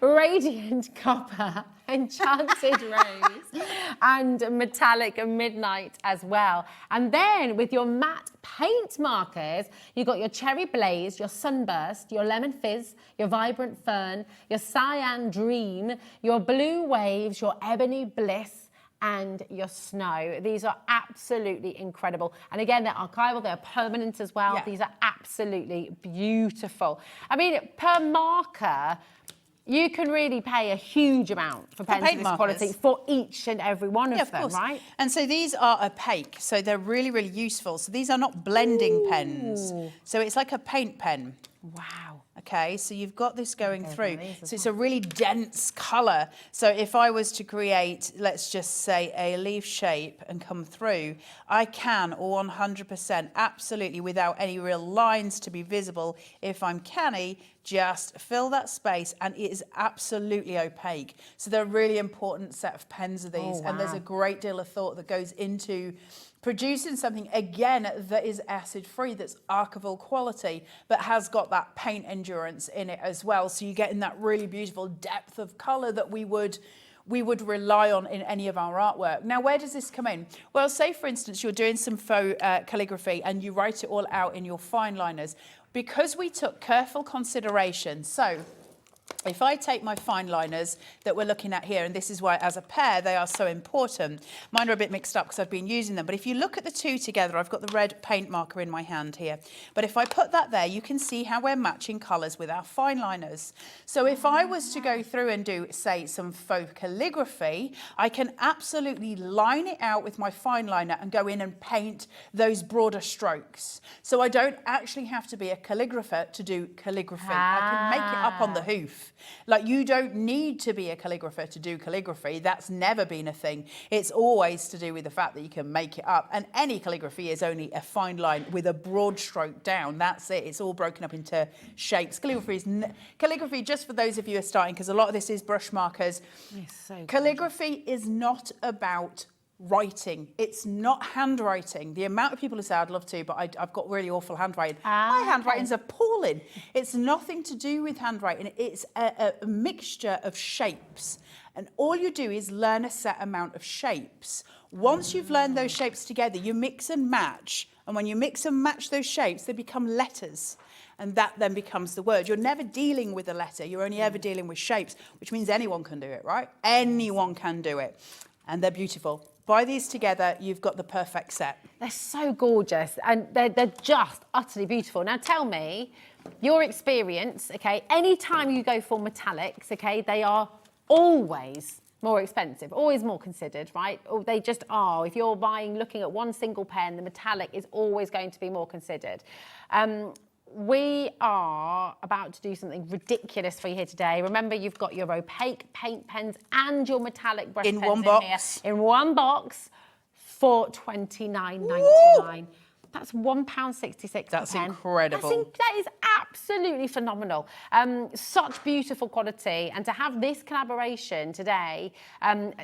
Radiant copper, enchanted rose, and metallic midnight as well. And then with your matte paint markers, you've got your cherry blaze, your sunburst, your lemon fizz, your vibrant fern, your cyan dream, your blue waves, your ebony bliss, and your snow. These are absolutely incredible. And again, they're archival, they're permanent as well. Yeah. These are absolutely beautiful. I mean, per marker, you can really pay a huge amount for pens of this quality for each and every one of them, right? And so these are opaque, so they're really, really useful. So these are not blending pens. So it's like a paint pen. Wow. Okay, so you've got this going through. So it's a really dense colour. So if I was to create, let's just say, a leaf shape and come through, I can 100%, absolutely, without any real lines to be visible, if I'm canny, just fill that space, and it is absolutely opaque. So they're a really important set of pens of these, and there's a great deal of thought that goes into producing something, again, that is acid-free, that's archival quality, but has got that paint endurance in it as well. So you're getting that really beautiful depth of colour that we would rely on in any of our artwork. Now, where does this come in? Well, say, for instance, you're doing some faux calligraphy and you write it all out in your fine liners. Because we took careful consideration, so if I take my fine liners that we're looking at here, and this is why as a pair they are so important. Mine are a bit mixed up because I've been using them, but if you look at the two together, I've got the red paint marker in my hand here. But if I put that there, you can see how we're matching colours with our fine liners. So if I was to go through and do, say, some faux calligraphy, I can absolutely line it out with my fine liner and go in and paint those broader strokes. So I don't actually have to be a calligrapher to do calligraphy. I can make it up on the hoof. Like, you don't need to be a calligrapher to do calligraphy. That's never been a thing. It's always to do with the fact that you can make it up. And any calligraphy is only a fine line with a broad stroke down. That's it. It's all broken up into shapes. Calligraphy, just for those of you who are starting, because a lot of this is brush markers. Calligraphy is not about writing. It's not handwriting. The amount of people who say, I'd love to, but I've got really awful handwriting. My handwriting's appalling. It's nothing to do with handwriting. It's a mixture of shapes. And all you do is learn a set amount of shapes. Once you've learned those shapes together, you mix and match. And when you mix and match those shapes, they become letters. And that then becomes the word. You're never dealing with a letter. You're only ever dealing with shapes, which means anyone can do it, right? Anyone can do it. And they're beautiful. Buy these together, you've got the perfect set. They're so gorgeous, and they're just utterly beautiful. Now tell me, your experience, okay, anytime you go for metallics, okay, they are always more expensive, always more considered, right? Or they just are. If you're looking at one single pen, the metallic is always going to be more considered. We are about to do something ridiculous for you here today. Remember, you've got your opaque paint pens and your metallic brush pens one box. in one box for $29.99. That's £1.66. That's incredible. That is absolutely phenomenal. Such beautiful quality, and to have this collaboration today,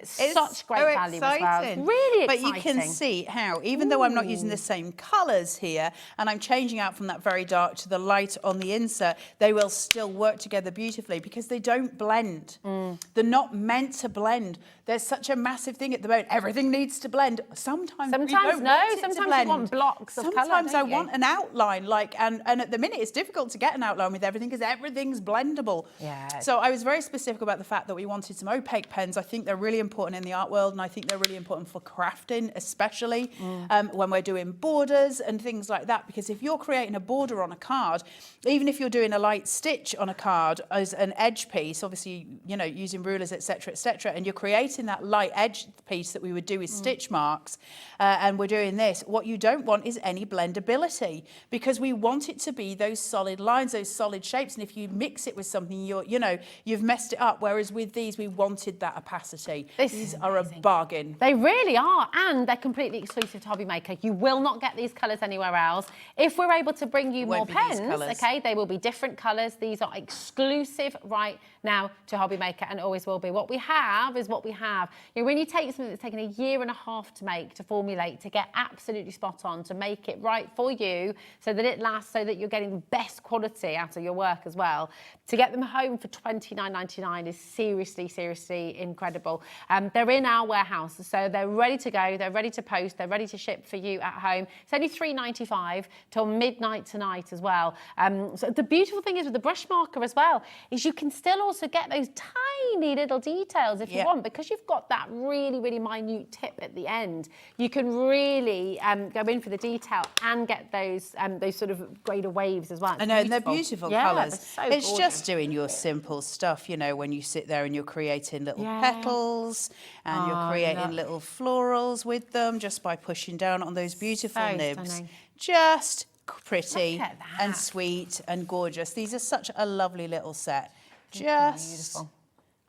such great value as well. It's really exciting. But you can see how, even though I'm not using the same colours here, and I'm changing out from that very dark to the light on the insert, they will still work together beautifully because they don't blend. They're not meant to blend. There's such a massive thing at the moment. Everything needs to blend. Sometimes we don't want it to blend. You want blocks of colour. Sometimes I want an outline, and at the minute it's difficult to get an outline with everything because everything's blendable. Yeah. So I was very specific about the fact that we wanted some opaque pens. I think they're really important in the art world, and I think they're really important for crafting, especially when we're doing borders and things like that. Because if you're creating a border on a card, even if you're doing a light stitch on a card as an edge piece, obviously, you know, using rulers, etc., and you're creating that light edge piece that we would do with stitch marks, and we're doing this, what you don't want is any blendability because we want it to be those solid lines, those solid shapes. And if you mix it with something, you've messed it up. Whereas with these, we wanted that opacity. These are a bargain. They really are, and they're completely exclusive to Hobbymaker. You will not get these colours anywhere else. If we're able to bring you more pens, okay, they will be different colours. These are exclusive right now to Hobbymaker and always will be. What we have is what we have. You know, when you take something that's taken a year and a half to make, to formulate, to get absolutely spot on, to make it right for you so that it lasts, so that you're getting the best quality out of your work as well, to get them home for $29.99 is seriously, seriously incredible. They're in our warehouse, so they're ready to go, they're ready to post, they're ready to ship for you at home. It's only $3.95 till midnight tonight as well. So the beautiful thing is with the brush marker as well, is you can still also get those tiny little details if you want, because you've got that really, really minute tip at the end. You can really go in for the detail and get those sort of grader waves as well. I know, and they're beautiful colours. So it's gorgeous. just doing your simple stuff, you know, when you sit there and you're creating little petals and you're creating little florals with them just by pushing down on those beautiful nibs. Stunning. Just pretty and sweet and gorgeous. These are such a lovely little set. Just beautiful.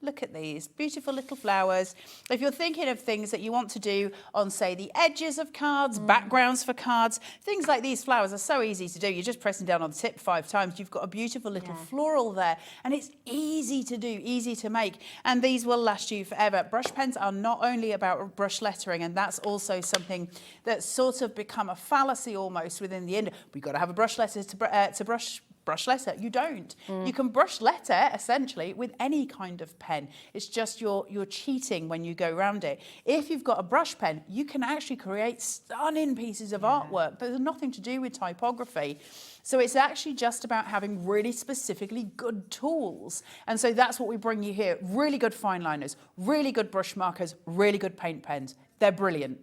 Look at these beautiful little flowers. If you're thinking of things that you want to do on, say, the edges of cards, backgrounds for cards, things like these flowers are so easy to do. You're just pressing down on the tip 5 times. You've got a beautiful little floral there. And it's easy to do, easy to make. And these will last you forever. Brush pens are not only about brush lettering, and that's also something that's sort of become a fallacy almost within the industry. We've got to have a brush letter to brush letter. You don't. You can brush letter essentially with any kind of pen. It's just you're cheating when you go around it. If you've got a brush pen, you can actually create stunning pieces of artwork that have nothing to do with typography. So it's actually just about having really specifically good tools. And so that's what we bring you here. Really good fine liners, really good brush markers, really good paint pens. They're brilliant.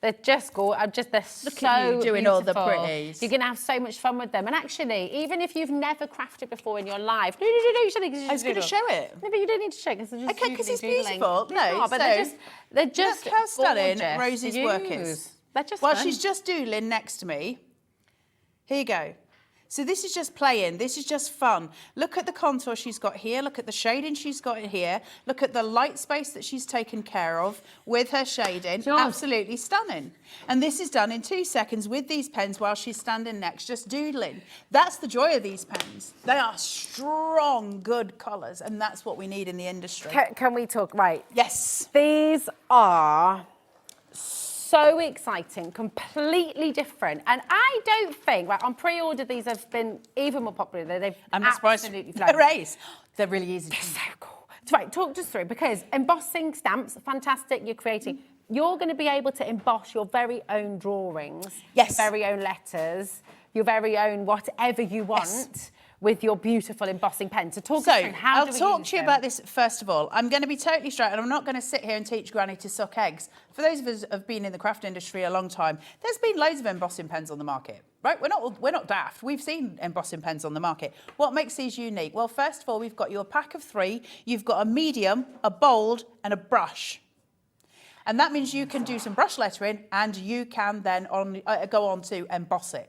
They're just gorgeous. They're Look at you doing beautiful. all the pretties. You're going to have so much fun with them. And actually, even if you've never crafted before in your life, I was going to show it. No, but you don't need to show it because it's beautiful. No, but they're just look how stunning gorgeous Rosie's to work use. is. They're just While fun. she's just doodling next to me, here you go. So this is just playing, this is just fun. Look at the contour she's got here, look at the shading she's got here, look at the light space that she's taken care of with her shading. Absolutely stunning. And this is done in 2 seconds with these pens while she's standing next, just doodling. That's the joy of these pens. They are strong, good colours, and that's what we need in the industry. Can we talk? Right. Yes. These are so exciting, completely different. And I don't think, right, on pre-order, these have been even more popular. They've absolutely flown. They're really easy. They're so cool. Right, talk us through, because embossing stamps, fantastic, you're creating. You're going to be able to emboss your very own drawings, your very own letters, your very own whatever you want. With your beautiful embossing pen. So talk us through how I'll talk to you about this first of all. I'm going to be totally straight, and I'm not going to sit here and teach Granny to suck eggs. For those of us who have been in the craft industry a long time, there's been loads of embossing pens on the market, right? We're not daft. We've seen embossing pens on the market. What makes these unique? Well, first of all, we've got your pack of 3. You've got a medium, a bold, and a brush. And that means you can do some brush lettering, and you can then go on to emboss it.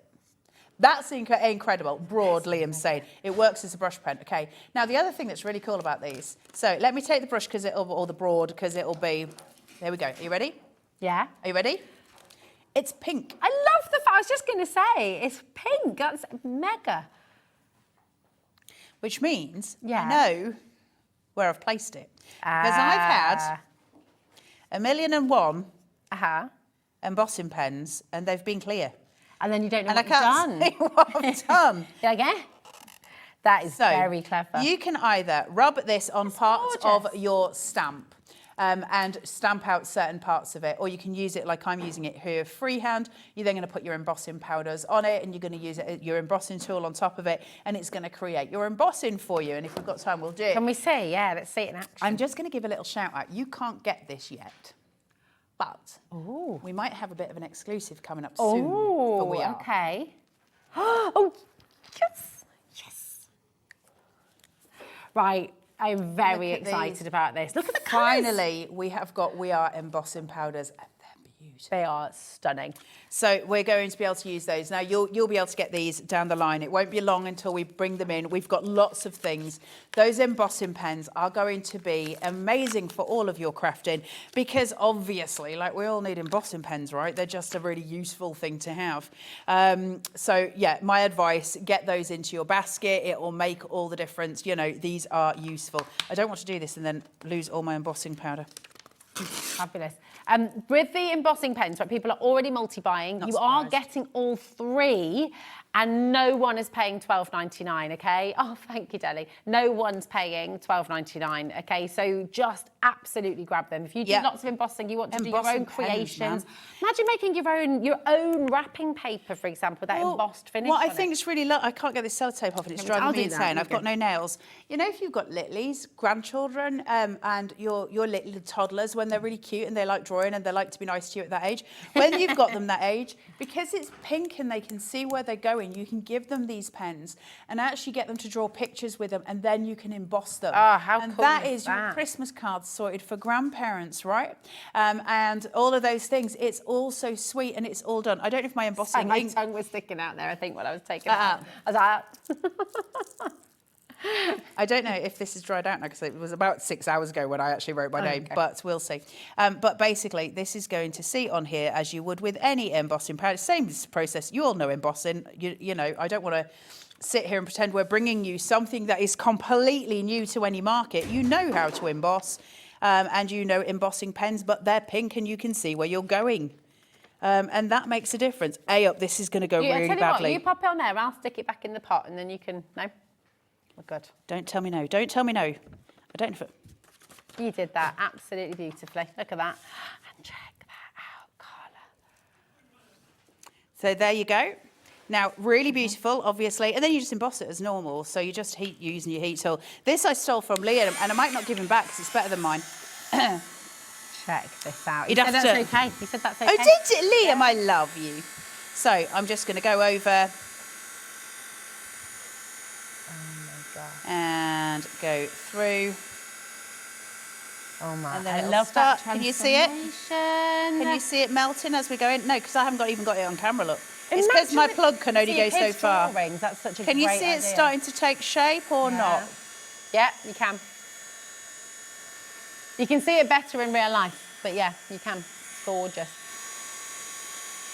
That's incredible. Broad, Liam's saying. It works as a brush pen. Okay. Now, the other thing that's really cool about these. So let me take the brush or the broad, because it'll be. There we go. Are you ready? Yeah. Are you ready? It's pink. I love the fact. I was just going to say, it's pink. That's mega. Which means I know where I've placed it. Because I've had 1,000,001 embossing pens, and they've been clear. And then you don't know and what I can't see what I've done. That is very clever. You can either rub this on parts of your stamp and stamp out certain parts of it, or you can use it like I'm using it here freehand. You're then going to put your embossing powders on it, and you're going to use your embossing tool on top of it, and it's going to create your embossing for you. And if we've got time, we'll do it. Can we see? Yeah, let's see it in action. I'm just going to give a little shout out. You can't get this yet. But we might have a bit of an exclusive coming up soon. Oh, we are. Okay. Oh, yes. Yes. Right. I'm very excited about this. Look at the colours. Finally, we are embossing powders, and they're beautiful. They are stunning. So we're going to be able to use those. Now you'll be able to get these down the line. It won't be long until we bring them in. We've got lots of things. Those embossing pens are going to be amazing for all of your crafting because obviously, like we all need embossing pens, right? They're just a really useful thing to have. So yeah, my advice, get those into your basket. It will make all the difference. You know, these are useful. I don't want to do this and then lose all my embossing powder. Fabulous. With the embossing pens, right, people are already multi-buying. You are getting all three, and no one is paying $12.99, okay? Oh, thank you, Deli. No one's paying $12.99, okay? So just absolutely grab them. If you do lots of embossing, you want to do your own creations. Imagine making your own wrapping paper, for example, with that embossed finish. What I think is really, I can't get this sellotape off and it's driving me insane. I've got no nails. You know, if you've got littlies, grandchildren, and your little toddlers, when they're really cute and they like drawing and they like to be nice to you at that age, when you've got them that age, because it's pink and they can see where they're going, you can give them these pens and actually get them to draw pictures with them, and then you can emboss them. Oh, how and cool that is your Christmas cards sorted for grandparents, right? And all of those things. It's all so sweet and it's all done. I don't know if my embossing my ink... tongue was sticking out there, I think, when I was taking it out. I was like... I don't know if this is dried out now because it was about 6 hours ago when I actually wrote my name, but we'll see. But basically, this is going to sit on here as you would with any embossing powder. Same process. You all know embossing. You know, I don't want to sit here and pretend we're bringing you something that is completely new to any market. You know how to emboss, and you know embossing pens, but they're pink and you can see where you're going. And that makes a difference. This is going to go really badly. What, you pop it on there, I'll stick it back in the pot, and then you can... No? We're good. Don't tell me no. Don't tell me no. I don't know if it... You did that absolutely beautifully. Look at that. And check that out, Carla. So there you go. Now, really beautiful, obviously. And then you just emboss it as normal. So you just using your heat tool. This I stole from Liam, and I might not give him back because it's better than mine. Check this out. You'd have that's to... okay. He said that's okay. Oh, did it, Liam? Yeah. I love you. So I'm just going to go over... and go through. Oh my! And then I love that. Can you see it? Can you see it melting as we go in? No, because I haven't even got it on camera. Look, it's because my plug can only go so far. That's such a Can you see it starting to take shape or not? Yeah, you can. You can see it better in real life, but yeah, you can. It's gorgeous.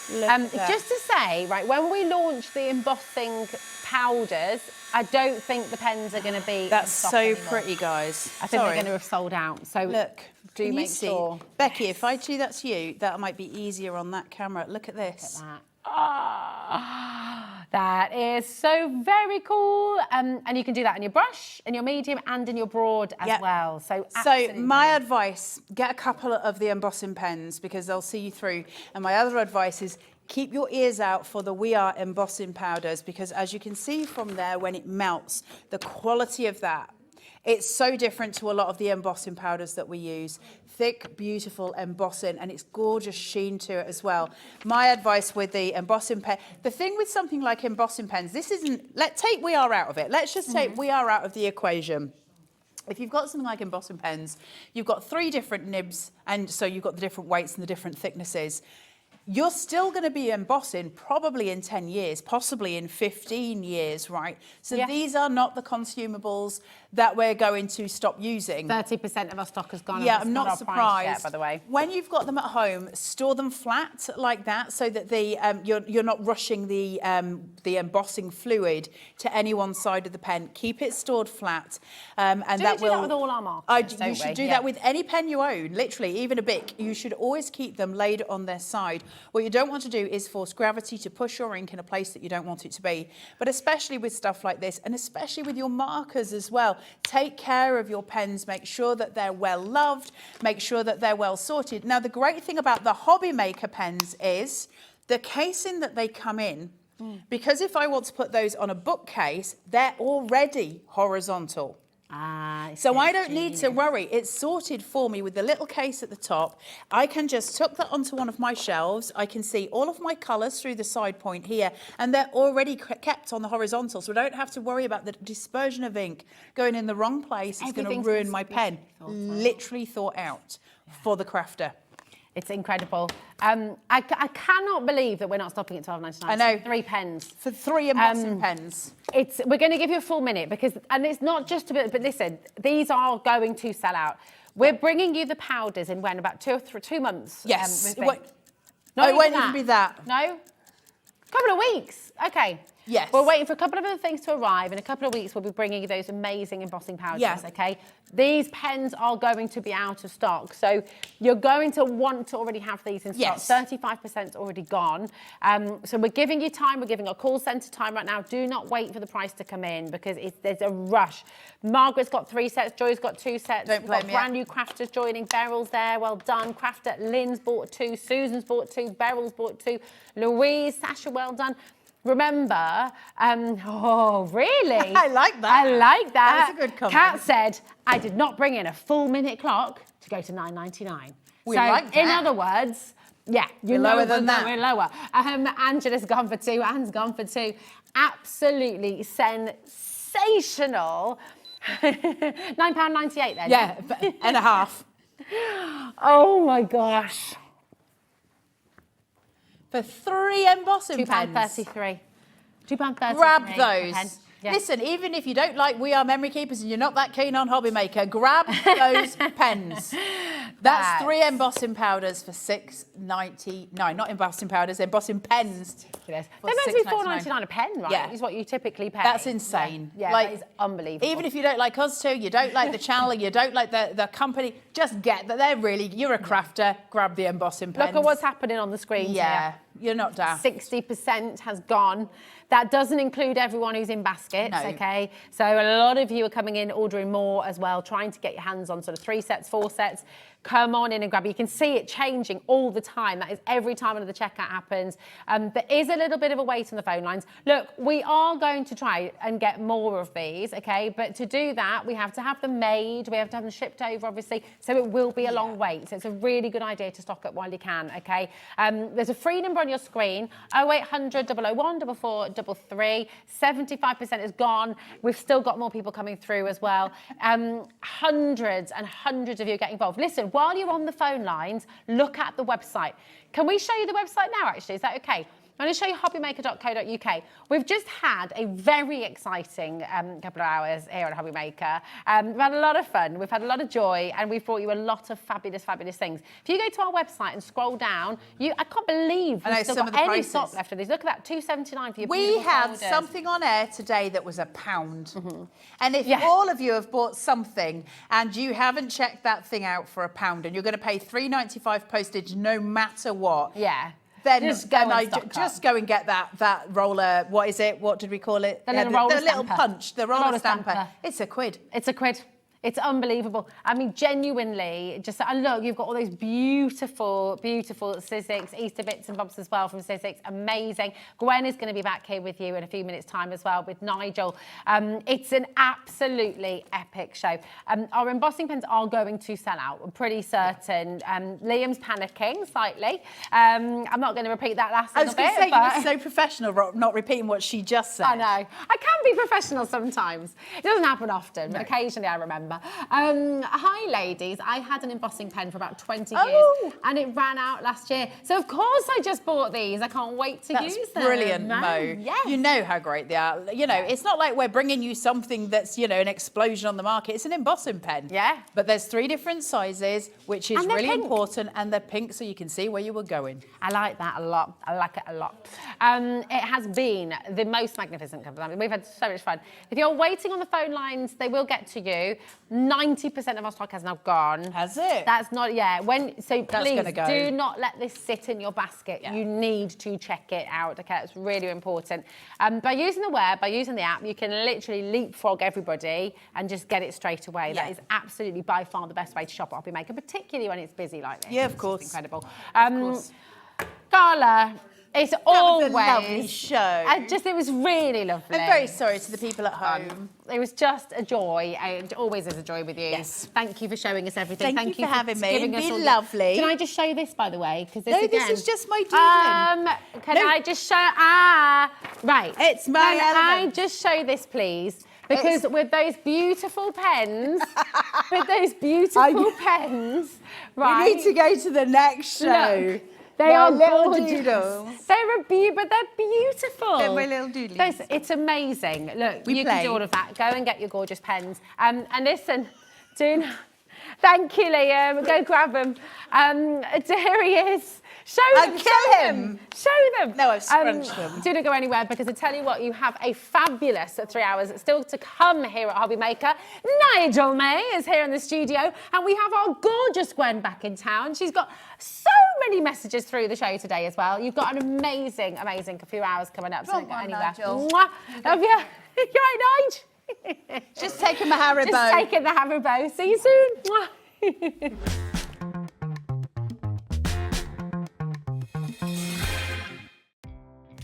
Just to say, right, when we launch the embossing powders, I don't think the pens are going to be. That's so anymore. Pretty, guys. I think they're going to have sold out. So look, do make sure. Becky, if I do that to you, that might be easier on that camera. Look at this. Look at that. Oh, that is so very cool. And you can do that in your brush, in your medium, and in your broad as well. So my advice, get a couple of the embossing pens because they'll see you through. And my other advice is keep your ears out for the We Are embossing powders because as you can see from there, when it melts, the quality of that, it's so different to a lot of the embossing powders that we use. Thick, beautiful embossing, and it's gorgeous sheen to it as well. My advice with the embossing pen, the thing with something like embossing pens, this isn't, take We Are out of it. Let's just take We Are out of the equation. If you've got something like embossing pens, you've got 3 different nibs, and so you've got the different weights and the different thicknesses. You're still going to be embossing probably in 10 years, possibly in 15 years, right? So these are not the consumables that we're going to stop using. 30% of our stock has gone. Yeah, I'm not surprised. Yet, by the way, when you've got them at home, store them flat like that, so that the you're not rushing the embossing fluid to any one side of the pen. Keep it stored flat, and that will. That with all our markers, you should do that with any pen you own. Literally, even a Bic. You should always keep them laid on their side. What you don't want to do is force gravity to push your ink in a place that you don't want it to be. But especially with stuff like this, and especially with your markers as well, take care of your pens, make sure that they're well loved, make sure that they're well sorted. Now, the great thing about the hobby maker pens is the casing that they come in, because if I want to put those on a bookcase, they're already horizontal. So I don't need to worry. It's sorted for me with the little case at the top. I can just tuck that onto one of my shelves. I can see all of my colours through the side point here, and they're already kept on the horizontal, so I don't have to worry about the dispersion of ink going in the wrong place. It's going to ruin my pen. Literally thought out for the crafter. It's incredible. I cannot believe that we're not stopping at £12.99. I know. 3 pens. For 3 embossing pens. We're going to give you a full minute because, and it's not just a bit, but listen, these are going to sell out. We're bringing you the powders in when, about 2 months? Yes. We No, think. it won't even be that. No? Couple of weeks. Okay. Yes. We're waiting for a couple of other things to arrive. In a couple of weeks, we'll be bringing you those amazing embossing powders, Yeah. okay? These pens are going to be out of stock. So you're going to want to already have these in stock. Yes. 35% already gone. So we're giving you time. We're giving our call centre time right now. Do not wait for the price to come in because there's a rush. Margaret's got 3 sets. Joy's got 2 sets. Don't We've got blame me. brand new crafters joining. Beryl's there. Well done. Crafter. Lynn's bought 2. Susan's bought 2. Beryl's bought 2. Louise, Sasha, well done. Remember, oh, really? I like that. I like that. That's a good comment. Kat said, I did not bring in a full minute clock to go to $9.99. We so, like in that. other words, yeah, We're lower than that. We're lower. Angela's gone for 2. Anne's gone for 2. Absolutely sensational. £9.98 then. Yeah, and a half. Oh my gosh. For 3 embossing pens. £2.33. £2.33. Grab a those. pen. Yeah. Listen, even if you don't like We Are Memory Keepers and you're not that keen on Hobby Maker, grab those pens. That's 3 embossing powders for $6.99. Not embossing powders, embossing pens. They're for meant to be $6.99. $4.99 a pen, right? Yeah. Is what you typically pay. That's insane. Yeah, Like, that is unbelievable. Even if you don't like us two, you don't like the channel, you don't like the company, just get that they're really, you're a crafter, grab the embossing pens. Look at what's happening on the screen Yeah, here. you're not daft. 60% has gone. That doesn't include everyone who's in baskets, No. okay? So a lot of you are coming in, ordering more as well, trying to get your hands on sort of 3 sets, 4 sets. Come on in and grab it. You can see it changing all the time. That is every time another checkout happens. There is a little bit of a wait on the phone lines. Look, we are going to try and get more of these, okay? But to do that, we have to have them made. We have to have them shipped over, obviously. So it will be a long wait. So it's a really good idea to stock up while you can, okay? There's a free number on your screen, 0800 001 4433. 75% is gone. We've still got more people coming through as well. Hundreds and hundreds of you are getting involved. Listen, while you're on the phone lines, look at the website. Can we show you the website now, actually? Is that okay? I'm going to show you hobbymaker.co.uk. We've just had a very exciting couple of hours here at Hobby Maker. We've had a lot of fun, we've had a lot of joy, and we've brought you a lot of fabulous, fabulous things. If you go to our website and scroll down, I can't believe we've still got any stock left of these. Look at that, $2.79 for your We beautiful had folders. something on air today that was £1. And if all of you have bought something and you haven't checked that thing out for £1 and you're going to pay $3.95 postage no matter what, yeah. then Just go and stock just up. go and get that roller. What is it? What did we call it? The little roller the little stamper. punch, the roller stamper. stamper. It's £1. It's £1. It's unbelievable. I mean, genuinely, just, and look, you've got all those beautiful, beautiful Sizzix Easter bits and bobs as well from Sizzix. Amazing. Gwen is going to be back here with you in a few minutes' time as well with Nigel. It's an absolutely epic show. Our embossing pens are going to sell out. We're pretty certain. Liam's panicking slightly. I'm not going to repeat that last I was little going to bit. say, you were so professional, not repeating what she just said. I know. I can be professional sometimes. It doesn't happen often, but occasionally I remember. Hi, ladies. I had an embossing pen for about 20 years, and it ran out last year. So, of course, I just bought these. I can't wait to use them. That's brilliant, Mo. Yes. You know how great they are. You know, it's not like we're bringing you something that's, you know, an explosion on the market. It's an embossing pen. Yeah. But there's 3 different sizes, which is And they're really pink. important, and they're pink so you can see where you were going. I like that a lot. I like it a lot. It has been the most magnificent couple of times. We've had so much fun. If you're waiting on the phone lines, they will get to you. 90% of our stock has now gone. Has it? That's not, yeah. So That's please gonna go. do not let this sit in your basket. Yeah. You need to check it out, okay? It's really important. By using the web, by using the app, you can literally leapfrog everybody and just get it straight away. Yeah. That is absolutely by far the best way to shop at Hobby Maker, particularly when it's busy like this. Yeah, of It's course. just incredible. course. Carla, it's was always a lovely show. It was really lovely. I'm very sorry to the people at home. It was just a joy. It always is a joy with you. Yes. Thank you for showing us everything. Thank you for having me giving and us being all lovely. Can I just show you this, by the way? Because No, this is just my doodling. Can No. I just show? Right. It's my Can I element. just show this, please? Because with those beautiful pens, right? You need to go to the next show. Look, they are little gorgeous. doodles. But they're beautiful. They're my little doodlies. It's amazing. Look, We you play. can do all of that. Go and get your gorgeous pens. And listen, thank you, Liam. Go grab them. Here he is. Show them. kill him. Show them. No, I've scrunched them. Do not go anywhere, because I tell you what, you have a fabulous 3 hours still to come here at Hobby Maker. Nigel May is here in the studio, and we have our gorgeous Gwen back in town. She's got so many messages through the show today as well. You've got an amazing few hours coming up, so don't go anywhere. Nigel. Mwah. Love you. You're right, Nigel. Just taking the Haribo. Just taking the Haribo. See you soon. Mwah.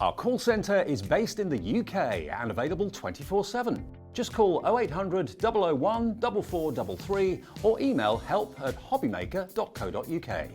Our call centre is based in the UK and available 24/7. Just call 0800 001 4433 or email help@hobbymaker.co.uk.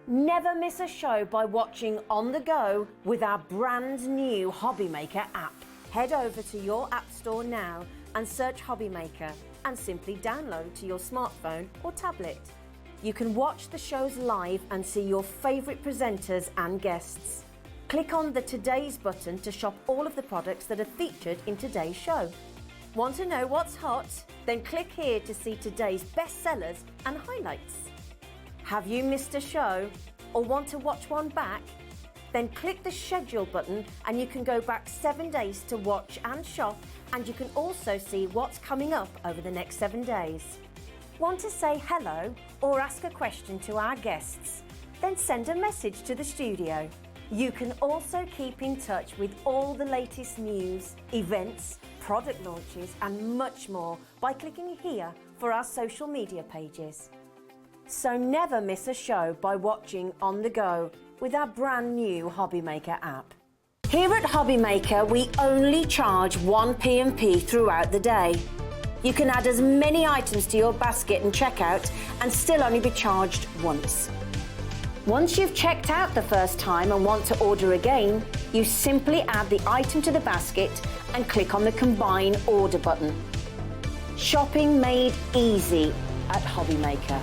Never miss a show by watching on the go with our brand new Hobby Maker app. Head over to your app store now and search Hobby Maker and simply download to your smartphone or tablet. You can watch the shows live and see your favourite presenters and guests. Click on the Today's button to shop all of the products that are featured in today's show. Want to know what's hot? Then click here to see today's bestsellers and highlights. Have you missed a show or want to watch one back? Then click the schedule button and you can go back 7 days to watch and shop, and you can also see what's coming up over the next 7 days. Want to say hello or ask a question to our guests? Then send a message to the studio. You can also keep in touch with all the latest news, events, product launches and much more by clicking here for our social media pages. So never miss a show by watching on the go with our brand new Hobby Maker app. Here at Hobby Maker, we only charge 1 P&P throughout the day. You can add as many items to your basket and checkout and still only be charged once. Once you've checked out the first time and want to order again, you simply add the item to the basket and click on the Combine Order button. Shopping made easy at Hobby Maker.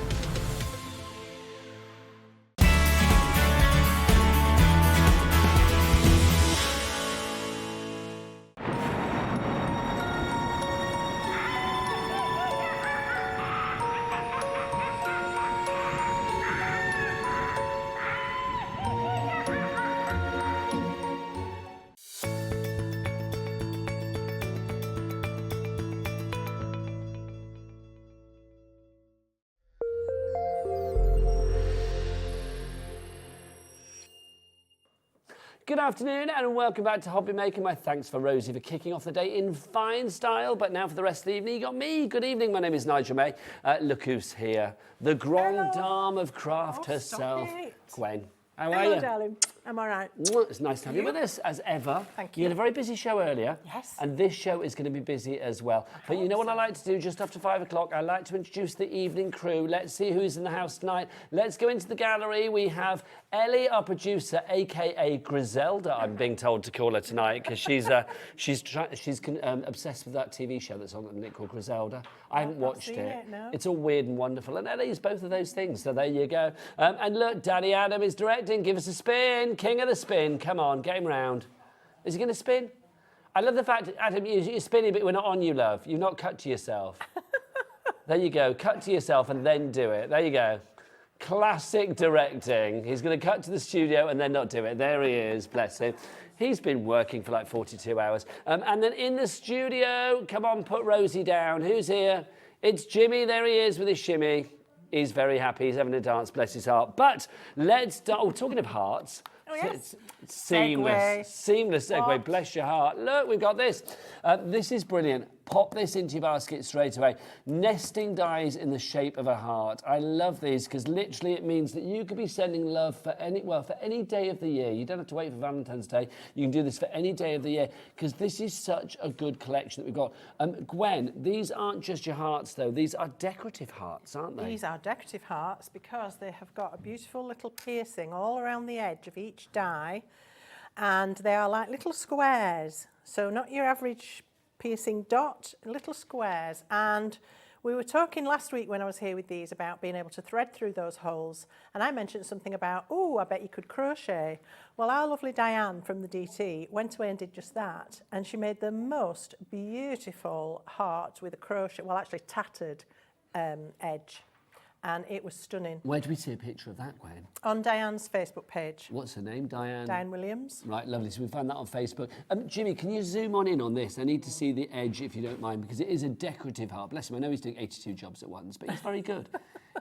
Good afternoon and welcome back to Hobby Maker. My thanks for Rosie for kicking off the day in fine style. But now for the rest of the evening, you got me. Good evening, my name is Nigel May. Look who's here. The grande dame of craft herself, Gwen. How are you? Hello, darling. I'm all right. It's nice to have you with us, as ever. Thank you. You had a very busy show earlier. Yes. And this show is going to be busy as well. But you know what I like to do just after 5 o'clock? I like to introduce the evening crew. Let's see who's in the house tonight. Let's go into the gallery. We have Ellie, our producer, aka Griselda, I'm being told to call her tonight because she's obsessed with that TV show that's on at the minute called Griselda. I haven't watched it. No. It's all weird and wonderful, and Ellie's both of those things. So there you go. And look, Daddy Adam is directing. Give us a spin, king of the spin. Come on, game round. Is he going to spin? I love the fact, Adam, you're spinning, but we're not on you, love. You've not cut to yourself. There you go. Cut to yourself and then do it. There you go. Classic directing. He's going to cut to the studio and then not do it. There he is, bless him. He's been working for like 42 hours. And then in the studio, come on, put Rosie down. Who's here? It's Jimmy. There he is with his shimmy. He's very happy. He's having a dance, bless his heart. But let's... talking of hearts... Oh, yes. Seamless segue. What? Bless your heart. Look, we've got this. This is brilliant. Pop this into your basket straight away. Nesting dies in the shape of a heart. I love these because literally it means that you could be sending love for any day of the year. You don't have to wait for Valentine's Day. You can do this for any day of the year because this is such a good collection that we've got. Gwen, these aren't just your hearts though. These are decorative hearts, aren't they? These are decorative hearts because they have got a beautiful little piercing all around the edge of each die, and they are like little squares. So not your average piercing dot, little squares. And we were talking last week when I was here with these about being able to thread through those holes, and I mentioned something about, I bet you could crochet. Well, our lovely Diane from the DT went away and did just that, and she made the most beautiful heart with a crochet, well actually tattered edge, and it was stunning. Where do we see a picture of that, Gwen? On Diane's Facebook page. What's her name? Diane? Diane Williams. Right, lovely. So we found that on Facebook. Jimmy, can you zoom on this? I need to see the edge, if you don't mind, because it is a decorative heart. Bless him. I know he's doing 82 jobs at once, but he's very good.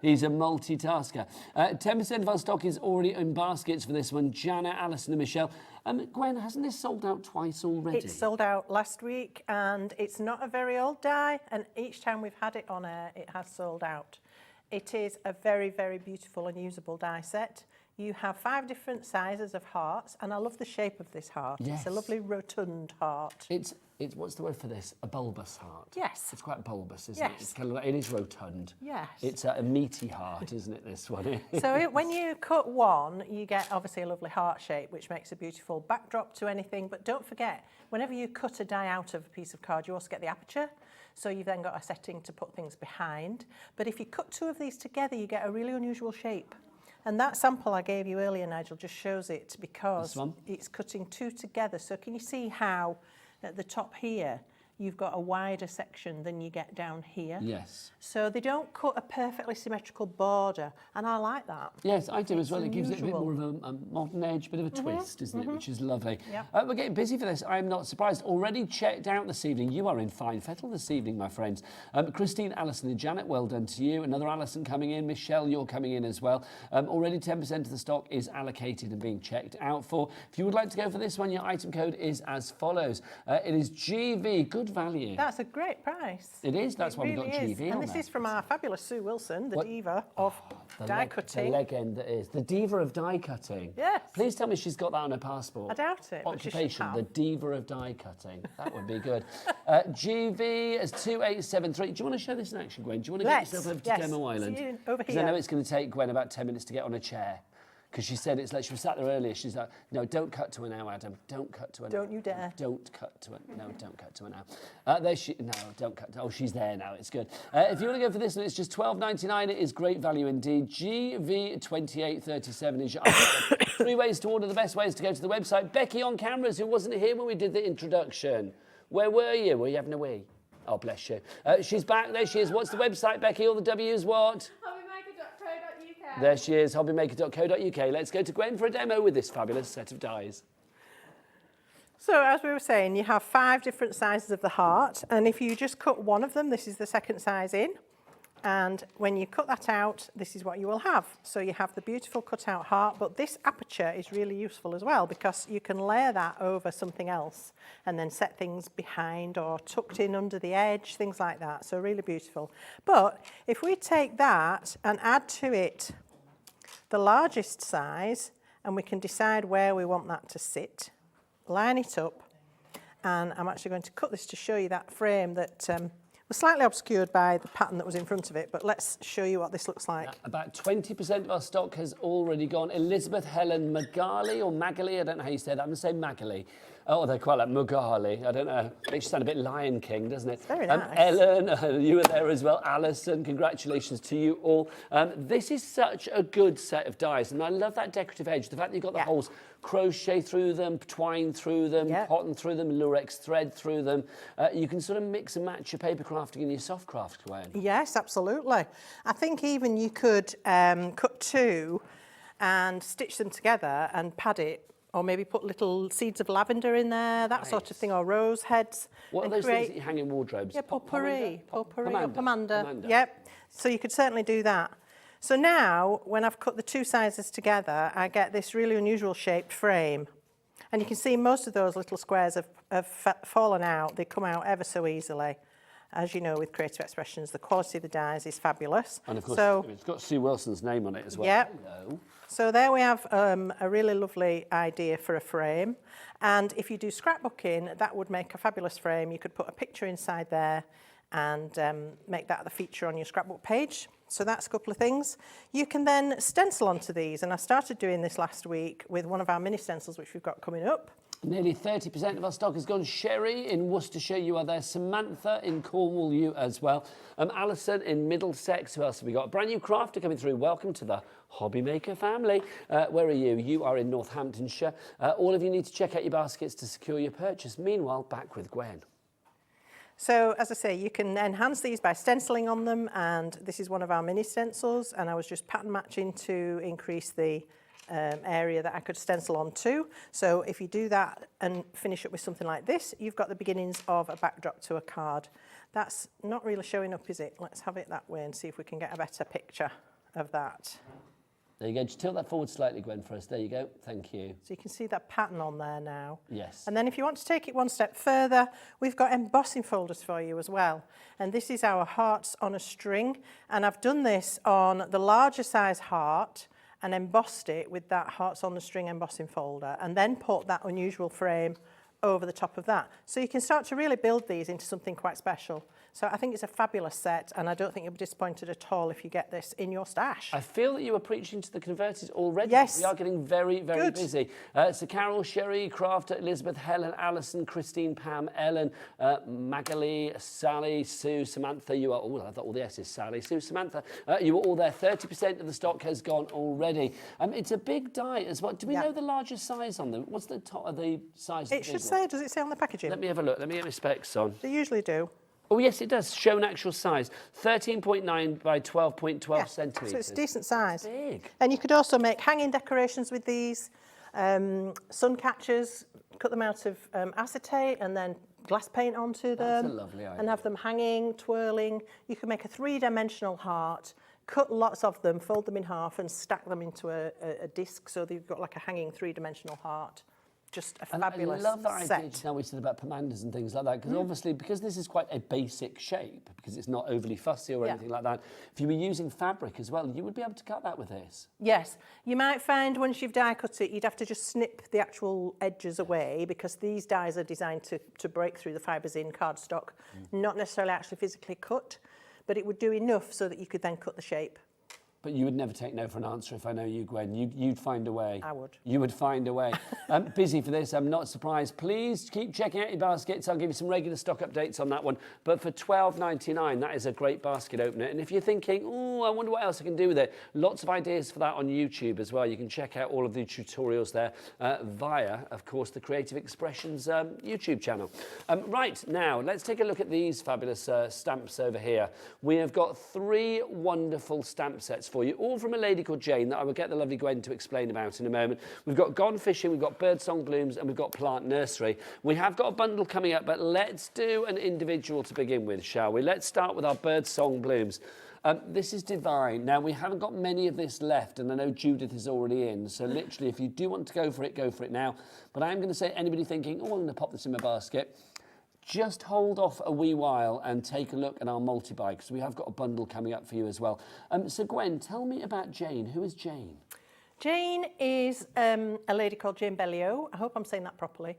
He's a multitasker. 10% of our stock is already in baskets for this one. Jana, Alison and Michelle. Gwen, hasn't this sold out twice already? It sold out last week, and it's not a very old die, and each time we've had it on air, it has sold out. It is a very, very beautiful and usable die set. You have 5 different sizes of hearts, and I love the shape of this heart. Yes. It's a lovely rotund heart. It's what's the word for this? A bulbous heart. Yes. It's quite bulbous, isn't Yes. it? It's kind of like, it is rotund. Yes. It's a meaty heart, isn't it, this one? So when you cut one, you get obviously a lovely heart shape, which makes a beautiful backdrop to anything. But don't forget, whenever you cut a die out of a piece of card, you also get the aperture. So you've then got a setting to put things behind. But if you cut 2 of these together, you get a really unusual shape. And that sample I gave you earlier, Nigel, just shows it because it's cutting 2 together. So can you see how at the top here, you've got a wider section than you get down here? Yes. So they don't cut a perfectly symmetrical border, and I like that. Yes, I do as well. It gives it a bit more of a modern edge, bit of a twist, isn't it? Which is lovely. Yep. We're getting busy for this. I'm not surprised. Already checked out this evening. You are in fine fettle this evening, my friends. Christine, Alison and Janet, well done to you. Another Alison coming in. Michelle, you're coming in as well. Already 10% of the stock is allocated and being checked out for. If you would like to go for this one, your item code is as follows. It is GV, good value. That's a great price. It is. That's why really we've got GV and on this there. is from our fabulous Sue Wilson, the diva of die cutting. The legend that is. The diva of die cutting. Yes. Please tell me she's got that on her passport. I doubt it, but she should Occupation, have. the diva of die cutting. That would be good. GV is 2873. Do you want to show this in action, Gwen? Do you want to get yourself over to Demo Island? See you over Because I here. know it's going to take Gwen about 10 minutes to get on a chair. Because she said it's like she was sat there earlier. She's like, no, don't cut to her now, Adam. Don't cut to her now. Don't you dare. Don't cut to her. No, don't cut to her now. There she. No, don't cut. Oh, she's there now. It's good. If you want to go for this one, it's just $12.99. It is great value indeed. GV2837 is your 3 ways to order. The best ways to go to the website. Becky on cameras, who wasn't here when we did the introduction. Where were you? Were you having a wee? Oh, bless you. She's back. There she is. What's the website, Becky? All the W's what? Hobbymaker.co.uk. There she is, hobbymaker.co.uk. Let's go to Gwen for a demo with this fabulous set of dies. So as we were saying, you have 5 different sizes of the heart, and if you just cut one of them, this is the second size in, and when you cut that out, this is what you will have. So you have the beautiful cut-out heart, but this aperture is really useful as well because you can layer that over something else and then set things behind or tucked in under the edge, things like that. So really beautiful. But if we take that and add to it the largest size, and we can decide where we want that to sit, line it up, and I'm actually going to cut this to show you that frame that We're slightly obscured by the pattern that was in front of it, but let's show you what this looks like. About 20% of our stock has already gone. Elizabeth Helen Magali, or Magali, I don't know how you say that. I'm going to say Magali. Oh, they quite like Magali. I don't know. Makes you sound a bit Lion King, doesn't it? Very nice. Ellen, you were there as well. Alison, congratulations to you all. This is such a good set of dies, and I love that decorative edge. The fact that you've got the holes crochet through them, twine through them, cotton through them, lurex thread through them. You can sort of mix and match your paper crafting and your soft craft, Gwen. Yes, absolutely. I think even you could cut two and stitch them together and pad it, or maybe put little seeds of lavender in there, that sort of thing, or rose heads. What are those things that you hang in wardrobes? Yeah, potpourri or pomander. Pomander. Yep. So you could certainly do that. So now, when I've cut the two sizes together, I get this really unusual shaped frame. And you can see most of those little squares have fallen out. They come out ever so easily. As you know, with Creative Expressions, the quality of the dies is fabulous. And of course, it's got Sue Wilson's name on it as well. Yep. Hello. So there we have a really lovely idea for a frame. And if you do scrapbooking, that would make a fabulous frame. You could put a picture inside there and make that the feature on your scrapbook page. So that's a couple of things. You can then stencil onto these. And I started doing this last week with one of our mini stencils, which we've got coming up. Nearly 30% of our stock has gone. Sherry in Worcestershire, you are there. Samantha in Cornwall, you as well. Alison in Middlesex, who else have we got? A brand new crafter coming through. Welcome to the Hobby Maker family. Where are you? You are in Northamptonshire. All of you need to check out your baskets to secure your purchase. Meanwhile, back with Gwen. So, as I say, you can enhance these by stenciling on them, and this is one of our mini stencils, and I was just pattern matching to increase the area that I could stencil onto. So if you do that and finish up with something like this, you've got the beginnings of a backdrop to a card. That's not really showing up, is it? Let's have it that way and see if we can get a better picture of that. There you go. Just tilt that forward slightly, Gwen, for us. There you go. Thank you. So you can see that pattern on there now. Yes. And then if you want to take it one step further, we've got embossing folders for you as well. And this is our hearts on a string. And I've done this on the larger size heart and embossed it with that hearts on the string embossing folder, and then put that unusual frame over the top of that. So you can start to really build these into something quite special. So I think it's a fabulous set, and I don't think you'll be disappointed at all if you get this in your stash. I feel that you are preaching to the converted already. Yes. We are getting very, very Good. busy. So Carol, Sherry, Crafter, Elizabeth, Helen, Alison, Christine, Pam, Ellen, Magali, Sally, Sue, Samantha, you are all, I thought all the S's, Sally, Sue, Samantha, you are all there. 30% of the stock has gone already. It's a big die as well. Do we know the largest size on them? What's the top of the size? It should say, does it say on the packaging? Let me have a look. Let me get my specs on. They usually do. Oh, yes, it does. Show an actual size. 13.9 by 12.12 centimetres. So it's a decent size. Big. And you could also make hanging decorations with these, sun catchers, cut them out of acetate and then glass paint onto them. That's a lovely idea. And have them hanging, twirling. You can make a three-dimensional heart, cut lots of them, fold them in half and stack them into a disc so that you've got like a hanging three-dimensional heart. Just a fabulous I love that set. idea just now we said about pomanders and things like that, because obviously, because this is quite a basic shape, because it's not overly fussy or anything like that, if you were using fabric as well, you would be able to cut that with this. Yes, you might find once you've die cut it, you'd have to just snip the actual edges away, because these dies are designed to break through the fibres in cardstock, not necessarily actually physically cut, but it would do enough so that you could then cut the shape. But you would never take no for an answer if I know you, Gwen. You'd find a way. I would. You would find a way. Busy for this, I'm not surprised. Please keep checking out your baskets. I'll give you some regular stock updates on that one. But for $12.99, that is a great basket opener. And if you're thinking, oh, I wonder what else I can do with it, lots of ideas for that on YouTube as well. You can check out all of the tutorials there via, of course, the Creative Expressions YouTube channel. Right, now, let's take a look at these fabulous stamps over here. We have got 3 wonderful stamp sets for you, all from a lady called Jane that I will get the lovely Gwen to explain about in a moment. We've got Gone Fishing, we've got Birdsong Blooms, and we've got Plant Nursery. We have got a bundle coming up, but let's do an individual to begin with, shall we? Let's start with our Birdsong Blooms. This is divine. Now, we haven't got many of this left, and I know Judith is already in, so literally, if you do want to go for it now. But I am going to say, anybody thinking, oh, I'm going to pop this in my basket, just hold off a wee while and take a look at our multi-buy, because we have got a bundle coming up for you as well. So Gwen, tell me about Jane. Who is Jane? Jane is a lady called Jane Bellio. I hope I'm saying that properly.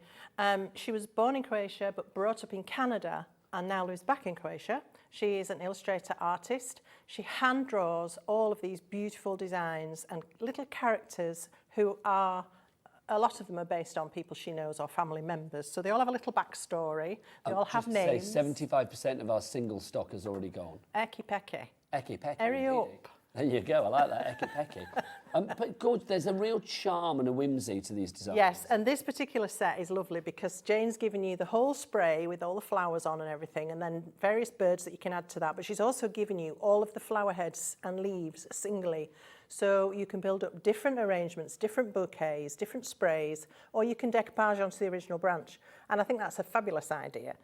She was born in Croatia but brought up in Canada and now lives back in Croatia. She is an illustrator artist. She hand draws all of these beautiful designs and little characters who are, a lot of them are based on people she knows or family members. So they all have a little backstory. They all have names. Say 75% of our single stock has already gone. Eki peki. Eki peki. Hurry indeed. up. There you go, I like that, eki peki. But gorgeous, there's a real charm and a whimsy to these designs. Yes, and this particular set is lovely because Jane's given you the whole spray with all the flowers on and everything, and then various birds that you can add to that, but she's also given you all of the flower heads and leaves singly. So you can build up different arrangements, different bouquets, different sprays, or you can decoupage onto the original branch. And I think that's a fabulous idea.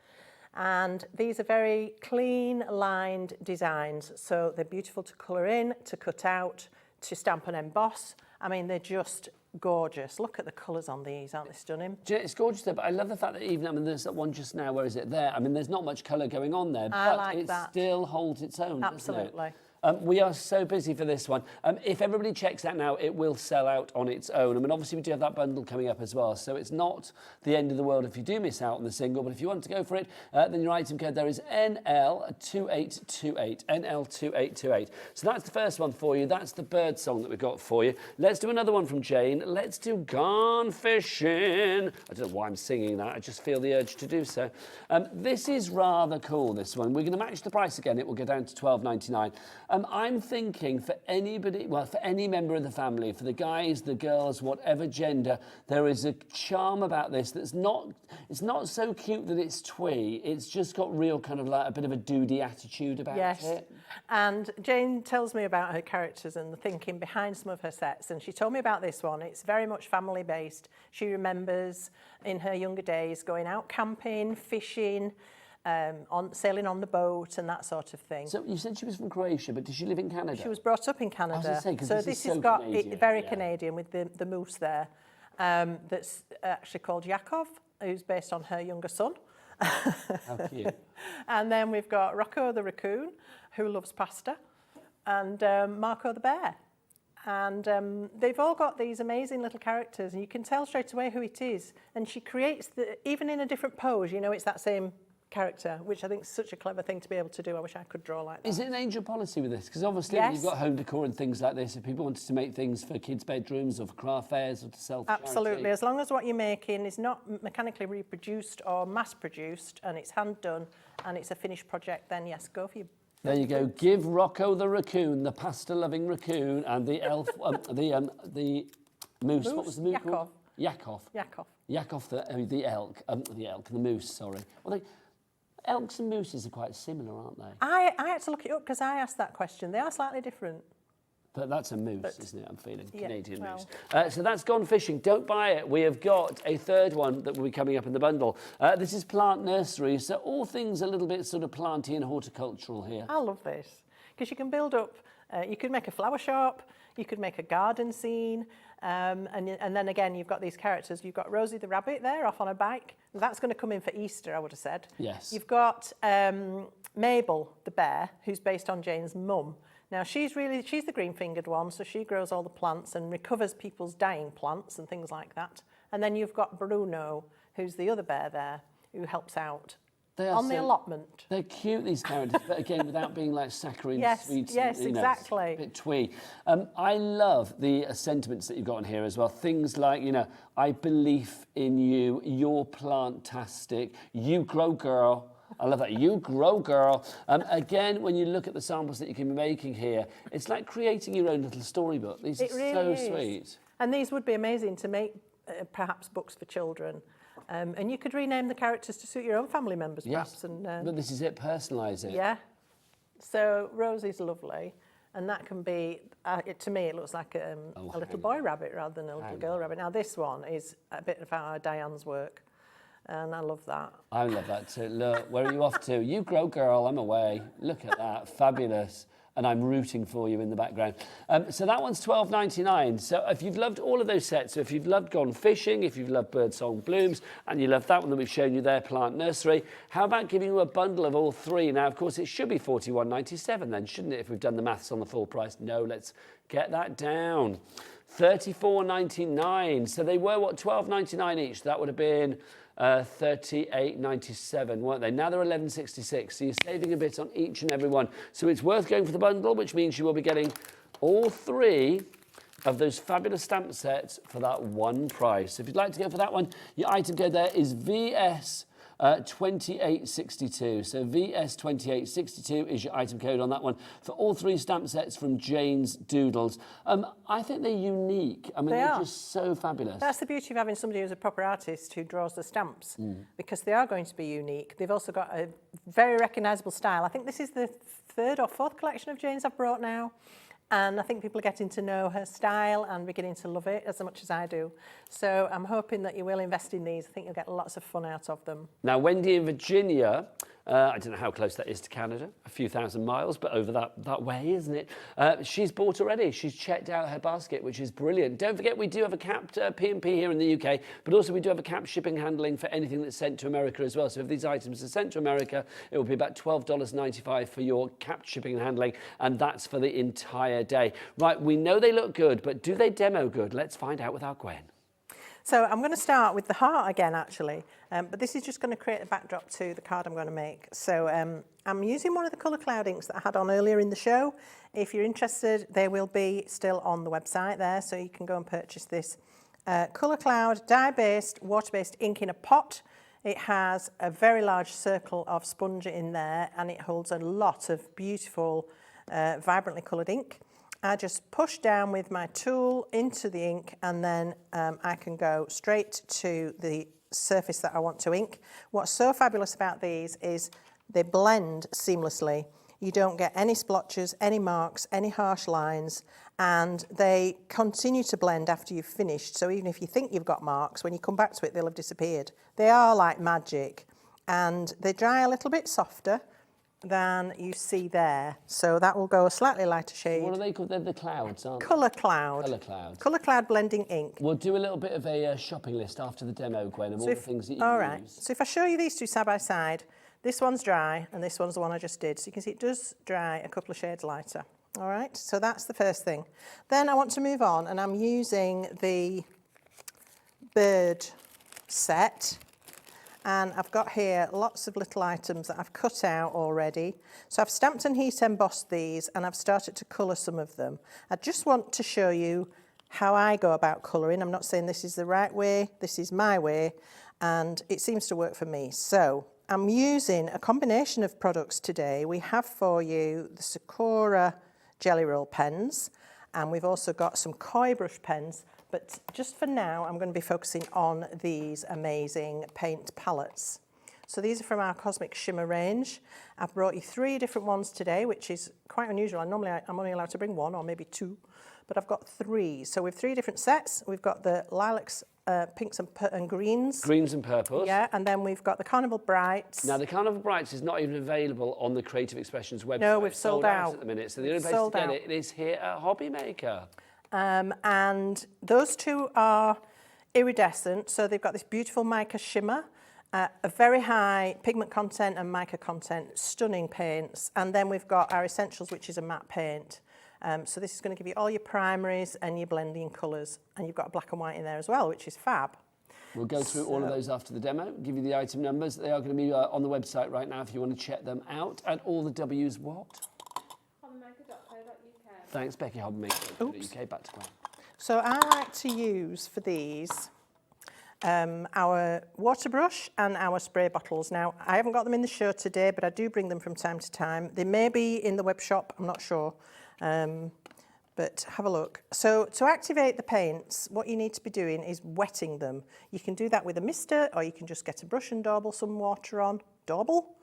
And these are very clean lined designs, so they're beautiful to colour in, to cut out, to stamp and emboss. I mean, they're just gorgeous. Look at the colours on these, aren't they stunning? It's gorgeous though, but I love the fact that even, I mean, there's that one just now, where is it there? I mean, there's not much colour going on there, but it still holds its own, Absolutely. doesn't it? We are so busy for this one. If everybody checks that now, it will sell out on its own. I mean, obviously we do have that bundle coming up as well, so it's not the end of the world if you do miss out on the single, but if you want to go for it, then your item code there is NL2828, NL2828. So that's the first one for you. That's the bird song that we've got for you. Let's do another one from Jane. Let's do Gone Fishing. I don't know why I'm singing that. I just feel the urge to do so. This is rather cool, this one. We're going to match the price again. It will go down to $12.99. I'm thinking for anybody, well, for any member of the family, for the guys, the girls, whatever gender, there is a charm about this that's not, it's not so cute that it's twee. It's just got real kind of like a bit of a doody attitude about it. And Jane tells me about her characters and the thinking behind some of her sets, and she told me about this one. It's very much family based. She remembers in her younger days going out camping, fishing, sailing on the boat and that sort of thing. So you said she was from Croatia, but did she live in Canada? She was brought up in Canada. I was going to say, so this has is got Canadian, very Canadian with the moose there. That's actually called Yakov, who's based on her younger son. How cute. And then we've got Rocco the raccoon, who loves pasta, and Marco the bear. And they've all got these amazing little characters, and you can tell straight away who it is. And she creates, even in a different pose, you know, it's that same character, which I think is such a clever thing to be able to do. I wish I could draw like that. Is it an angel policy with this? Because obviously when you've got home decor and things like this, if people wanted to make things for kids' bedrooms or for craft fairs or to sell for Absolutely, charity. as long as what you're making is not mechanically reproduced or mass-produced and it's hand-done and it's a finished project, then yes, go for your... There you go. Give Rocco the raccoon, the pasta-loving raccoon, and the elf, the moose. What was the moose Yakov. called? Yakov. Yakov. Yakov, the elk, the moose. Sorry. Well, elks and mooses are quite similar, aren't they? I had to look it up because I asked that question. They are slightly different. But that's a moose, isn't it? I'm feeling Canadian well. moose. So that's Gone Fishing. Don't buy it. We have got a third one that will be coming up in the bundle. This is Plant Nursery. So all things a little bit sort of planty and horticultural here. I love this because you can build up, you could make a flower shop, you could make a garden scene, and then again, you've got these characters. You've got Rosie the rabbit there off on a bike. That's going to come in for Easter, I would have said. Yes. You've got Mabel the bear, who's based on Jane's mum. Now, she's the green-fingered one, so she grows all the plants and recovers people's dying plants and things like that. And then you've got Bruno, who's the other bear there, who helps out on the allotment. They're cute, these characters, but again, without being like saccharine sweets. Yes, and, exactly. A bit twee. I love the sentiments that you've got in here as well. Things like, you know, I believe in you, you're plantastic, you grow, girl. I love that. You grow, girl. Again, when you look at the samples that you can be making here, it's like creating your own little storybook. These are so sweet. And these would be amazing to make, perhaps, books for children. And you could rename the characters to suit your own family members, perhaps. And, but this is it, personalise it. Yeah. So Rosie's lovely. And that can be, to me, it looks like a little boy rabbit rather than a little girl rabbit. Now, this one is a bit of our Diane's work. And I love that. I love that too. Look, where are you off to? You grow, girl, I'm away. Look at that, fabulous. And I'm rooting for you in the background. So that one's $12.99. So if you've loved all of those sets, so if you've loved Gone Fishing, if you've loved Birdsong Blooms, and you love that one that we've shown you there, Plant Nursery, how about giving you a bundle of all three? Now, of course, it should be $41.97 then, shouldn't it, if we've done the maths on the full price? No, let's get that down. 34.99. So they were, what, $12.99 each? That would have been $38.97, weren't they? Now they're $11.66. So you're saving a bit on each and every one. So it's worth going for the bundle, which means you will be getting all 3 of those fabulous stamp sets for that one price. If you'd like to go for that one, your item code there is VS 2862. So VS 2862 is your item code on that one for all 3 stamp sets from Jane's Doodles. I think they're unique. I mean, they're just so fabulous. That's the beauty of having somebody who's a proper artist who draws the stamps, because they are going to be unique. They've also got a very recognisable style. I think this is the 3rd or 4th collection of Jane's I've brought now. And I think people are getting to know her style and beginning to love it as much as I do. So I'm hoping that you will invest in these. I think you'll get lots of fun out of them. Now, Wendy in Virginia, I don't know how close that is to Canada, a few thousand miles, but over that way, isn't it? She's bought already. She's checked out her basket, which is brilliant. Don't forget, we do have a capped P&P here in the UK, but also we do have a capped shipping handling for anything that's sent to America as well. So if these items are sent to America, it will be about $12.95 for your capped shipping and handling, and that's for the entire day. Right, we know they look good, but do they demo good? Let's find out with our Gwen. So I'm going to start with the heart again, actually, but this is just going to create a backdrop to the card I'm going to make. So I'm using one of the colour cloud inks that I had on earlier in the show. If you're interested, they will be still on the website there, so you can go and purchase this colour cloud dye-based, water-based ink in a pot. It has a very large circle of sponge in there, and it holds a lot of beautiful, vibrantly coloured ink. I just push down with my tool into the ink, and then I can go straight to the surface that I want to ink. What's so fabulous about these is they blend seamlessly. You don't get any splotches, any marks, any harsh lines, and they continue to blend after you've finished. So even if you think you've got marks, when you come back to it, they'll have disappeared. They are like magic, and they dry a little bit softer than you see there. So that will go a slightly lighter shade. What are they called? They're the clouds, aren't they? Colour cloud. Colour cloud. Colour cloud blending ink. We'll do a little bit of a shopping list after the demo, Gwen, of all the things that you all right. use. So if I show you these two side by side, this one's dry and this one's the one I just did. So you can see it does dry a couple of shades lighter. All right, so that's the first thing. Then I want to move on, and I'm using the bird set. And I've got here lots of little items that I've cut out already. So I've stamped and heat embossed these, and I've started to colour some of them. I just want to show you how I go about colouring. I'm not saying this is the right way, this is my way, and it seems to work for me. So I'm using a combination of products today. We have for you the Sakura Jelly Roll pens, and we've also got some koi brush pens. But just for now, I'm going to be focusing on these amazing paint palettes. So these are from our Cosmic Shimmer range. I've brought you 3 different ones today, which is quite unusual. Normally I'm only allowed to bring 1 or maybe 2, but I've got 3. So we have 3 different sets. We've got the lilacs, pinks and greens. Greens and purples. Yeah, and then we've got the Carnival Brights. Now, the Carnival Brights is not even available on the Creative Expressions website. No, we've sold out at the minute. So the only place to get it is here at Hobby Maker. And those 2 are iridescent, so they've got this beautiful mica shimmer, a very high pigment content and mica content, stunning paints. And then we've got our Essentials, which is a matte paint. So this is going to give you all your primaries and your blending colours, and you've got a black and white in there as well, which is fab. We'll go through all of those after the demo, give you the item numbers. They are going to be on the website right now if you want to check them out. And all the W's what? Thanks, Becky. Hobbymaker.co.uk. Back to Gwen. So I like to use for these our water brush and our spray bottles. Now, I haven't got them in the show today, but I do bring them from time to time. They may be in the web shop, I'm not sure, but have a look. So to activate the paints, what you need to be doing is wetting them. You can do that with a mister, or you can just get a brush and dabble some water on. Dabble?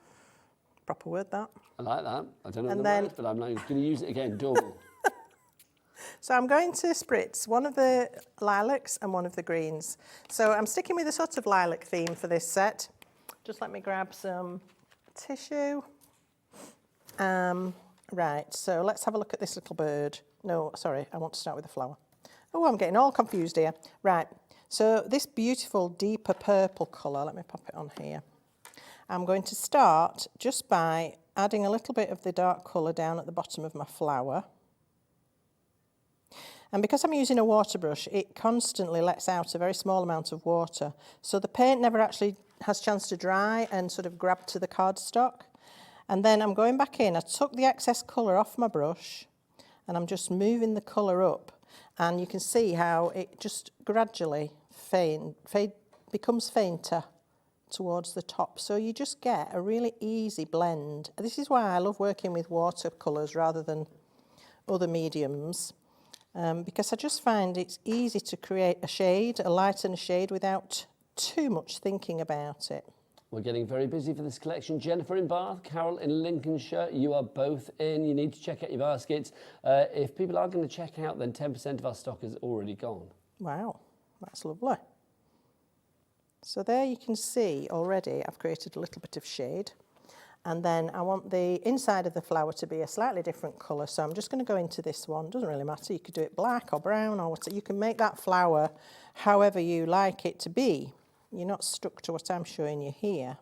Proper word, that. I like that. I don't know the word, but I'm going to use it again, dabble. So I'm going to spritz one of the lilacs and one of the greens. So I'm sticking with a sort of lilac theme for this set. Just let me grab some tissue. Right, so let's have a look at this little bird. No, sorry, I want to start with the flower. Oh, I'm getting all confused here. Right, so this beautiful deeper purple colour, let me pop it on here. I'm going to start just by adding a little bit of the dark colour down at the bottom of my flower. And because I'm using a water brush, it constantly lets out a very small amount of water. So the paint never actually has a chance to dry and sort of grab to the cardstock. And then I'm going back in. I took the excess colour off my brush and I'm just moving the colour up. And you can see how it just gradually becomes fainter towards the top. So you just get a really easy blend. This is why I love working with watercolours rather than other mediums. Because I just find it's easy to create a shade, a light and a shade, without too much thinking about it. We're getting very busy for this collection. Jennifer in Bath, Carol in Lincolnshire, you are both in. You need to check out your baskets. If people are going to check out, then 10% of our stock is already gone. Wow, that's lovely. So there you can see already I've created a little bit of shade. And then I want the inside of the flower to be a slightly different colour. So I'm just going to go into this one. Doesn't really matter. You could do it black or brown or whatever. You can make that flower however you like it to be. You're not stuck to what I'm showing you here.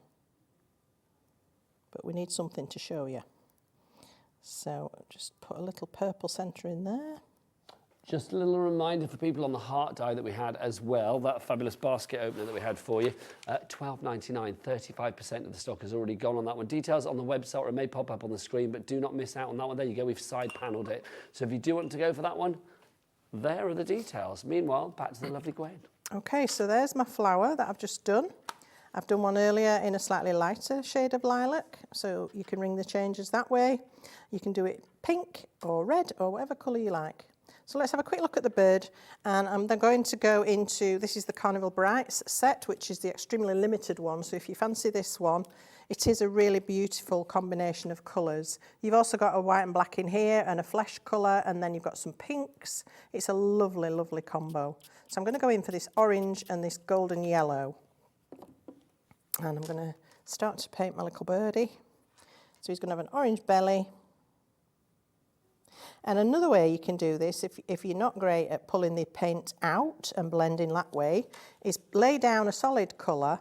But we need something to show you. So just put a little purple centre in there. Just a little reminder for people on the heart die that we had as well, that fabulous basket opener that we had for you. $12.99, 35% of the stock has already gone on that one. Details on the website, or it may pop up on the screen, but do not miss out on that one. There you go, we've side panelled it. So if you do want to go for that one, there are the details. Meanwhile, back to the lovely Gwen. Okay, so there's my flower that I've just done. I've done one earlier in a slightly lighter shade of lilac, so you can ring the changes that way. You can do it pink or red or whatever colour you like. So let's have a quick look at the bird, and I'm then going to go into, this is the Carnival Brights set, which is the extremely limited one. So if you fancy this one, it is a really beautiful combination of colours. You've also got a white and black in here and a flesh colour, and then you've got some pinks. It's a lovely, lovely combo. So I'm going to go in for this orange and this golden yellow. And I'm going to start to paint my little birdie. So he's going to have an orange belly. And another way you can do this, if you're not great at pulling the paint out and blending that way, is lay down a solid colour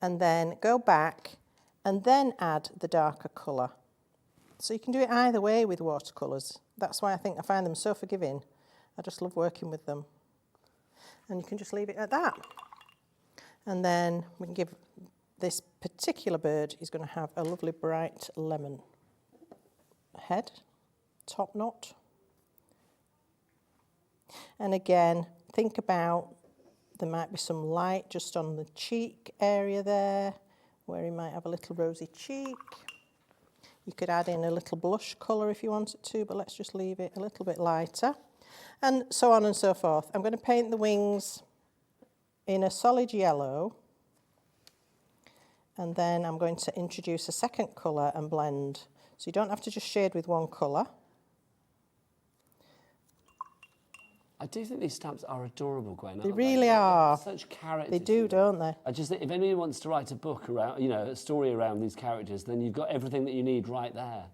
and then go back and then add the darker colour. So you can do it either way with watercolours. That's why I find them so forgiving. I just love working with them. And you can just leave it at that. And then we can give this particular bird, is going to have a lovely bright lemon head. Top knot. And again, think about, there might be some light just on the cheek area there, where he might have a little rosy cheek. You could add in a little blush colour if you wanted to, but let's just leave it a little bit lighter. And so on and so forth. I'm going to paint the wings in a solid yellow. And then I'm going to introduce a second colour and blend. So you don't have to just shade with one colour. I do think these stamps are adorable, Gwen. They really are. Such characters. They do, don't they? I just think if anyone wants to write a book around, you know, a story around these characters, then you've got everything that you need right there.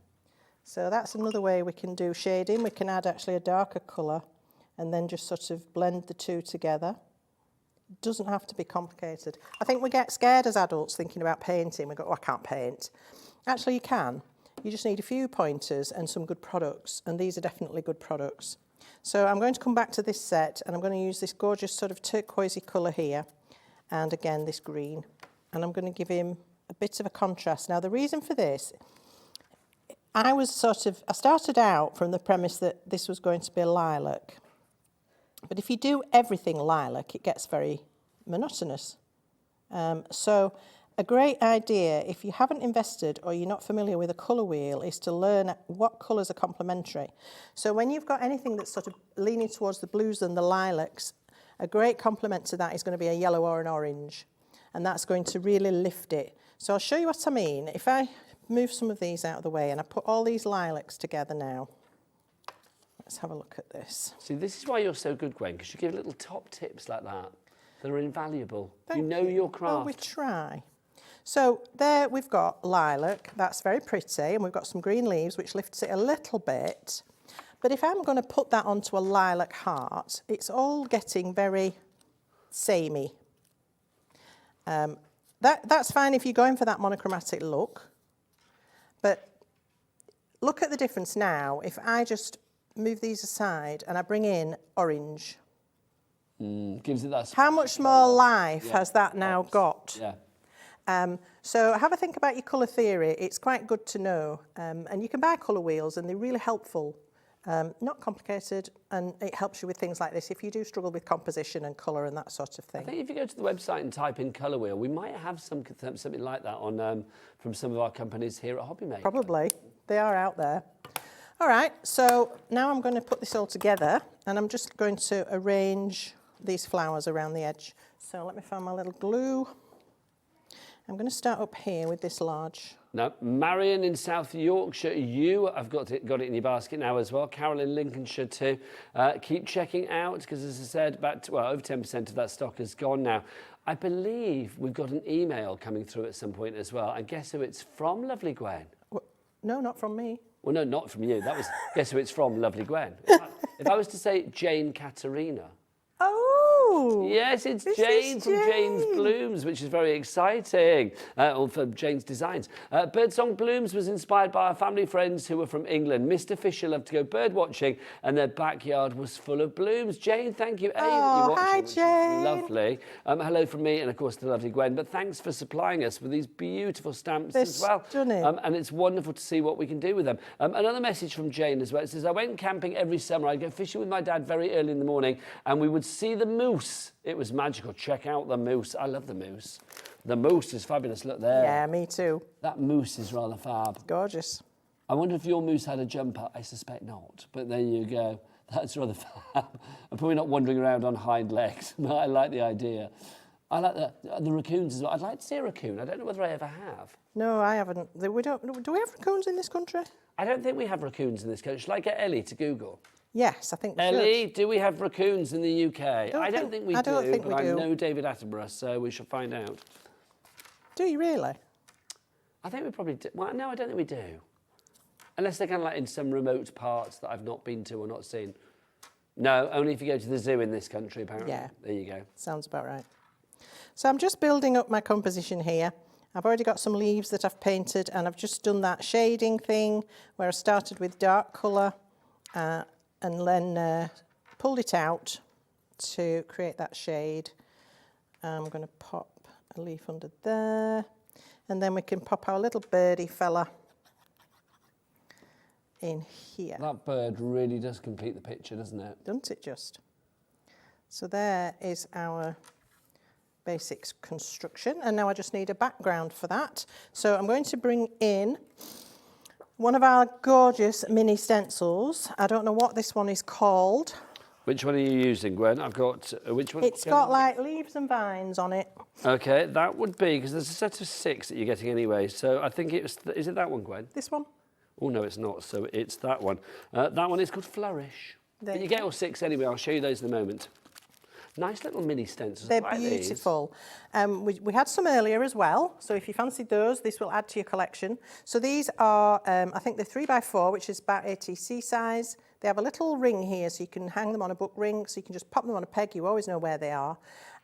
So that's another way we can do shading. We can add actually a darker colour and then just sort of blend the two together. It doesn't have to be complicated. I think we get scared as adults thinking about painting. We go, oh, I can't paint. Actually, you can. You just need a few pointers and some good products, and these are definitely good products. So I'm going to come back to this set, and I'm going to use this gorgeous sort of turquoisey colour here, and again this green, and I'm going to give him a bit of a contrast. Now the reason for this, I started out from the premise that this was going to be a lilac, but if you do everything lilac, it gets very monotonous. So a great idea, if you haven't invested or you're not familiar with a colour wheel, is to learn what colours are complementary. So when you've got anything that's sort of leaning towards the blues and the lilacs, a great complement to that is going to be a yellow or an orange, and that's going to really lift it. So I'll show you what I mean. If I move some of these out of the way and I put all these lilacs together now, let's have a look at this. See, this is why you're so good, Gwen, because you give little top tips like that that are invaluable. Thank you know your craft. Well, we try. So there we've got lilac, that's very pretty, and we've got some green leaves which lifts it a little bit. But if I'm going to put that onto a lilac heart, it's all getting very samey. That's fine if you're going for that monochromatic look. But look at the difference now. If I just move these aside and I bring in orange. Gives it that. How much more life has that now got? Yeah. So have a think about your colour theory. It's quite good to know. And you can buy colour wheels and they're really helpful. Not complicated, and it helps you with things like this if you do struggle with composition and colour and that sort of thing. I think if you go to the website and type in colour wheel, we might have something like that on from some of our companies here at Hobbymaker. Probably. They are out there. All right, so now I'm going to put this all together and I'm just going to arrange these flowers around the edge. So let me find my little glue. I'm going to start up here with this large. Now, Marion in South Yorkshire, you have got it in your basket now as well. Carol in Lincolnshire too. Keep checking out because, as I said, over 10% of that stock is gone now. I believe we've got an email coming through at some point as well. And guess who it's from, lovely Gwen? No, not from me. Well, no, not from you. That was guess who it's from, lovely Gwen. If I was to say Jane Katerina. Oh! Yes, it's Jane from Jane's Blooms, which is very exciting, or from Jane's Designs. Birdsong Blooms was inspired by our family friends who were from England. Mr. Fisher loved to go bird watching, and their backyard was full of blooms. Jane, thank you. Hi, Jane. Lovely. Hello from me, and of course the lovely Gwen. But thanks for supplying us with these beautiful stamps as well. Stunning. And it's wonderful to see what we can do with them. Another message from Jane as well. It says, I went camping every summer. I'd go fishing with my dad very early in the morning, and we would see the moose. It was magical. Check out the moose. I love the moose. The moose is fabulous. Look there. Yeah, me too. That moose is rather fab. Gorgeous. I wonder if your moose had a jumper. I suspect not. But there you go. That's rather fab. I'm probably not wandering around on hind legs, but I like the idea. I like the raccoons as well. I'd like to see a raccoon. I don't know whether I ever have. No, I haven't. Do we have raccoons in this country? I don't think we have raccoons in this country. Shall I get Ellie to Google? Yes, I think we Ellie, should. do we have raccoons in the UK? I don't think we do, but I know David Attenborough, so we shall find out. Do you really? I think we probably do. Well, no, I don't think we do. Unless they're kind of like in some remote parts that I've not been to or not seen. No, only if you go to the zoo in this country, apparently. Yeah. There you go. Sounds about right. So I'm just building up my composition here. I've already got some leaves that I've painted, and I've just done that shading thing where I started with dark colour and then pulled it out to create that shade. I'm going to pop a leaf under there, and then we can pop our little birdie fella in here. That bird really does complete the picture, doesn't it? Doesn't it just? So there is our basics construction, and now I just need a background for that. So I'm going to bring in one of our gorgeous mini stencils. I don't know what this one is called. Which one are you using, Gwen? I've got, which one? It's got like leaves and vines on it. Okay, that would be, because there's a set of 6 that you're getting anyway, so I think it's, is it that one, Gwen? This one? Oh, no, it's not, so it's that one. That one is called Flourish. But you get all 6 anyway, I'll show you those in a moment. Nice little mini stencils. They're beautiful. We had some earlier as well, so if you fancied those, this will add to your collection. So these are, I think they're 3x4, which is about ATC size. They have a little ring here, so you can hang them on a book ring, so you can just pop them on a peg. You always know where they are.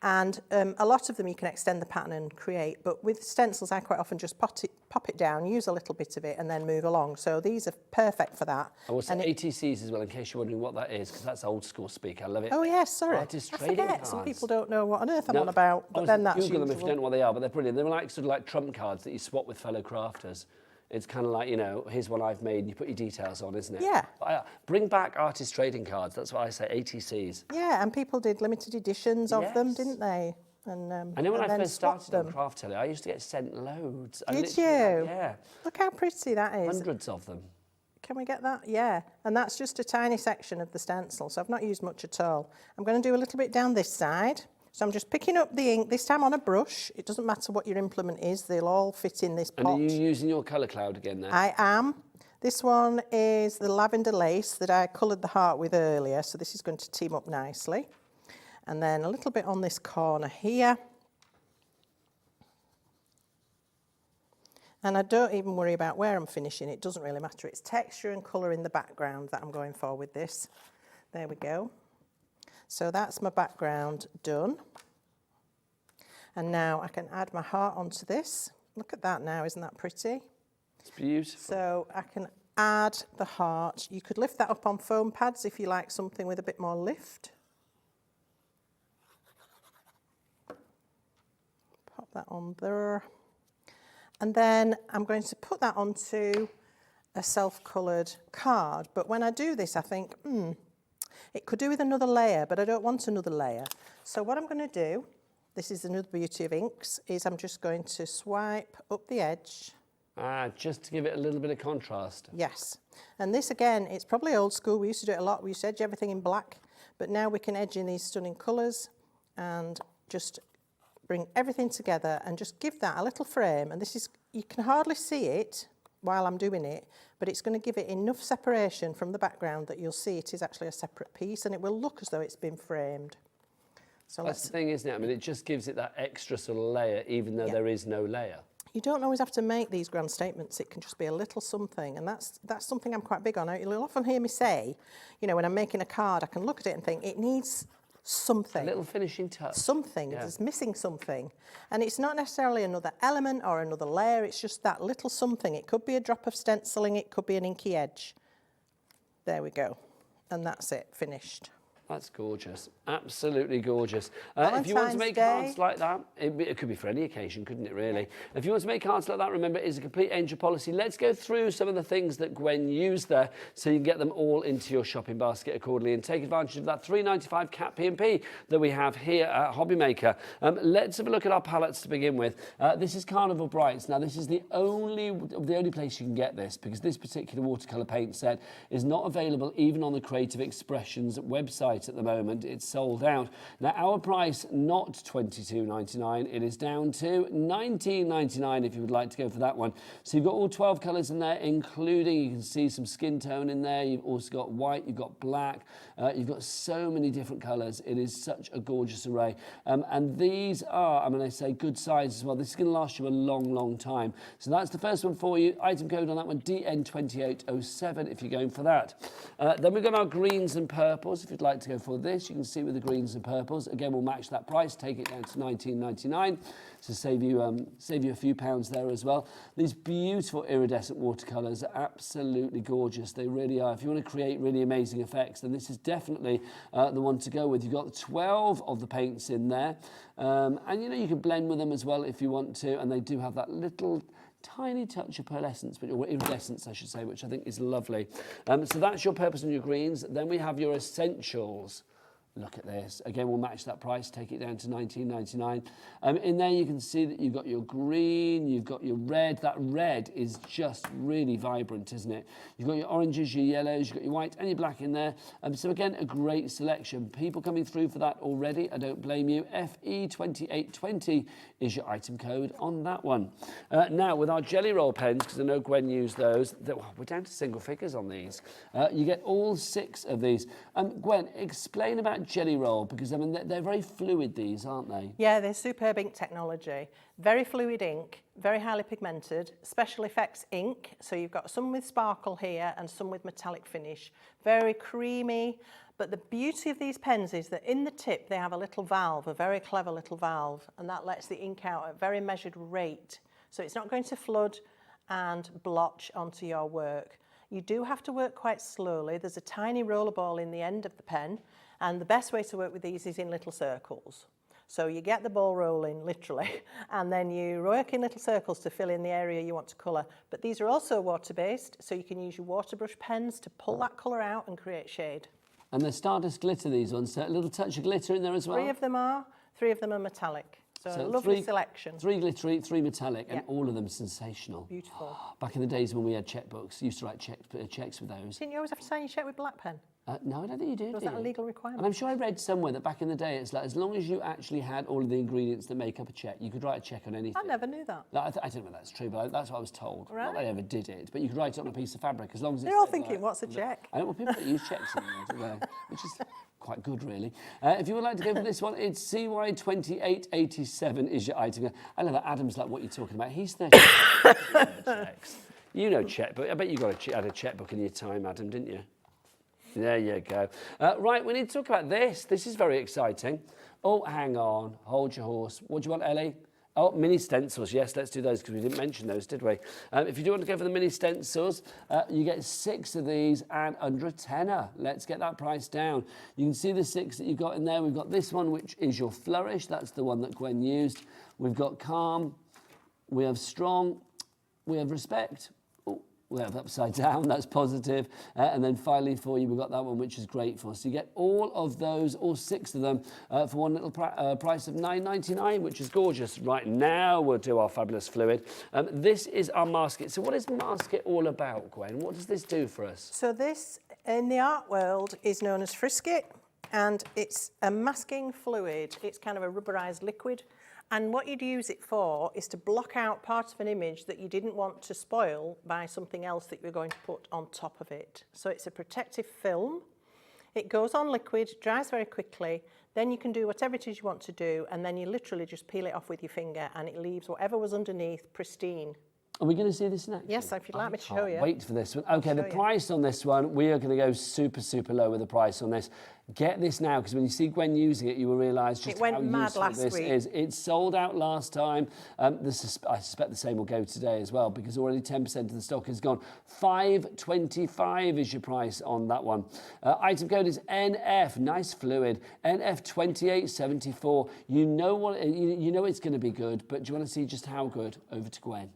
And a lot of them you can extend the pattern and create, but with stencils I quite often just pop it down, use a little bit of it and then move along. So these are perfect for that. I will say ATCs as well, in case you're wondering what that is, because that's old school speak. I love it. Oh yes, sorry. Artist I trading forget. cards. Some people don't know what on earth I'm on about, but then that's Google them if you usual. don't know what they are, but they're brilliant. They're like sort of like trump cards that you swap with fellow crafters. It's kind of like, you know, here's one I've made and you put your details on, isn't it? Yeah. Bring back artist trading cards. That's what I say, ATCs. Yeah, and people did limited editions of them, didn't they? And, I know when I first started them. on Craft Telly, I used to get sent loads. Did you? Yeah. Look how pretty that is. Hundreds of them. Can we get that? Yeah. And that's just a tiny section of the stencil, so I've not used much at all. I'm going to do a little bit down this side. So I'm just picking up the ink, this time on a brush. It doesn't matter what your implement is, they'll all fit in this pot. And are you using your colour cloud again there? I am. This one is the lavender lace that I coloured the heart with earlier, so this is going to team up nicely. And then a little bit on this corner here. And I don't even worry about where I'm finishing, it doesn't really matter. It's texture and colour in the background that I'm going for with this. There we go. So that's my background done. And now I can add my heart onto this. Look at that now, isn't that pretty? It's beautiful. So I can add the heart. You could lift that up on foam pads if you like something with a bit more lift. Pop that on there. And then I'm going to put that onto a self-coloured card. But when I do this, I think, it could do with another layer, but I don't want another layer. So what I'm going to do, this is another beauty of inks, is I'm just going to swipe up the edge. Just to give it a little bit of contrast. Yes. And this, again, it's probably old school. We used to do it a lot. We used to edge everything in black. But now we can edge in these stunning colours and just bring everything together and just give that a little frame. And this is, you can hardly see it while I'm doing it, but it's going to give it enough separation from the background that you'll see it is actually a separate piece, and it will look as though it's been framed. So that's the thing, isn't it? I mean, it just gives it that extra sort of layer, even though there is no layer. You don't always have to make these grand statements. It can just be a little something, and that's something I'm quite big on. You'll often hear me say, you know, when I'm making a card, I can look at it and think it needs something. A little finishing touch. Something. Yeah. It's missing something. And it's not necessarily another element or another layer. It's just that little something. It could be a drop of stenciling. It could be an inky edge. There we go. And that's it. Finished. That's gorgeous. Absolutely gorgeous. If you want to make cards like that, it could be for any occasion, couldn't it, really? Yeah. If you want to make cards like that, remember, it's a complete angel policy. Let's go through some of the things that Gwen used there so you can get them all into your shopping basket accordingly and take advantage of that £3.95 cat P&P that we have here at Hobby Maker. Let's have a look at our palettes to begin with. This is Carnival Brights. Now, this is the only place you can get this, because this particular watercolour paint set is not available even on the Creative Expressions website at the moment. It's sold out. Now, our price, not $22.99, it is down to $19.99 if you would like to go for that one. So you've got all 12 colours in there, including, you can see some skin tone in there. You've also got white, you've got black, you've got so many different colours. It is such a gorgeous array. And these are, I'm going to say, good size as well. This is going to last you a long, long time. So that's the first one for you. Item code on that one, DN2807, if you're going for that. Then we've got our greens and purples. If you'd like to go for this, you can see with the greens and purples. Again, we'll match that price, take it down to $19.99 to save you a few pounds there as well. These beautiful iridescent watercolours are absolutely gorgeous. They really are. If you want to create really amazing effects, then this is definitely the one to go with. You've got 12 of the paints in there, and you know, you can blend with them as well if you want to, and they do have that little tiny touch of pearlescence, or iridescence, I should say, which I think is lovely. So that's your purples and your greens. Then we have your essentials. Look at this. Again, we'll match that price, take it down to $19.99. In there, you can see that you've got your green, you've got your red. That red is just really vibrant, isn't it? You've got your oranges, your yellows, you've got your white and your black in there. So again, a great selection. People coming through for that already, I don't blame you. FE2820 is your item code on that one. Now, with our jelly roll pens, because I know Gwen used those, we're down to single figures on these. You get all 6 of these. Gwen, explain about jelly roll, because I mean they're very fluid, these, aren't they? Yeah, they're superb ink technology. Very fluid ink, very highly pigmented, special effects ink. So you've got some with sparkle here and some with metallic finish. Very creamy. But the beauty of these pens is that in the tip they have a little valve, a very clever little valve, and that lets the ink out at a very measured rate. So it's not going to flood and blotch onto your work. You do have to work quite slowly. There's a tiny roller ball in the end of the pen, and the best way to work with these is in little circles. So you get the ball rolling, literally, and then you work in little circles to fill in the area you want to colour. But these are also water-based, so you can use your water brush pens to pull that colour out and create shade. And they're Stardust glitter, these ones, so a little touch of glitter in there as well? 3 of them are, 3 of them are metallic. So a lovely selection. 3 glittery, 3 metallic, and all of them sensational. Beautiful. Back in the days when we had checkbooks, used to write checks with those. Didn't you always have to sign your cheque with black pen? No, I don't think you did. Was that a legal requirement? And I'm sure I read somewhere that back in the day, it's like as long as you actually had all of the ingredients that make up a cheque, you could write a cheque on anything. I never knew that. I don't know if that's true, but that's what I was told. Right. Not that I ever did it, but you could write it on a piece of fabric as long as it's... They're all thinking, what's a cheque? I know, well, people that use cheques in there, which is quite good, really. If you would like to go for this one, it's CY2887 is your item. I love that. Adam's like, what are you talking about? He's 30 checks. You know checkbook. I bet you had a checkbook in your time, Adam, didn't you? There you go. Right, we need to talk about this. This is very exciting. Oh, hang on. Hold your horse. What do you want, Ellie? Oh, mini stencils, yes, let's do those because we didn't mention those, did we? If you do want to go for the mini stencils, you get 6 of these and under a tenner. Let's get that price down. You can see the 6 that you've got in there. We've got this one, which is your Flourish. That's the one that Gwen used. We've got Calm, we have Strong, we have Respect. We have Upside Down, that's positive. And then finally for you, we've got that one, which is Grateful. So you get all of those, all 6 of them, for one little price of $9.99, which is gorgeous. Right now, we'll do our fabulous fluid. This is our masket. So what is masket all about, Gwen? What does this do for us? So this, in the art world, is known as Frisket, and it's a masking fluid. It's kind of a rubberized liquid. And what you'd use it for is to block out parts of an image that you didn't want to spoil by something else that you're going to put on top of it. So it's a protective film. It goes on liquid, dries very quickly, then you can do whatever it is you want to do, and then you literally just peel it off with your finger and it leaves whatever was underneath pristine. Are we going to see this next? Yes, if you'd like me to show you. Wait for this one. Okay, the price on this one, we are going to go super, super low with the price on this. Get this now, because when you see Gwen using it, you will realise just how useful this is. It sold out last time. I suspect the same will go today as well, because already 10% of the stock is gone. $5.25 is your price on that one. Item code is NF, nice fluid, NF2874. You know it's going to be good, but do you want to see just how good? Over to Gwen.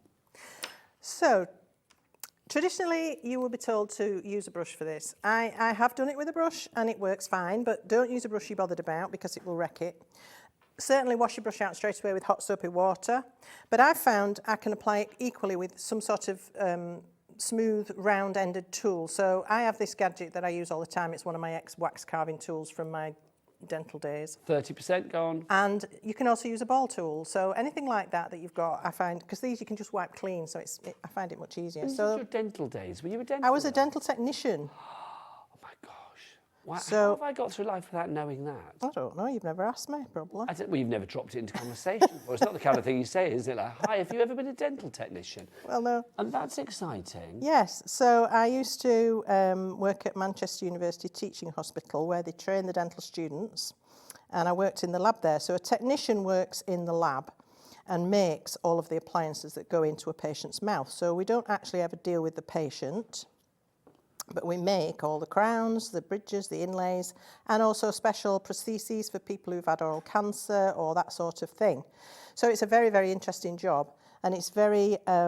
So, traditionally, you will be told to use a brush for this. I have done it with a brush and it works fine, but don't use a brush you're bothered about because it will wreck it. Certainly wash your brush out straight away with hot soapy water, but I've found I can apply it equally with some sort of smooth, round-ended tool. So I have this gadget that I use all the time. It's one of my ex-wax carving tools from my dental days. 30% gone. And you can also use a ball tool. So anything like that you've got, I find, because these you can just wipe clean, so I find it much easier. So your dental days, were you a dental? I was a dental technician. Oh my gosh. How have I got through life without knowing that? I don't know, you've never asked me, probably. Well, you've never dropped it into conversation before. It's not the kind of thing you say, is it? Like, hi, have you ever been a dental technician? Well, no. And that's exciting. Yes, so I used to work at Manchester University Teaching Hospital where they train the dental students, and I worked in the lab there. So a technician works in the lab and makes all of the appliances that go into a patient's mouth. So we don't actually ever deal with the patient, but we make all the crowns, the bridges, the inlays, and also special prostheses for people who've had oral cancer or that sort of thing. So it's a very, very interesting job, and it's very, I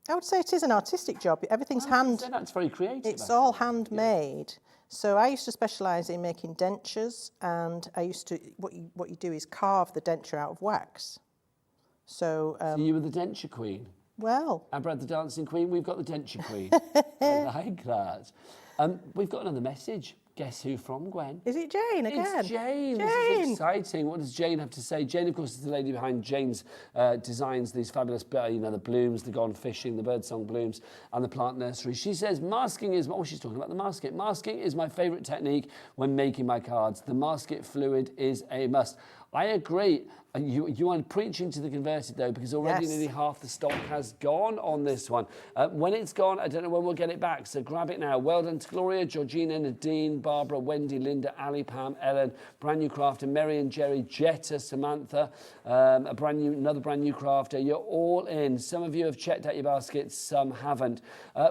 would say it is an artistic job. Everything's That's very creative. It's all handmade. Yeah. So I used to specialise in making dentures, and I used to, what you do is carve the denture out of wax. So you were the denture queen? Well. And Brad the dancing queen, we've got the denture queen. I like that. We've got another message. Guess who from, Gwen? Is it Jane again? It's Jane. This is exciting. What does Jane have to say? Jane, of course, is the lady behind Jane's designs, these fabulous, the blooms, the gone fishing, the birdsong blooms, and the plant nursery. She says, masking is, she's talking about the masket. Masking is my favourite technique when making my cards. The masket fluid is a must. I agree. You are preaching to the converted, though, because already nearly half the stock has gone on this one. When it's gone, I don't know when we'll get it back, so grab it now. Well done to Gloria, Georgina, Nadine, Barbara, Wendy, Linda, Ali, Pam, Ellen, brand new crafter, Mary and Jerry, Jetta, Samantha, another brand new crafter. You're all in. Some of you have checked out your baskets, some haven't.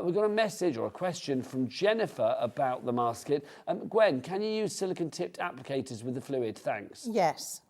We've got a message or a question from Jennifer about the masket. Gwen, can you use silicone-tipped applicators with the fluid? Thanks. Yes.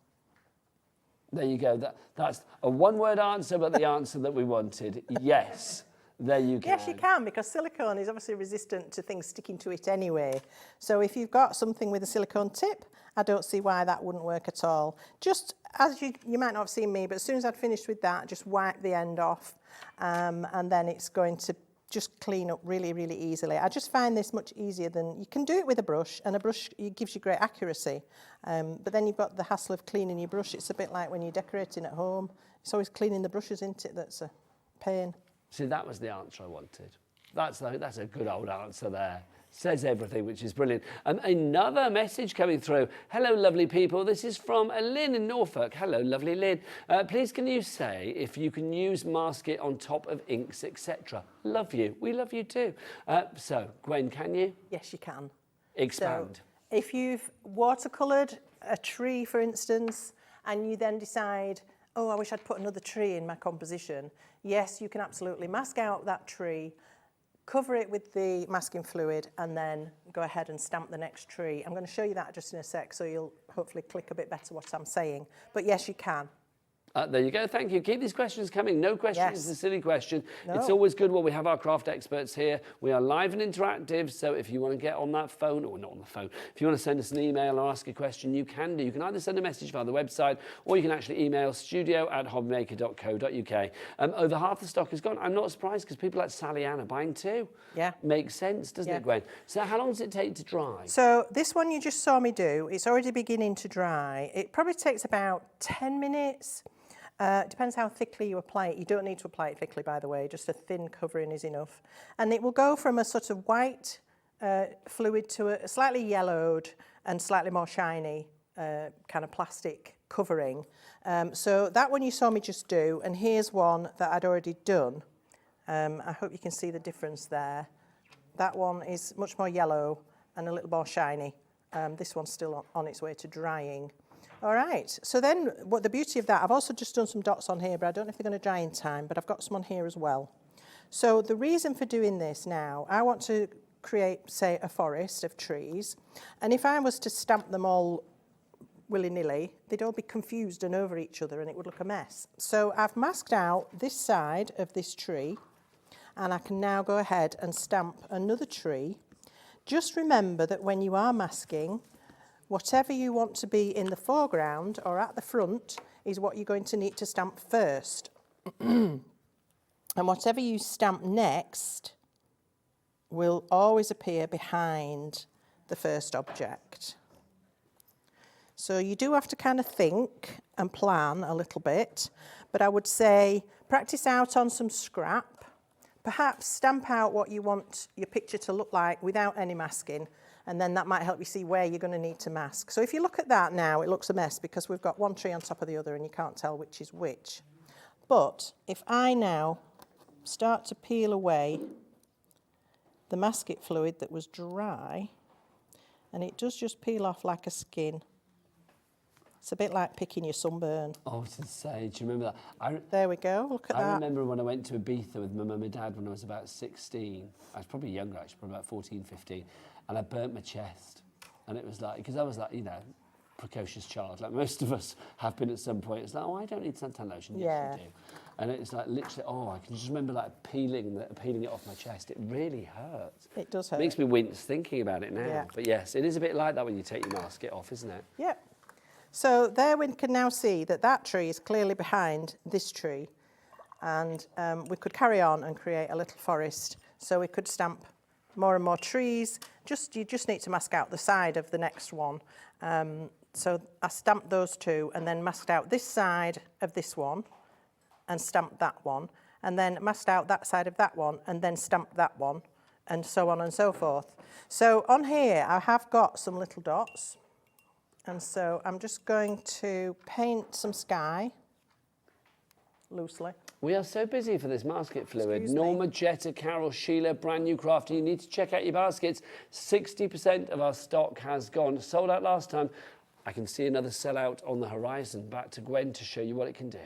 There you go. That's a one-word answer, but the answer that we wanted. Yes, there you go. Yes, you can, because silicone is obviously resistant to things sticking to it anyway. So if you've got something with a silicone tip, I don't see why that wouldn't work at all. Just as you might not have seen me, but as soon as I'd finished with that, just wipe the end off, and then it's going to just clean up really, really easily. I just find this much easier than, you can do it with a brush, and a brush gives you great accuracy, but then you've got the hassle of cleaning your brush. It's a bit like when you're decorating at home. It's always cleaning the brushes, isn't it, that's a pain. See, that was the answer I wanted. That's a good old answer there. Says everything, which is brilliant. Another message coming through. Hello, lovely people. This is from Lynn in Norfolk. Hello, lovely Lynn. Please, can you say if you can use masket on top of inks, etc.? Love you. We love you too. So, Gwen, can you? Yes, you can. Expand. So, if you've watercoloured a tree, for instance, and you then decide, oh, I wish I'd put another tree in my composition. Yes, you can absolutely mask out that tree, cover it with the masking fluid, and then go ahead and stamp the next tree. I'm going to show you that just in a sec, so you'll hopefully click a bit better what I'm saying. But yes, you can. There you go, thank you. Keep these questions coming. No question is a silly question. No. It's always good when we have our craft experts here. We are live and interactive, so if you want to get on that phone, or not on the phone, if you want to send us an email or ask a question, you can do. You can either send a message via the website, or you can actually email studio@hobbymaker.co.uk. Over half the stock is gone. I'm not surprised, because people like Sally Ann are buying too. Yeah. Makes sense, doesn't it, Gwen? So how long does it take to dry? So this one you just saw me do, it's already beginning to dry. It probably takes about 10 minutes. Depends how thickly you apply it. You don't need to apply it thickly, by the way, just a thin covering is enough. And it will go from a sort of white fluid to a slightly yellowed and slightly more shiny kind of plastic covering. So that one you saw me just do, and here's one that I'd already done. I hope you can see the difference there. That one is much more yellow and a little more shiny. This one's still on its way to drying. All right, so then what the beauty of that, I've also just done some dots on here, but I don't know if they're going to dry in time, but I've got some on here as well. So the reason for doing this now, I want to create, say, a forest of trees, and if I was to stamp them all willy-nilly, they'd all be confused and over each other, and it would look a mess. So I've masked out this side of this tree, and I can now go ahead and stamp another tree. Just remember that when you are masking, whatever you want to be in the foreground or at the front is what you're going to need to stamp first. And whatever you stamp next will always appear behind the first object. So you do have to kind of think and plan a little bit, but I would say practice out on some scrap, perhaps stamp out what you want your picture to look like without any masking, and then that might help you see where you're going to need to mask. So if you look at that now, it looks a mess because we've got one tree on top of the other and you can't tell which is which. But if I now start to peel away the masking fluid that was dry, and it does just peel off like a skin. It's a bit like picking your sunburn. Oh, I was going to say, do you remember that? There we go, look at that. I remember when I went to Ibiza with my mum and dad when I was about 16. I was probably younger, actually, probably about 14, 15. And I burnt my chest. And it was like, because I was like, you know, precocious child, like most of us have been at some point. It's like, oh, I don't need suntan lotion. Yes, you do. And it's like literally, oh, I can just remember like peeling it off my chest. It really hurts. It does hurt. It makes me wince thinking about it now. Yeah. But yes, it is a bit like that when you take your mask off, isn't it? Yep. So there we can now see that that tree is clearly behind this tree. And we could carry on and create a little forest. So we could stamp more and more trees. You just need to mask out the side of the next one. So I stamped those two and then masked out this side of this one and stamped that one, and then masked out that side of that one and then stamped that one, and so on and so forth. So on here I have got some little dots, and so I'm just going to paint some sky loosely. We are so busy for this basket fluid. Norma, Jetta, Carol, Sheila, brand new crafty. You need to check out your baskets. 60% of our stock has gone. Sold out last time. I can see another sellout on the horizon. Back to Gwen to show you what it can do.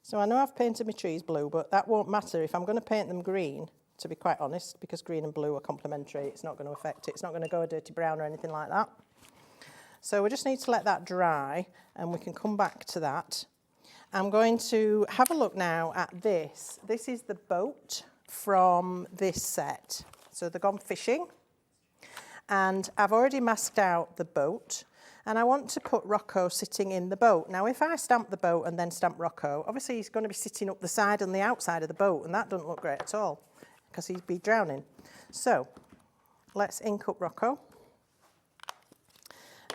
So I know I've painted my trees blue, but that won't matter if I'm going to paint them green, to be quite honest, because green and blue are complementary. It's not going to affect it. It's not going to go a dirty brown or anything like that. So we just need to let that dry, and we can come back to that. I'm going to have a look now at this. This is the boat from this set. So they've gone fishing, and I've already masked out the boat, and I want to put Rocco sitting in the boat. Now, if I stamp the boat and then stamp Rocco, obviously he's going to be sitting up the side and the outside of the boat, and that doesn't look great at all, because he'd be drowning. So let's ink up Rocco.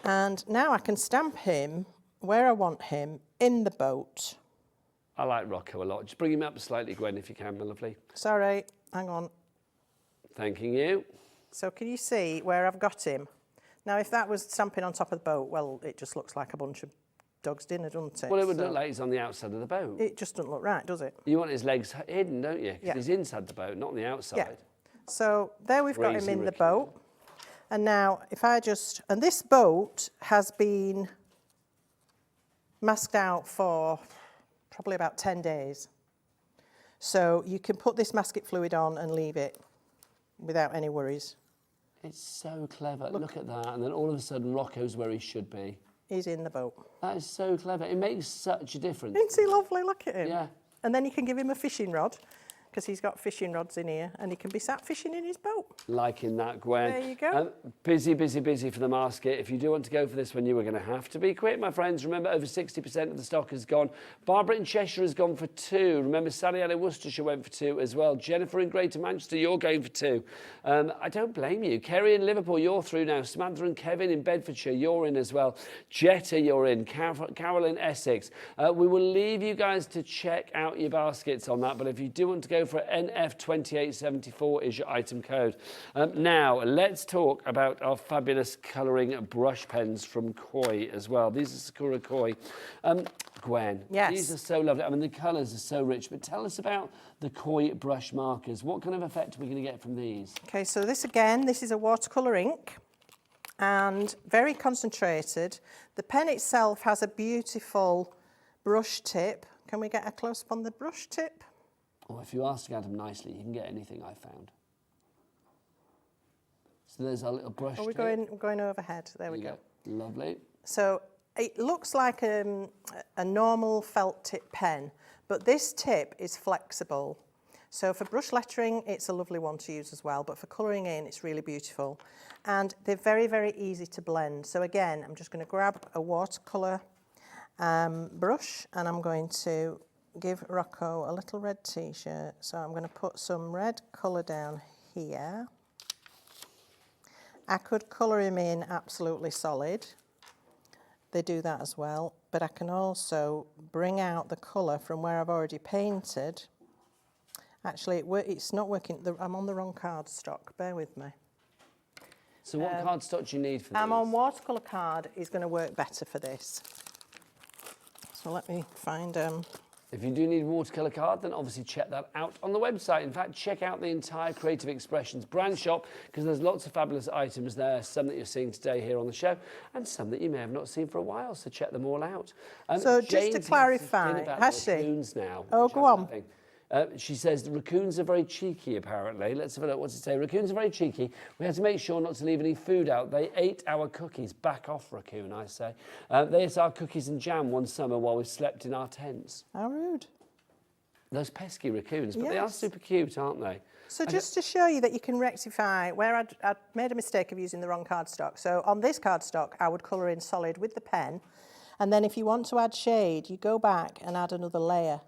And now I can stamp him where I want him in the boat. I like Rocco a lot. Just bring him up slightly, Gwen, if you can, my lovely. Sorry, hang on. Thanking you. So can you see where I've got him? Now, if that was stamping on top of the boat, well, it just looks like a bunch of dog's dinner, doesn't it? Well, it would look like he's on the outside of the boat. It just doesn't look right, does it? You want his legs hidden, don't you? Because he's inside the boat, not on the outside. Yeah. So there we've got him in the boat. And now, if I just... And this boat has been masked out for probably about 10 days. So you can put this masking fluid on and leave it without any worries. It's so clever. Look at that. And then all of a sudden, Rocco's where he should be. He's in the boat. That is so clever. It makes such a difference. Isn't he lovely? Look at him. Yeah. And then you can give him a fishing rod, because he's got fishing rods in here, and he can be sat fishing in his boat. Liking that, Gwen. There you go. Busy, busy, busy for the basket. If you do want to go for this one, you are going to have to be quick, my friends. Remember, over 60% of the stock has gone. Barbara in Cheshire has gone for 2. Remember, Sally out in Worcestershire went for 2 as well. Jennifer in Greater Manchester, you're going for 2. I don't blame you. Kerry in Liverpool, you're through now. Samantha and Kevin in Bedfordshire, you're in as well. Jetta, you're in. Carol in Essex. We will leave you guys to check out your baskets on that, but if you do want to go for NF2874 is your item code. Now, let's talk about our fabulous colouring brush pens from Koi as well. These are Sakura Koi. Gwen, yes. These are so lovely. I mean, the colours are so rich, but tell us about the Koi brush markers. What kind of effect are we going to get from these? Okay, so this is a watercolour ink and very concentrated. The pen itself has a beautiful brush tip. Can we get a close-up on the brush tip? Well, if you ask Adam nicely, you can get anything I found. So there's our little brush tip. We're going overhead. There we go. Lovely. So it looks like a normal felt tip pen, but this tip is flexible. So for brush lettering, it's a lovely one to use as well, but for colouring in, it's really beautiful. And they're very, very easy to blend. So again, I'm just going to grab a watercolour brush, and I'm going to give Rocco a little red t-shirt. So I'm going to put some red colour down here. I could colour him in absolutely solid. They do that as well, but I can also bring out the colour from where I've already painted. Actually, it's not working. I'm on the wrong cardstock. Bear with me. So what cardstock do you need for this? I'm on watercolour card. Is going to work better for this. So let me find... If you do need a watercolour card, then obviously check that out on the website. In fact, check out the entire Creative Expressions brand shop, because there's lots of fabulous items there, some that you're seeing today here on the show, and some that you may have not seen for a while, so check them all out. So just to clarify, has she? Raccoons now. Oh, go on. She says the raccoons are very cheeky, apparently. Let's have a look. What's it say? Raccoons are very cheeky. We had to make sure not to leave any food out. They ate our cookies. Back off, raccoon, I say. They ate our cookies and jam one summer while we slept in our tents. How rude. Those pesky raccoons, but yes. They are super cute, aren't they? So just to show you that you can rectify where I'd made a mistake of using the wrong cardstock. So on this cardstock, I would colour in solid with the pen. And then if you want to add shade, you go back and add another layer.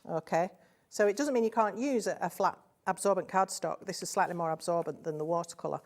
Okay, so it doesn't mean you can't use a flat absorbent cardstock. This is slightly more absorbent than the watercolour.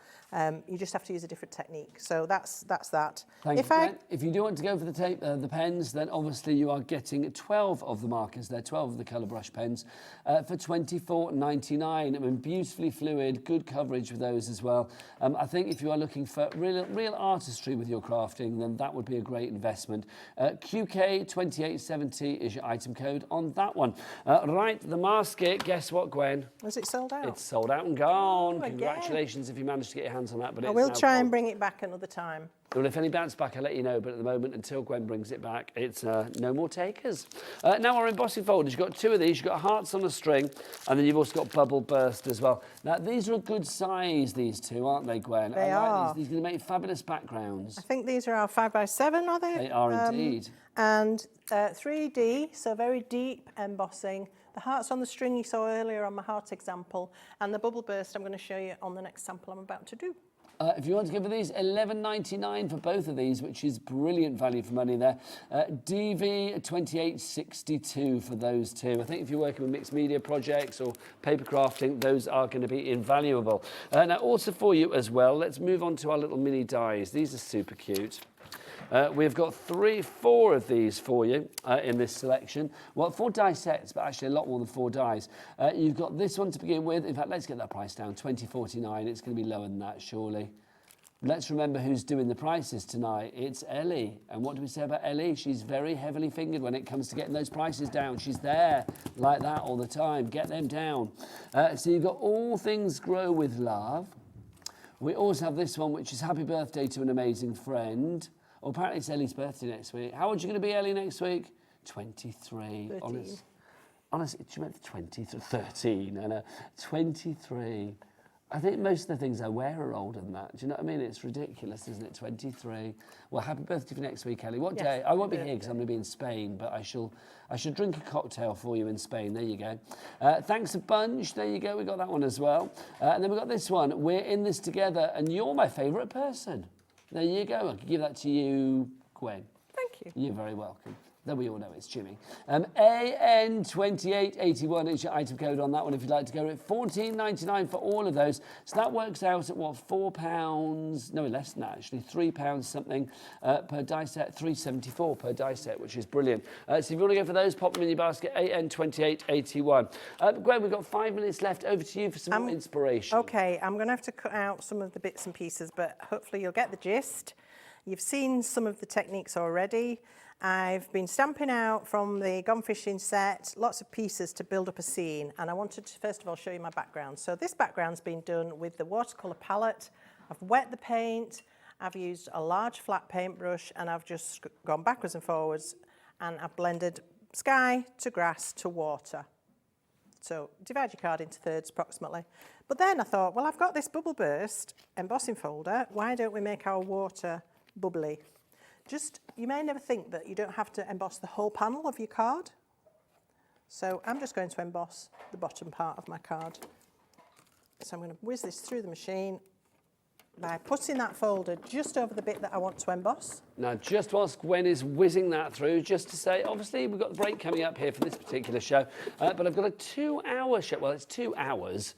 You just have to use a different technique. So that's that. Thank you. If you do want to go for the pens, then obviously you are getting 12 of the markers there, 12 of the colour brush pens for $24.99. I mean, beautifully fluid, good coverage with those as well. I think if you are looking for real artistry with your crafting, then that would be a great investment. QK2870 is your item code on that one. Right, the basket, guess what, Gwen? Was it sold out? It's sold out and gone. Oh, congratulations if you managed to get your hands on that. But I will try and bring it back another time. Well, if any bounce back, I'll let you know. But at the moment, until Gwen brings it back, it's no more takers. Now our embossing folders. You've got 2 of these. You've got hearts on a string, and then you've also got bubble burst as well. Now, these are a good size, these 2, aren't they, Gwen? They are. These are going to make fabulous backgrounds. I think these are our 5x7, are they? They are indeed. And 3D, so very deep embossing. The hearts on the string you saw earlier on my heart example, and the bubble burst I'm going to show you on the next sample I'm about to do. If you want to go for these, $11.99 for both of these, which is brilliant value for money there. DV2862 for those 2. I think if you're working with mixed media projects or paper crafting, those are going to be invaluable. Now, also for you as well, let's move on to our little mini dies. These are super cute. We've got 4 of these for you in this selection. Well, 4 die sets, but actually a lot more than 4 dies. You've got this one to begin with. In fact, let's get that price down, $20.49. It's going to be lower than that, surely. Let's remember who's doing the prices tonight. It's Ellie. And what do we say about Ellie? She's very heavily fingered when it comes to getting those prices down. She's there like that all the time. Get them down. So you've got All Things Grow with Love. We also have this one, which is Happy Birthday to an Amazing Friend. Well, apparently it's Ellie's birthday next week. How old are you going to be, Ellie, next week? 23. 13. Honestly, she meant 23, 13, and 23. I think most of the things I wear are older than that. Do you know what I mean? It's ridiculous, isn't it? 23. Well, happy birthday for next week, Ellie. What day? I won't be here because I'm going to be in Spain, but I shall drink a cocktail for you in Spain. There you go. Thanks a bunch. There you go. We got that one as well. And then we got this one. We're in this together, and you're my favourite person. There you go. I can give that to you, Gwen. Thank you. You're very welcome. Then we all know it's Jimmy. AN2881 is your item code on that one if you'd like to go. At $14.99 for all of those. So that works out at what, £4? No, less than that actually. £3 something per die set. $3.74 per die set, which is brilliant. So if you want to go for those, pop them in your basket. AN2881. Gwen, we've got 5 minutes left. Over to you for some more inspiration. Okay, I'm going to have to cut out some of the bits and pieces, but hopefully you'll get the gist. You've seen some of the techniques already. I've been stamping out from the Gone Fishing set, lots of pieces to build up a scene, and I wanted to first of all show you my background. So this background's been done with the watercolour palette. I've wet the paint, I've used a large flat paintbrush, and I've just gone backwards and forwards, and I've blended sky to grass to water. So divide your card into thirds approximately. But then I thought, well, I've got this bubble burst embossing folder, why don't we make our water bubbly? You may never think that you don't have to emboss the whole panel of your card. So I'm just going to emboss the bottom part of my card. So I'm going to whiz this through the machine by putting that folder just over the bit that I want to emboss. Now, just whilst Gwen is whizzing that through, just to say, obviously, we've got the break coming up here for this particular show, but I've got a 2-hour show. Well, it's 2 hours.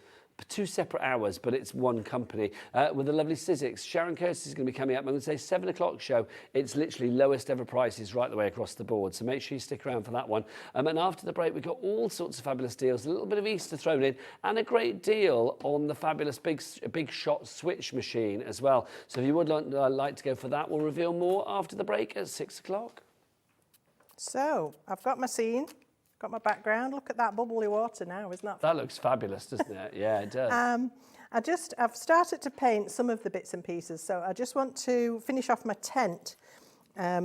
2 separate hours, but it's one company with the lovely Sizzix. Sharon Curtis is going to be coming up. I'm going to say 7 o'clock show. It's literally lowest ever prices right the way across the board. So make sure you stick around for that one. And after the break, we've got all sorts of fabulous deals, a little bit of Easter thrown in, and a great deal on the fabulous big shot switch machine as well. So if you would like to go for that, we'll reveal more after the break at 6 o'clock. So I've got my scene. Got my background. Look at that bubbly water now, isn't that? That looks fabulous, doesn't it? Yeah, it does. I've started to paint some of the bits and pieces, so I just want to finish off my tent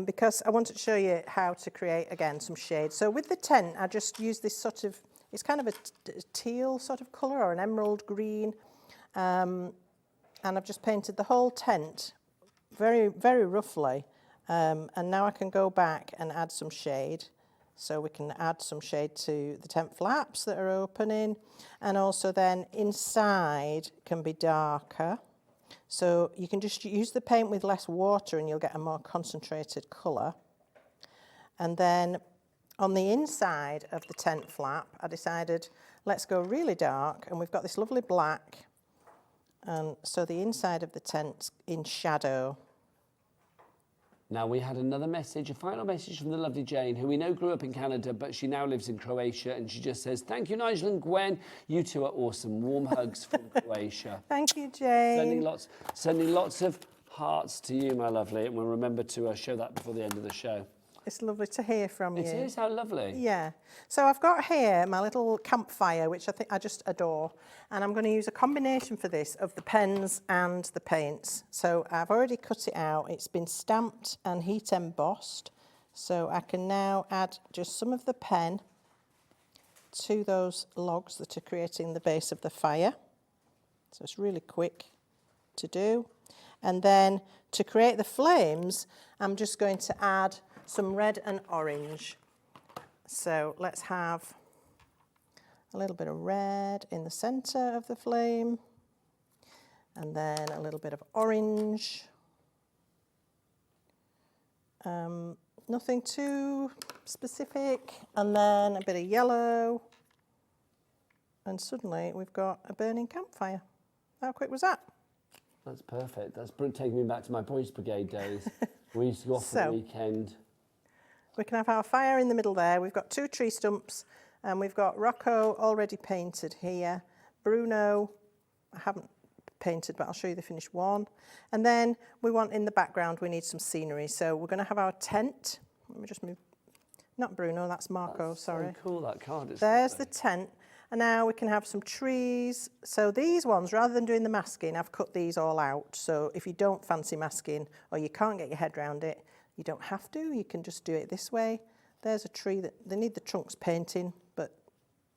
because I wanted to show you how to create, again, some shade. So with the tent, I just use this sort of, it's kind of a teal sort of colour or an emerald green, and I've just painted the whole tent very, very roughly, and now I can go back and add some shade. So we can add some shade to the tent flaps that are opening, and also then inside can be darker. So you can just use the paint with less water and you'll get a more concentrated colour. And then on the inside of the tent flap, I decided let's go really dark, and we've got this lovely black, and so the inside of the tent's in shadow. Now, we had another message, a final message from the lovely Jane, who we know grew up in Canada, but she now lives in Croatia, and she just says, thank you, Nigel and Gwen. You two are awesome. Warm hugs from Croatia. Thank you, Jane. Sending lots of hearts to you, my lovely, and we'll remember to show that before the end of the show. It's lovely to hear from you. It is, how lovely. Yeah. So I've got here my little campfire, which I just adore. And I'm going to use a combination for this of the pens and the paints. So I've already cut it out. It's been stamped and heat embossed. So I can now add just some of the pen to those logs that are creating the base of the fire. So it's really quick to do. And then to create the flames, I'm just going to add some red and orange. So let's have a little bit of red in the centre of the flame, and then a little bit of orange. Nothing too specific, and then a bit of yellow, and suddenly we've got a burning campfire. How quick was that? That's perfect. That's taking me back to my Boys Brigade days. We used to go off for the weekend. We can have our fire in the middle there. We've got 2 tree stumps, and we've got Rocco already painted here. Bruno, I haven't painted, but I'll show you the finished one. And then we want in the background, we need some scenery. So we're going to have our tent. Let me just move. Not Bruno, that's Marco, sorry. So cool, that card. There's the tent. And now we can have some trees. So these ones, rather than doing the masking, I've cut these all out. So if you don't fancy masking or you can't get your head around it, you don't have to. You can just do it this way. there's a tree that they need the trunks painting, but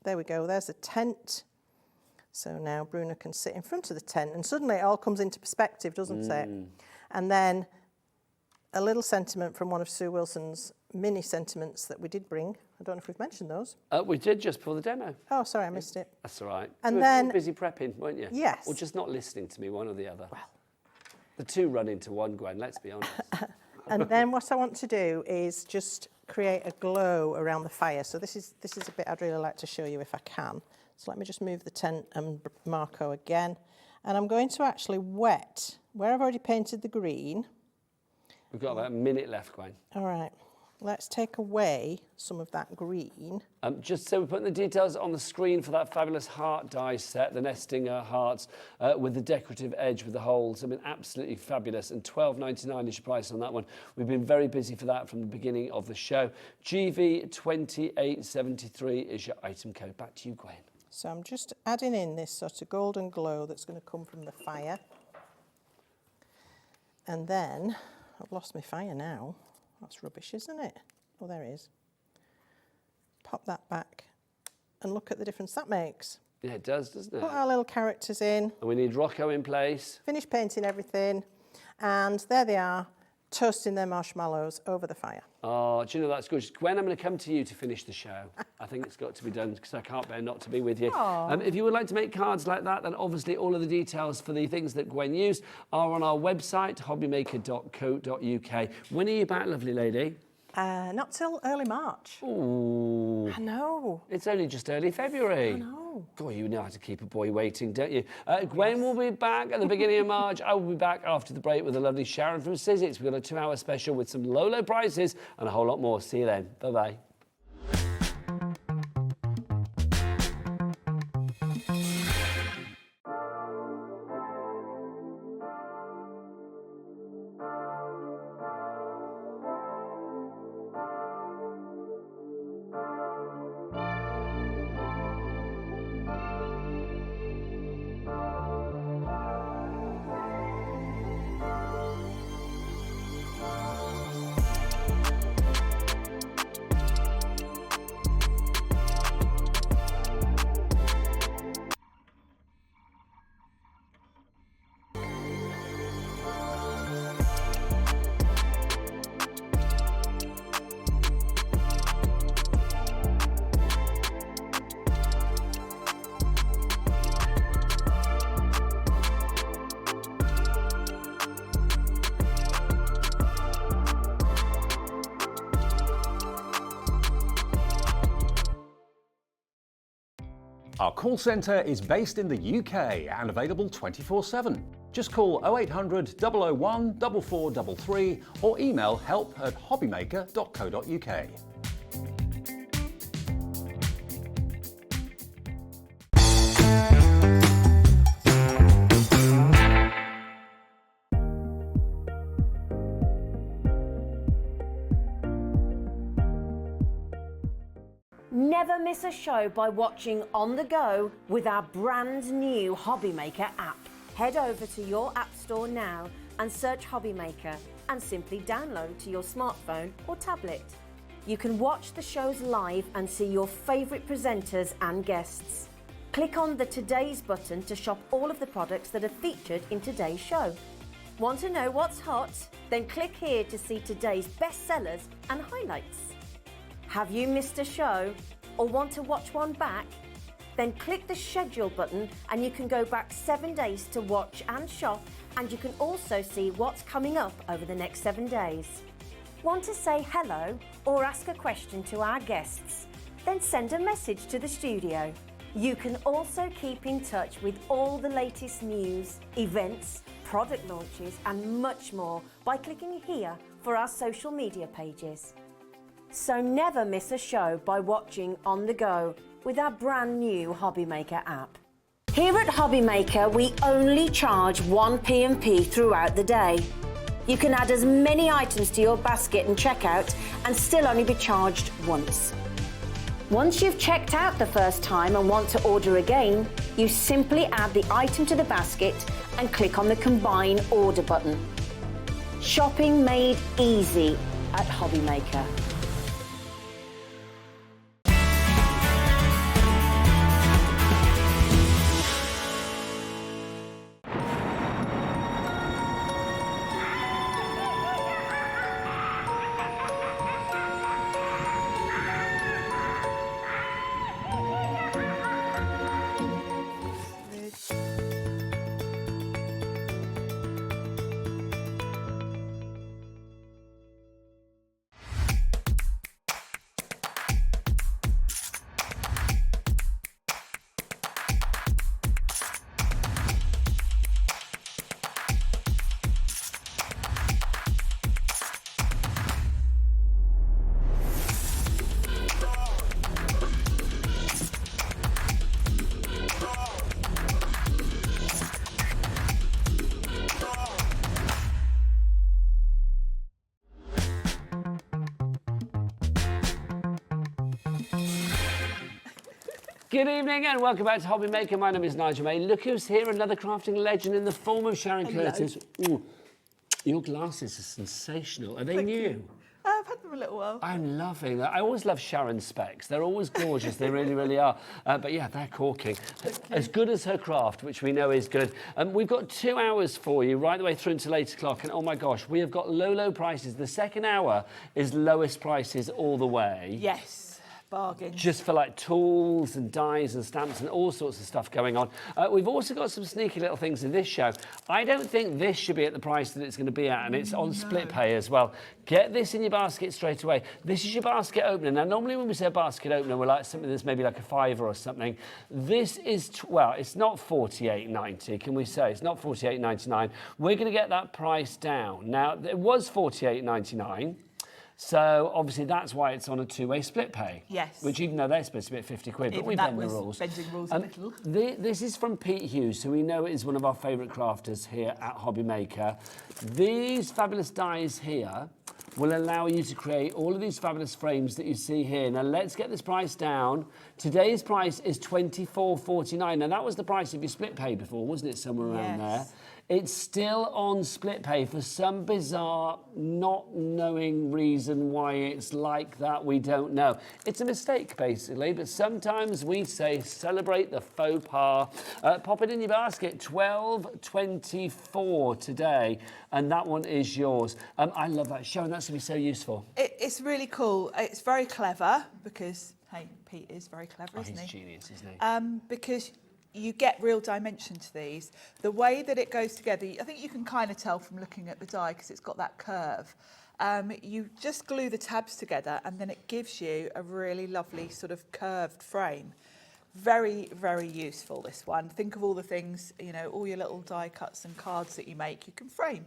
there we go. There's a tent. So now Bruna can sit in front of the tent and suddenly it all comes into perspective, doesn't it? And then a little sentiment from one of Sue Wilson's mini sentiments that we did bring. I don't know if we've mentioned those. We did just before the demo. Oh, sorry, I missed it. That's all right. And you then were busy prepping, weren't you? Yes. Or just not listening to me, one or the other. Well, the two run into one, Gwen. Let's be honest. And then what I want to do is just create a glow around the fire. So this is a bit I'd really like to show you if I can. So let me just move the tent and Marco again. And I'm going to actually wet where I've already painted the green. We've got about a minute left, Gwen. All right. Let's take away some of that green. Just so we're putting the details on the screen for that fabulous heart die set, the nesting hearts with the decorative edge with the holes. I mean, absolutely fabulous. And $12.99 is your price on that one. We've been very busy for that from the beginning of the show. GV2873 is your item code. Back to you, Gwen. So I'm just adding in this sort of golden glow that's going to come from the fire. And then, I've lost my fire now. That's rubbish, isn't it? Oh, there it is. Pop that back and look at the difference that makes. Yeah, it does, doesn't it? Put our little characters in. And we need Rocco in place. Finish painting everything. And there they are, toasting their marshmallows over the fire. Oh, do you know, that's good. Gwen, I'm going to come to you to finish the show. I think it's got to be done because I can't bear not to be with you. If you would like to make cards like that, then obviously all of the details for the things that Gwen used are on our website, hobbymaker.co.uk. When are you back, lovely lady? Not till early March. Ooh. I know. It's only just early February. I know. God, you know how to keep a boy waiting, don't you? Gwen will be back at the beginning of March. I will be back after the break with the lovely Sharon from Sizzix. We've got a 2-hour special with some low prices and a whole lot more. See you then. Bye-bye. Our call centre is based in the UK and available 24/7. Just call 0800 001 4433 or email help@hobbymaker.co.uk. Never miss a show by watching on the go with our brand new Hobbymaker app. Head over to your app store now and search Hobbymaker and simply download to your smartphone or tablet. You can watch the shows live and see your favourite presenters and guests. Click on the Today's button to shop all of the products that are featured in today's show. Want to know what's hot? Then click here to see today's bestsellers and highlights. Have you missed a show or want to watch one back? Then click the schedule button and you can go back 7 days to watch and shop, and you can also see what's coming up over the next 7 days. Want to say hello or ask a question to our guests? Then send a message to the studio. You can also keep in touch with all the latest news, events, product launches and much more by clicking here for our social media pages. So never miss a show by watching on the go with our brand new Hobbymaker app. Here at Hobbymaker, we only charge 1 P&P throughout the day. You can add as many items to your basket and checkout and still only be charged once. Once you've checked out the first time and want to order again, you simply add the item to the basket and click on the Combine Order button. Shopping made easy at Hobbymaker. Good evening and welcome back to Hobby Maker. My name is Nigel May. Look who's here, another crafting legend in the form of Sharon Curtis. Ooh, your glasses are sensational. Are they new? I've had them a little while. I'm loving that. I always love Sharon's specs. They're always gorgeous. They really, really are. But yeah, they're corking. As good as her craft, which we know is good. We've got 2 hours for you, right the way through until 8 o'clock. And oh my gosh, we have got low, low prices. The second hour is lowest prices all the way. Yes. Bargain. Just for like tools and dies and stamps and all sorts of stuff going on. We've also got some sneaky little things in this show. I don't think this should be at the price that it's going to be at, and it's on split pay as well. Get this in your basket straight away. This is your basket opener. Now, normally when we say a basket opener, we're like something that's maybe like a £5 or something. This is, well, it's not $48.90, can we say? It's not $48.99. We're going to get that price down. Now, it was $48.99. So obviously that's why it's on a two-way split pay. Yes. Which even though they're supposed to be at 50 quid, but we bend the rules. Bending rules a little. This is from Pete Hughes, who we know is one of our favourite crafters here at Hobby Maker. These fabulous dies here will allow you to create all of these fabulous frames that you see here. Now let's get this price down. Today's price is $24.49. Now that was the price of your split pay before, wasn't it? Somewhere around there. It's still on split pay for some bizarre, not knowing reason why it's like that. We don't know. It's a mistake, basically, but sometimes we say celebrate the faux pas. Pop it in your basket, $12.24 today, and that one is yours. I love that. Sharon, that's going to be so useful. It's really cool. It's very clever because, hey, Pete is very clever, isn't he? He's genius, isn't he? Because you get real dimension to these. The way that it goes together, I think you can kind of tell from looking at the die because it's got that curve. You just glue the tabs together and then it gives you a really lovely sort of curved frame. Very, very useful, this one. Think of all the things, you know, all your little die cuts and cards that you make, you can frame.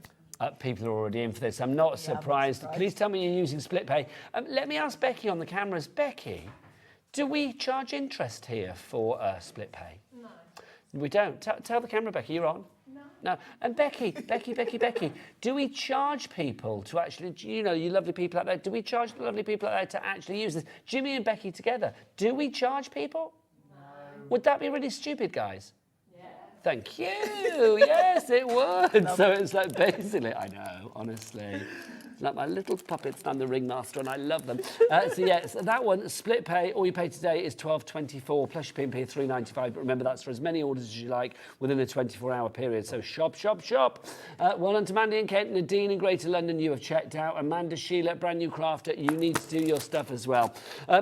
People are already in for this. I'm not surprised. Please tell me you're using split pay. Let me ask Becky on the cameras. Becky, do we charge interest here for split pay? No. We don't. Tell the camera, Becky, you're on. No. And Becky, do we charge people to actually, you know, you lovely people out there, do we charge the lovely people out there to actually use this? Jimmy and Becky together, do we charge people? No. Would that be really stupid, guys? Yeah. Thank you. Yes, it would. So it's like basically, I know, honestly. Like my little puppets, I'm the ringmaster and I love them. So that one, split pay, all you pay today is $12.24 plus your P&P $3.95. But remember, that's for as many orders as you like within a 24-hour period. So shop. Well done to Mandy and Kent, Nadine in Greater London, you have checked out. Amanda, Sheila, brand new crafter, you need to do your stuff as well.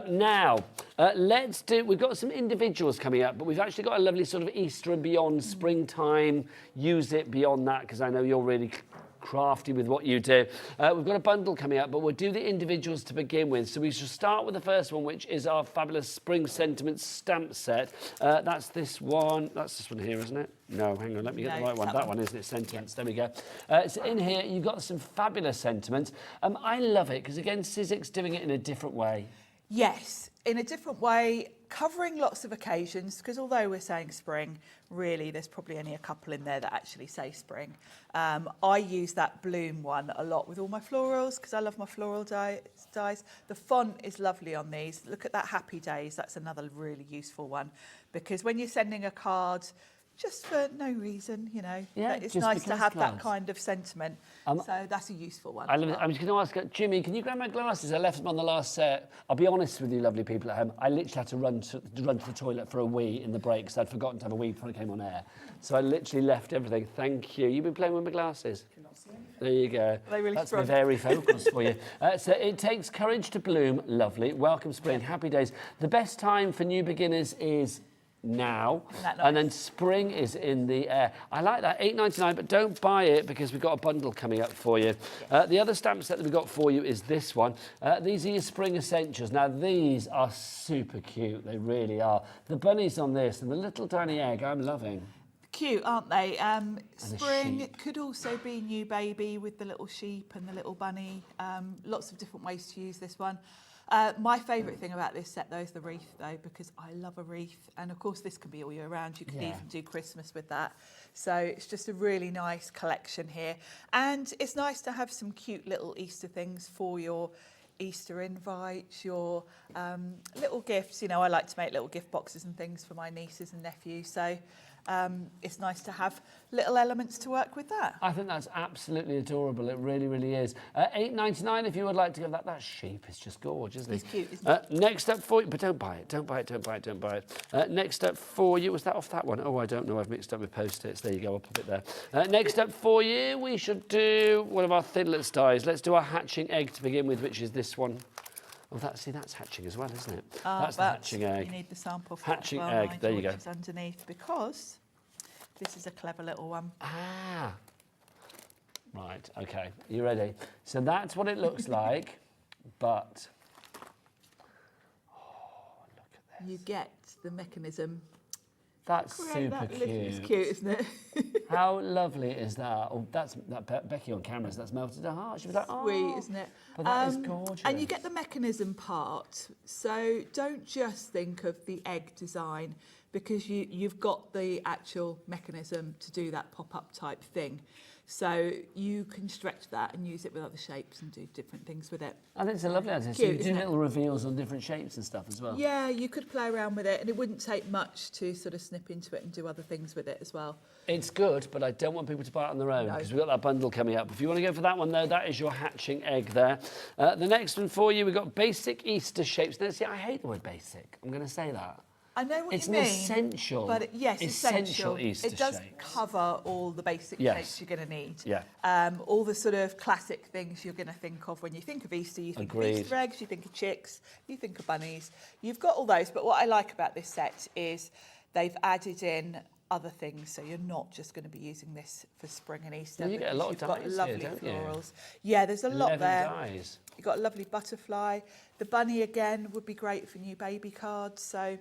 Now, we've got some individuals coming up, but we've actually got a lovely sort of Easter and beyond, springtime, use it beyond that, because I know you're really crafty with what you do. We've got a bundle coming up, but we'll do the individuals to begin with. So we should start with the first one, which is our fabulous Spring Sentiment stamp set. That's this one. That's this one here, isn't it? No, hang on, let me get the right one. That one, isn't it? Sentiments. There we go. So in here, you've got some fabulous sentiments. I love it, because again, Sizzix doing it in a different way. Yes, in a different way, covering lots of occasions, because although we're saying spring, really there's probably only a couple in there that actually say spring. I use that bloom one a lot with all my florals because I love my floral dies. The font is lovely on these. Look at that Happy Days, that's another really useful one, because when you're sending a card just for no reason, you know, it's nice to have that kind of sentiment. So that's a useful one. I love it. I'm just going to ask Jimmy, can you grab my glasses? I left them on the last set. I'll be honest with you, lovely people at home. I literally had to run to the toilet for a wee in the break because I'd forgotten to have a wee before I came on air. So I literally left everything. Thank you. You've been playing with my glasses? There you go. Really That's my very focus for you. So it takes courage to bloom. Lovely. Welcome spring. Happy days. The best time for new beginners is now, and then spring is in the air. I like that, $8.99, but don't buy it because we've got a bundle coming up for you. The other stamp set that we've got for you is this one. These are your spring essentials. Now these are super cute, they really are. The bunnies on this and the little tiny egg, I'm loving. Cute, aren't they? Spring could also be new baby with the little sheep and the little bunny. Lots of different ways to use this one. My favourite thing about this set, though, is the wreath, though, because I love a wreath. And, of course, this can be all year round. You can even do Christmas with that. So it's just a really nice collection here. And it's nice to have some cute little Easter things for your Easter invites, your little gifts. You know, I like to make little gift boxes and things for my nieces and nephews. So it's nice to have little elements to work with that. I think that's absolutely adorable. It really, really is. $8.99 if you would like to give that. That sheep is just gorgeous, isn't he? He's cute, isn't he? Next up for you, but don't buy it, don't buy it, don't buy it, don't buy it. Next up for you, was that off that one? Oh, I don't know, I've mixed up my Post-its. There you go, I'll pop it there. Next up for you, we should do one of our Thinlits dies. Let's do our hatching egg to begin with, which is this one. Oh, that's hatching as well, isn't it? That's the hatching egg. You need the sample for hatching that as well, egg, there you go. which is underneath, because this is a clever little one. Ah. Right, okay, you ready? So that's what it looks like, but... Oh, look at this. You get the mechanism. That's super cute. It's cute, isn't it? How lovely is that? Oh, Becky on cameras. That's melted her heart. She was like, oh, Sweet, isn't it? But that is gorgeous. And you get the mechanism part. So don't just think of the egg design, because you've got the actual mechanism to do that pop-up type thing. So you can stretch that and use it with other shapes and do different things with it. I think it's a lovely idea. So you do little reveals on different shapes and stuff as well. Yeah, you could play around with it, and it wouldn't take much to sort of snip into it and do other things with it as well. It's good, but I don't want people to buy it on their own, because we've got that bundle coming up. If you want to go for that one, though, that is your hatching egg there. The next one for you, we've got basic Easter shapes. Now, see, I hate the word basic. I'm going to say that. I know what it's you mean. It's an essential. But yes, essential Easter It does shapes. cover all the basic shapes you're going to need. Yeah. All the sort of classic things you're going to think of when you think of Easter. You think of Easter eggs, you think of chicks, you think of bunnies. You've got all those. But what I like about this set is they've added in other things, so you're not just going to be using this for spring and Easter. Well, you get a lot of dies You've got lovely here, don't you? florals. Yeah, there's a lot 11 there. dies. You've got a lovely butterfly. The bunny again would be great for new baby cards. So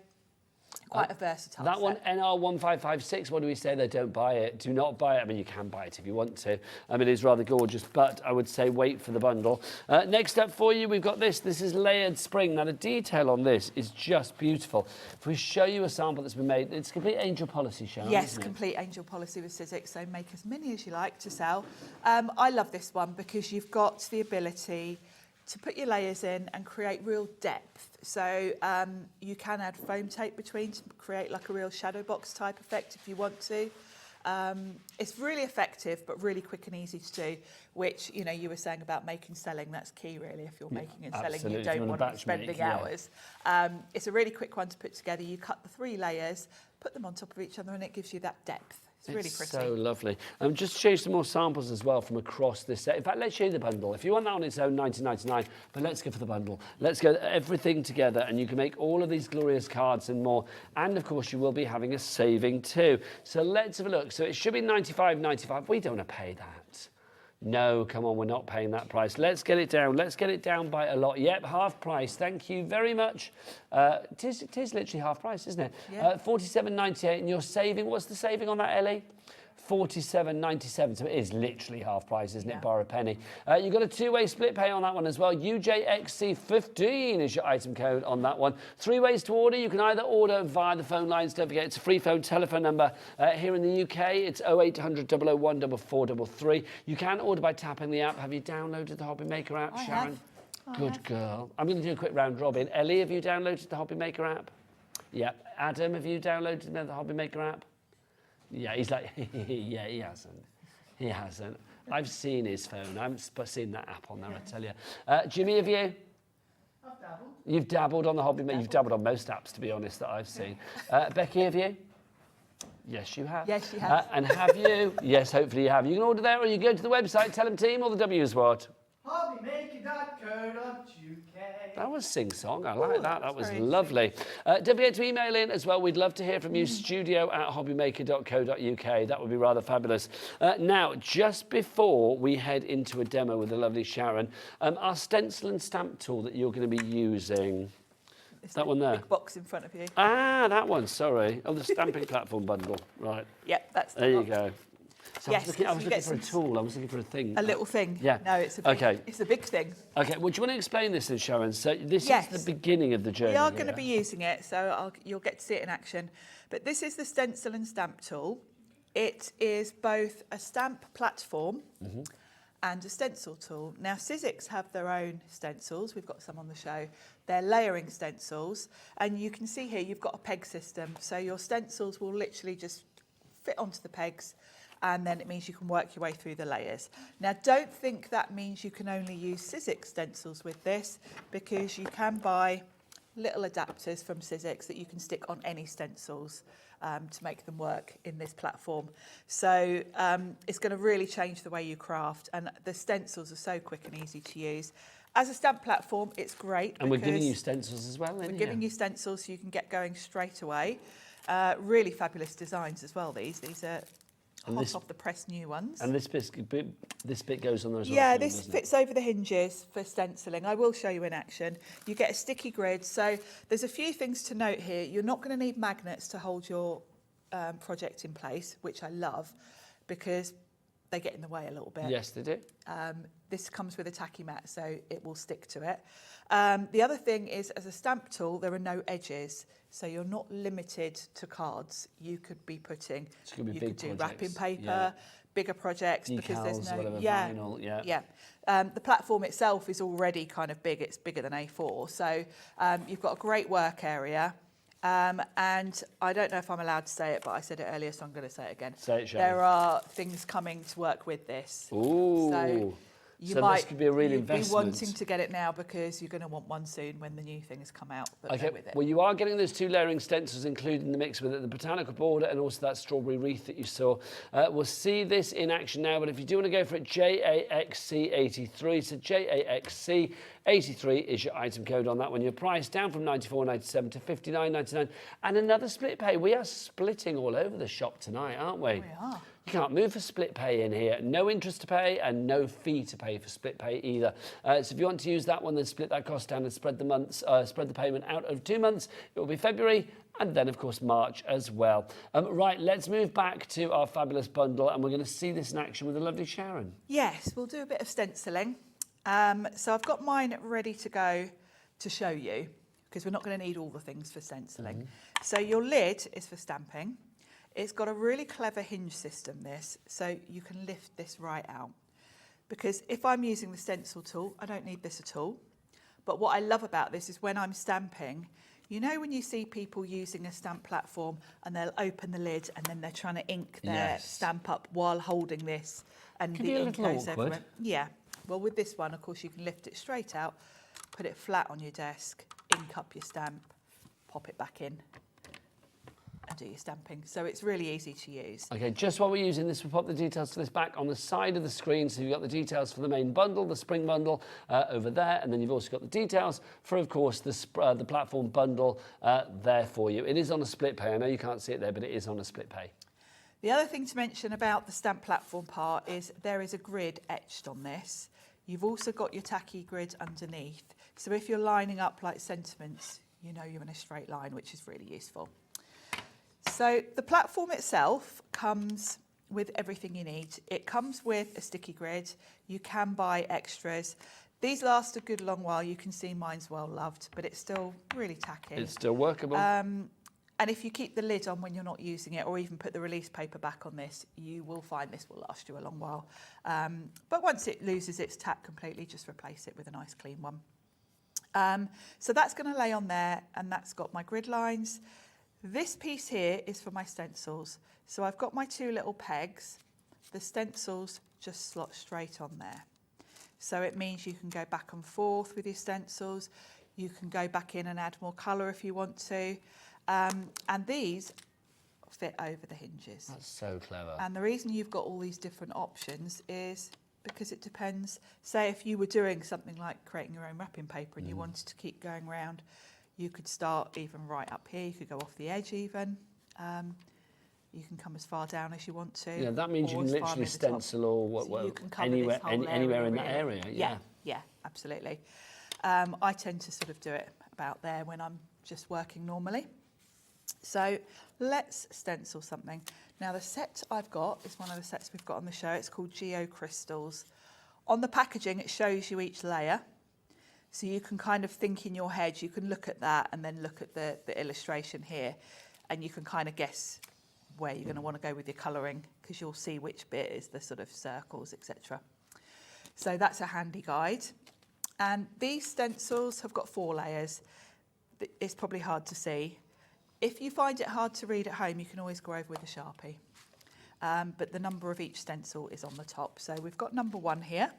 quite a versatile That set. one, NR1556, what do we say? They don't buy it. Do not buy it. I mean, you can buy it if you want to. I mean, it is rather gorgeous, but I would say wait for the bundle. Next up for you, we've got this. This is layered spring. Now, the detail on this is just beautiful. If we show you a sample that's been made, it's complete angel policy, Sharon. Yes, isn't it? complete angel policy with Sizzix, so make as many as you like to sell. I love this one because you've got the ability to put your layers in and create real depth. So you can add foam tape between to create like a real shadow box type effect if you want to. It's really effective, but really quick and easy to do, which, you know, you were saying about making selling, that's key really. If you're making and selling, absolutely. you don't If you want wanna to be batch spending make, yeah. hours. It's a really quick one to put together. You cut the 3 layers, put them on top of each other, and it gives you that depth. It's really pretty. So lovely. Just to show you some more samples as well from across this set. In fact, let's show you the bundle. If you want that on its own, $19.99, but let's go for the bundle. Let's go everything together, and you can make all of these glorious cards and more. And of course, you will be having a saving too. So let's have a look. So it should be $95.95. We don't want to pay that. No, come on, we're not paying that price. Let's get it down. Let's get it down by a lot. Yep, half price. Thank you very much. It is literally half price, isn't it? Yeah. $47.98, and you're saving. What's the saving on that, Ellie? $47.97, so it is literally half price, isn't it, bar a penny. You've got a 2-way split pay on that one as well. UJXC15 is your item code on that one. 3 ways to order. You can either order via the phone lines. Don't forget, it's a free phone telephone number. Here in the UK, it's 0800 001 4433. You can order by tapping the app. Have you downloaded the Hobby Maker app, Sharon? Good girl. I'm going to do a quick round robin. Ellie, have you downloaded the Hobby Maker app? Yeah. Adam, have you downloaded the Hobby Maker app? Yeah, he's like, yeah, he hasn't. He hasn't. I've seen his phone. I've seen that app on there, I tell you. Jimmy, have you? I've dabbled. You've dabbled on the Hobby Maker. You've dabbled on most apps, to be honest, that I've seen. Becky, have you? Yes, you have. Yes, you have. And have you? Yes, hopefully you have. You can order there, or you go to the website. Tell them team, or the W is what? Hobbymaker.co.uk. That was sing-song. I like that. That was lovely. Don't forget to email in as well. We'd love to hear from you. studio@hobbymaker.co.uk. That would be rather fabulous. Now, just before we head into a demo with the lovely Sharon, our stencil and stamp tool that you're going to be using. It's that one there. Big box in front of you. Ah, that one. Sorry. Oh, the stamping platform bundle. Right. Yep, that's the There you box. go. So Yes, I was looking get for a some- tool. I was looking for a thing. A little thing. Yeah. No, it's a big, Okay. it's a big thing. Okay. Well, do you want to explain this then, Sharon? So this Yes. is the beginning of the journey. We are going to here. be using it, so you'll get to see it in action. But this is the stencil and stamp tool. It is both a stamp platform and a stencil tool. Now, Sizzix have their own stencils. We've got some on the show. They're layering stencils, and you can see here you've got a peg system. So your stencils will literally just fit onto the pegs, and then it means you can work your way through the layers. Now, don't think that means you can only use Sizzix stencils with this, because you can buy little adapters from Sizzix that you can stick on any stencils to make them work in this platform. So it's going to really change the way you craft, and the stencils are so quick and easy to use. As a stamp platform, it's great. And we're giving you stencils as well, we're giving you stencils so you can get going straight away. Really fabulous designs as well, these are hot off the press new ones. And this bit goes on there as well. Yeah, this fits over the hinges for stenciling. I will show you in action. You get a sticky grid. So there's a few things to note here. You're not going to need magnets to hold your project in place, which I love, because they get in the way a little bit. Yes, they do. This comes with a tacky mat, so it will stick to it. The other thing is, as a stamp tool, there are no edges, so you're not limited to cards. You could be putting, you could do wrapping paper, bigger projects, decals, because there's no vinyl, the platform itself is already kind of big. It's bigger than A4, so you've got a great work area. And I don't know if I'm allowed to say it, but I said it earlier, so I'm going to say it again. Say it, Sharon. There are things coming to work with this. Ooh. So this could be a real investment. Be wanting to get it now, because you're going to want one soon when the new things come out that go with it. Well, you are getting those 2 layering stencils included in the mix with it, the botanical border and also that strawberry wreath that you saw. We'll see this in action now, but if you do want to go for it, JAXC83, so JAXC83 is your item code on that one. Your price down from $94.97 to $59.99, and another split pay. We are splitting all over the shop tonight, aren't we? We are. You can't move for split pay in here. No interest to pay and no fee to pay for split pay either. So if you want to use that one, then split that cost down and spread the payment out over 2 months. It will be February and then, of course, March as well. Right, let's move back to our fabulous bundle, and we're going to see this in action with the lovely Sharon. Yes, we'll do a bit of stenciling. So I've got mine ready to go to show you, because we're not going to need all the things for stenciling. So your lid is for stamping. It's got a really clever hinge system, this, so you can lift this right out. Because if I'm using the stencil tool, I don't need this at all. But what I love about this is when I'm stamping, you know when you see people using a stamp platform and they'll open the lid and then they're trying to ink their stamp up while holding this, and the ink goes everywhere. Yeah. Well, with this one, of course, you can lift it straight out, put it flat on your desk, ink up your stamp, pop it back in, and do your stamping. So it's really easy to use. Okay, just while we're using this, we'll pop the details for this back on the side of the screen. So you've got the details for the main bundle, the spring bundle over there, and then you've also got the details for, of course, the platform bundle there for you. It is on a split pay. I know you can't see it there, but it is on a split pay. The other thing to mention about the stamp platform part is there is a grid etched on this. You've also got your tacky grid underneath. So if you're lining up like sentiments, you know you're in a straight line, which is really useful. So the platform itself comes with everything you need. It comes with a sticky grid. You can buy extras. These last a good long while. You can see mine's well loved, but it's still really tacky. It's still workable. And if you keep the lid on when you're not using it, or even put the release paper back on this, you will find this will last you a long while. But once it loses its tack completely, just replace it with a nice clean one. So that's going to lay on there, and that's got my grid lines. This piece here is for my stencils. So I've got my 2 little pegs. The stencils just slot straight on there. So it means you can go back and forth with your stencils. You can go back in and add more colour if you want to. And these fit over the hinges. That's so clever. And the reason you've got all these different options is because it depends. Say if you were doing something like creating your own wrapping paper and you wanted to keep going round, you could start even right up here. You could go off the edge even. You can come as far down as you want to. Yeah, that means you can literally stencil or anywhere in that area. Yeah, absolutely. I tend to sort of do it about there when I'm just working normally. So let's stencil something. Now the set I've got is one of the sets we've got on the show. It's called Geo Crystals. On the packaging, it shows you each layer. So you can kind of think in your head, you can look at that and then look at the illustration here, and you can kind of guess where you're going to want to go with your colouring, because you'll see which bit is the sort of circles, etc. So that's a handy guide. And these stencils have got 4 layers. It's probably hard to see. If you find it hard to read at home, you can always go over with a Sharpie. But the number of each stencil is on the top. So we've got number 1 here.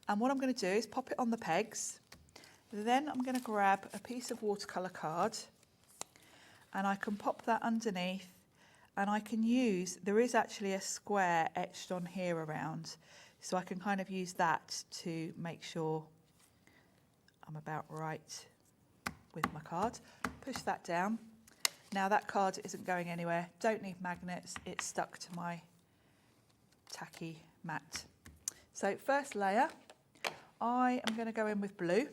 And what I'm going to do is pop it on the pegs. Then I'm going to grab a piece of watercolour card and I can pop that underneath, and I can use, there is actually a square etched on here around, so I can kind of use that to make sure I'm about right with my card. Push that down. Now that card isn't going anywhere. Don't need magnets, it's stuck to my tacky mat. So first layer, I am going to go in with blue.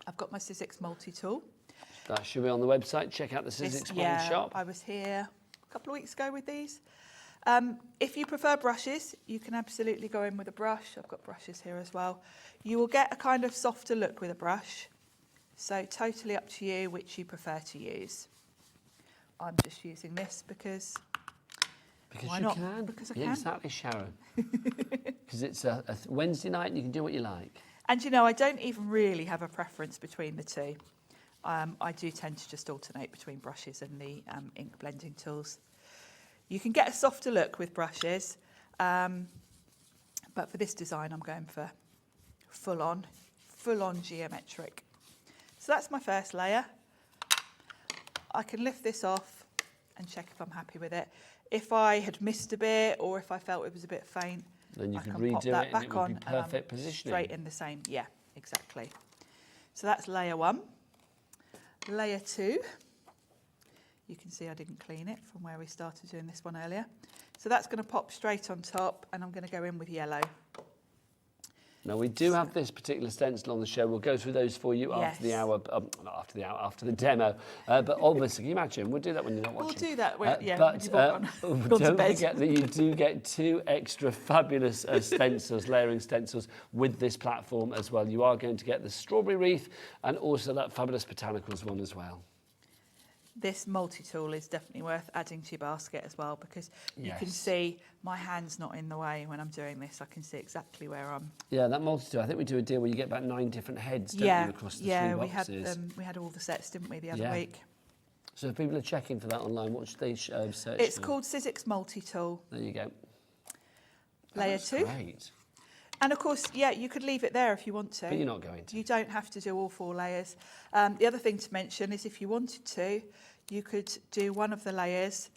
I've got my Sizzix multi-tool. That should be on the website. Check out the Sizzix Spring shop. I was here a couple of weeks ago with these. If you prefer brushes, you can absolutely go in with a brush. I've got brushes here as well. You will get a kind of softer look with a brush. So totally up to you which you prefer to use. I'm just using this because why you not? can. Because I Yeah, can. exactly, Sharon. Because it's a Wednesday night and you can do what you like. And you know, I don't even really have a preference between the two. I do tend to just alternate between brushes and the ink blending tools. You can get a softer look with brushes, but for this design I'm going for full on geometric. So that's my first layer. I can lift this off and check if I'm happy with it. If I had missed a bit or if I felt it was a bit faint, Then you I could can pop redo that it and back it would on be perfect positioning. straight in the same, yeah, exactly. So that's layer 1. Layer 2, you can see I didn't clean it from where we started doing this one earlier. So that's going to pop straight on top, and I'm going to go in with yellow. Now we do have this particular stencil on the show. We'll go through those for you after the Yes. hour, not after the hour, after the demo. But obviously, can you imagine? We'll do that when you're not watching. We'll do that when, when but you've all gone to don't bed. forget that you do get 2 extra fabulous stencils, layering stencils with this platform as well. You are going to get the strawberry wreath and also that fabulous botanicals one as well. This multi-tool is definitely worth adding to your basket as well, because you can Yes. see my hand's not in the way when I'm doing this. I can see exactly where I'm. Yeah, that multi-tool. I think we do a deal where you get about 9 different heads, don't you, across the 3 boxes. we had all the sets, didn't we, the other week? So if people are checking for that online, what should they search It's for? called Sizzix multi-tool. There you go. Layer That's 2. Great. And of course, yeah, you could leave it there if you want to. But you're not going to. You don't have to do all 4 layers. The other thing to mention is if you wanted to, you could do one of the layers.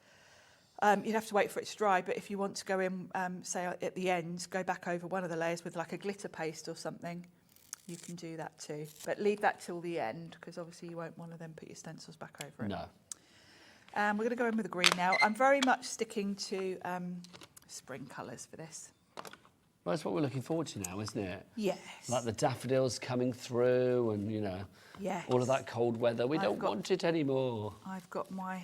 You'd have to wait for it to dry, but if you want to go in, say at the end, go back over one of the layers with like a glitter paste or something, you can do that too. But leave that till the end, because obviously you won't want to then put your stencils back over it. No. We're going to go in with the green now. I'm very much sticking to spring colours for this. Well, that's what we're looking forward to now, isn't it? Yes. Like the daffodils coming through and, you know, Yes. all of that cold weather. We don't want it anymore. I've got my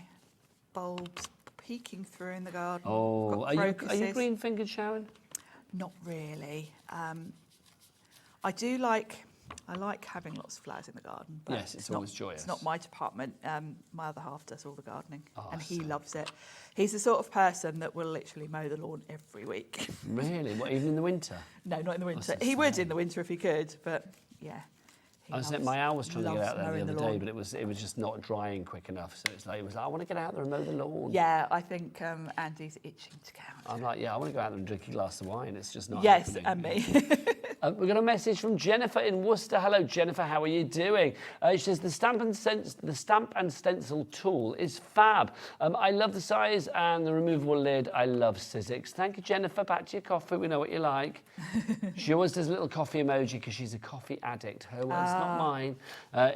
bulbs peeking through in the garden. Oh, I've got are you crocuses. green-fingered, Sharon? Not really. I like having lots of flowers in the garden. But Yes, it's always joyous. It's not my department. My other half does all the gardening, Oh, and he so- loves it. He's the sort of person that will literally mow the lawn every week. Really? What, even in the winter? No, not in the winter. so He would sad. in the winter if he could, but yeah. he I was loves- my owl was trying to get loves out there the mowing other the day, lawn. but it was just not drying quick enough. So it's like, it was like, I want to get out there and mow the lawn. Yeah, I think Andy's itching to go out. I'm like, yeah, I want to go out there and drink a glass of wine. It's just not Yes, happening. and me. We've got a message from Jennifer in Worcester. Hello, Jennifer. How are you doing? She says the stamp and stencil tool is fab. I love the size and the removable lid. I love Sizzix. Thank you, Jennifer. Back to your coffee. We know what you like. She always does a little coffee emoji because she's a coffee addict. Her words, not mine.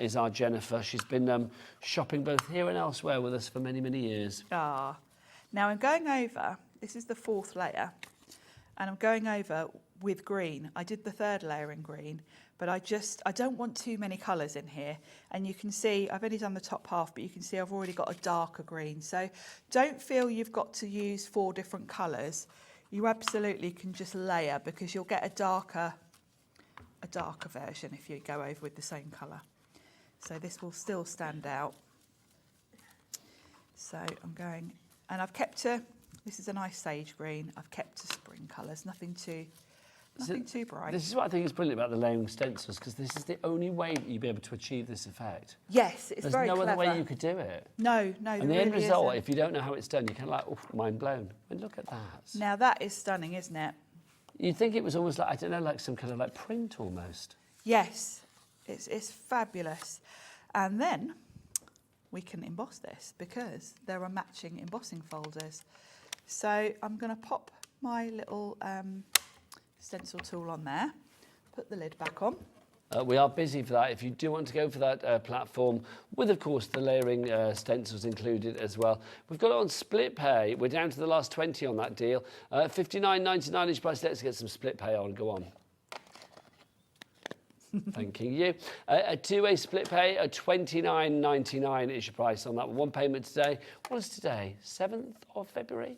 Is our Jennifer. She's been shopping both here and elsewhere with us for many, many years. Now I'm going over, this is the 4th layer, and I'm going over with green. I did the 3rd layer in green, but I don't want too many colours in here. And you can see, I've only done the top half, but you can see I've already got a darker green. So don't feel you've got to use 4 different colours. You absolutely can just layer, because you'll get a darker version if you go over with the same colour. So this will still stand out. So I'm going, and I've kept this is a nice sage green. I've kept to spring colours, nothing too Nothing too bright. This is what I think is brilliant about the layering stencils, because this is the only way that you'd be able to achieve this effect. Yes, it's There's very no clever. other way you could do it. No, And the end result, if you don't know how it's done, you're kind of like, oh, mind blown. And look at that. Now that is stunning, isn't it? You'd think it was almost like, I don't know, like some kind of like print almost. Yes, it's fabulous. And then we can emboss this because there are matching embossing folders. So I'm going to pop my little stencil tool on there, put the lid back on. We are busy for that. If you do want to go for that platform, with, of course, the layering stencils included as well. We've got it on split pay. We're down to the last 20 on that deal. $59.99 each price. Let's get some split pay on. Go on. Thanking you. A two-way split pay, a $29.99 is your price on that one. One payment today. What is today? 7th of February?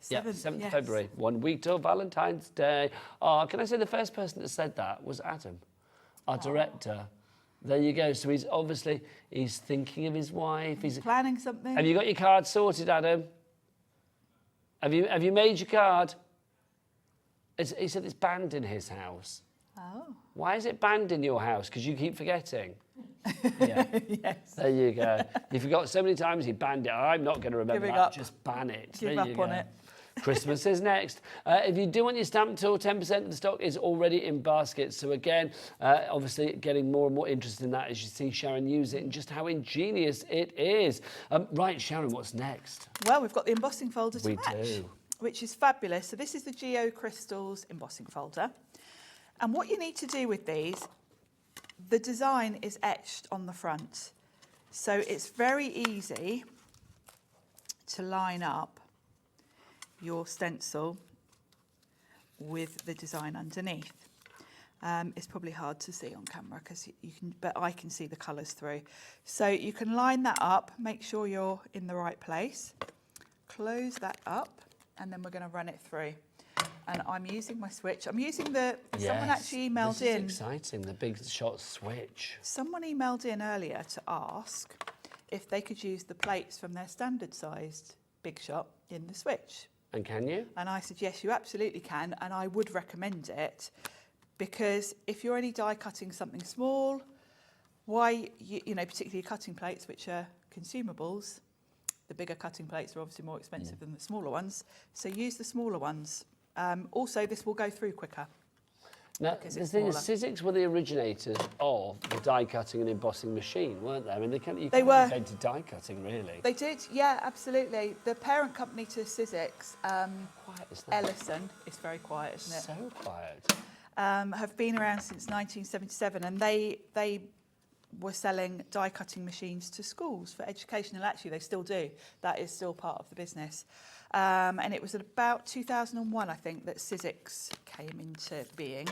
7th of February. 1 week till Valentine's Day. Oh, can I say the first person that said that was Adam, our director. There you go. So he's thinking of his wife. He's planning something. Have you got your card sorted, Adam? Have you made your card? He said it's banned in his house. Oh. Why is it banned in your house? Because you keep forgetting. Yeah. Yes. There you go. You forgot so many times he banned it. I'm not going to remember Giving that. up. Just ban it. Give there up you go. on it. Christmas is next. If you do want your stamp tool, 10% of the stock is already in baskets. So again, obviously getting more and more interested in that as you see Sharon use it and just how ingenious it is. Right, Sharon, what's next? Well, we've got the embossing folder to We match, do. which is fabulous. So this is the Geo Crystals embossing folder. And what you need to do with these, the design is etched on the front. So it's very easy to line up your stencil with the design underneath. It's probably hard to see on camera because but I can see the colours through. So you can line that up, make sure you're in the right place, close that up, and then we're going to run it through. And I'm using my switch. I'm using someone actually emailed in. This is exciting, the big shot switch. Someone emailed in earlier to ask if they could use the plates from their standard sized Big Shot in the switch. And can you? And I said, yes, you absolutely can. And I would recommend it because if you're only die cutting something small, particularly cutting plates, which are consumables, the bigger cutting plates are obviously more expensive than the smaller ones. So use the smaller ones. Also, this will go through quicker. Now, the thing is, Sizzix were the originators of the die cutting and embossing machine, weren't they? I mean, they were invented die cutting, really. They did, yeah, absolutely. The parent company to Sizzix, Quiet, isn't it? Ellison, it's very quiet, isn't it? So quiet. Have been around since 1977, and they were selling die cutting machines to schools for educational. Actually, they still do. That is still part of the business. And it was at about 2001, I think, that Sizzix came into being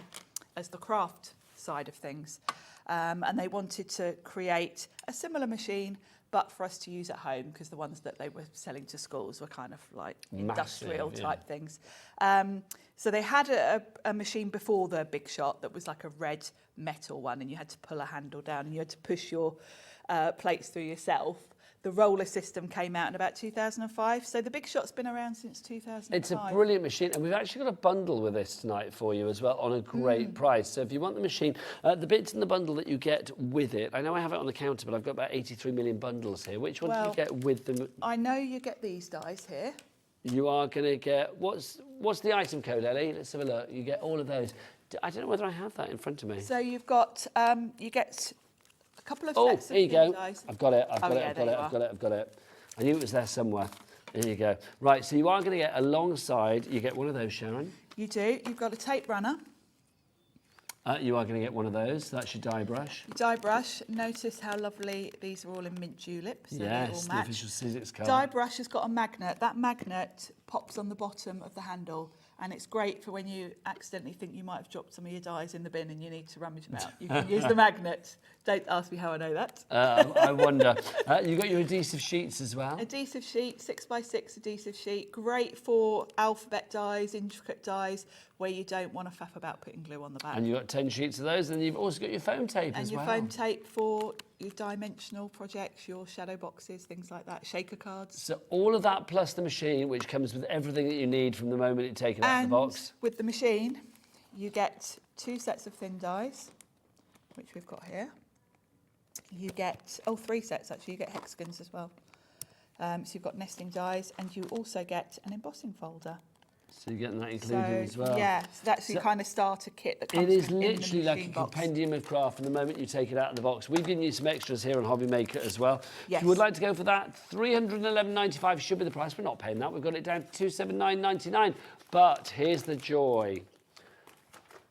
as the craft side of things. And they wanted to create a similar machine, but for us to use at home, because the ones that they were selling to schools were kind of like industrial type things. So they had a machine before the Big Shot that was like a red metal one, and you had to pull a handle down and you had to push your plates through yourself. The roller system came out in about 2005. So the Big Shot's been around since 2005. It's a brilliant machine. And we've actually got a bundle with this tonight for you as well on a great price. So if you want the machine, the bits in the bundle that you get with it, I know I have it on the counter, but I've got about 83 million bundles here. Which one do you get with them? I know you get these dies here. You are going to get, what's the item code, Ellie? Let's have a look. You get all of those. I don't know whether I have that in front of me. So you've got, you get a couple of sets of here you go. dies. I've got it. I've got it. I knew it was there somewhere. There you go. Right, so you are going to get alongside, you get one of those, Sharon. You do. You've got a tape runner. You are going to get one of those. That's your die brush. Die brush. Notice how lovely these are all in mint julep. So yes, they all match. the official Sizzix colour. Die brush has got a magnet. That magnet pops on the bottom of the handle, and it's great for when you accidentally think you might have dropped some of your dies in the bin and you need to rummage them out. You can use the magnet. Don't ask me how I know that. I wonder. You've got your adhesive sheets as well. Adhesive sheet, 6x6 adhesive sheet. Great for alphabet dies, intricate dies, where you don't want to faff about putting glue on the back. And you've got 10 sheets of those, and you've also got your foam tape as well. And your foam tape for your dimensional projects, your shadow boxes, things like that, shaker cards. So all of that plus the machine, which comes with everything that you need from the moment it's taken out of the box. With the machine, you get 2 sets of thin dies, which we've got here. You get, 3 sets actually, you get hexagons as well. So you've got nesting dies, and you also get an embossing folder. So you're getting that included as well. Yeah, so that's your kind of starter kit that comes in the machine box. It is literally like a compendium of craft from the moment you take it out of the box. We've given you some extras here on Hobby Maker as well. Yes. If you would like to go for that, $311.95 should be the price. We're not paying that. We've got it down to $279.99. But here's the joy.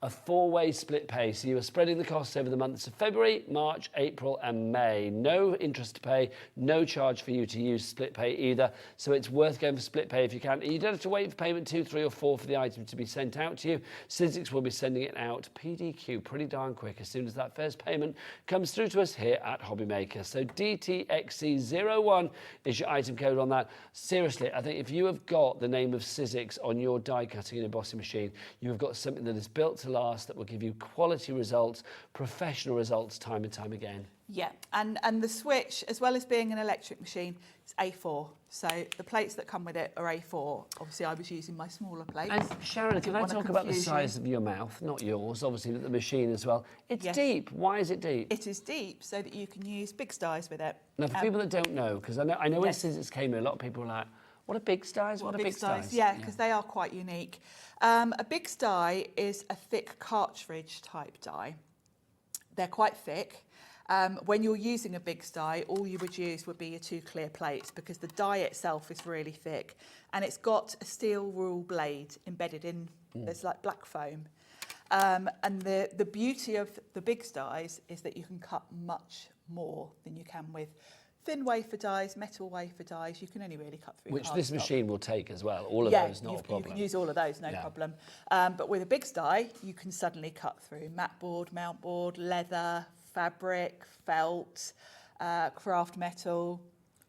A 4-way split pay, so you are spreading the costs over the months of February, March, April and May. No interest to pay, no charge for you to use split pay either, so it's worth going for split pay if you can. You don't have to wait for payment 2, 3 or 4 for the item to be sent out to you. Sizzix will be sending it out PDQ pretty darn quick as soon as that first payment comes through to us here at Hobby Maker. So DTXC01 is your item code on that. Seriously, I think if you have got the name of Sizzix on your die cutting and embossing machine, you have got something that is built to last, that will give you quality results, professional results time and time again. Yeah, and the switch, as well as being an electric machine, is A4. So the plates that come with it are A4. Obviously, I was using my smaller plates. And Sharon, can I talk about the size of your mouth? Not yours, obviously, but the machine as well. It's deep. Why is it deep? It is deep so that you can use big dies with it. Now, for people that don't know, because I know when Sizzix came in, a lot of people were like, what are big dies? What are big dies? Yeah, because they are quite unique. A big die is a thick cartridge type die. They're quite thick. When you're using a big die, all you would use would be your 2 clear plates because the die itself is really thick and it's got a steel rule blade embedded in. There's like black foam. And the beauty of the big dies is that you can cut much more than you can with thin wafer dies, metal wafer dies. You can only really cut through. Which this machine will take as well. All of those, not a problem. You can use all of those, no problem. But with a big die, you can suddenly cut through mat board, mount board, leather, fabric, felt, craft metal,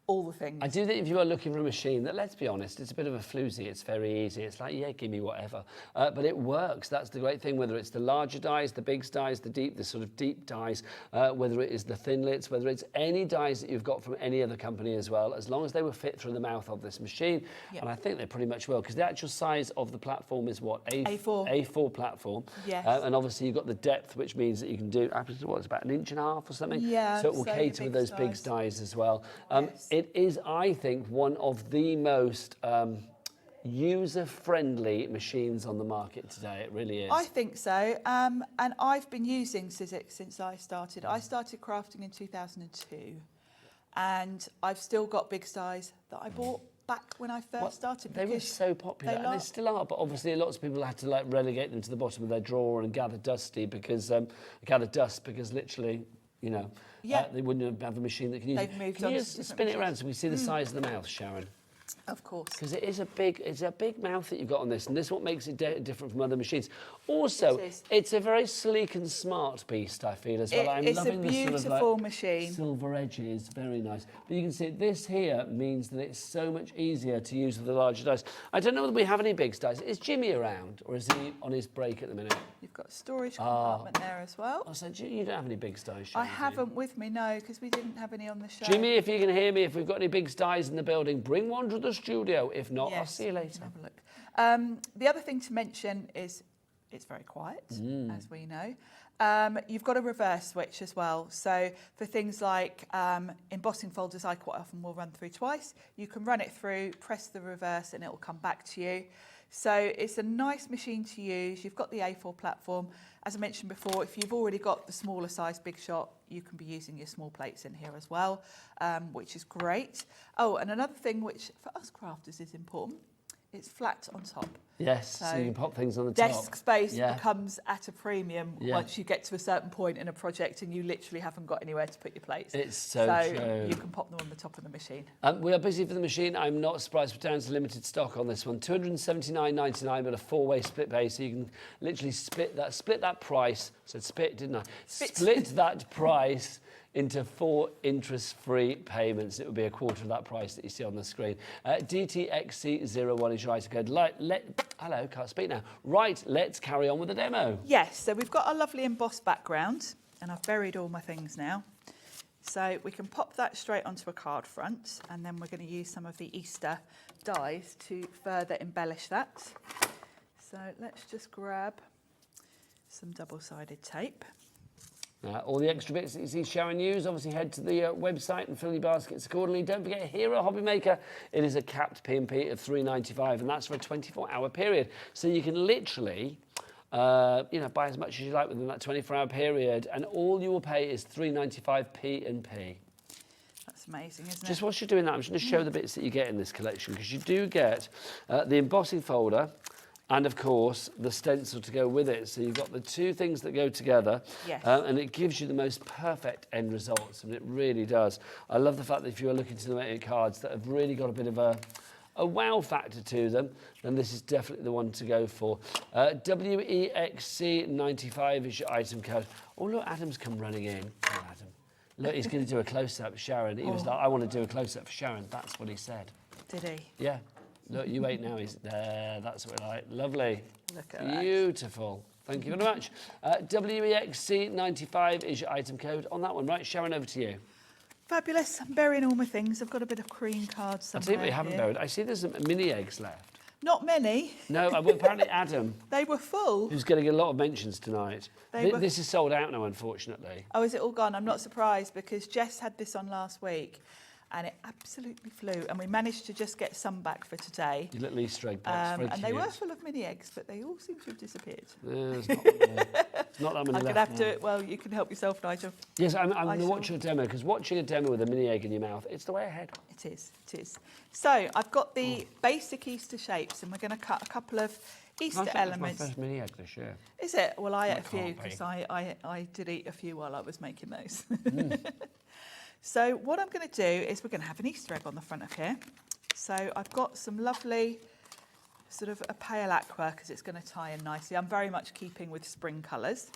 all the things. I do think if you are looking for a machine that, let's be honest, it's a bit of a floozy, it's very easy. It's like, yeah, give me whatever. But it works. That's the great thing, whether it's the larger dies, the big dies, the sort of deep dies, whether it is the thinlits, whether it's any dies that you've got from any other company as well, as long as they will fit through the mouth of this machine. Yep. And I think they pretty much will, because the actual size of the platform is what? A4. A4 platform. Yes. And obviously you've got the depth, which means that you can do, what, it's about 1.5 inches or something? Yeah. So it will cater with those big dies as well. Yes. It is, I think, one of the most user-friendly machines on the market today. It really is. I think so. And I've been using Sizzix since I started. I started crafting in 2002. And I've still got big dies that I bought back when I first started. They were so popular, and they still are, but obviously lots of people had to like relegate them to the bottom of their drawer and gather dust because literally, you know, they wouldn't have a machine that can use it. Can you just spin it around so we see the size of the mouth, Sharon? Of course. Because it's a big mouth that you've got on this, and this is what makes it different from other machines. Also, it's a very sleek and smart beast, I feel, as well. It's a beautiful machine. Silver edges, very nice. But you can see this here means that it's so much easier to use with the larger dice. I don't know whether we have any big dice. Is Jimmy around, or is he on his break at the minute? You've got a storage compartment there as well. Oh, so you don't have any big dice, I haven't with me, no, because we didn't have any on the show. Jimmy, if you can hear me, if we've got any big dice in the building, bring one to the studio. If not, I'll see you later. Have a look. The other thing to mention is it's very quiet, as we know. You've got a reverse switch as well. So for things like embossing folders, I quite often will run through twice. You can run it through, press the reverse, and it will come back to you. So it's a nice machine to use. You've got the A4 platform. As I mentioned before, if you've already got the smaller size Big Shot, you can be using your small plates in here as well, which is great. Oh, and another thing which for us crafters is important, it's flat on top. Yes, so you can pop things on the top. Desk space becomes at a premium once you get to a certain point in a project and you literally haven't got anywhere to put your plates. It's so true. You can pop them on the top of the machine. We are busy for the machine. I'm not surprised we're down to limited stock on this one. $279.99, but a 4-way split pay, so you can literally split that price. I said spit, didn't I? Split that price into 4 interest-free payments. It would be a quarter of that price that you see on the screen. DTXC01 is your item code. Hello, can't speak now. Right, let's carry on with the demo. Yes, so we've got a lovely embossed background, and I've buried all my things now. So we can pop that straight onto a card front, and then we're going to use some of the Easter dies to further embellish that. So let's just grab some double-sided tape. All the extra bits that you see Sharon use, obviously head to the website and fill your baskets accordingly. Don't forget, here at Hobby Maker, it is a capped P&P of $3.95, and that's for a 24-hour period. So you can literally, buy as much as you like within that 24-hour period, and all you will pay is $3.95 P&P. That's amazing, isn't it? Just whilst you're doing that, I'm just going to show the bits that you get in this collection, because you do get the embossing folder, and of course the stencil to go with it. So you've got the two things that go together, yes. And it gives you the most perfect end results, and it really does. I love the fact that if you're looking to make cards that have really got a bit of a wow factor to them, then this is definitely the one to go for. WEXC95 is your item code. Oh look, Adam's come running in. Oh, Adam. Look, he's going to do a close-up, Sharon. He was like, I want to do a close-up for Sharon. That's what he said. Did he? Yeah. Look, you wait now. He's there. That's what we like. Lovely. Look at that. Beautiful. Thank you very much. WEXC95 is your item code on that one. Right, Sharon, over to you. Fabulous. I'm burying all my things. I've got a bit of cream cards somewhere. I'll tell you what you haven't buried. I see there's some mini eggs left. Not many. No, apparently Adam, They were full. who's getting a lot of mentions tonight. They were- This is sold out now, unfortunately. Oh, is it all gone? I'm not surprised because Jess had this on last week and it absolutely flew. And we managed to just get some back for today. Your little Easter egg box. And they were full of mini eggs, but they all seem to have disappeared. It's not that many I'm going left to have now. to, well, you can help yourself, Nigel. Yes, I'm going to watch your demo, because watching a demo with a mini egg in your mouth, it's the way ahead. It is, it is. So I've got the basic Easter shapes and we're going to cut a couple of Easter I think elements. That's my first mini egg this year. Is it? Well, I ate a That few can't be. because I did eat a few while I was making those. So what I'm going to do is we're going to have an Easter egg on the front of here. So I've got some lovely sort of a pale aqua because it's going to tie in nicely. I'm very much keeping with spring colours.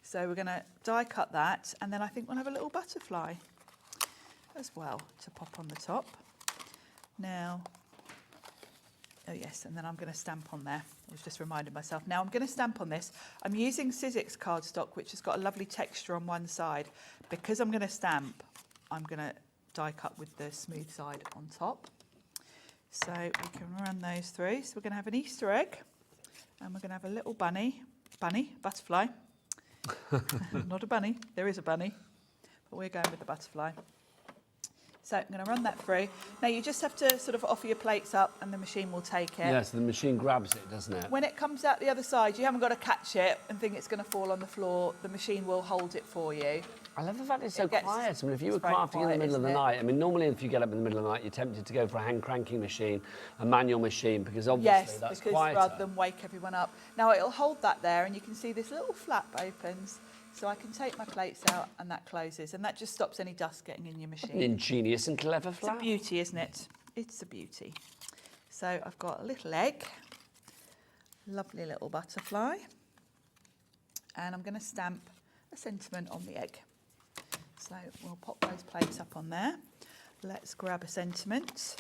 So we're going to die cut that, and then I think we'll have a little butterfly as well to pop on the top. Now, oh yes, and then I'm going to stamp on there. I was just reminding myself. Now I'm going to stamp on this. I'm using Sizzix cardstock, which has got a lovely texture on one side. Because I'm going to stamp, I'm going to die cut with the smooth side on top. So we can run those through. So we're going to have an Easter egg, and we're going to have a little butterfly. Not a bunny, there is a bunny, but we're going with the butterfly. So I'm going to run that through. Now you just have to sort of offer your plates up and the machine will take it. Yes, the machine grabs it, doesn't it? When it comes out the other side, you haven't got to catch it and think it's going to fall on the floor. The machine will hold it for you. I love the fact it's so quiet. I mean, if you were it's very crafting in the quiet, middle of the isn't it? night, I mean, normally if you get up in the middle of the night, you're tempted to go for a hand cranking machine, a manual machine, because obviously Yes, that's because quieter. rather than wake everyone up. Now it'll hold that there and you can see this little flap opens. So I can take my plates out and that closes, and that just stops any dust getting in your machine. An ingenious and clever It's a flap. beauty, isn't it? It's a beauty. So I've got a little egg, lovely little butterfly, and I'm going to stamp a sentiment on the egg. So we'll pop those plates up on there. Let's grab a sentiment.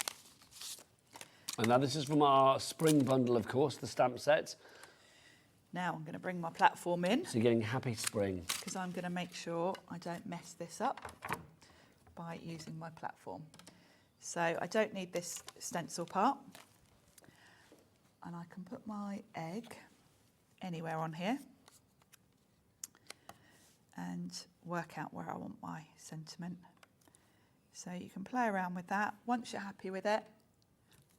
And now this is from our spring bundle, of course, the stamp set. Now I'm going to bring my platform in, So you're getting happy spring. because I'm going to make sure I don't mess this up by using my platform. So I don't need this stencil part, and I can put my egg anywhere on here and work out where I want my sentiment. So you can play around with that. Once you're happy with it,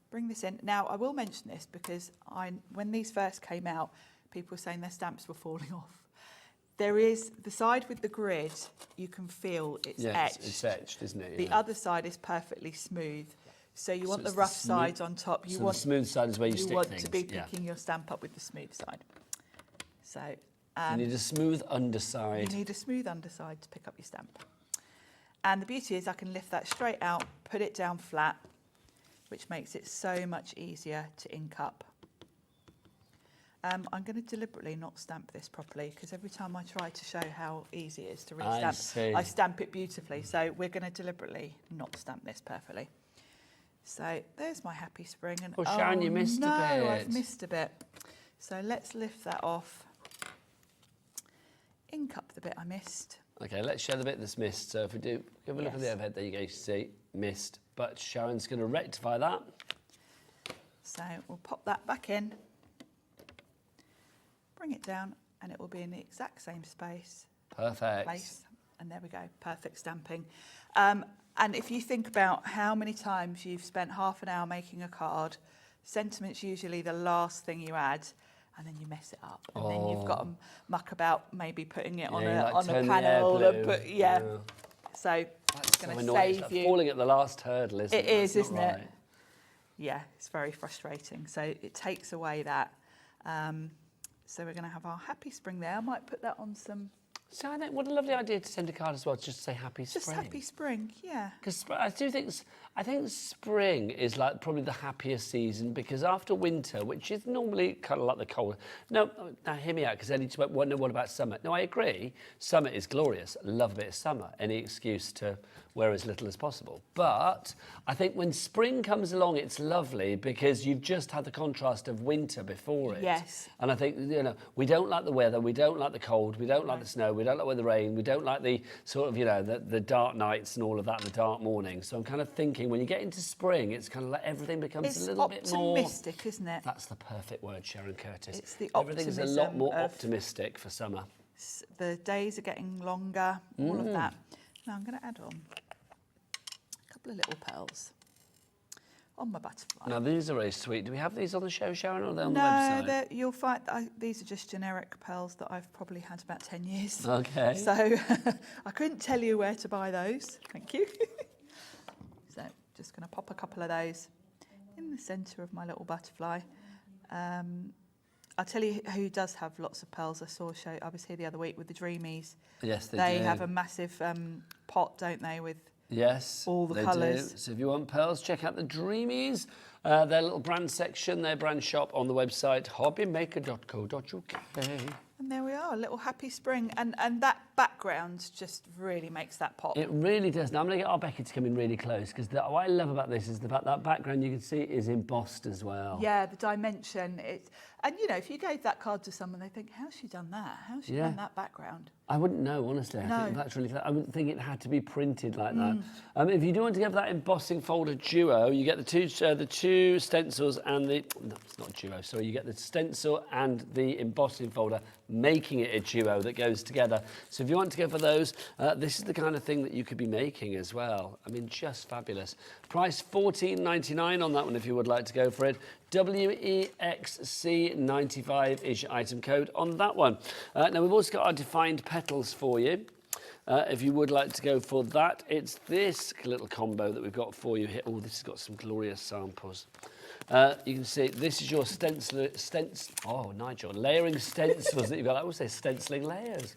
bring this in. Now I will mention this because when these first came out, people were saying their stamps were falling off. There is the side with the grid, you can feel it's etched. It's etched, isn't it? The Yeah. other side is perfectly smooth. So you want the it's rough the smooth- sides on top. So the smooth side is where you you stick want things. to be yeah. picking your stamp up with the smooth side. So You need a smooth underside. you need a smooth underside to pick up your stamp. And the beauty is I can lift that straight out, put it down flat, which makes it so much easier to ink up. I'm going to deliberately not stamp this properly because every time I try to show how easy it is to I re-stamp, see. I stamp it beautifully. So we're going to deliberately not stamp this perfectly. So there's my happy spring. And Oh, Sharon, you missed a no, bit. I've missed a bit. So let's lift that off. Ink up the bit I missed. Okay, let's show the bit that's missed. So if we do, give a look at the Yes. overhead, there you go, you see, missed. But Sharon's going to rectify that. So we'll pop that back in, bring it down and it will be in the exact same space. Perfect. Place. And there we go, perfect stamping. And if you think about how many times you've spent half an hour making a card, sentiment's usually the last thing you add, and then you mess it up. And then you've got to muck about maybe putting it on a panel. So it's going to save you. Falling at the last hurdle, isn't it? It is, isn't it? Yeah, it's very frustrating. So it takes away that. So we're going to have our Happy Spring there. I might put that on some... So I think what a lovely idea to send a card as well, just to say Happy Spring. Just Happy Spring, yeah. Because I think spring is like probably the happiest season, because after winter, which is normally kind of like the cold. No, now hear me out, because then you wonder what about summer? No, I agree. Summer is glorious. I love a bit of summer. Any excuse to wear as little as possible. But I think when spring comes along, it's lovely because you've just had the contrast of winter before it. Yes. And I think, you know, we don't like the weather, we don't like the cold, we don't like the snow, we don't like the rain, we don't like the sort of, you know, the dark nights and all of that, the dark mornings. So I'm kind of thinking when you get into spring, it's kind of like everything becomes a little bit more... It's optimistic, isn't it? That's the perfect word, Sharon Curtis. It's the Everything's a lot more optimistic for summer. The days are getting longer, all of that. Now I'm going to add on a couple of little pearls on my butterfly. Now these are very sweet. Do we have these on the show, Sharon, or are they on the website? No, you'll find these are just generic pearls that I've probably had about 10 years. Okay. So I couldn't tell you where to buy those. Thank you. So just going to pop a couple of those in the centre of my little butterfly. I'll tell you who does have lots of pearls. I was here the other week with the Dreamies. Yes, they do. They have a massive pot, don't they, with all the colours. So if you want pearls, check out the Dreamies. Their little brand section, their brand shop on the website, hobbymaker.co.uk. And there we are, a little Happy Spring. And that background just really makes that pop. It really does. Now I'm going to get our Becky to come in really close, because what I love about this is the fact that background you can see is embossed as well. Yeah, the dimension. And, you know, if you gave that card to someone, they think, how's she done that? How's she done that background? I wouldn't know, honestly. No. I think that's really. I wouldn't think it had to be printed like that. If you do want to give that embossing folder duo, you get the two stencils and the. No, it's not duo. Sorry, you get the stencil and the embossing folder, making it a duo that goes together. So if you want to go for those, this is the kind of thing that you could be making as well. I mean, just fabulous. Price $14.99 on that one if you would like to go for it. WEXC95 is your item code on that one. Now we've also got our defined petals for you. If you would like to go for that, it's this little combo that we've got for you here. Oh, this has got some glorious samples. You can see this is your layering stencils that you've got. I always say stenciling layers.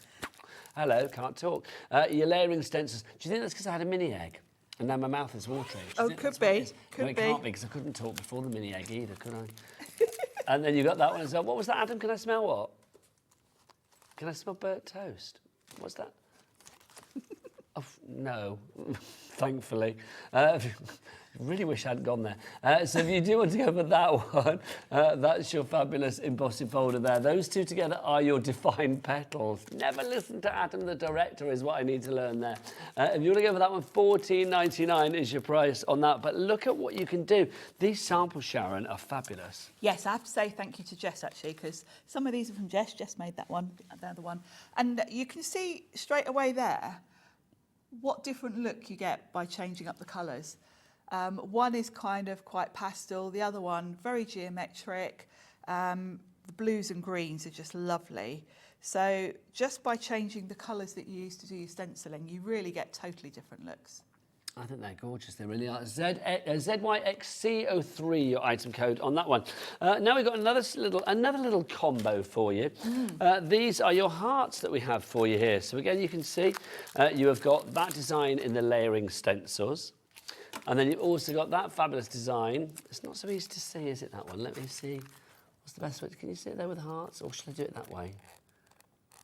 Hello, can't talk. Your layering stencils. Do you think that's because I had a mini egg? And now my mouth is watering. Oh, could be. It can't be, because I couldn't talk before the mini egg either, could I? And then you got that one as well. What was that, Adam? Can I smell what? Can I smell burnt toast? What's that? Oh, no, thankfully. Really wish I hadn't gone there. So if you do want to go for that one, that's your fabulous embossing folder there. Those two together are your defined petals. Never listen to Adam, the director, is what I need to learn there. If you want to go for that one, $14.99 is your price on that. But look at what you can do. These samples, Sharon, are fabulous. Yes, I have to say thank you to Jess, actually, because some of these are from Jess. Jess made that one, the other one. And you can see straight away there what different look you get by changing up the colours. One is kind of quite pastel, the other one very geometric. The blues and greens are just lovely. So just by changing the colours that you use to do your stenciling, you really get totally different looks. I think they're gorgeous, they really are. ZYXC03, your item code on that one. Now we've got another little combo for you. These are your hearts that we have for you here. So again, you can see you have got that design in the layering stencils. And then you've also got that fabulous design. It's not so easy to see, is it, that one? Let me see. What's the best way? Can you see it there with hearts, or should I do it that way?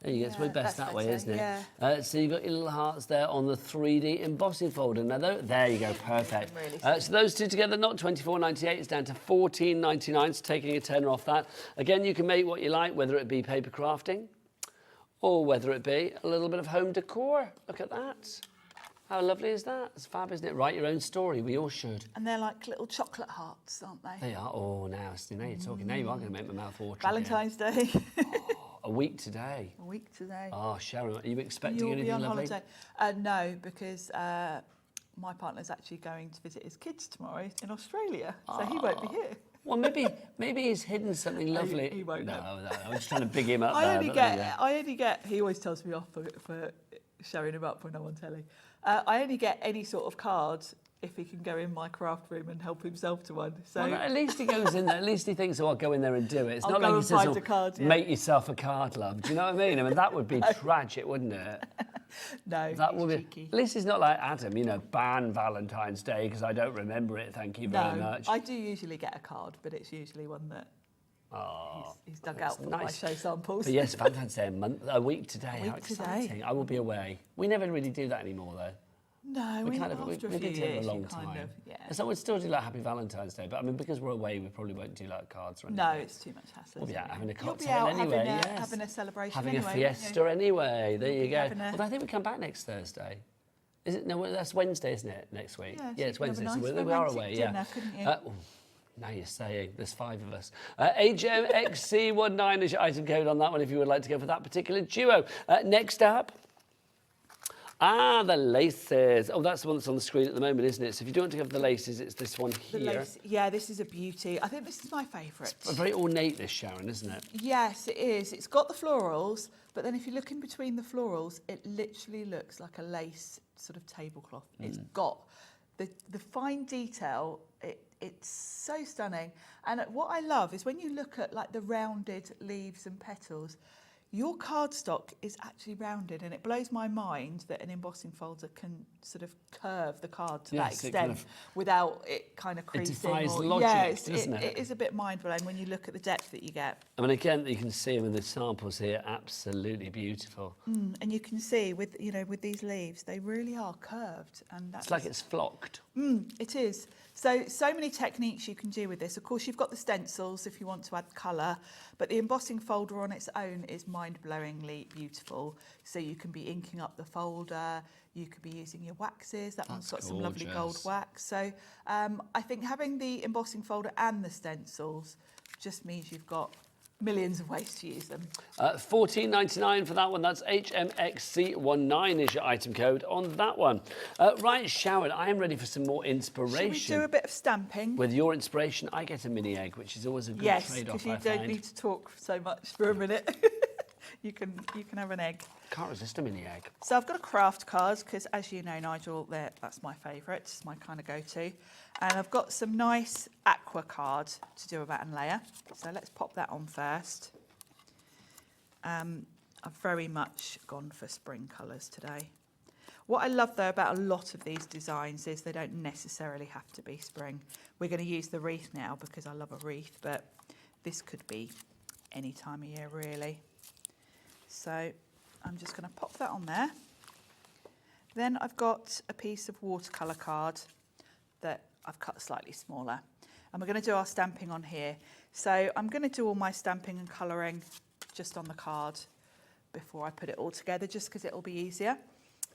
There you go. It's probably best that way, isn't it? Yeah. So you've got your little hearts there on the 3D embossing folder. Now, there you go. Perfect. Really so those two together, not $24.98. It's down to $14.99. So taking a tenner off that. Again, you can make what you like, whether it be paper crafting or whether it be a little bit of home decor. Look at that. How lovely is that? It's fab, isn't it? Write your own story. We all should. And they're like little chocolate hearts, aren't they? They are. Oh, now you're talking. Now you are going to make my mouth water. Valentine's Day. Oh, week today. A week today. Oh, Sharon, are you expecting You'll anything be on lovely? holiday. No, because my partner's actually going to visit his kids tomorrow in Australia, so he won't be here. Well, maybe he's hidden something lovely. He won't know. No, I'm just trying to big him up I only get. He always tells me off for showing him up when I'm on telly. I only get any sort of card if he can go in my craft room and help himself to one. So well, at least he goes in there. At least he thinks, "Oh, I'll go in there and do it." It's I'll not go like he and says, find a card, yeah. "Make yourself a card, love." Do you know what I mean? I mean, that would be tragic, wouldn't it? No, That he's would be. cheeky. At least he's not like Adam, ban Valentine's Day because I don't remember it. Thank you very much. I do usually get a card, but it's usually one that he's dug out from my show samples. But yes, Valentine's Day a week today. A week How today. exciting! I will be away. We never really do that anymore, though. No, We after did a few it a years, long you kind time. of, yeah. So we'd still do like Happy Valentine's Day, but I mean, because we're away, we probably won't do like cards or anything. No, it's too much hassle. We'll be isn't out it? having a You'll be cocktail out anyway. having a celebration having anyway. a fiesta anyway. There you go. having a- Although I think we come back next Thursday. Is it? No, that's Wednesday, isn't it? Next week. Yeah, so it's you could have a Wednesday. nice So we are romantic away. dinner, Yeah. couldn't you? Now you're saying there's 5 of us. HMXC19 is your item code on that one if you would like to go for that particular duo. Next up. The laces. Oh, that's the one that's on the screen at the moment, isn't it? So if you do want to go for the laces, it's this one The here. lace, yeah, this is a beauty. I think this is my favourite. Very ornate, this, Sharon, isn't it? Yes, it is. It's got the florals, but then if you look in between the florals, it literally looks like a lace sort of tablecloth. It's got the fine detail. It's so stunning. And what I love is when you look at like the rounded leaves and petals, your cardstock is actually rounded, and it blows my mind that an embossing folder can sort of curve the card to that Yes, it extent kind of- without it kind of creasing. defies or, logic, yeah, doesn't it? It is a bit mind-blowing when you look at the depth that you get. I mean, again, you can see them in the samples here. Absolutely beautiful. And you can see with these leaves, they really are curved, and that's It's like it's flocked. it is. So many techniques you can do with this. Of course, you've got the stencils if you want to add colour, but the embossing folder on its own is mind-blowingly beautiful. So you can be inking up the folder, you could be using your waxes. That one's got some lovely gold gorgeous. wax. So I think having the embossing folder and the stencils just means you've got millions of ways to use them. $14.99 for that one. That's HMXC19 is your item code on that one. Right, Sharon, I am ready for some more inspiration. Should we do a bit of stamping? With your inspiration, I get a mini egg, which is always a good Yes, trade-off, because you I don't find. need to talk so much for a minute. You can have an egg. Can't resist a mini egg. So I've got a craft card because, as you know, Nigel, that's my favourite. It's my kind of go-to. And I've got some nice aqua card to do a batten layer. So let's pop that on first. I've very much gone for spring colours today. What I love, though, about a lot of these designs is they don't necessarily have to be spring. We're going to use the wreath now because I love a wreath, but this could be any time of year, really. So I'm just going to pop that on there. Then I've got a piece of watercolour card that I've cut slightly smaller. And we're going to do our stamping on here. So I'm going to do all my stamping and colouring just on the card before I put it all together, just because it'll be easier.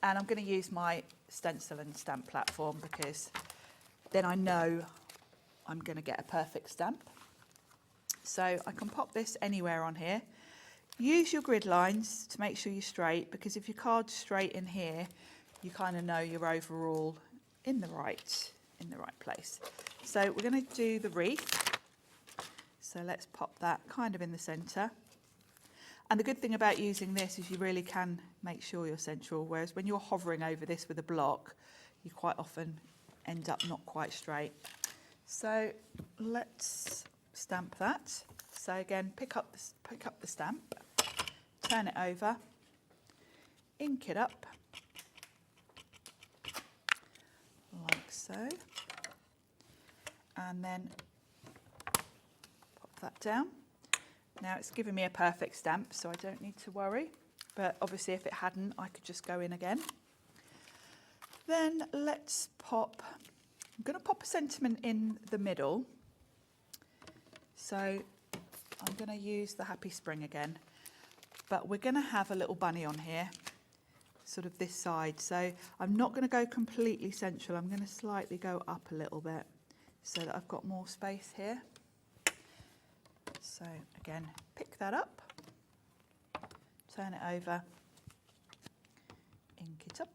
And I'm going to use my stencil and stamp platform because then I know I'm going to get a perfect stamp. So I can pop this anywhere on here. Use your grid lines to make sure you're straight, because if your card's straight in here, you kind of know you're overall in the right place. So we're going to do the wreath. So let's pop that kind of in the centre. And the good thing about using this is you really can make sure you're central, whereas when you're hovering over this with a block, you quite often end up not quite straight. So let's stamp that. So again, pick up the stamp, turn it over, ink it up, like so, and then pop that down. Now it's given me a perfect stamp, so I don't need to worry, but obviously if it hadn't, I could just go in again. Then let's pop, I'm going to pop a sentiment in the middle. So I'm going to use the Happy Spring again, but we're going to have a little bunny on here, sort of this side. So I'm not going to go completely central. I'm going to slightly go up a little bit so that I've got more space here. So again, pick that up, turn it over, ink it up.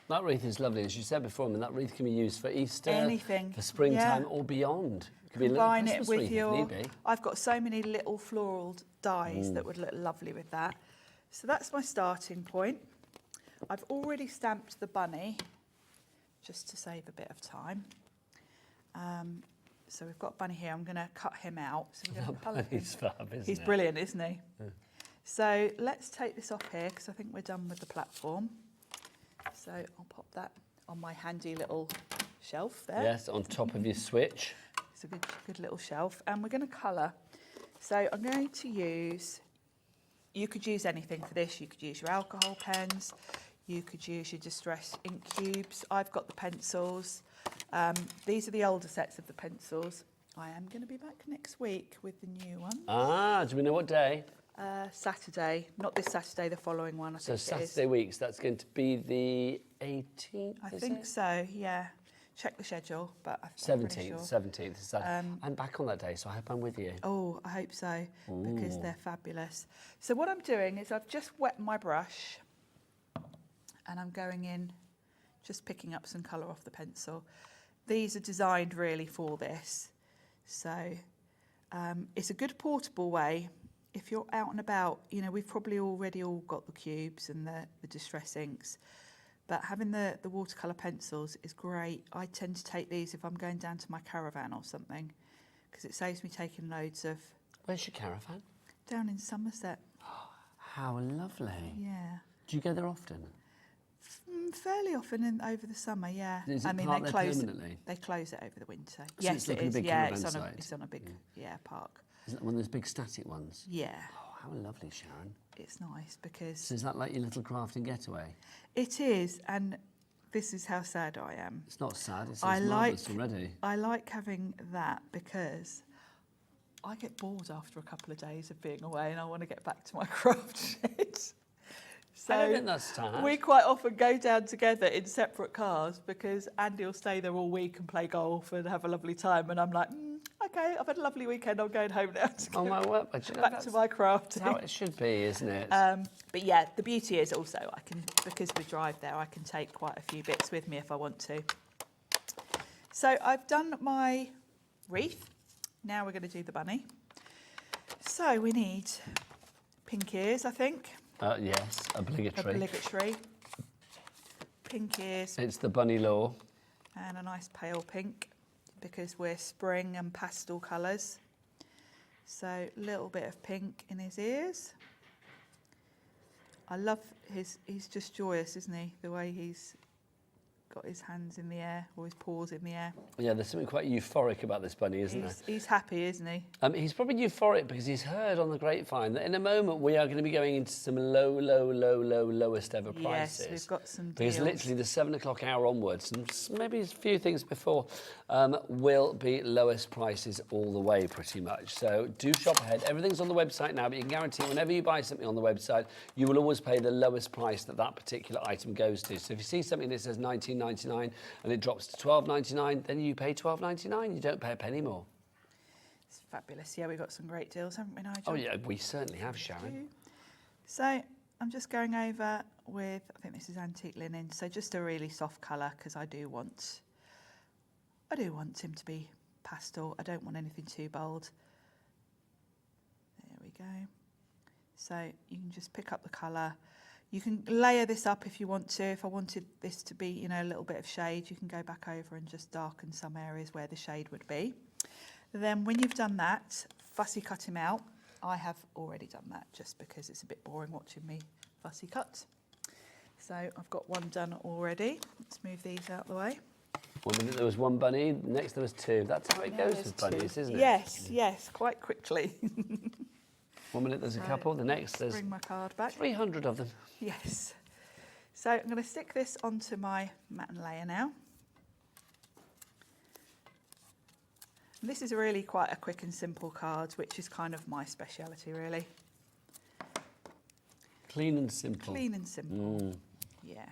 That wreath is lovely. As you said before, I mean, that wreath can be used for Easter, anything, for springtime or beyond. It could be a little combine it Christmas with wreath your, if need be. I've got so many little floral dies that would look lovely with that. So that's my starting point. I've already stamped the bunny, just to save a bit of time. So we've got Bunny here. I'm going to cut him out. So we're going to colour him. He's fab, isn't He's he? brilliant, isn't he? Yeah. So let's take this off here because I think we're done with the platform. So I'll pop that on my handy little shelf there. Yes, on top of your switch. It's a good little shelf. And we're going to colour. So I'm going to use, you could use anything for this. You could use your alcohol pens. You could use your distress ink cubes. I've got the pencils. These are the older sets of the pencils. I am going to be back next week with the new one. Ah, do we know what day? Saturday, not this Saturday, the following one. I So think Saturday weeks, that's going to be the 18th, I is think it? so, yeah. Check the schedule, but I'm pretty 17th, sure. 17th. Is that, I'm back on that day, so I hope I'm with you. Oh, I hope so, because they're fabulous. So what I'm doing is I've just wet my brush and I'm going in, just picking up some colour off the pencil. These are designed really for this. So it's a good portable way. If you're out and about, you know, we've probably already all got the cubes and the distress inks, but having the watercolour pencils is great. I tend to take these if I'm going down to my caravan or something, because it saves me taking loads of... Where's your caravan? Down in Somerset. How lovely. Yeah. Do you go there often? Fairly often over the summer, yeah. Is it I mean, parked they there close permanently? They close it over the winter. So Yes, it's like it a is. big Yeah, caravan site? it's on a big park. Is that one of those big static ones? Yeah, Oh, how lovely, Sharon. it's nice because So is that like your little crafting getaway? it is, and this is how sad I am. It's not sad, it's I marvellous already. I like having that because I get bored after a couple of days of being away, and I want to get back to my craft shed. So I don't think that's sad. we quite often go down together in separate cars because Andy will stay there all week and play golf and have a lovely time, and I'm like, okay, I've had a lovely weekend. I'm going home now to Oh go my word! But you know, back to my craft. that's how it should be, isn't it? But yeah, the beauty is also I can, because we drive there, I can take quite a few bits with me if I want to. So I've done my wreath. Now we're going to do the bunny. So we need pink ears, I think. Yes, obligatory. Obligatory. Pink ears It's the bunny law. and a nice pale pink because we're spring and pastel colours. So a little bit of pink in his ears. I love he's just joyous, isn't he? The way he's got his hands in the air or his paws in the air. Yeah, there's something quite euphoric about this bunny, isn't there? He's happy, isn't he? He's probably euphoric because he's heard on the grapevine that in a moment we are going to be going into some lowest ever prices. Yes, we've got some Because deals. literally the 7 o'clock hour onwards, and maybe a few things before, will be lowest prices all the way pretty much. So do shop ahead. Everything's on the website now, but you can guarantee whenever you buy something on the website, you will always pay the lowest price that that particular item goes to. So if you see something that says $19.99 and it drops to $12.99, then you pay $12.99. You don't pay a penny more. It's fabulous. Yeah, we've got some great deals, haven't we, Nigel? Oh yeah, we certainly have, Sharon. So I'm just going over with, I think this is antique linen, so just a really soft colour because I do want him to be pastel. I don't want anything too bold. There we go. So you can just pick up the colour. You can layer this up if you want to. If I wanted this to be, you know, a little bit of shade, you can go back over and just darken some areas where the shade would be. Then when you've done that, fussy cut him out. I have already done that just because it's a bit boring watching me fussy cut. So I've got one done already. Let's move these out of the way. 1 minute there was one bunny, next there was two. That's how it goes with bunnies, isn't it? Yes, yes, quite quickly. 1 minute there's a couple, the next there's Bring my card back. 300 of them. Yes. So I'm going to stick this onto my mat and layer now. And this is really quite a quick and simple card, which is kind of my speciality, really. Clean and simple. Clean and simple. Yeah.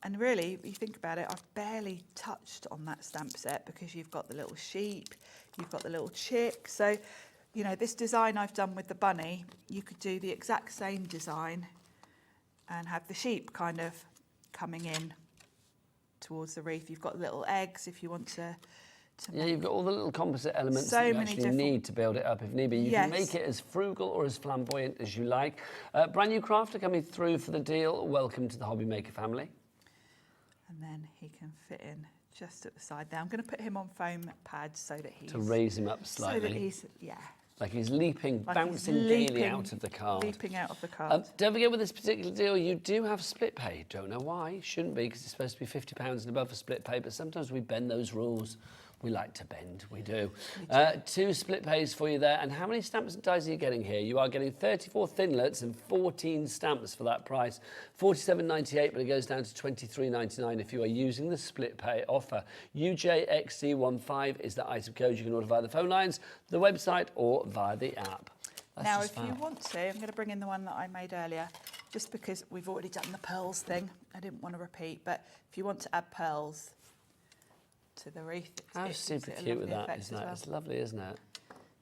And really, if you think about it, I've barely touched on that stamp set because you've got the little sheep, you've got the little chick. So you know, this design I've done with the bunny, you could do the exact same design and have the sheep kind of coming in towards the wreath. You've got little eggs if you want to yeah, you've got all the little composite elements so that you many actually different... need to build it up if need be. You Yes. can make it as frugal or as flamboyant as you like. Brand new crafter coming through for the deal. Welcome to the Hobby Maker family. And then he can fit in just at the side there. I'm going to put him on foam pads so that he's... To raise him up slightly. So that he's, yeah. Like he's leaping, Like bouncing he's gaily leaping, out of the card. Leaping out of the card. Don't forget with this particular deal, you do have split pay. Don't know why. Shouldn't be, because it's supposed to be £50 and above for split pay, but sometimes we bend those rules. We like to bend, we do. 2 split pays for you there. And how many stamps and dies are you getting here? You are getting 34 thinlets and 14 stamps for that price. $47.98, but it goes down to $23.99 if you are using the split pay offer. UJXC15 is the item code. You can order via the phone lines, the website, or via the app. That's now, just if you fab. want to, I'm going to bring in the one that I made earlier, just because we've already done the pearls thing. I didn't want to repeat, but if you want to add pearls to the wreath, How super cute with that, isn't it? Well. It's lovely, isn't it?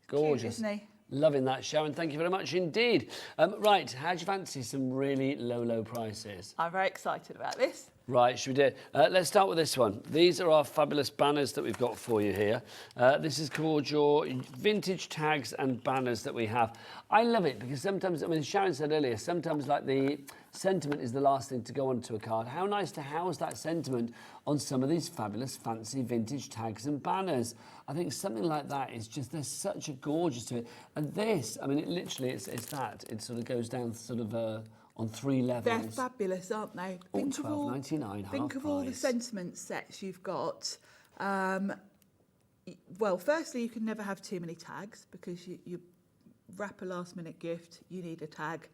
Cute, Gorgeous. isn't he? Loving that, Sharon. Thank you very much indeed. Right, how do you fancy some really low prices? I'm very excited about this. Right, should we do it? Let's start with this one. These are our fabulous banners that we've got for you here. This is called your vintage tags and banners that we have. I love it because sometimes, I mean, Sharon said earlier, sometimes like the sentiment is the last thing to go onto a card. How nice to house that sentiment on some of these fabulous fancy vintage tags and banners. I think something like that is just, there's such a gorgeous to it. And this, I mean, it literally, it's that. It sort of goes down sort of on 3 levels. They're fabulous, aren't they? Think of $12.99, half Think of all the price. sentiment sets you've got. Well, firstly, you can never have too many tags because you wrap a last-minute gift, you need a tag.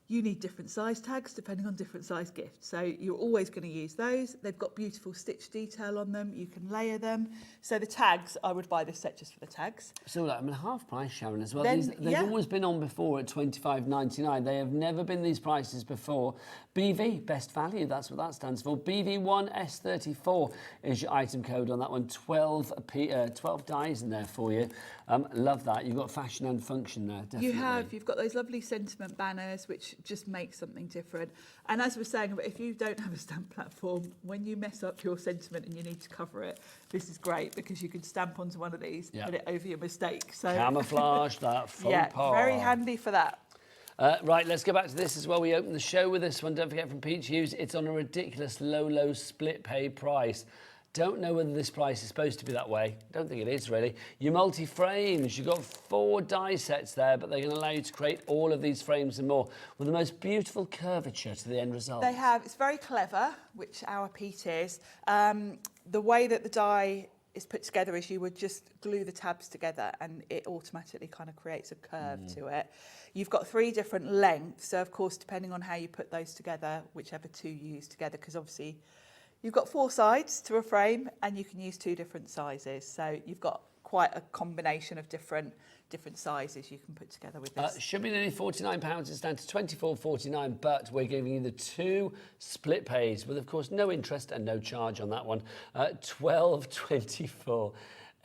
You need different size tags depending on different size gifts. So you're always going to use those. They've got beautiful stitch detail on them. You can layer them. So the tags, I would buy this set just for the tags. So I mean, half price, Sharon, as well. Then, They've always been on before at $25.99. They have never been these prices before. BV, best value, that's what that stands for. BV1S34 is your item code on that one. 12 dies in there for you. Love that. You've got fashion and function there, definitely. You've got those lovely sentiment banners, which just make something different. And as we're saying, if you don't have a stamp platform, when you mess up your sentiment and you need to cover it, this is great because you can stamp onto one of these, put it over your mistake. So camouflage that faux pas. Very handy for that. Right, let's go back to this as well. We opened the show with this one. Don't forget, from Peach Hughes, it's on a ridiculous low split pay price. Don't know whether this price is supposed to be that way. Don't think it is, really. Your multi-frames, you've got 4 die sets there, but they're going to allow you to create all of these frames and more with the most beautiful curvature to the end result. They have. It's very clever, which our Pete is. The way that the die is put together is you would just glue the tabs together and it automatically kind of creates a curve to it. You've got 3 different lengths, so of course, depending on how you put those together, whichever 2 you use together, because obviously you've got 4 sides to a frame and you can use 2 different sizes. So you've got quite a combination of different sizes you can put together with this. Should be nearly £49. It's down to $24.49, but we're giving you the 2 split pays with, of course, no interest and no charge on that one. $12.24.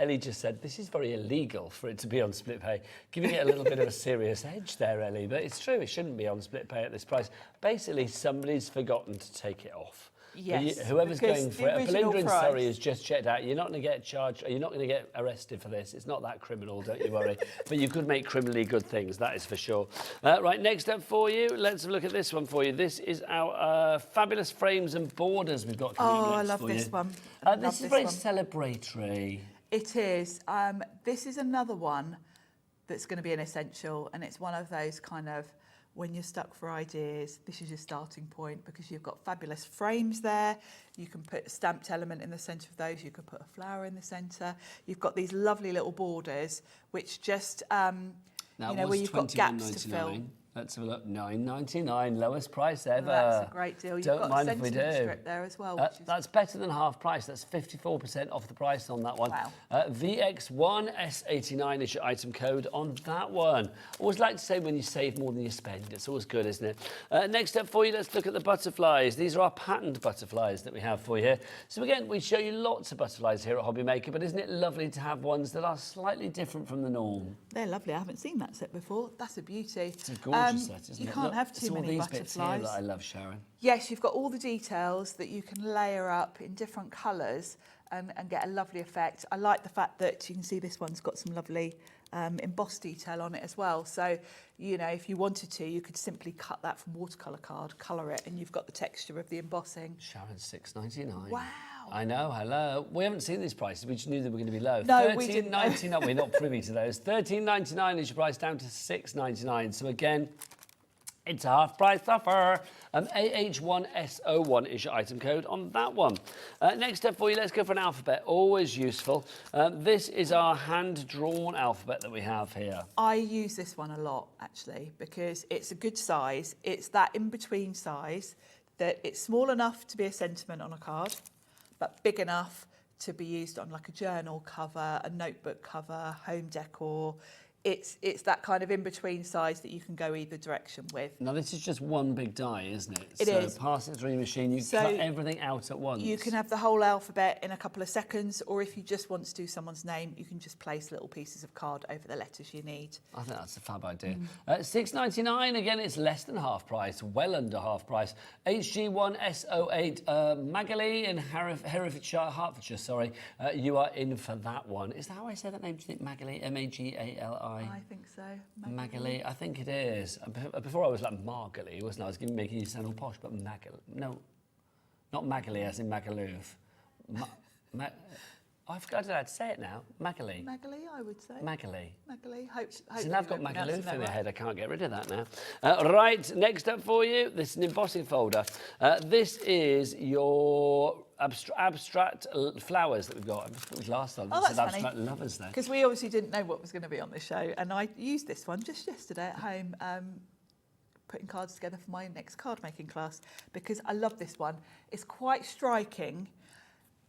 Ellie just said, this is very illegal for it to be on split pay, giving it a little bit of a serious edge there, Ellie. But it's true, it shouldn't be on split pay at this price. Basically, somebody's forgotten to take it off. Yes, whoever's going for it, Belinda in price. Surrey has just checked out. You're not going to get charged, you're not going to get arrested for this. It's not that criminal, don't you worry. But you could make criminally good things, that is for sure. Right, next up for you, let's have a look at this one for you. This is our fabulous frames and borders we've got coming up I next love for this you. one. This is very celebratory. It is. This is another one that's going to be an essential, and it's one of those kind of, when you're stuck for ideas, this is your starting point because you've got fabulous frames there. You can put a stamped element in the centre of those. You could put a flower in the centre. You've got these lovely little borders, which just, where you've got gaps to fill. Let's have a look. £9.99, lowest price ever. Well, that's a great deal. You've Don't got mind a if we sentiment do. strip there as well. That's better than half price. That's 54% off the price on that one. Wow. VX1S89 is your item code on that one. Always like to say when you save more than you spend. It's always good, isn't it? Next up for you, let's look at the butterflies. These are our patterned butterflies that we have for you here. So again, we show you lots of butterflies here at Hobby Maker, but isn't it lovely to have ones that are slightly different from the norm? They're lovely. I haven't seen that set before. That's a beauty. It's a gorgeous set, isn't it? You can't have too many it's all these bits here butterflies. that I love, Sharon. Yes, you've got all the details that you can layer up in different colours and get a lovely effect. I like the fact that you can see this one's got some lovely embossed detail on it as well. So, you know, if you wanted to, you could simply cut that from watercolour card, colour it, and you've got the texture of the embossing. Sharon, £6.99. Wow. I know, hello. We haven't seen these prices. We just knew they were going to be low. No, we didn't. £13.99. We're not privy to those. £13.99 is your price, down to £6.99. So again, it's a half price offer. AH1S01 is your item code on that one. Next up for you, let's go for an alphabet. Always useful. This is our hand-drawn alphabet that we have here. I use this one a lot, actually, because it's a good size. It's that in-between size that it's small enough to be a sentiment on a card, but big enough to be used on like a journal cover, a notebook cover, home decor. It's that kind of in-between size that you can go either direction with. Now, this is just one big die, isn't it? It is. So pass it through your machine, you cut everything out at once. You can have the whole alphabet in a couple of seconds, or if you just want to do someone's name, you can just place little pieces of card over the letters you need. I think that's a fab idea. £6.99, again, it's less than half price, well under half price. HG1S08, Magali in Herefordshire, you are in for that one. Is that how I say that name? Do you think Magali? M-A-G-A-L-I? I think so. Magali, I think it is. Before I was like Margali, wasn't I? I was making you sound all posh, but Magali. No, not Magali as in Magaluf. I forgot how to say it now. Magali. Magali, I would say. Magali. Magali. Hope so now I've got Magaluf in my head. I can't get rid of that now. Right, next up for you, this is an embossing folder. This is your abstract flowers that we've got. I just put the last one. Oh, that's funny. Abstract lovers there. Because we obviously didn't know what was going to be on the show, and I used this one just yesterday at home, putting cards together for my next card making class, because I love this one. It's quite striking.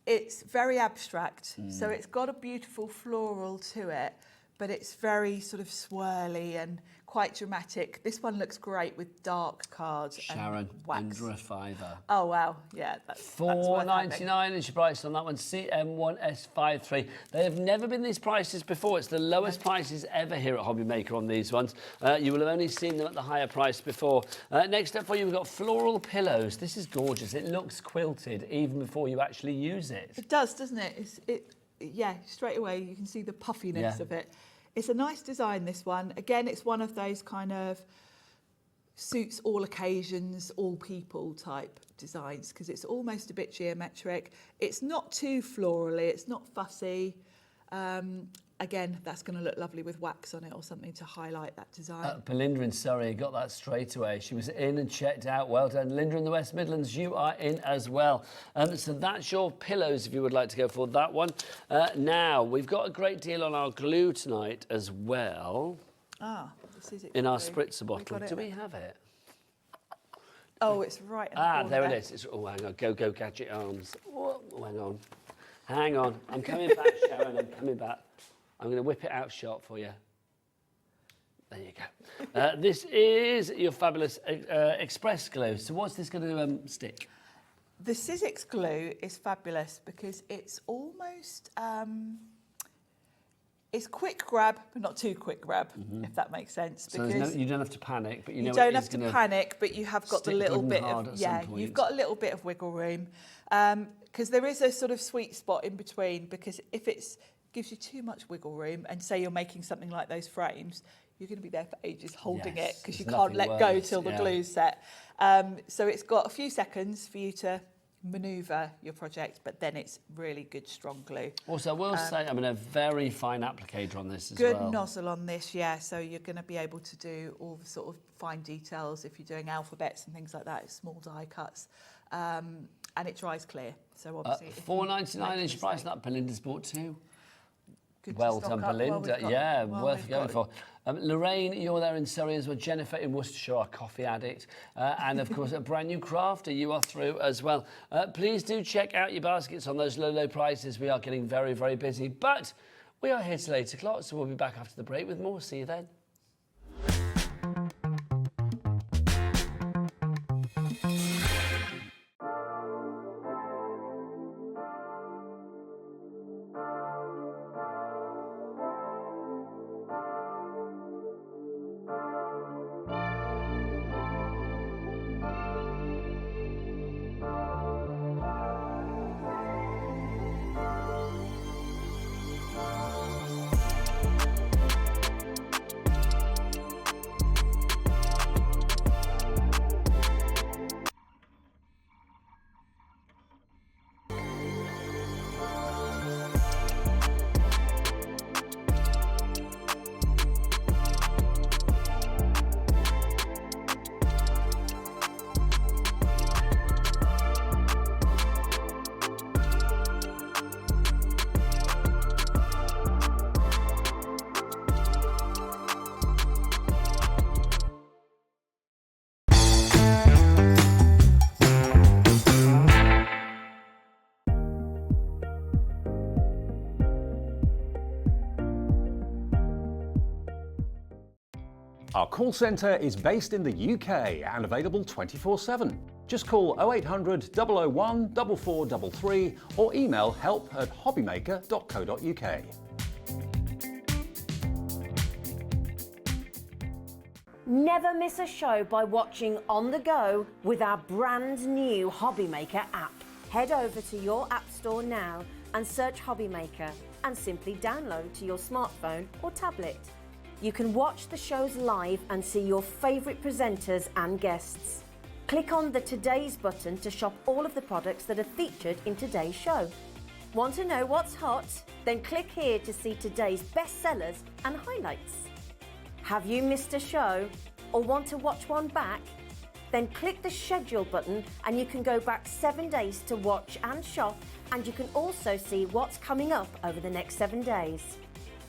It's very abstract, so it's got a beautiful floral to it, but it's very sort of swirly and quite dramatic. This one looks great with dark cards. Sharon, and wax. under a fiver. Oh wow, yeah, that's £4.99 is your price on that one. CM1S53. They have never been these prices before. It's the lowest prices ever here at Hobby Maker on these ones. You will have only seen them at the higher price before. Next up for you, we've got floral pillows. This is gorgeous. It looks quilted even before you actually use it. It does, doesn't it? Yeah, straight away you can see the puffiness of it. It's a nice design, this one. Again, it's one of those kind of suits all occasions, all people type designs, because it's almost a bit geometric. It's not too florally, it's not fussy. Again, that's going to look lovely with wax on it or something to highlight that design. Belinda in Surrey got that straight away. She was in and checked out. Well done. Linda in the West Midlands, you are in as well. So that's your pillows if you would like to go for that one. Now, we've got a great deal on our glue tonight as well. This is it. In our spritzer bottle. Do we have it? Oh, it's right in the corner there it is. Oh, hang on. Go, gadget arms. Oh, hang on. Hang on. I'm coming back, Sharon. I'm coming back. I'm going to whip it out short for you. There you go. This is your fabulous express glue. So what's this going to stick? The Sizzix glue is fabulous because it's almost... it's quick grab, but not too quick grab, if that makes sense. So you don't have to panic, but you don't have to panic, but you have got the little bit of you've got a little bit of wiggle room, because there is a sort of sweet spot in between. Because if it gives you too much wiggle room, and say you're making something like those frames, you're going to be there for ages holding it because you can't let go till the glue's set. So it's got a few seconds for you to manoeuvre your project, but then it's really good strong glue. Also, I will say, I mean, a very fine applicator on this as well. Good nozzle on this, yeah, so you're going to be able to do all the sort of fine details if you're doing alphabets and things like that, small die cuts, and it dries clear. So obviously, £4.99 is your price. That Belinda's bought too. Good well done, Belinda. Worth going for. Lorraine, you're there in Surrey as well. Jennifer in Worcestershire, our coffee addict. And of course, a brand new crafter, you are through as well. Please do check out your baskets on those low, low prices. We are getting very, very busy. But we are here till 8 o'clock, so we'll be back after the break with more. See you then. Our call centre is based in the UK and available 24/7. Just call 0800 001 4433 or email help@hobbymaker.co.uk. Never miss a show by watching on the go with our brand new Hobbymaker app. Head over to your app store now and search Hobbymaker and simply download to your smartphone or tablet. You can watch the shows live and see your favourite presenters and guests. Click on the Today's button to shop all of the products that are featured in today's show. Want to know what's hot? Then click here to see today's bestsellers and highlights. Have you missed a show or want to watch one back? Then click the schedule button and you can go back 7 days to watch and shop, and you can also see what's coming up over the next 7 days.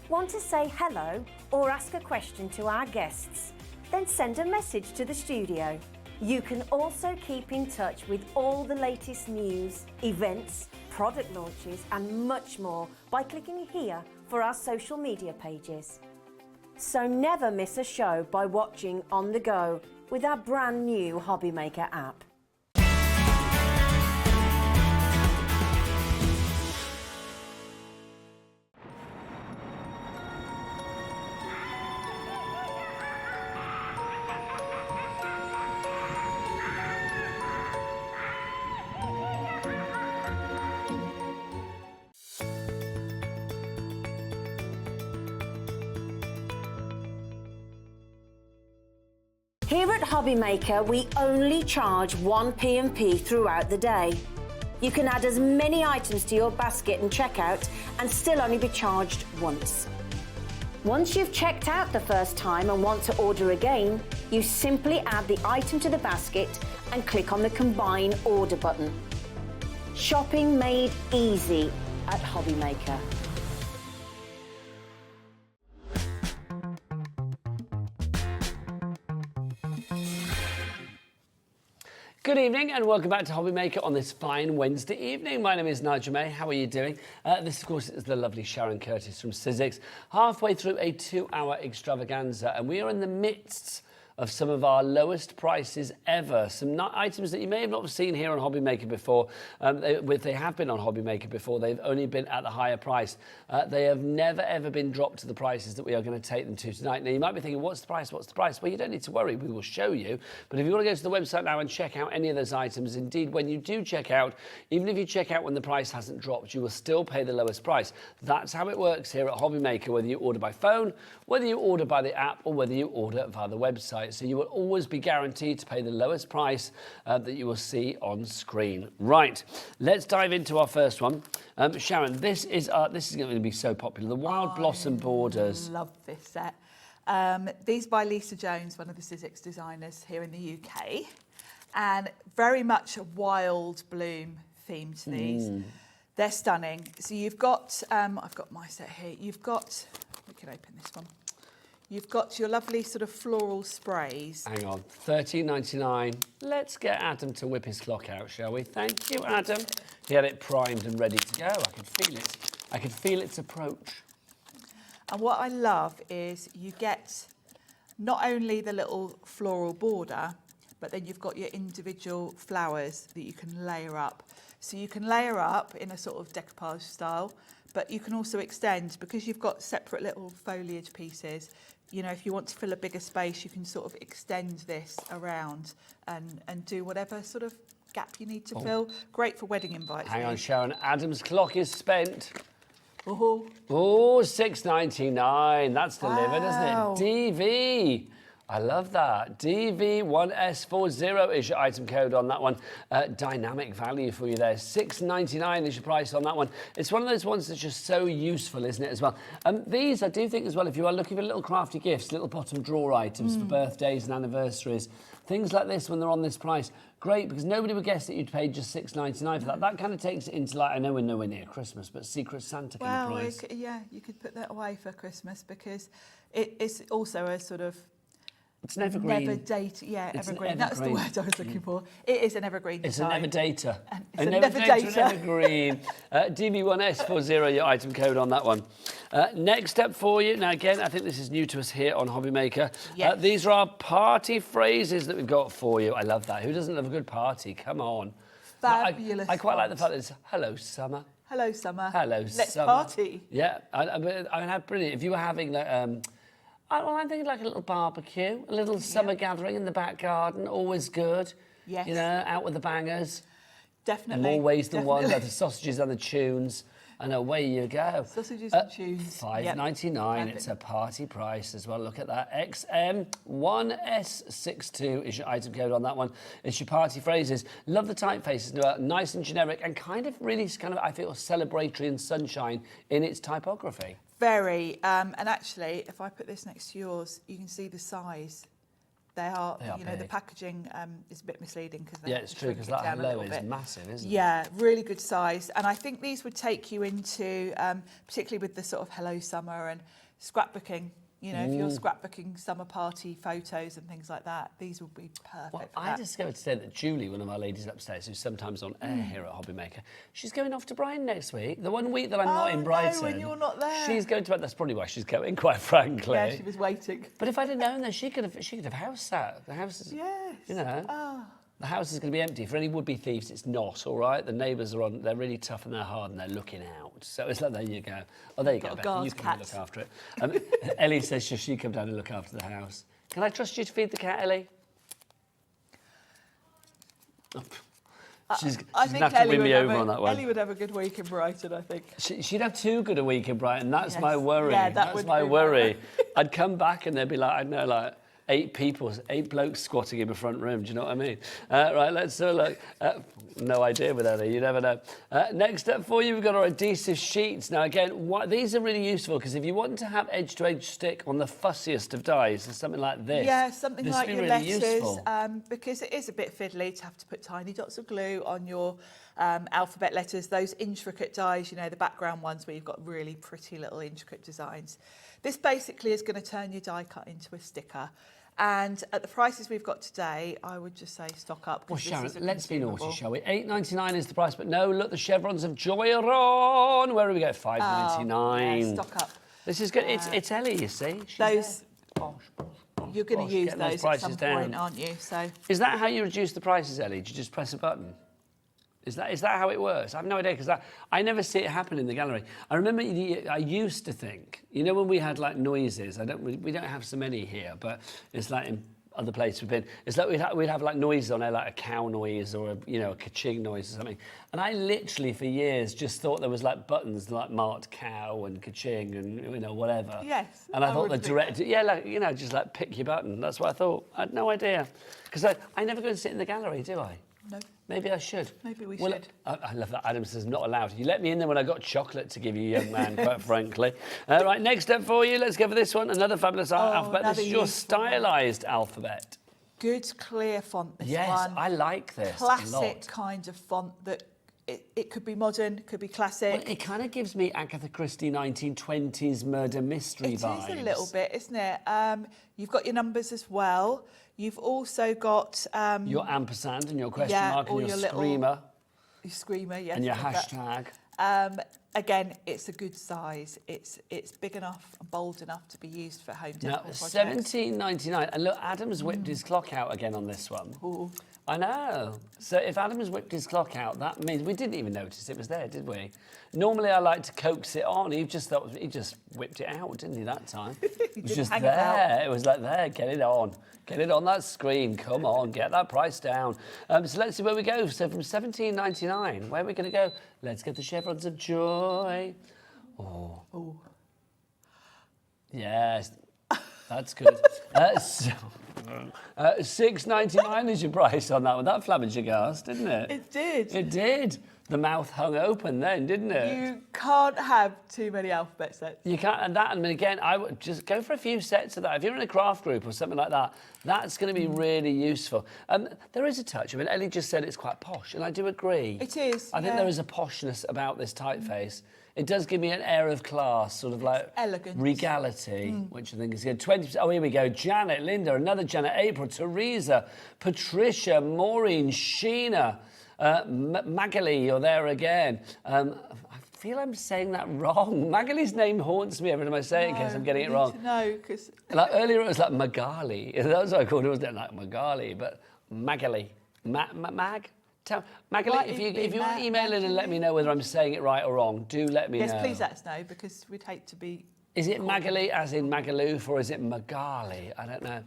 Want to say hello or ask a question to our guests? Then send a message to the studio. You can also keep in touch with all the latest news, events, product launches and much more by clicking here for our social media pages. So never miss a show by watching on the go with our brand new Hobbymaker app. Here at Hobbymaker, we only charge 1 P&P throughout the day. You can add as many items to your basket and checkout and still only be charged once. Once you've checked out the first time and want to order again, you simply add the item to the basket and click on the Combine Order button. Shopping made easy at Hobbymaker. Good evening and welcome back to Hobbymaker on this fine Wednesday evening. My name is Nigel May. How are you doing? This, of course, is the lovely Sharon Curtis from Sizzix, halfway through a 2-hour extravaganza, and we are in the midst of some of our lowest prices ever. Some items that you may have not seen here on Hobbymaker before. They have been on Hobbymaker before. They've only been at the higher price. They have never, ever been dropped to the prices that we are going to take them to tonight. Now, you might be thinking, what's the price? What's the price? Well, you don't need to worry. We will show you. But if you want to go to the website now and check out any of those items, indeed, when you do check out, even if you check out when the price hasn't dropped, you will still pay the lowest price. That's how it works here at Hobbymaker, whether you order by phone, whether you order by the app, or whether you order via the website. So you will always be guaranteed to pay the lowest price that you will see on screen. Right, let's dive into our first one. Sharon, this is going to be so popular. The Wild Blossom Borders. I love this set. These by Lisa Jones, one of the Sizzix designers here in the UK. And very much a wild bloom theme to these. They're stunning. So you've got, I've got my set here. You've got, we can open this one. You've got your lovely sort of floral sprays. Hang on, $13.99. Let's get Adam to whip his clock out, shall we? Thank you, Adam. He had it primed and ready to go. I could feel it. I could feel its approach. And what I love is you get not only the little floral border, but then you've got your individual flowers that you can layer up. So you can layer up in a sort of decoupage style, but you can also extend because you've got separate little foliage pieces. You know, if you want to fill a bigger space, you can sort of extend this around and do whatever sort of gap you need to fill. Great for wedding invites. Hang on, Sharon. Adam's clock is spent. Oh, $6.99. That's delivered, isn't it? DV. I love that. DV1S40 is your item code on that one. Dynamic value for you there. $6.99 is your price on that one. It's one of those ones that's just so useful, isn't it, as well? These, I do think as well, if you are looking for little crafty gifts, little bottom drawer items for birthdays and anniversaries, things like this when they're on this price, great, because nobody would guess that you'd pay just $6.99 for that. That kind of takes it into, like, I know we're nowhere near Christmas, but Secret Santa kind of price. Yeah, you could put that away for Christmas because it's also a sort of it's an evergreen. Never date, yeah, it's evergreen. That's the word I was looking for. It is an evergreen. It's a never dater. It's a never dater. An evergreen. DV1S40, your item code on that one. Next up for you, now again, I think this is new to us here on Hobby Maker. Yes. These are our party phrases that we've got for you. I love that. Who doesn't love a good party? Come on. Fabulous. I quite like the fact that it's hello, summer. Hello, summer. Hello, Let's summer. party. Yeah, I mean, how brilliant. If you were having like, I'm thinking like a little barbecue, a little summer gathering in the back garden, always good. Yes. You know, out with the bangers. Definitely. In more ways than one, like the sausages and the tunes. And away you go. Sausages and tunes. $5.99. Yep. It's a party price as well. Look at that. XM1S62 is your item code on that one. It's your party phrases. Love the typefaces. Nice and generic and kind of really I feel, celebratory and sunshine in its typography. Very. And actually, if I put this next to yours, you can see the size. They are you know, big. The packaging is a bit misleading because yeah, it's true because that hello is massive, isn't it? Yeah, really good size. And I think these would take you into, particularly with the sort of hello summer and scrapbooking. You know, if you're scrapbooking summer party photos and things like that, these would be perfect. Well, for I that. discovered today that Julie, one of our ladies upstairs, who's sometimes on air here at Hobby Maker, she's going off to Brighton next week. The one week that I'm not in Brighton. No, when you're not there. She's going to. That's probably why she's going, quite frankly. Yeah, she was waiting. But if I'd have known that, she could have house sat. The house is, Yes. you know. Oh. The house is going to be empty. For any would-be thieves, it's not, all right? The neighbours are on, they're really tough and they're hard and they're looking out. So it's like, there you go. Oh, there you go, Becky, you can look after it. Ellie says should she come down and look after the house. Can I trust you to feed the cat, Ellie? Oh. She's going to have to win me over on that one. Ellie would have a good week in Brighton, I think. She'd have too good a week in Brighton. That's Yes. my worry. Yeah, That's my worry. I'd come back and there'd be like, I don't know, like 8 blokes squatting in the front room. Do you know what I mean? Right, let's have a look. No idea with Ellie, you never know. Next up for you, we've got our adhesive sheets. Now, again, these are really useful because if you want to have edge-to-edge stick on the fussiest of dies, or something like this. Yeah, something this like would be your really letters, useful. because it is a bit fiddly to have to put tiny dots of glue on your alphabet letters, those intricate dies, you know, the background ones where you've got really pretty little intricate designs. This basically is going to turn your die cut into a sticker. And at the prices we've got today, I would just say stock up. Well, Sharon, this is let's be naughty, consumable. shall we? $8.99 is the price, but no, look, the chevrons of joy are on. Where do we go? $5.99. Yeah, stock up. This is good. It's Ellie, you see. She's Those, there. Bosh, you're going to use getting those at prices some down. point, aren't you? So Is that how you reduce the prices, Ellie? Do you just press a button? Is that how it works? I have no idea because I never see it happen in the gallery. I remember I used to think, you know, when we had like noises. We don't have so many here, but it's like in other places we've been. It's like we'd have like noises on there, like a cow noise or a ka-ching noise or something. And I literally for years just thought there was like buttons like marked cow and ka-ching and you know whatever. Yes. And I thought the would think director, yeah, like you know, just like pick your button. That's what I thought. I had no idea because I never go and sit in the gallery, do I? no. Maybe I should. Maybe we Well, should. I love that. Adam says not allowed. You let me in there when I got chocolate to give you, young man, quite frankly. Right, next up for you, let's go for this one. Another fabulous alphabet. This another is your useful one. stylised alphabet. Good clear font, this Yes, one. I like this a Classic lot. kind of font that it could be modern, it could be classic. Well, it kind of gives me Agatha Christie 1920s murder mystery vibes. It is a little bit, isn't it? You've got your numbers as well. You've also got... your ampersand and your question mark and your little, screamer. Your screamer, yes. And your hashtag. Again, it's a good size. It's big enough and bold enough to be used for home decor projects. $17.99. And look, Adam's whipped his clock out again on this one. Ooh. I know. So if Adam's whipped his clock out, that means we didn't even notice it was there, did we? Normally I like to coax it on. He just whipped it out, didn't he, that time? It was just there. It was like, there, get it on. Get it on that screen. Come on, get that price down. So let's see where we go. So from $17.99, where are we going to go? Let's get the chevrons of joy. Oh. Ooh. Yes, that's good. $6.99 is your price on that one. That flabbergasted, didn't it? It did. It did. The mouth hung open then, didn't it? You can't have too many alphabet sets. You can't, and that, and again, I would just go for a few sets of that. If you're in a craft group or something like that, that's going to be really useful. There is a touch. I mean, Ellie just said it's quite posh, and I do agree. It is. I think there is a poshness about this typeface. It does give me an air of class, sort of like elegant regality, which I think is good. 20%. Oh, here we go. Janet, Linda, another Janet, April, Teresa, Patricia, Maureen, Sheena, Magali, you're there again. I feel I'm saying that wrong. Magali's name haunts me every time I say it in case I'm getting it wrong. No, because like earlier it was like Magali. That was what I called it. Wasn't it? Like Magali, but Magali, Mag. Magali, if you want to email in and let me know whether I'm saying it right or wrong, do let me know. Yes, please let us know, because we'd hate to be... Is it Magali as in Magaluf, or is it Magali? I don't know.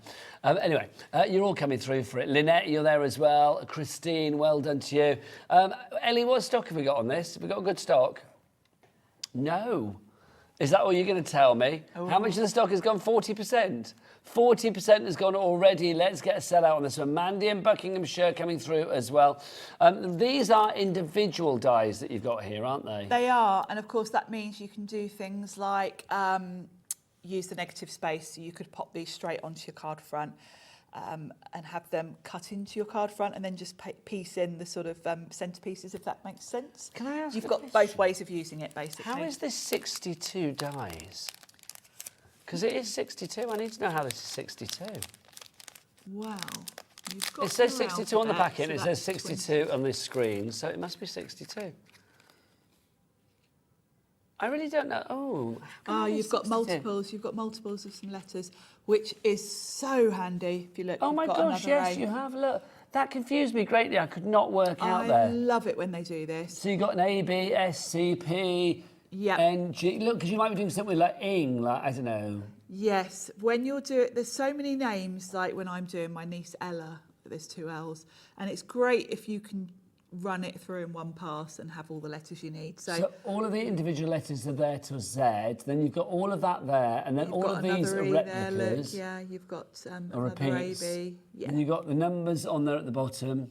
Anyway, you're all coming through for it. Lynette, you're there as well. Christine, well done to you. Ellie, what stock have we got on this? Have we got a good stock? No. Is that all you're going to tell me? Oh. How much of the stock has gone? 40%? 40% has gone already. Let's get a sellout on this one. Mandy and Buckinghamshire coming through as well. These are individual dies that you've got here, aren't they? They are, and of course that means you can do things like use the negative space. So you could pop these straight onto your card front and have them cut into your card front, and then just piece in the sort of centerpieces, if that makes sense. Can I ask? You've got both ways of using it, basically. How is this 62 dies? Because it is 62. I need to know how this is 62. Wow. You've got it says 62 on the packet, so it says 62 on this screen, so it must be 62. I really don't know. Oh, you've got multiples. You've got multiples of some letters, which is so handy. If you look, oh my gosh, yes, you have. Look, that confused me greatly. I could not work out there. I love it when they do this. So you've got an A, B, S, C, P, N, G. Look, because you might be doing something like ing, like, I don't know. Yes, when you're doing, there's so many names, like when I'm doing my niece Ella, there's 2 L's, and it's great if you can run it through in one pass and have all the letters you need. So all of the individual letters are there to Z, then you've got all of that there, and then all of these are replicas. There, yeah, you've got another A, B. Yeah. And you've got the numbers on there at the bottom.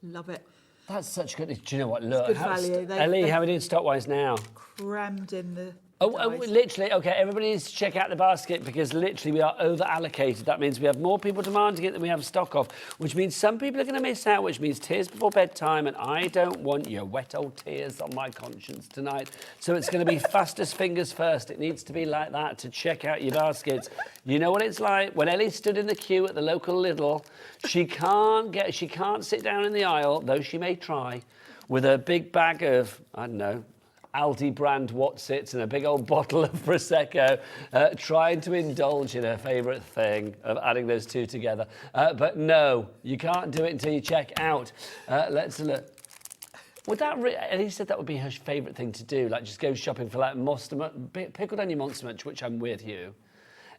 Love it. That's such good. Do you know what? Look, good value. Ellie, how are we doing stock-wise now? Crammed in the... Oh, literally, OK, everybody needs to check out the basket, because literally we are over-allocated. That means we have more people demanding it than we have stock of, which means some people are going to miss out, which means tears before bedtime, and I don't want your wet old tears on my conscience tonight. So it's going to be fastest fingers first. It needs to be like that to check out your baskets. You know what it's like? When Ellie stood in the queue at the local Lidl, she can't sit down in the aisle, though she may try, with a big bag of, I don't know, Aldi brand Watsits and a big old bottle of Prosecco, trying to indulge in her favourite thing of adding those two together. But no, you can't do it until you check out. Let's look. Would that Ellie said that would be her favourite thing to do, like just go shopping for like pickled onion monster munch, which I'm with you.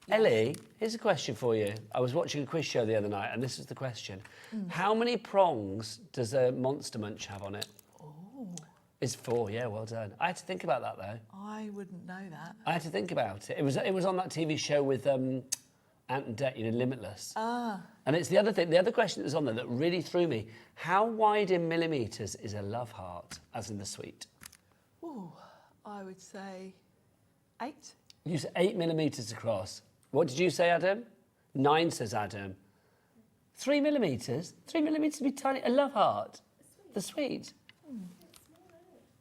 Ellie, here's a question for you. I was watching a quiz show the other night, and this is the question. How many prongs does a monster munch have on it? It's 4, yeah, well done. I had to think about that, though. I wouldn't know that. I had to think about it. It was on that TV show with Ant and Dec, you know, Limitless. Ah. And it's the other thing, the other question that was on there that really threw me. How wide in millimetres is a love heart, as in the sweet? Ooh, I would say 8. You said 8 millimetres across. What did you say, Adam? 9, says Adam. 3 millimetres? 3 millimetres would be tiny. A love heart? The sweet?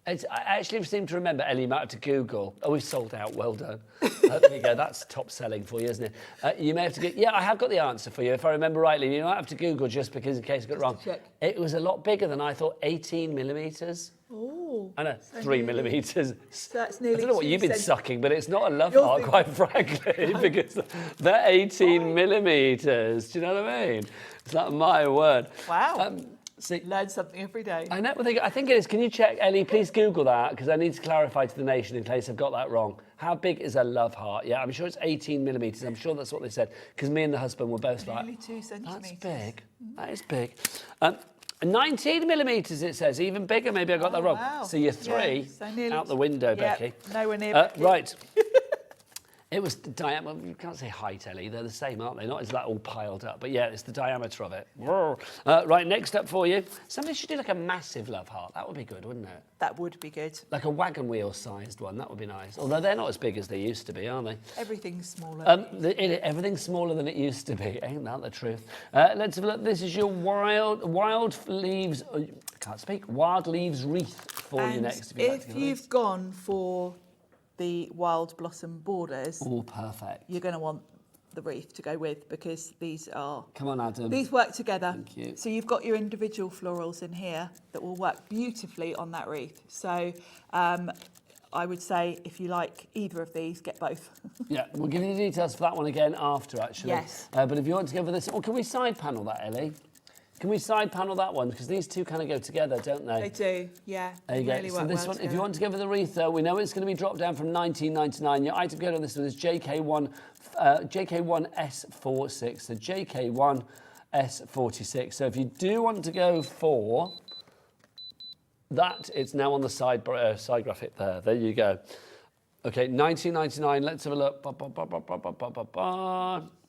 I actually seem to remember, Ellie, you might have to Google. Oh, we've sold out. Well done. There you go. That's top selling for you, isn't it? You may have to get. Yeah, I have got the answer for you. If I remember rightly, you might have to Google just because in case I got it wrong. Check. It was a lot bigger than I thought. 18 millimetres. Oh. I know, 3 millimetres. So that's nearly I don't know what 2 you've been cent- sucking, but it's not a love You're heart, thinking- quite frankly, because they're 18 millimetres. Do you know what I mean? It's like my word. Wow. See, Learn something every day. I know. I think it is. Can you check, Ellie? Please Google that because I need to clarify to the nation in case I've got that wrong. How big is a love heart? Yeah, I'm sure it's 18 millimetres. I'm sure that's what they said because me and the husband were both Nearly like, 2 centimetres. that's big. That is big. 19 millimetres, it says. Even bigger. Maybe I got that wrong. Wow. So you're 3 Yeah, so nearly out the window, Becky. Nowhere near Becky. Right. It was the diameter. You can't say height, Ellie. They're the same, aren't they? Not as that all piled up, but yeah, it's the diameter of it. Right, next up for you. Somebody should do like a massive love heart. That would be good, wouldn't it? That would be good. Like a wagon wheel sized one. That would be nice. Although they're not as big as they used to be, are they? Everything's smaller. Everything's smaller than it used to be. Ain't that the truth? Let's have a look. This is your wild leaves. I can't speak. Wild leaves wreath for you and next. If you'd like to if give it a you've gone for the wild blossom borders, Oh, perfect. you're going to want the wreath to go with because these are. Come on, Adam. These work together. Thank you. So you've got your individual florals in here that will work beautifully on that wreath. So I would say if you like either of these, get both. Yeah, we'll give you the details for that one again after, actually. Yes. But if you want to go for this, can we side panel that, Ellie? Can we side panel that one? Because these two kind of go together, don't they? They do, yeah. There you go. Really So work this well one, if you together. want to go for the wreath, though, we know it's going to be dropped down from $19.99. Your item code on this one is JK1S46. So JK1S46. So if you do want to go for that, it's now on the side graphic there. There you go. Okay, $19.99. Let's have a look.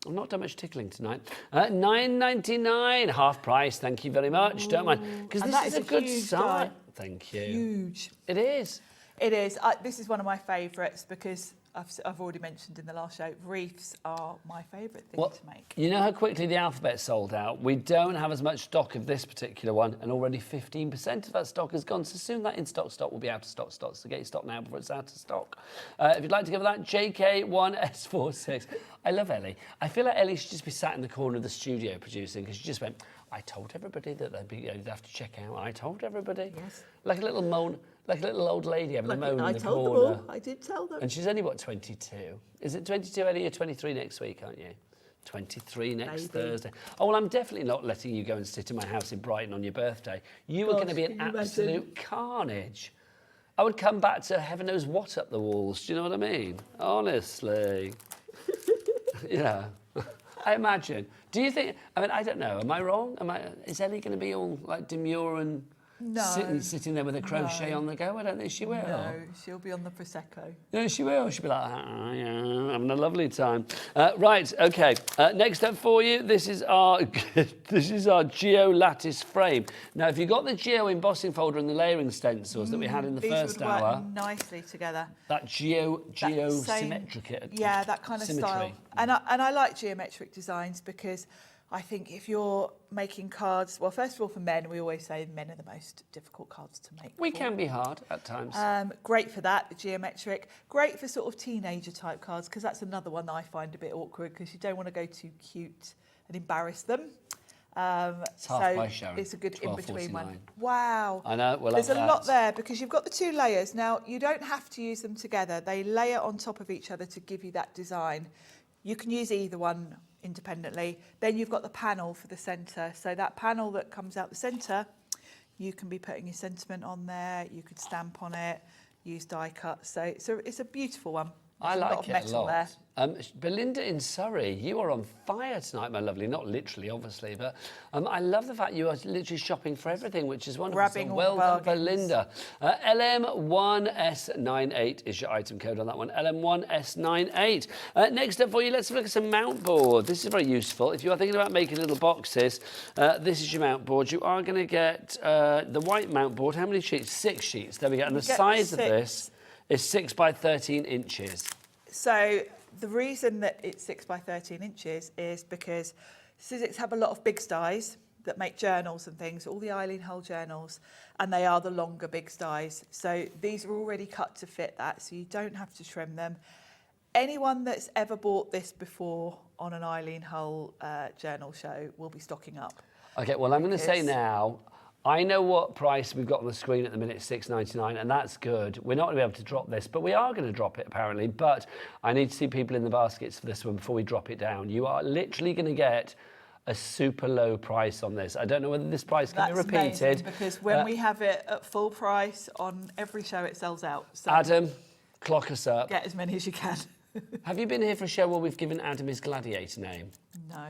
I've not done much tickling tonight. $9.99, half price. Thank you very much. Don't mind, because And this that is is a a good huge start. die. Thank you. Huge. It is. It is. This is one of my favourites because I've already mentioned in the last show, wreaths are my favourite thing to make. You know how quickly the alphabet sold out? We don't have as much stock of this particular one, and already 15% of that stock has gone. So soon that in-stock stock will be out of stock. So get your stock now before it's out of stock. If you'd like to give that, JK1S46. I love Ellie. I feel like Ellie should just be sat in the corner of the studio producing because she just went, I told everybody that they'd have to check out. I told everybody. Yes. Like a little moan. Like a little old lady having a moan I in the told corner. them all. I did tell them. And she's only, what, 22? Is it 22, Ellie? You're 23 next week, aren't you? 23 next Thursday. Oh, well, I'm definitely not letting you go and sit in my house in Brighton on your birthday. You were going to be an absolute carnage. I would come back to heaven knows what up the walls. Do you know what I mean? Honestly. Yeah. I imagine. Do you think, I mean, I don't know. Am I wrong? Is Ellie going to be all like demure and sitting there with a crochet on the go? I don't think she will. No, she'll be on the Prosecco. No, she will. She'll be like, yeah, having a lovely time. Right, okay. Next up for you, this is our Geo lattice frame. Now, if you got the Geo embossing folder and the layering stencils that we had in the first hour, work nicely together. that Same- geosymmetric. Yeah, that kind of symmetry. style. And I like geometric designs because I think if you're making cards, well, first of all, for men, we always say men are the most difficult cards to make. We can be hard at times. Great for that, the geometric. Great for sort of teenager type cards because that's another one that I find a bit awkward because you don't want to go too cute and embarrass them. It's half price, Sharon. It's a good in-between one. $12.49. Wow. I know, we'll There's have a that. lot there because you've got the two layers. Now, you don't have to use them together. They layer on top of each other to give you that design. You can use either one independently. Then you've got the panel for the centre. So that panel that comes out the centre, you can be putting your sentiment on there. You could stamp on it, use die cut. So it's a beautiful one. I There's like a lot of it a metal lot. there. Belinda in Surrey, you are on fire tonight, my lovely. Not literally, obviously, but I love the fact you are literally shopping for everything, which is wonderful. Grabbing So all well the done, bargains. Belinda. LM1S98 is your item code on that one. LM1S98. Next up for you, let's look at some mount board. This is very useful. If you are thinking about making little boxes, this is your mount board. You are going to get the white mount board. How many sheets? 6 sheets. There we go. And the get size of 6. this is 6 by 13 inches. So the reason that it's 6 by 13 inches is because Sizzix have a lot of big dies that make journals and things, all the Eileen Hull journals, and they are the longer big dies. So these are already cut to fit that, so you don't have to trim them. Anyone that's ever bought this before on an Eileen Hull journal show will be stocking up. Okay, well, I'm going to say now, I know what price we've got on the screen at the minute, $6.99, and that's good. We're not going to be able to drop this, but we are going to drop it apparently. But I need to see people in the baskets for this one before we drop it down. You are literally going to get a super low price on this. I don't know whether this price can be repeated. Amazing, because when we have it at full price on every show, it sells out. So Adam, clock us up. get as many as you can. Have you been here for a show where we've given Adam his gladiator name? No.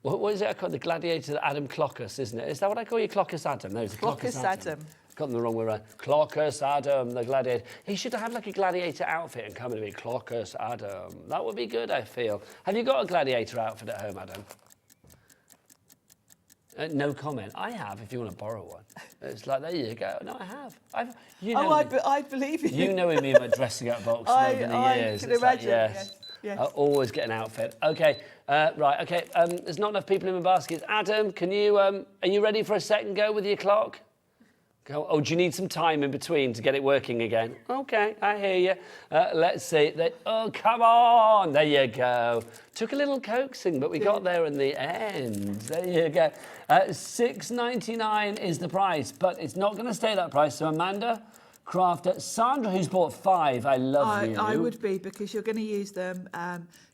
What is it I call the gladiator Adam Clockus, isn't it? Is that what I call you, Clockus Adam? No, it's Clockus Adam. Got them the wrong way around. Clockus Adam, the gladiator. He should have like a gladiator outfit and come and be Clockus Adam. That would be good, I feel. Have you got a gladiator outfit at home, Adam? No comment. I have, if you want to borrow one. It's like, there you go. No, I have. I believe you. You know me in my dressing up box over the years. I can imagine, yes. I always get an outfit. Okay, right, okay. There's not enough people in my baskets. Adam, can you, are you ready for a second go with your clock? Go. Oh, do you need some time in between to get it working again? Okay, I hear you. Let's see. Oh, come on. There you go. Took a little coaxing, but we got there in the end. There you go. $6.99 is the price, but it's not going to stay that price. So Amanda, Crafter, Sandra, who's bought 5. I love you. I would be, because you're going to use them.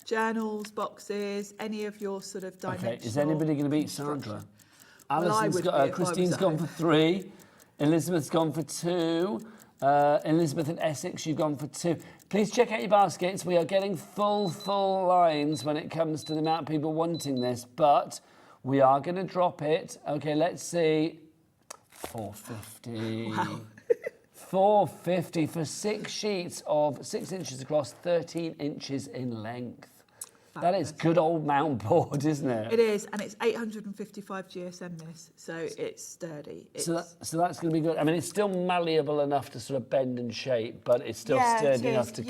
Journals, boxes, any of your sort of dimensional. Okay, is anybody going to beat Sandra? Well, Christine's gone for 3. Elizabeth's gone for 2. Elizabeth and Essex, you've gone for 2. Please check out your baskets. We are getting full lines when it comes to the amount of people wanting this, but we are going to drop it. Okay, let's see. $4.50. Wow. $4.50 for 6 sheets of 6 inches across, 13 inches in length. That is good old mount board, isn't it? It is, and it's 855 GSM this, so it's sturdy. So that's going to be good. I mean, it's still malleable enough to sort of bend and shape, but it's still sturdy enough to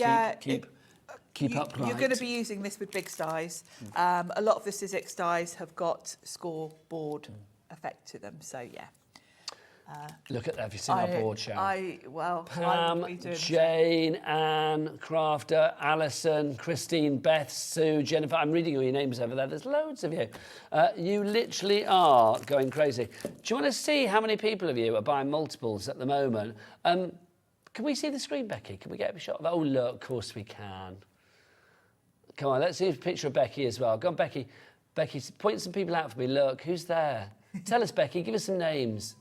keep upright. You're going to be using this with big dies. A lot of the Sizzix dies have got scoreboard effect to them, so yeah. Look at that. Have you seen our board, Sharon? Pam, Jane, Anne, Crafter, Alison, Christine, Beth, Sue, Jennifer. I'm reading all your names over there. There's loads of you. You literally are going crazy. Do you want to see how many people of you are buying multiples at the moment? Can we see the screen, Becky? Can we get a shot of that? Oh, look, of course we can. Come on, let's see a picture of Becky as well. Go on, Becky. Becky, point some people out for me. Look, who's there? Tell us, Becky. Give us some names.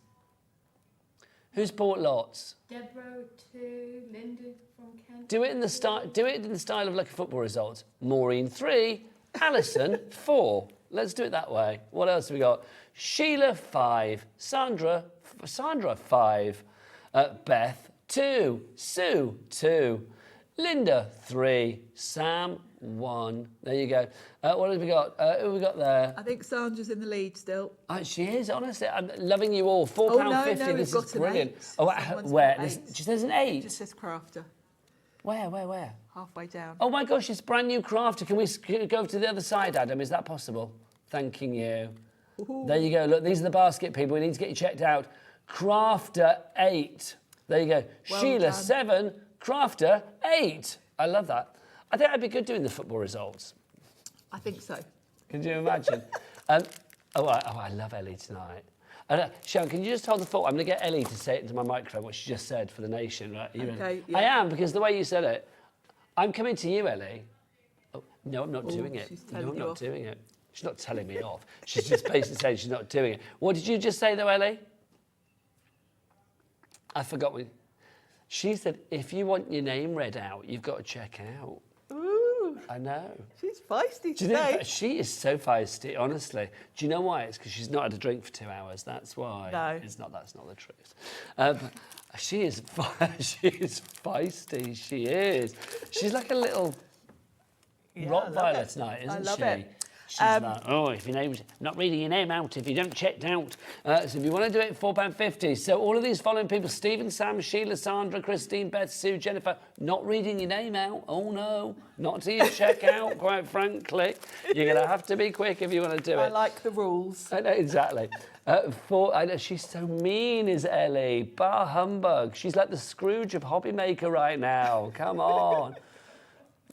Who's bought lots? Deborah 2, Linda from Kent. Do it in the style of like a football result. Maureen 3, Alison 4. Let's do it that way. What else have we got? Sheila 5, Sandra 5, Beth 2, Sue 2, Linda 3, Sam 1. There you go. What have we got? Who have we got there? I think Sandra's in the lead still. She is, honestly. I'm loving you all. £4.50. No, this got is brilliant. Where? It says an 8. It just says Crafter. Where? Halfway down. Oh my gosh, it's brand new Crafter. Can we go to the other side, Adam? Is that possible? Thanking you. Ooh. There you go. Look, these are the basket people. We need to get you checked out. Crafter 8. There you go. Well Sheila done. 7, Crafter 8. I love that. I think I'd be good doing the football results. I think so. Can you imagine? I love Ellie tonight. Sharon, can you just hold the thought? I'm going to get Ellie to say it into my microphone, what she just said for the nation. Right? Okay, yeah. I am, because the way you said it. I'm coming to you, Ellie. Oh, no, I'm not doing it. No, I'm not doing it. She's not telling me off. She's just basically saying she's not doing it. What did you just say, though, Ellie? I forgot what... She said, if you want your name read out, you've got to check out. Ooh. I know. She's feisty today. Do you think she is so feisty, honestly. Do you know why? It's because she's not had a drink for 2 hours. That's why. No. That's not the truth. But she is feisty. She is. She's like a little Rottweiler tonight, isn't she? I love it. She's like, oh, if your name's not reading your name out, if you don't check out. So if you want to do it, £4.50. So all of these following people, Stephen, Sam, Sheila, Sandra, Christine, Beth, Sue, Jennifer, not reading your name out. Oh, no, not till you check out, quite frankly. You're going to have to be quick if you want to do it. I like the rules. I know, exactly. I know, she's so mean, is Ellie. Bah humbug. She's like the Scrooge of Hobby Maker right now. Come on.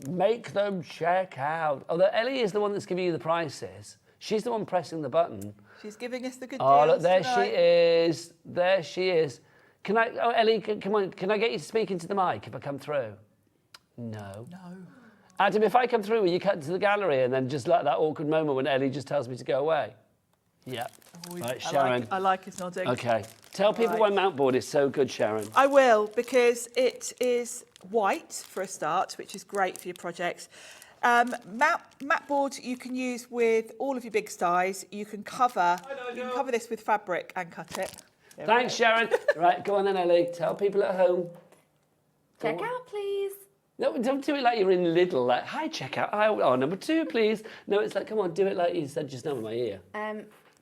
Make them check out. Although Ellie is the one that's giving you the prices. She's the one pressing the button. She's giving us the good deals. Oh, look, there tonight. she is. There she is. Can I, oh, Ellie, come on. Can I get you to speak into the mic if I come through? No. No. Adam, if I come through, will you cut to the gallery and then just like that awkward moment when Ellie just tells me to go away? Yeah. Right, Sharon. I like his nodding. Okay. Tell people why mount board is so good, Sharon. I will, because it is white for a start, which is great for your projects. Mat board you can use with all of your big styes. You can cover this with fabric and cut it. Thanks, Sharon. Right, go on then, Ellie. Tell people at home. Check out, please. No, don't do it like you're in Lidl. Like, hi, check out. Oh, number 2, please. No, it's like, come on, do it like you said just now in my ear.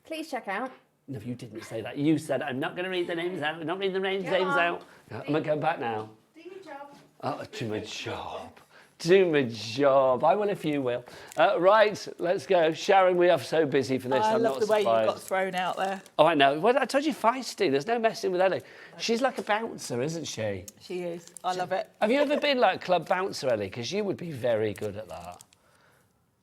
Please check out. No, you didn't say that. You said, I'm not going to read the names out. I'm not reading the names out. I'm going to go back now. Do your job. Oh, do my job. Do my job. I will if you will. Right, let's go. Sharon, we are so busy for this. I I'm love not the way surprised. you got thrown out there. Oh, I know. Well, I told you feisty. There's no messing with Ellie. She's like a bouncer, isn't she? She is. I love it. Have you ever been like a club bouncer, Ellie? Because you would be very good at that.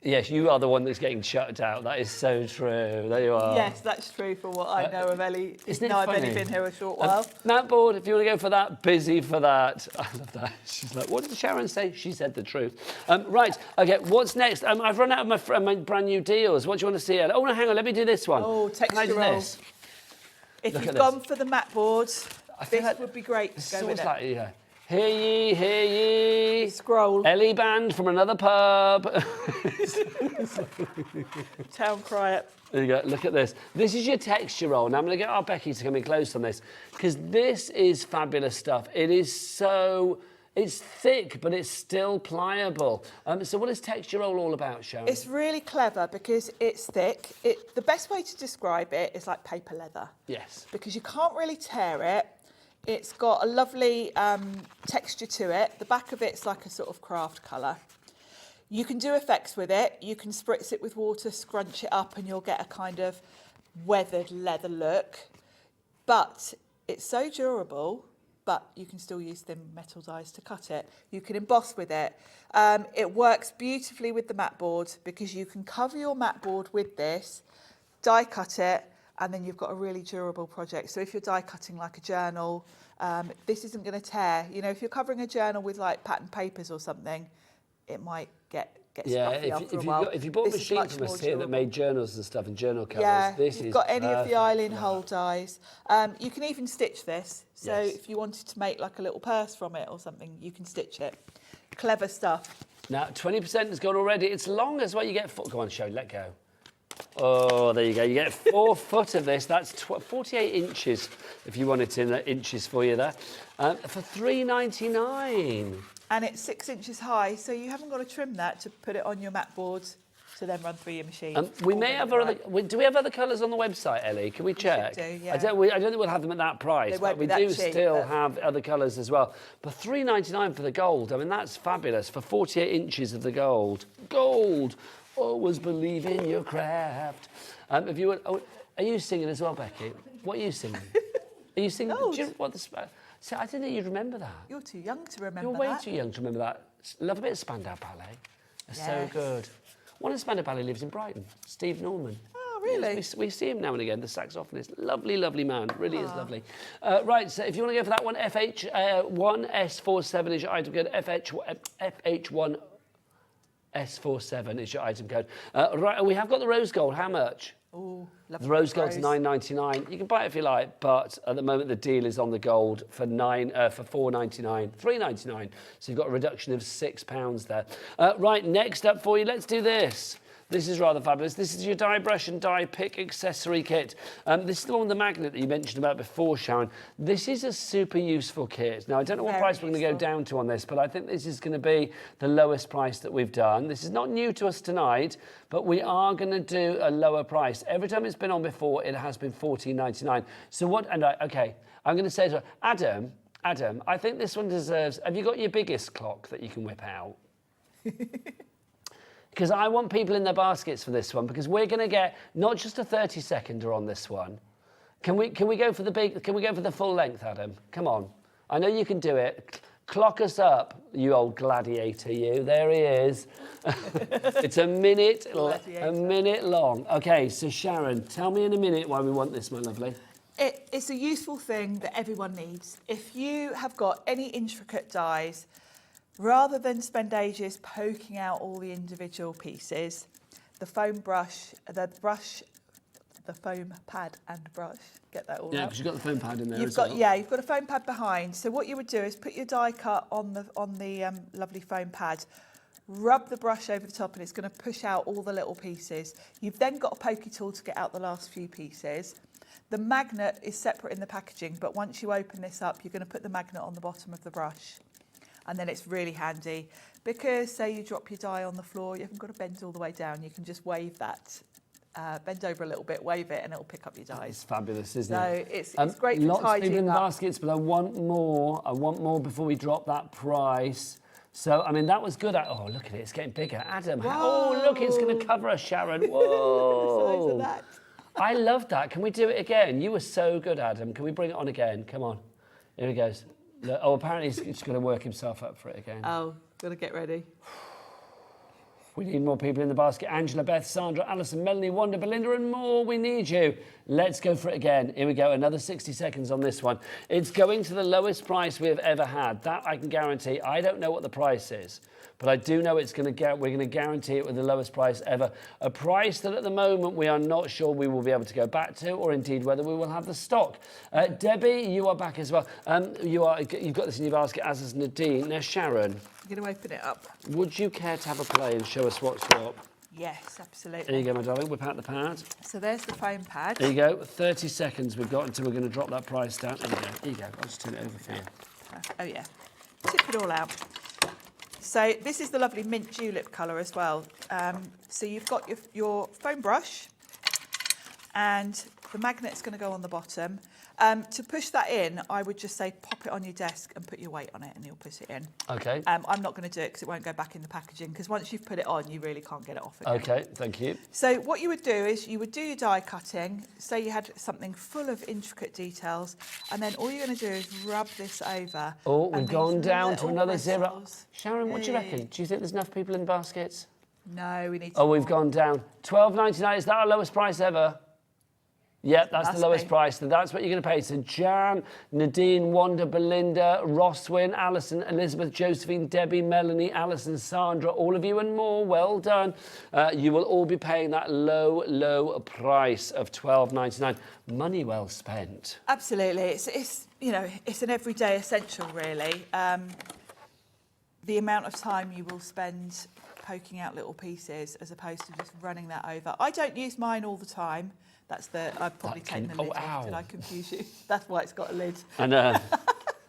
Yes, you are the one that's getting chucked out. That is so true. There you are. Yes, that's true for what I know of Ellie. Isn't it I've funny? only been here a short while. Mat board, if you want to go for that, busy for that. I love that. She's like, what did Sharon say? She said the truth. Right, okay, what's next? I've run out of my brand new deals. What do you want to see, Ellie? Oh, no, hang on, let me do this one. Oh, Can I do textural. this? If Look you've at gone this. for the mat boards, I feel this like would be great It's to go with almost it. like, yeah. Hear ye, hear ye. Scroll. Ellie band from another pub. Town crier. There you go, look at this. This is your texture roll. Now I'm going to get our Becky to come in close on this because this is fabulous stuff. It is so, it's thick, but it's still pliable. So what is texture roll all about, Sharon? It's really clever because it's thick. The best way to describe it is like paper leather. Yes. Because you can't really tear it. It's got a lovely texture to it. The back of it's like a sort of craft colour. You can do effects with it. You can spritz it with water, scrunch it up, and you'll get a kind of weathered leather look. But it's so durable, but you can still use thin metal dies to cut it. You can emboss with it. It works beautifully with the mat board because you can cover your mat board with this, die cut it, and then you've got a really durable project. So if you're die cutting like a journal, this isn't going to tear. You know, if you're covering a journal with like pattern papers or something, it might get stuffy after a while. If you bought a This is machine much from us more here that durable. made journals and stuff and journal covers, Yeah, this you've is got any of the perfect. Eileen Hull dies. You can even stitch this. So Yes. if you wanted to make like a little purse from it or something, you can stitch it. Clever stuff. Now, 20% has gone already. It's long as well. You get foot. Go on, show. Let go. Oh, there you go. You get 4 foot of this. That's 48 inches, if you want it in inches for you there, for $3.99. And it's 6 inches high, so you haven't got to trim that to put it on your mat board to then run through your machine. We may have other. Do we have other colours on the website, Ellie? Can we check? do, yeah. I don't think we'll have them at that price, They but won't we be that do cheap, still but- have other colours as well. But $3.99 for the gold. I mean, that's fabulous for 48 inches of the gold. Gold. Always believe in your craft. If you are you singing as well, Becky? What are you singing? Are you singing? Gold. Do you know what so I didn't think you'd remember that. You're too young to remember You're way that. too young to remember that. Love a bit of Spandau Ballet. They're so Yes. good. One of Spandau Ballet lives in Brighton, Steve Norman. Oh, really? Yes, we see him now and again, the saxophonist. Lovely, lovely man. Really is lovely. Right, so if you want to go for that one, FH1S47 is your item code. FH1S47 is your item code. Right, we have got the rose gold. How much? Oh, The rose gold's $9.99. You can buy it if you like, but at the moment the deal is on the gold for $4.99, $3.99. So you've got a reduction of £6 there. Right, next up for you, let's do this. This is rather fabulous. This is your die brush and die pick accessory kit. This is the one with the magnet that you mentioned about before, Sharon. This is a super useful kit. Now, I don't know what price we're going to go down to on this, but I think this is going to be the lowest price that we've done. This is not new to us tonight, but we are going to do a lower price. Every time it's been on before, it has been $14.99. So what, and okay, I'm going to say to Adam, I think this one deserves, have you got your biggest clock that you can whip out? Because I want people in their baskets for this one, because we're going to get not just a 30-seconder on this one. Can we go for the full length, Adam? Come on. I know you can do it. Clock us up, you old gladiator, you. There he is. It's a minute long. Okay, so Sharon, tell me in a minute why we want this, my lovely. It's a useful thing that everyone needs. If you have got any intricate dies, rather than spend ages poking out all the individual pieces, the foam pad and brush, get that all out. Yeah, because you've got the foam pad in there You've got a foam pad behind. So what you would do is put your die cut on the lovely foam pad, rub the brush over the top, and it's going to push out all the little pieces. You've then got a pokey tool to get out the last few pieces. The magnet is separate in the packaging, but once you open this up, you're going to put the magnet on the bottom of the brush. And then it's really handy because, say, you drop your die on the floor, you haven't got to bend all the way down. You can just wave that, bend over a little bit, wave it, and it'll pick up your dies. It's fabulous, isn't it? So it's great for lots of people in tidying up. baskets, but I want more. I want more before we drop that price. So, I mean, that was good. Oh, look at it. It's getting bigger. Adam, oh, look, it's going to cover us, Sharon. Whoa. The size of that. I love that. Can we do it again? You were so good, Adam. Can we bring it on again? Come on. Here he goes. Look, oh, apparently he's going to work himself up for it again. Oh, got to get ready. We need more people in the basket. Angela, Beth, Sandra, Alison, Melanie, Wanda, Belinda and more. We need you. Let's go for it again. Here we go. Another 60 seconds on this one. It's going to the lowest price we have ever had. That I can guarantee. I don't know what the price is, but I do know we're going to guarantee it with the lowest price ever. A price that at the moment we are not sure we will be able to go back to, or indeed whether we will have the stock. Debbie, you are back as well. You've got this in your basket, as is Nadine. Now, Sharon. I'm going to open it up. Would you care to have a play and show us what's what? Yes, absolutely. There you go, my darling. Whip out the pad. So there's the foam pad. There you go. 30 seconds we've got until we're going to drop that price down. There you go. There you go. I'll just turn it over for you. Oh, yeah. Tip it all out. So this is the lovely mint julep colour as well. So you've got your foam brush, and the magnet's going to go on the bottom. To push that in, I would just say pop it on your desk and put your weight on it, and you'll put it in. Okay. I'm not going to do it because it won't go back in the packaging, because once you've put it on, you really can't get it off again. Okay, thank you. So what you would do is you would do your die cutting. Say you had something full of intricate details, and then all you're going to do is rub this over. Oh, we've gone down to another zero. bristles. Sharon, what do you reckon? Do you think there's enough people in the baskets? No, we need. Oh, we've gone down. $12.99. Is that our lowest price ever? Yep, that's the lowest price. So that's what you're going to pay. So Jan, Nadine, Wanda, Belinda, Roswin, Alison, Elizabeth, Josephine, Debbie, Melanie, Alison, Sandra, all of you and more, well done. You will all be paying that low, low price of $12.99. Money well spent. Absolutely. It's an everyday essential, really. The amount of time you will spend poking out little pieces as opposed to just running that over. I don't use mine all the time. I've probably taken the lid off. Did I confuse you? That's why it's got a lid. And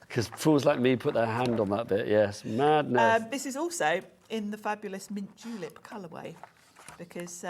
because fools like me put their hand on that bit, yes. Madness. This is also in the fabulous mint julep colourway, because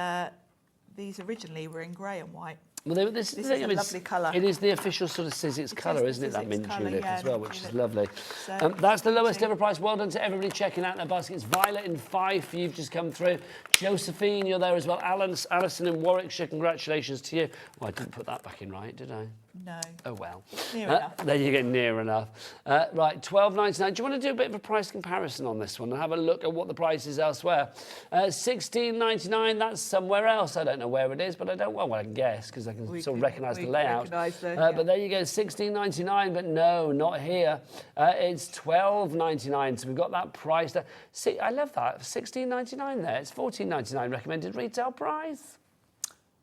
these originally were in grey and white. Well, this is a lovely colour. It is the official sort of Sizzix colour, isn't it? That mint julep as well, which is lovely. So, that's the lowest ever price. Well done to everybody checking out their baskets. Violet in Fife, you've just come through. Josephine, you're there as well. Alison in Warwickshire, congratulations to you. Oh, I didn't put that back in right, did I? No. Oh, well. Near enough. There you get near enough. Right, $12.99. Do you want to do a bit of a price comparison on this one and have a look at what the price is elsewhere? $16.99, that's somewhere else. I don't know where it is, but I can guess because I can sort of recognise the layout. But there you go, $16.99, but no, not here. It's $12.99, so we've got that price there. See, I love that, $16.99 there. It's $14.99 recommended retail price.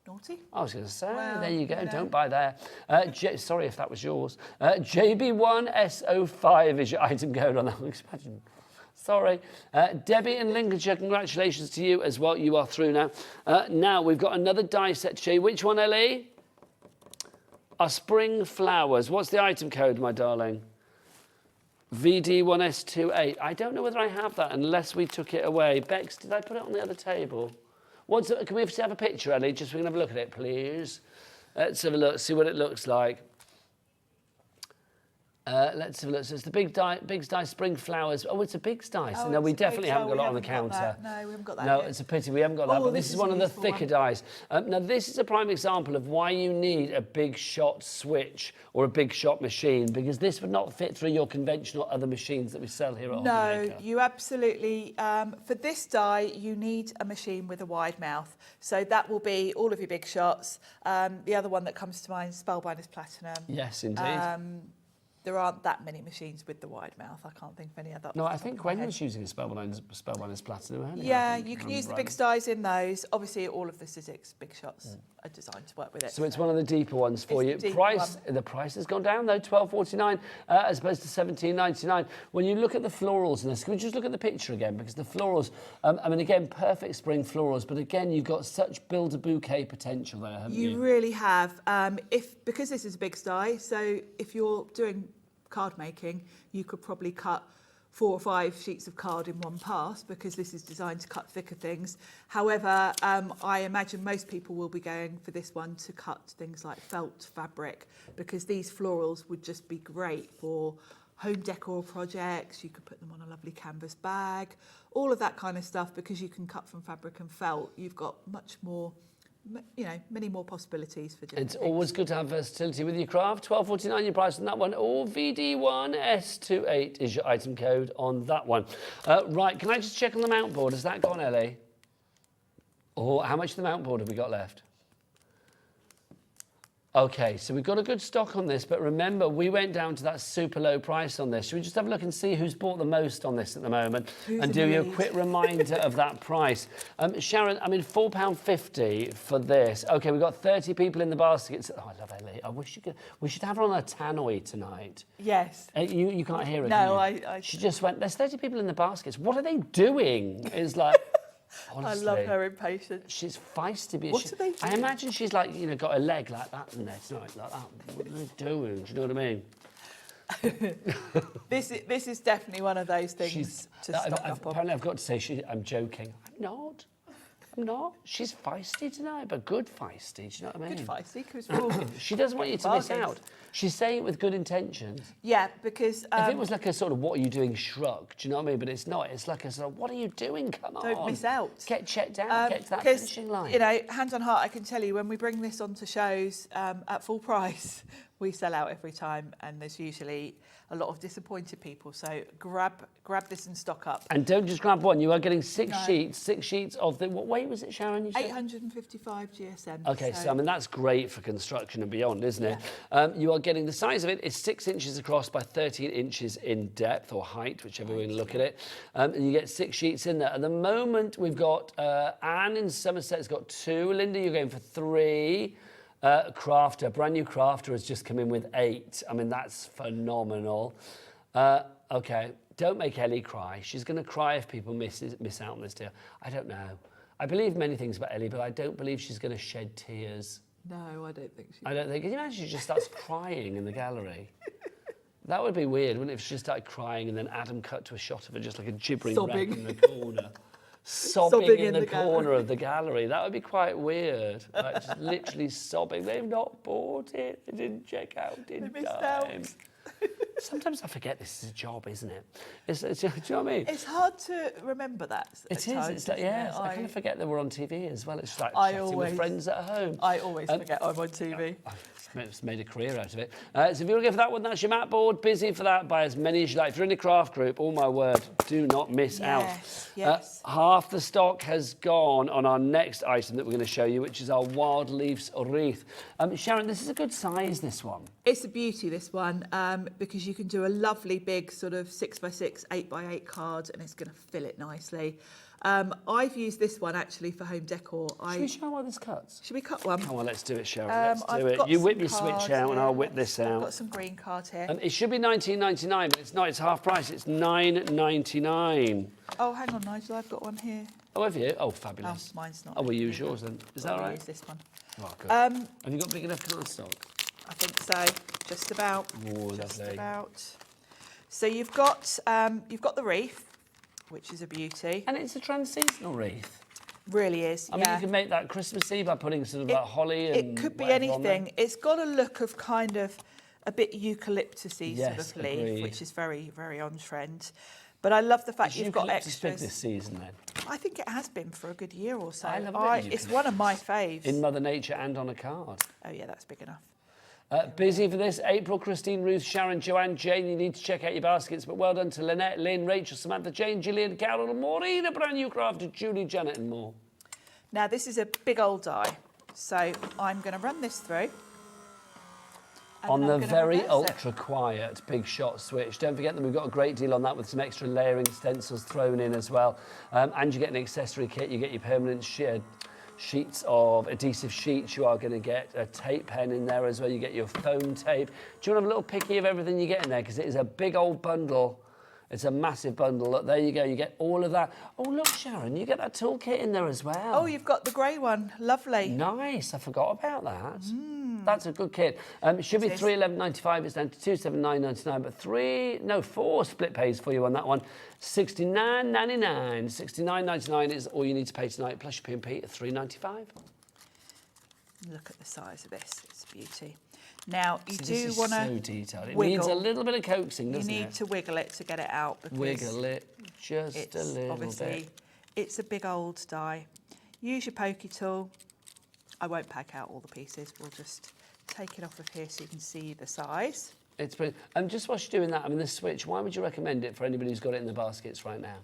Naughty. I was going to say, well, there you go, don't buy there. Sorry if that was yours. JB1SO5 is your item code on that. Imagine Sorry. Debbie in Lincolnshire, congratulations to you as well. You are through now. Now we've got another die set to show you. Which one, Ellie? Our spring flowers. What's the item code, my darling? VD1S28. I don't know whether I have that unless we took it away. Bex, did I put it on the other table? Can we have a picture, Ellie? Just so we can have a look at it, please. Let's have a look, see what it looks like. Let's have a look. So it's the Big Die Spring Flowers. Oh, it's a Big Die. So no, we definitely haven't got it on the counter. No, we haven't got that No, yet. it's a pity we haven't got that. But this is one of the thicker dies. Now, this is a prime example of why you need a big shot switch or a big shot machine, because this would not fit through your conventional other machines that we sell here at Hobby Maker. No, you absolutely, for this die, you need a machine with a wide mouth. So that will be all of your big shots. The other one that comes to mind is Spellbinders Platinum. Yes, indeed. There aren't that many machines with the wide mouth. I can't think of any other. No, I think Gwen was using a Spellbinders Platinum earlier. Yeah, you can use the big dies in those. Obviously, all of the Sizzix big shots are designed to work with it. So it's one of the deeper ones for you. The price has gone down though, $12.49 as opposed to $17.99. When you look at the florals in this, can we just look at the picture again? Because the florals, I mean, again, perfect spring florals, but again, you've got such build a bouquet potential there, haven't you? You really have. Because this is a big die, so if you're doing card making, you could probably cut 4 or 5 sheets of card in one pass, because this is designed to cut thicker things. However, I imagine most people will be going for this one to cut things like felt fabric, because these florals would just be great for home decor projects. You could put them on a lovely canvas bag, all of that kind of stuff, because you can cut from fabric and felt. You've got much more, you know, many more possibilities for different It's always good to have versatility with your craft. $12.49 your price on that one, or VD1S28 is your item code on that one. Right, can I just check on the mount board? Has that gone, Ellie? Or how much of the mount board have we got left? Okay, so we've got a good stock on this, but remember, we went down to that super low price on this. Should we just have a look and see who's bought the most on this at the moment and do you a quick reminder of that price? Sharon, I mean, £4.50 for this. Okay, we've got 30 people in the basket. Oh, I love Ellie. I wish you could. We should have her on a tannoy tonight. Yes. You can't hear her. No, She just went, there's 30 people in the baskets. What are they doing? It's like... Honestly, I love her impatience. She's feisty. What are they doing? I imagine she's like, you know, got a leg like that and it's not like that. What are they doing? Do you know what I mean? This is definitely one of those things to stock up on. Apparently, I've got to say, I'm joking. I'm not. She's feisty tonight, but good feisty. Do you know what I mean? Good feisty, because she doesn't want you to miss out. She's saying it with good intentions. Yeah, because... if it was like a sort of, what are you doing shrug, do you know what I mean? But it's not. It's like a sort of, what are you doing? Come on. Don't miss out. Get checked out, get to that finishing line. You know, hand on heart, I can tell you, when we bring this onto shows at full price, we sell out every time, and there's usually a lot of disappointed people. So grab this and stock up. And don't just grab one. You are getting six sheets of the... What weight was it, Sharon? You said? 855 GSM. Okay, so I mean, that's great for construction and beyond, isn't it? You are getting, the size of it is 6 inches across by 13 inches in depth or height, whichever way you look at it. And you get 6 sheets in there. At the moment, we've got Anne in Somerset has got 2. Linda, you're going for 3. Crafter, brand new Crafter has just come in with 8. I mean, that's phenomenal. Okay, don't make Ellie cry. She's going to cry if people miss out on this deal. I don't know. I believe many things about Ellie, but I don't believe she's going to shed tears. No, I don't think she... I don't think... Can you imagine she just starts crying in the gallery? That would be weird, wouldn't it, if she just started crying and then Adam cut to a shot of her just like a gibbering wreck in the corner. Sobbing in the corner of the gallery. That would be quite weird. Like, just literally sobbing. They've not bought it. They didn't check out in time. Out. Sometimes I forget this is a job, isn't it? Do you know what I mean? It's hard to remember that. It is. It's like, yeah, I kind of forget that we're on TV as well. It's like chatting with friends at home. I always forget I'm on TV. I've made a career out of it. So if you want to go for that one, that's your mat board. Busy for that. Buy as many as you like. If you're in a craft group, oh my word, do not miss out. Yes. Half the stock has gone on our next item that we're going to show you, which is our wild leaves wreath. Sharon, this is a good size, this one. It's a beauty, this one, because you can do a lovely big sort of 6x6, 8x8 card, and it's going to fill it nicely. I've used this one actually for home decor. Should we show how this cuts? Should we cut one? Come on, let's do it, Sharon. Let's do I've it. got You whip some your switch cards out and I'll here. whip this I've out. got some green cards here. It should be $19.99, but it's not. It's half price. It's $9.99. Oh, hang on, Nigel, I've got one here. Oh, have you? Oh, fabulous. Oh, mine's not. Oh, we'll use yours then. Is that all right? Use this one. Oh, good. Have you got big enough cardstock? I think so. Just about. Oh, Just lovely. about. So you've got the wreath, which is a beauty. And it's a trans-seasonal wreath. Really is. I mean, you can make that Christmassy by putting sort of like holly and It could be whatever on there. anything. It's got a look of kind of a bit eucalyptusy sort Yes, of leaf, agreed. which is very, very on trend. But I love the fact Is you've got eucalyptus big extras. this season then? I think it has been for a good year or so. I love a bit of It's one of my faves. In Mother Nature and on a card. Oh yeah, that's big enough. Busy for this. April, Christine, Ruth, Sharon, Joanne, Jane. You need to check out your baskets, but well done to Lynette, Lynn, Rachel, Samantha, Jane, Gillian, Carol, Maureen, a brand new crafter, Julie, Janet and more. Now this is a big old die, so I'm going to run this through. and On then the I'm gonna very reverse it. ultra quiet Big Shot switch. Don't forget that we've got a great deal on that with some extra layering stencils thrown in as well. And you get an accessory kit. You get your permanent sheets of adhesive sheets. You are going to get a tape pen in there as well. You get your foam tape. Do you want to have a little picky of everything you get in there? Because it is a big old bundle. It's a massive bundle. Look, there you go. You get all of that. Oh, look, Sharon, you get that toolkit in there as well. Oh, you've got the grey one. Lovely. Nice. I forgot about that. That's a good kit. It should be It is. $311.95. It's down to $279.99, but 4 split pays for you on that one. $69.99. $69.99 is all you need to pay tonight, plus your P&P at $3.95. Look at the size of this. It's a beauty. Now, you See, do this is want so to detailed. It wiggle. needs a little bit of coaxing, You doesn't need it? to wiggle it to get it out. Because Wiggle it just it's a little obviously, bit. it's a big old die. Use your pokey tool. I won't pack out all the pieces. We'll just take it off of here so you can see the size. It's brilliant. And just whilst you're doing that, I mean, this switch, why would you recommend it for anybody who's got it in the baskets right now?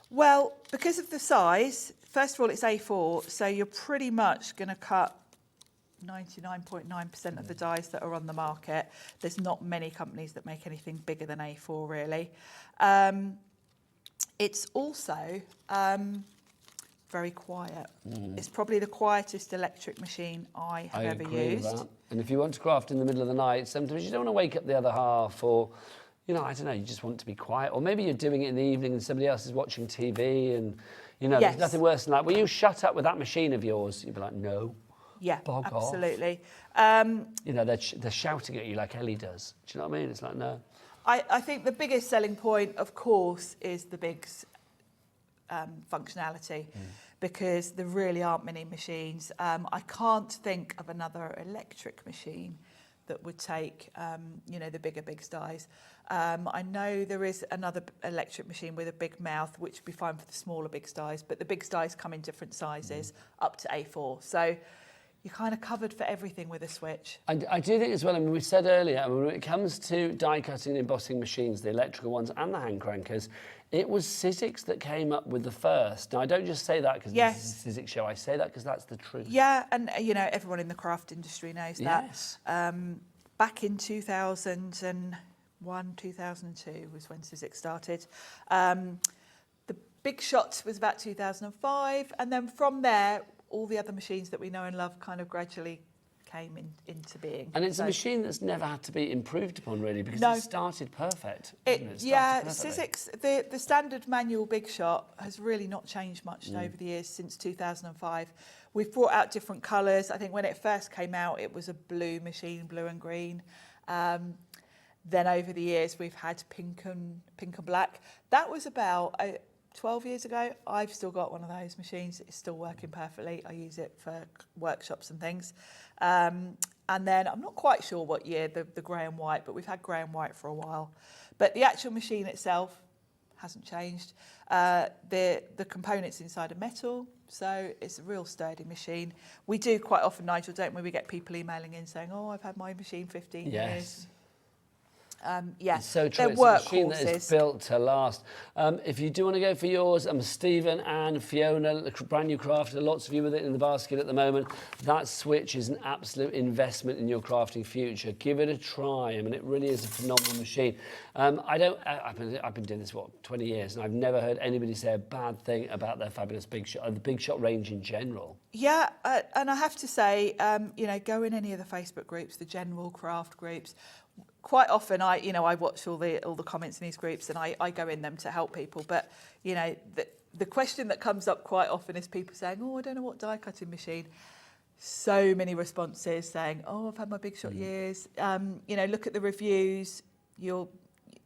Well, because of the size, first of all, it's A4, so you're pretty much going to cut 99.9% of the dies that are on the market. There's not many companies that make anything bigger than A4, really. It's also very quiet. It's probably the quietest electric machine I have ever agree used. with that. And if you want to craft in the middle of the night, sometimes you don't want to wake up the other half, or, you know, I don't know, you just want to be quiet. Or maybe you're doing it in the evening and somebody else is watching TV and, you know, Yes. there's nothing worse than that. Will you shut up with that machine of yours? You'd be like, no. Yeah, Bog off. absolutely. You know, they're shouting at you like Ellie does. Do you know what I mean? It's like, no. I think the biggest selling point, of course, is the big functionality, because there really aren't many machines. I can't think of another electric machine that would take, you know, the bigger big dies. I know there is another electric machine with a big mouth, which would be fine for the smaller big dies, but the big dies come in different sizes, up to A4. So you're kind of covered for everything with a switch. I do think as well, I mean, we said earlier, I mean, when it comes to die cutting and embossing machines, the electrical ones and the hand crankers, it was Sizzix that came up with the first. Now, I don't just say that because this is a Sizzix show. I say that because that's the truth. Yeah, and you know, everyone in the craft industry knows that. Yes. Back in 2001, 2002 was when Sizzix started. The big shot was about 2005, and then from there, all the other machines that we know and love kind of gradually came into being. And it's a machine that's never had to be improved upon, really, because No. it started perfect. Yeah, Sizzix, the standard manual big shot has really not changed much over the years since 2005. We've brought out different colours. I think when it first came out, it was a blue machine, blue and green. Then over the years, we've had pink and black. That was about 12 years ago. I've still got one of those machines. It's still working perfectly. I use it for workshops and things. And then I'm not quite sure what year the grey and white, but we've had grey and white for a while. But the actual machine itself hasn't changed. The components inside are metal, so it's a real sturdy machine. We do quite often, Nigel, don't we? We get people emailing in saying, oh, I've had my machine 15 years. Yeah, It's so true. they're It's a machine that is workhorses. built to last. If you do want to go for yours, Stephen and Fiona, the brand new crafter, lots of you with it in the basket at the moment. That switch is an absolute investment in your crafting future. Give it a try. I mean, it really is a phenomenal machine. I've been doing this, 20 years, and I've never heard anybody say a bad thing about their fabulous Big Shot, the Big Shot range in general. Yeah, and I have to say, go in any of the Facebook groups, the general craft groups. Quite often, I watch all the comments in these groups, and I go in them to help people. But the question that comes up quite often is people saying, "Oh, I don't know what die cutting machine." So many responses saying, "Oh, I've had my Big Shot years." Look at the reviews.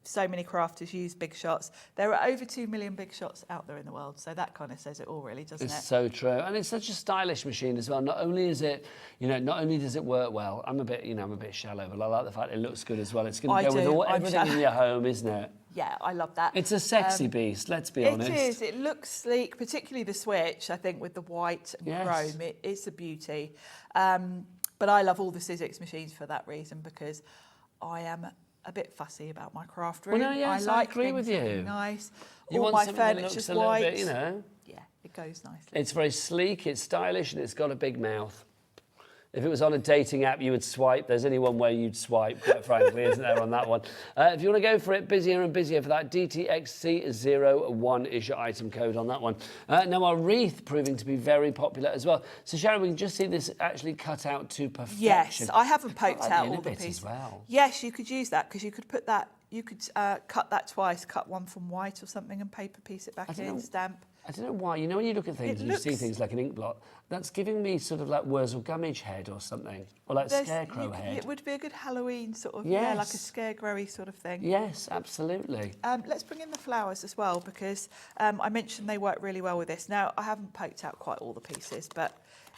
So many crafters use Big Shots. There are over 2 million Big Shots out there in the world, so that kind of says it all, really, doesn't it? It's so true, and it's such a stylish machine as well. Not only does it work well. I'm a bit shallow, but I like the fact it looks good as well. It's going to go with everything in your home, isn't it? Yeah, I love that. It's a sexy beast. Let's be honest. It is. It looks sleek, particularly the switch. I think with the white and chrome, it's a beauty. But I love all the Sizzix machines for that reason, because I am a bit fussy about my craft room. Well, no, yes, I like agree with things you. looking nice. You All want my something that furniture's looks a little white. bit, Yeah, it goes nicely. It's very sleek, it's stylish, and it's got a big mouth. If it was on a dating app, you would swipe. There's only one way you'd swipe, quite frankly, isn't there, on that one? If you want to go for it, busier and busier for that, DTXC01 is your item code on that one. Now, our wreath proving to be very popular as well. So, Sharon, we can just see this actually cut out to perfection. Yes, I haven't poked Like out the all the bit pieces. as well. Yes, you could use that, because you could put that. You could cut that twice, cut one from white or something, and paper piece it back in, stamp. I don't know why. You know, when you look at things and you see things like an ink blot, that's giving me sort of like Wurzel Gummidge head or something, or like Scarecrow head. It would be a good Halloween sort of, Yes. like a scarecrowy sort of thing. Yes, absolutely. Let's bring in the flowers as well, because I mentioned they work really well with this. Now, I haven't poked out quite all the pieces, but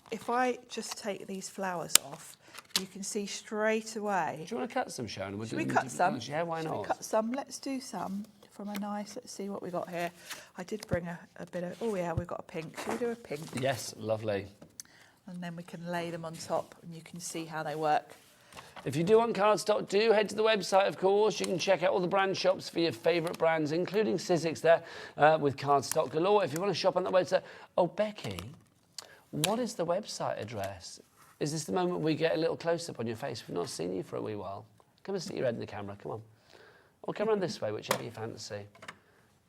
if I just take these flowers off, you can see straight away. Do you want to cut some, Sharon? Should we cut some? Yeah, why not? Should we cut some? Let's do some from a nice, let's see what we got here. I did bring a bit of, oh yeah, we've got a pink. Should we do a pink? Yes, lovely. And then we can lay them on top and you can see how they work. If you do want cardstock, do head to the website, of course. You can check out all the brand shops for your favourite brands, including Sizzix there, with cardstock galore. If you want to shop on that website. Oh, Becky, what is the website address? Is this the moment we get a little close-up on your face? We've not seen you for a wee while. Come and stick your head in the camera, come on. Or come around this way, whichever you fancy.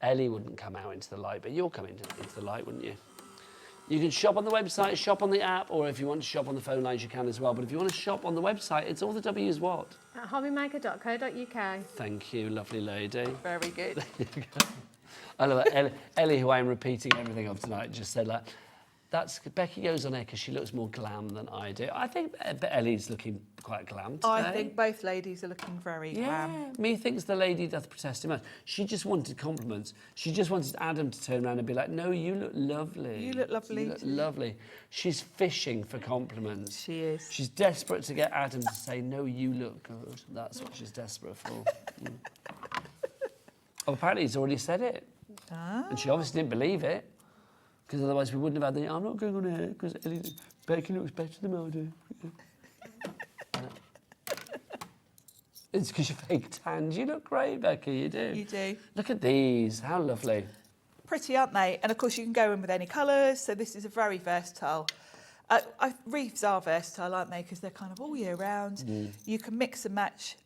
Ellie wouldn't come out into the light, but you'll come into the light, wouldn't you? You can shop on the website, shop on the app, or if you want to shop on the phone lines, you can as well. But if you want to shop on the website, it's all the W's what? At hobbymaker.co.uk. Thank you, lovely lady. Very good. I love that. Ellie, who I'm repeating everything of tonight, just said like, Becky goes on air because she looks more glam than I do. I think Ellie's looking quite glam today. I think both ladies are looking very glam. Methinks the lady doth protest too much. She just wanted compliments. She just wanted Adam to turn around and be like, no, you look lovely. You look lovely. You look lovely. She's fishing for compliments. She is. She's desperate to get Adam to say, no, you look good. That's what she's desperate for. Oh, apparently he's already said it. And she obviously didn't believe it. Because otherwise we wouldn't have had the, I'm not going on air because Becky looks better than I do. It's because you're fake tanned. You look great, Becky, you do. You do. Look at these, how lovely. Pretty, aren't they? And of course you can go in with any colours, so this is a very versatile. Wreaths are versatile, aren't they? Because they're kind of all year round. You can mix and match.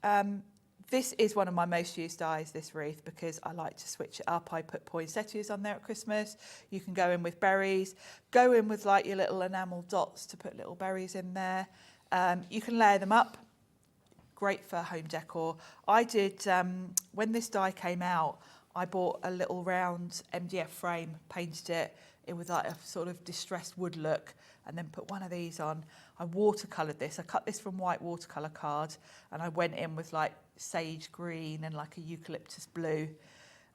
This is one of my most used dyes, this wreath, because I like to switch it up. I put poinsettias on there at Christmas. You can go in with berries. Go in with like your little enamel dots to put little berries in there. You can layer them up. Great for home decor. I did, when this dye came out, I bought a little round MDF frame, painted it with like a sort of distressed wood look, and then put one of these on. I watercoloured this. I cut this from white watercolour card, and I went in with like sage green and like a eucalyptus blue,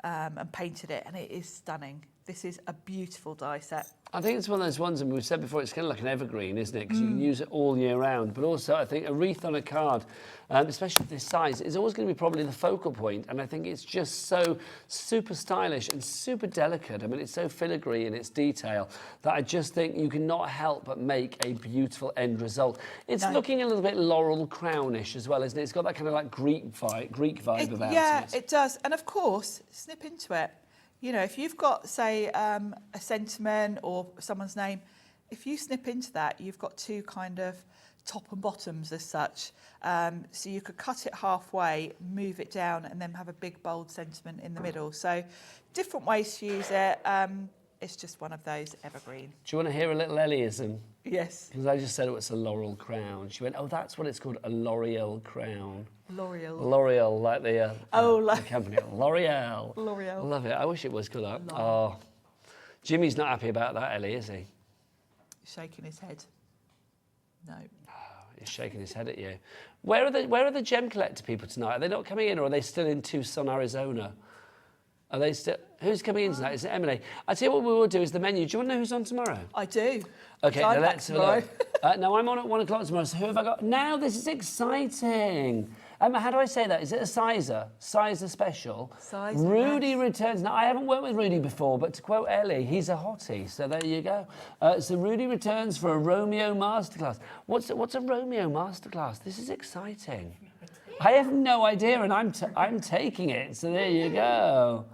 and painted it, and it is stunning. This is a beautiful die set. I think it's one of those ones, and we've said before, it's kind of like an evergreen, isn't it? Because you can use it all year round. But also, I think a wreath on a card, especially this size, is always going to be probably the focal point. And I think it's just so super stylish and super delicate. I mean, it's so filigree in its detail that I just think you cannot help but make a beautiful end result. It's looking a little bit laurel crownish as well, isn't it? It's got that kind of like Greek vibe about it. Yeah, it does. And of course, snip into it. You know, if you've got, say, a sentiment or someone's name, if you snip into that, you've got two kind of top and bottoms as such. So you could cut it halfway, move it down, and then have a big, bold sentiment in the middle. So different ways to use it. It's just one of those evergreen. Do you want to hear a little Elliism? Yes. Because I just said it was a laurel crown. She went, oh, that's what it's called, a L'Oreal crown. L'Oreal. L'Oreal, like the company. L'Oreal. L'Oreal. I love it. I wish it was called that. Oh, Jimmy's not happy about that, Ellie, is he? Shaking his head. No. He's shaking his head at you. Where are the gem collector people tonight? Are they not coming in, or are they still in Tucson, Arizona? Are they still? Who's coming in tonight? Is it Emily? I tell you what we will do is the menu. Do you want to know who's on tomorrow? I do. Okay, So now I'm let's back have a look. tomorrow. Now I'm on at 1 o'clock tomorrow. So who have I got? Now this is exciting. How do I say that? Is it a Sizer? Sizer special? Sizer, Rudy yes. returns. Now I haven't worked with Rudy before, but to quote Ellie, he's a hottie. So there you go. So Rudy returns for a Romeo masterclass. What's a Romeo masterclass? This is exciting. I have no idea, and I'm taking it. So there you go.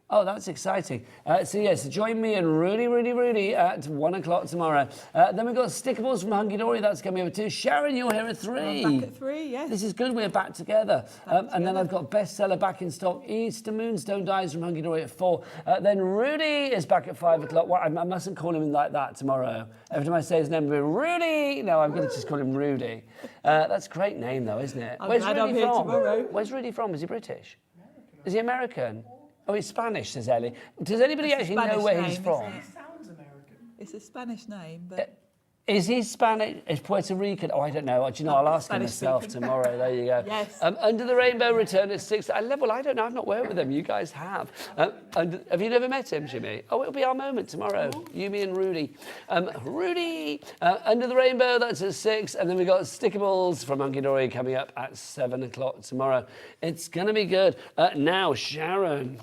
Oh, that's exciting. So join me and Rudy at 1 o'clock tomorrow. Then we've got Stickables from Hunky Dory. That's coming over too. Sharon, you're here at 3. I'm back at 3, yes. This is good. We're back together. And then I've got Bestseller back in stock. Easter Moonstone Dies from Hunky Dory at 4. Then Rudy is back at 5 o'clock. Well, I mustn't call him like that tomorrow. Every time I say his name, it'll be Rudy. No, I'm going to just call him Rudy. That's a great name, though, isn't it? I'm glad I'm here tomorrow. Where's Rudy from? Is he British? American. Is he American? Oh, he's Spanish, says Ellie. Does anybody actually know where he's from? It sounds American. It's a Spanish name, but... Is he Spanish? Is Puerto Rican? Oh, I don't know. Do you know, I'll ask him myself tomorrow. There you go. Yes. Under the Rainbow return at 6. I don't know. I've not worked with him. You guys have. And have you never met him, Jimmy? Oh, it'll be our moment tomorrow. You, me and Rudy. Rudy! Under the Rainbow, that's at 6. And then we've got Stickables from Hunky Dory coming up at 7 o'clock tomorrow. It's going to be good. Now, Sharon.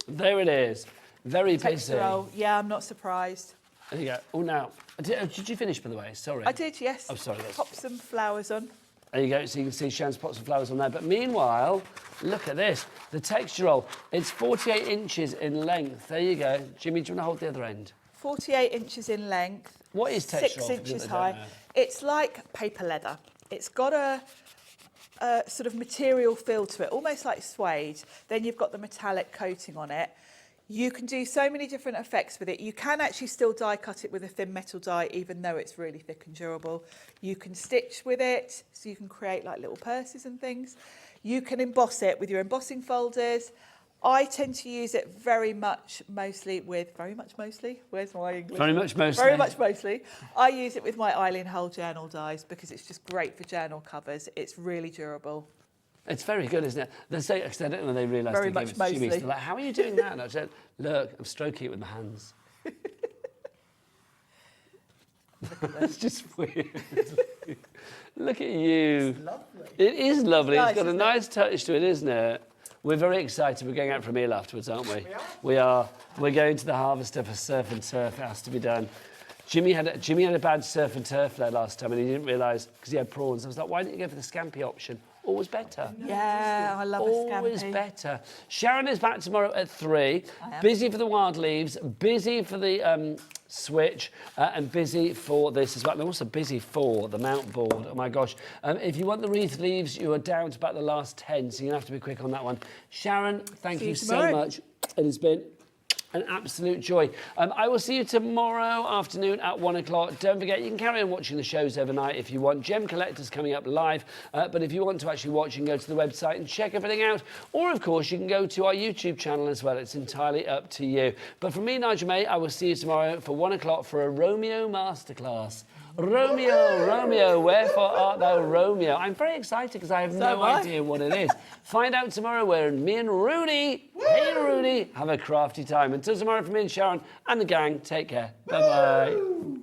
There it is. Very busy. Textural. Yeah, I'm not surprised. There you go. Oh, now, did you finish, by the way? Sorry. I did, yes. Oh, sorry. Pop some flowers on. There you go. So you can see Sharon's pots and flowers on there. But meanwhile, look at this. The texture roll. It's 48 inches in length. There you go. Jimmy, do you want to hold the other end? 48 inches in length. What is texture 6 roll? For people inches that don't high. know? It's like paper leather. It's got a sort of material feel to it, almost like suede. Then you've got the metallic coating on it. You can do so many different effects with it. You can actually still die cut it with a thin metal die, even though it's really thick and durable. You can stitch with it, so you can create like little purses and things. You can emboss it with your embossing folders. I tend to use it very much mostly. Where's my English? Very much mostly. Very much mostly. I use it with my Eileen Hull journal dies because it's just great for journal covers. It's really durable. It's very good, isn't it? They say, because I don't know, they realised Very they gave much it to Jimmy. mostly. So they're like, how are you doing that? And I said, look, I'm stroking it with my hands. That's just weird. Look at you. It's lovely. It is lovely. Nice, It's got a isn't nice touch to it, isn't it? We're very excited. We're going out for a meal afterwards, aren't we? We are. We're going to the Harvester for surf and turf. It has to be done. Jimmy had a bad surf and turf there last time, and he didn't realise because he had prawns. I was like, why didn't you go for the scampi option? Always better. Yeah, I love a scampi. Always better. Sharon is back tomorrow at 3. Busy for the wild leaves, busy for the switch, and busy for this as well. And also busy for the mount board. Oh my gosh. If you want the wreath leaves, you are down to about the last 10, so you're going to have to be quick on that one. Sharon, thank you so much. It has been an absolute joy. I will see you tomorrow afternoon at 1 o'clock. Don't forget, you can carry on watching the shows overnight if you want. Gem Collector's coming up live, but if you want to actually watch, you can go to the website and check everything out. Or, of course, you can go to our YouTube channel as well. It's entirely up to you. But from me, Nigel May, I will see you tomorrow for 1 o'clock for a Romeo Masterclass. Romeo, Romeo, wherefore art thou Romeo? I'm very excited because I have no idea what it is. Find out tomorrow where me and Rooney, hey Rooney, have a crafty time. Until tomorrow from me and Sharon and the gang, take care. Bye-bye.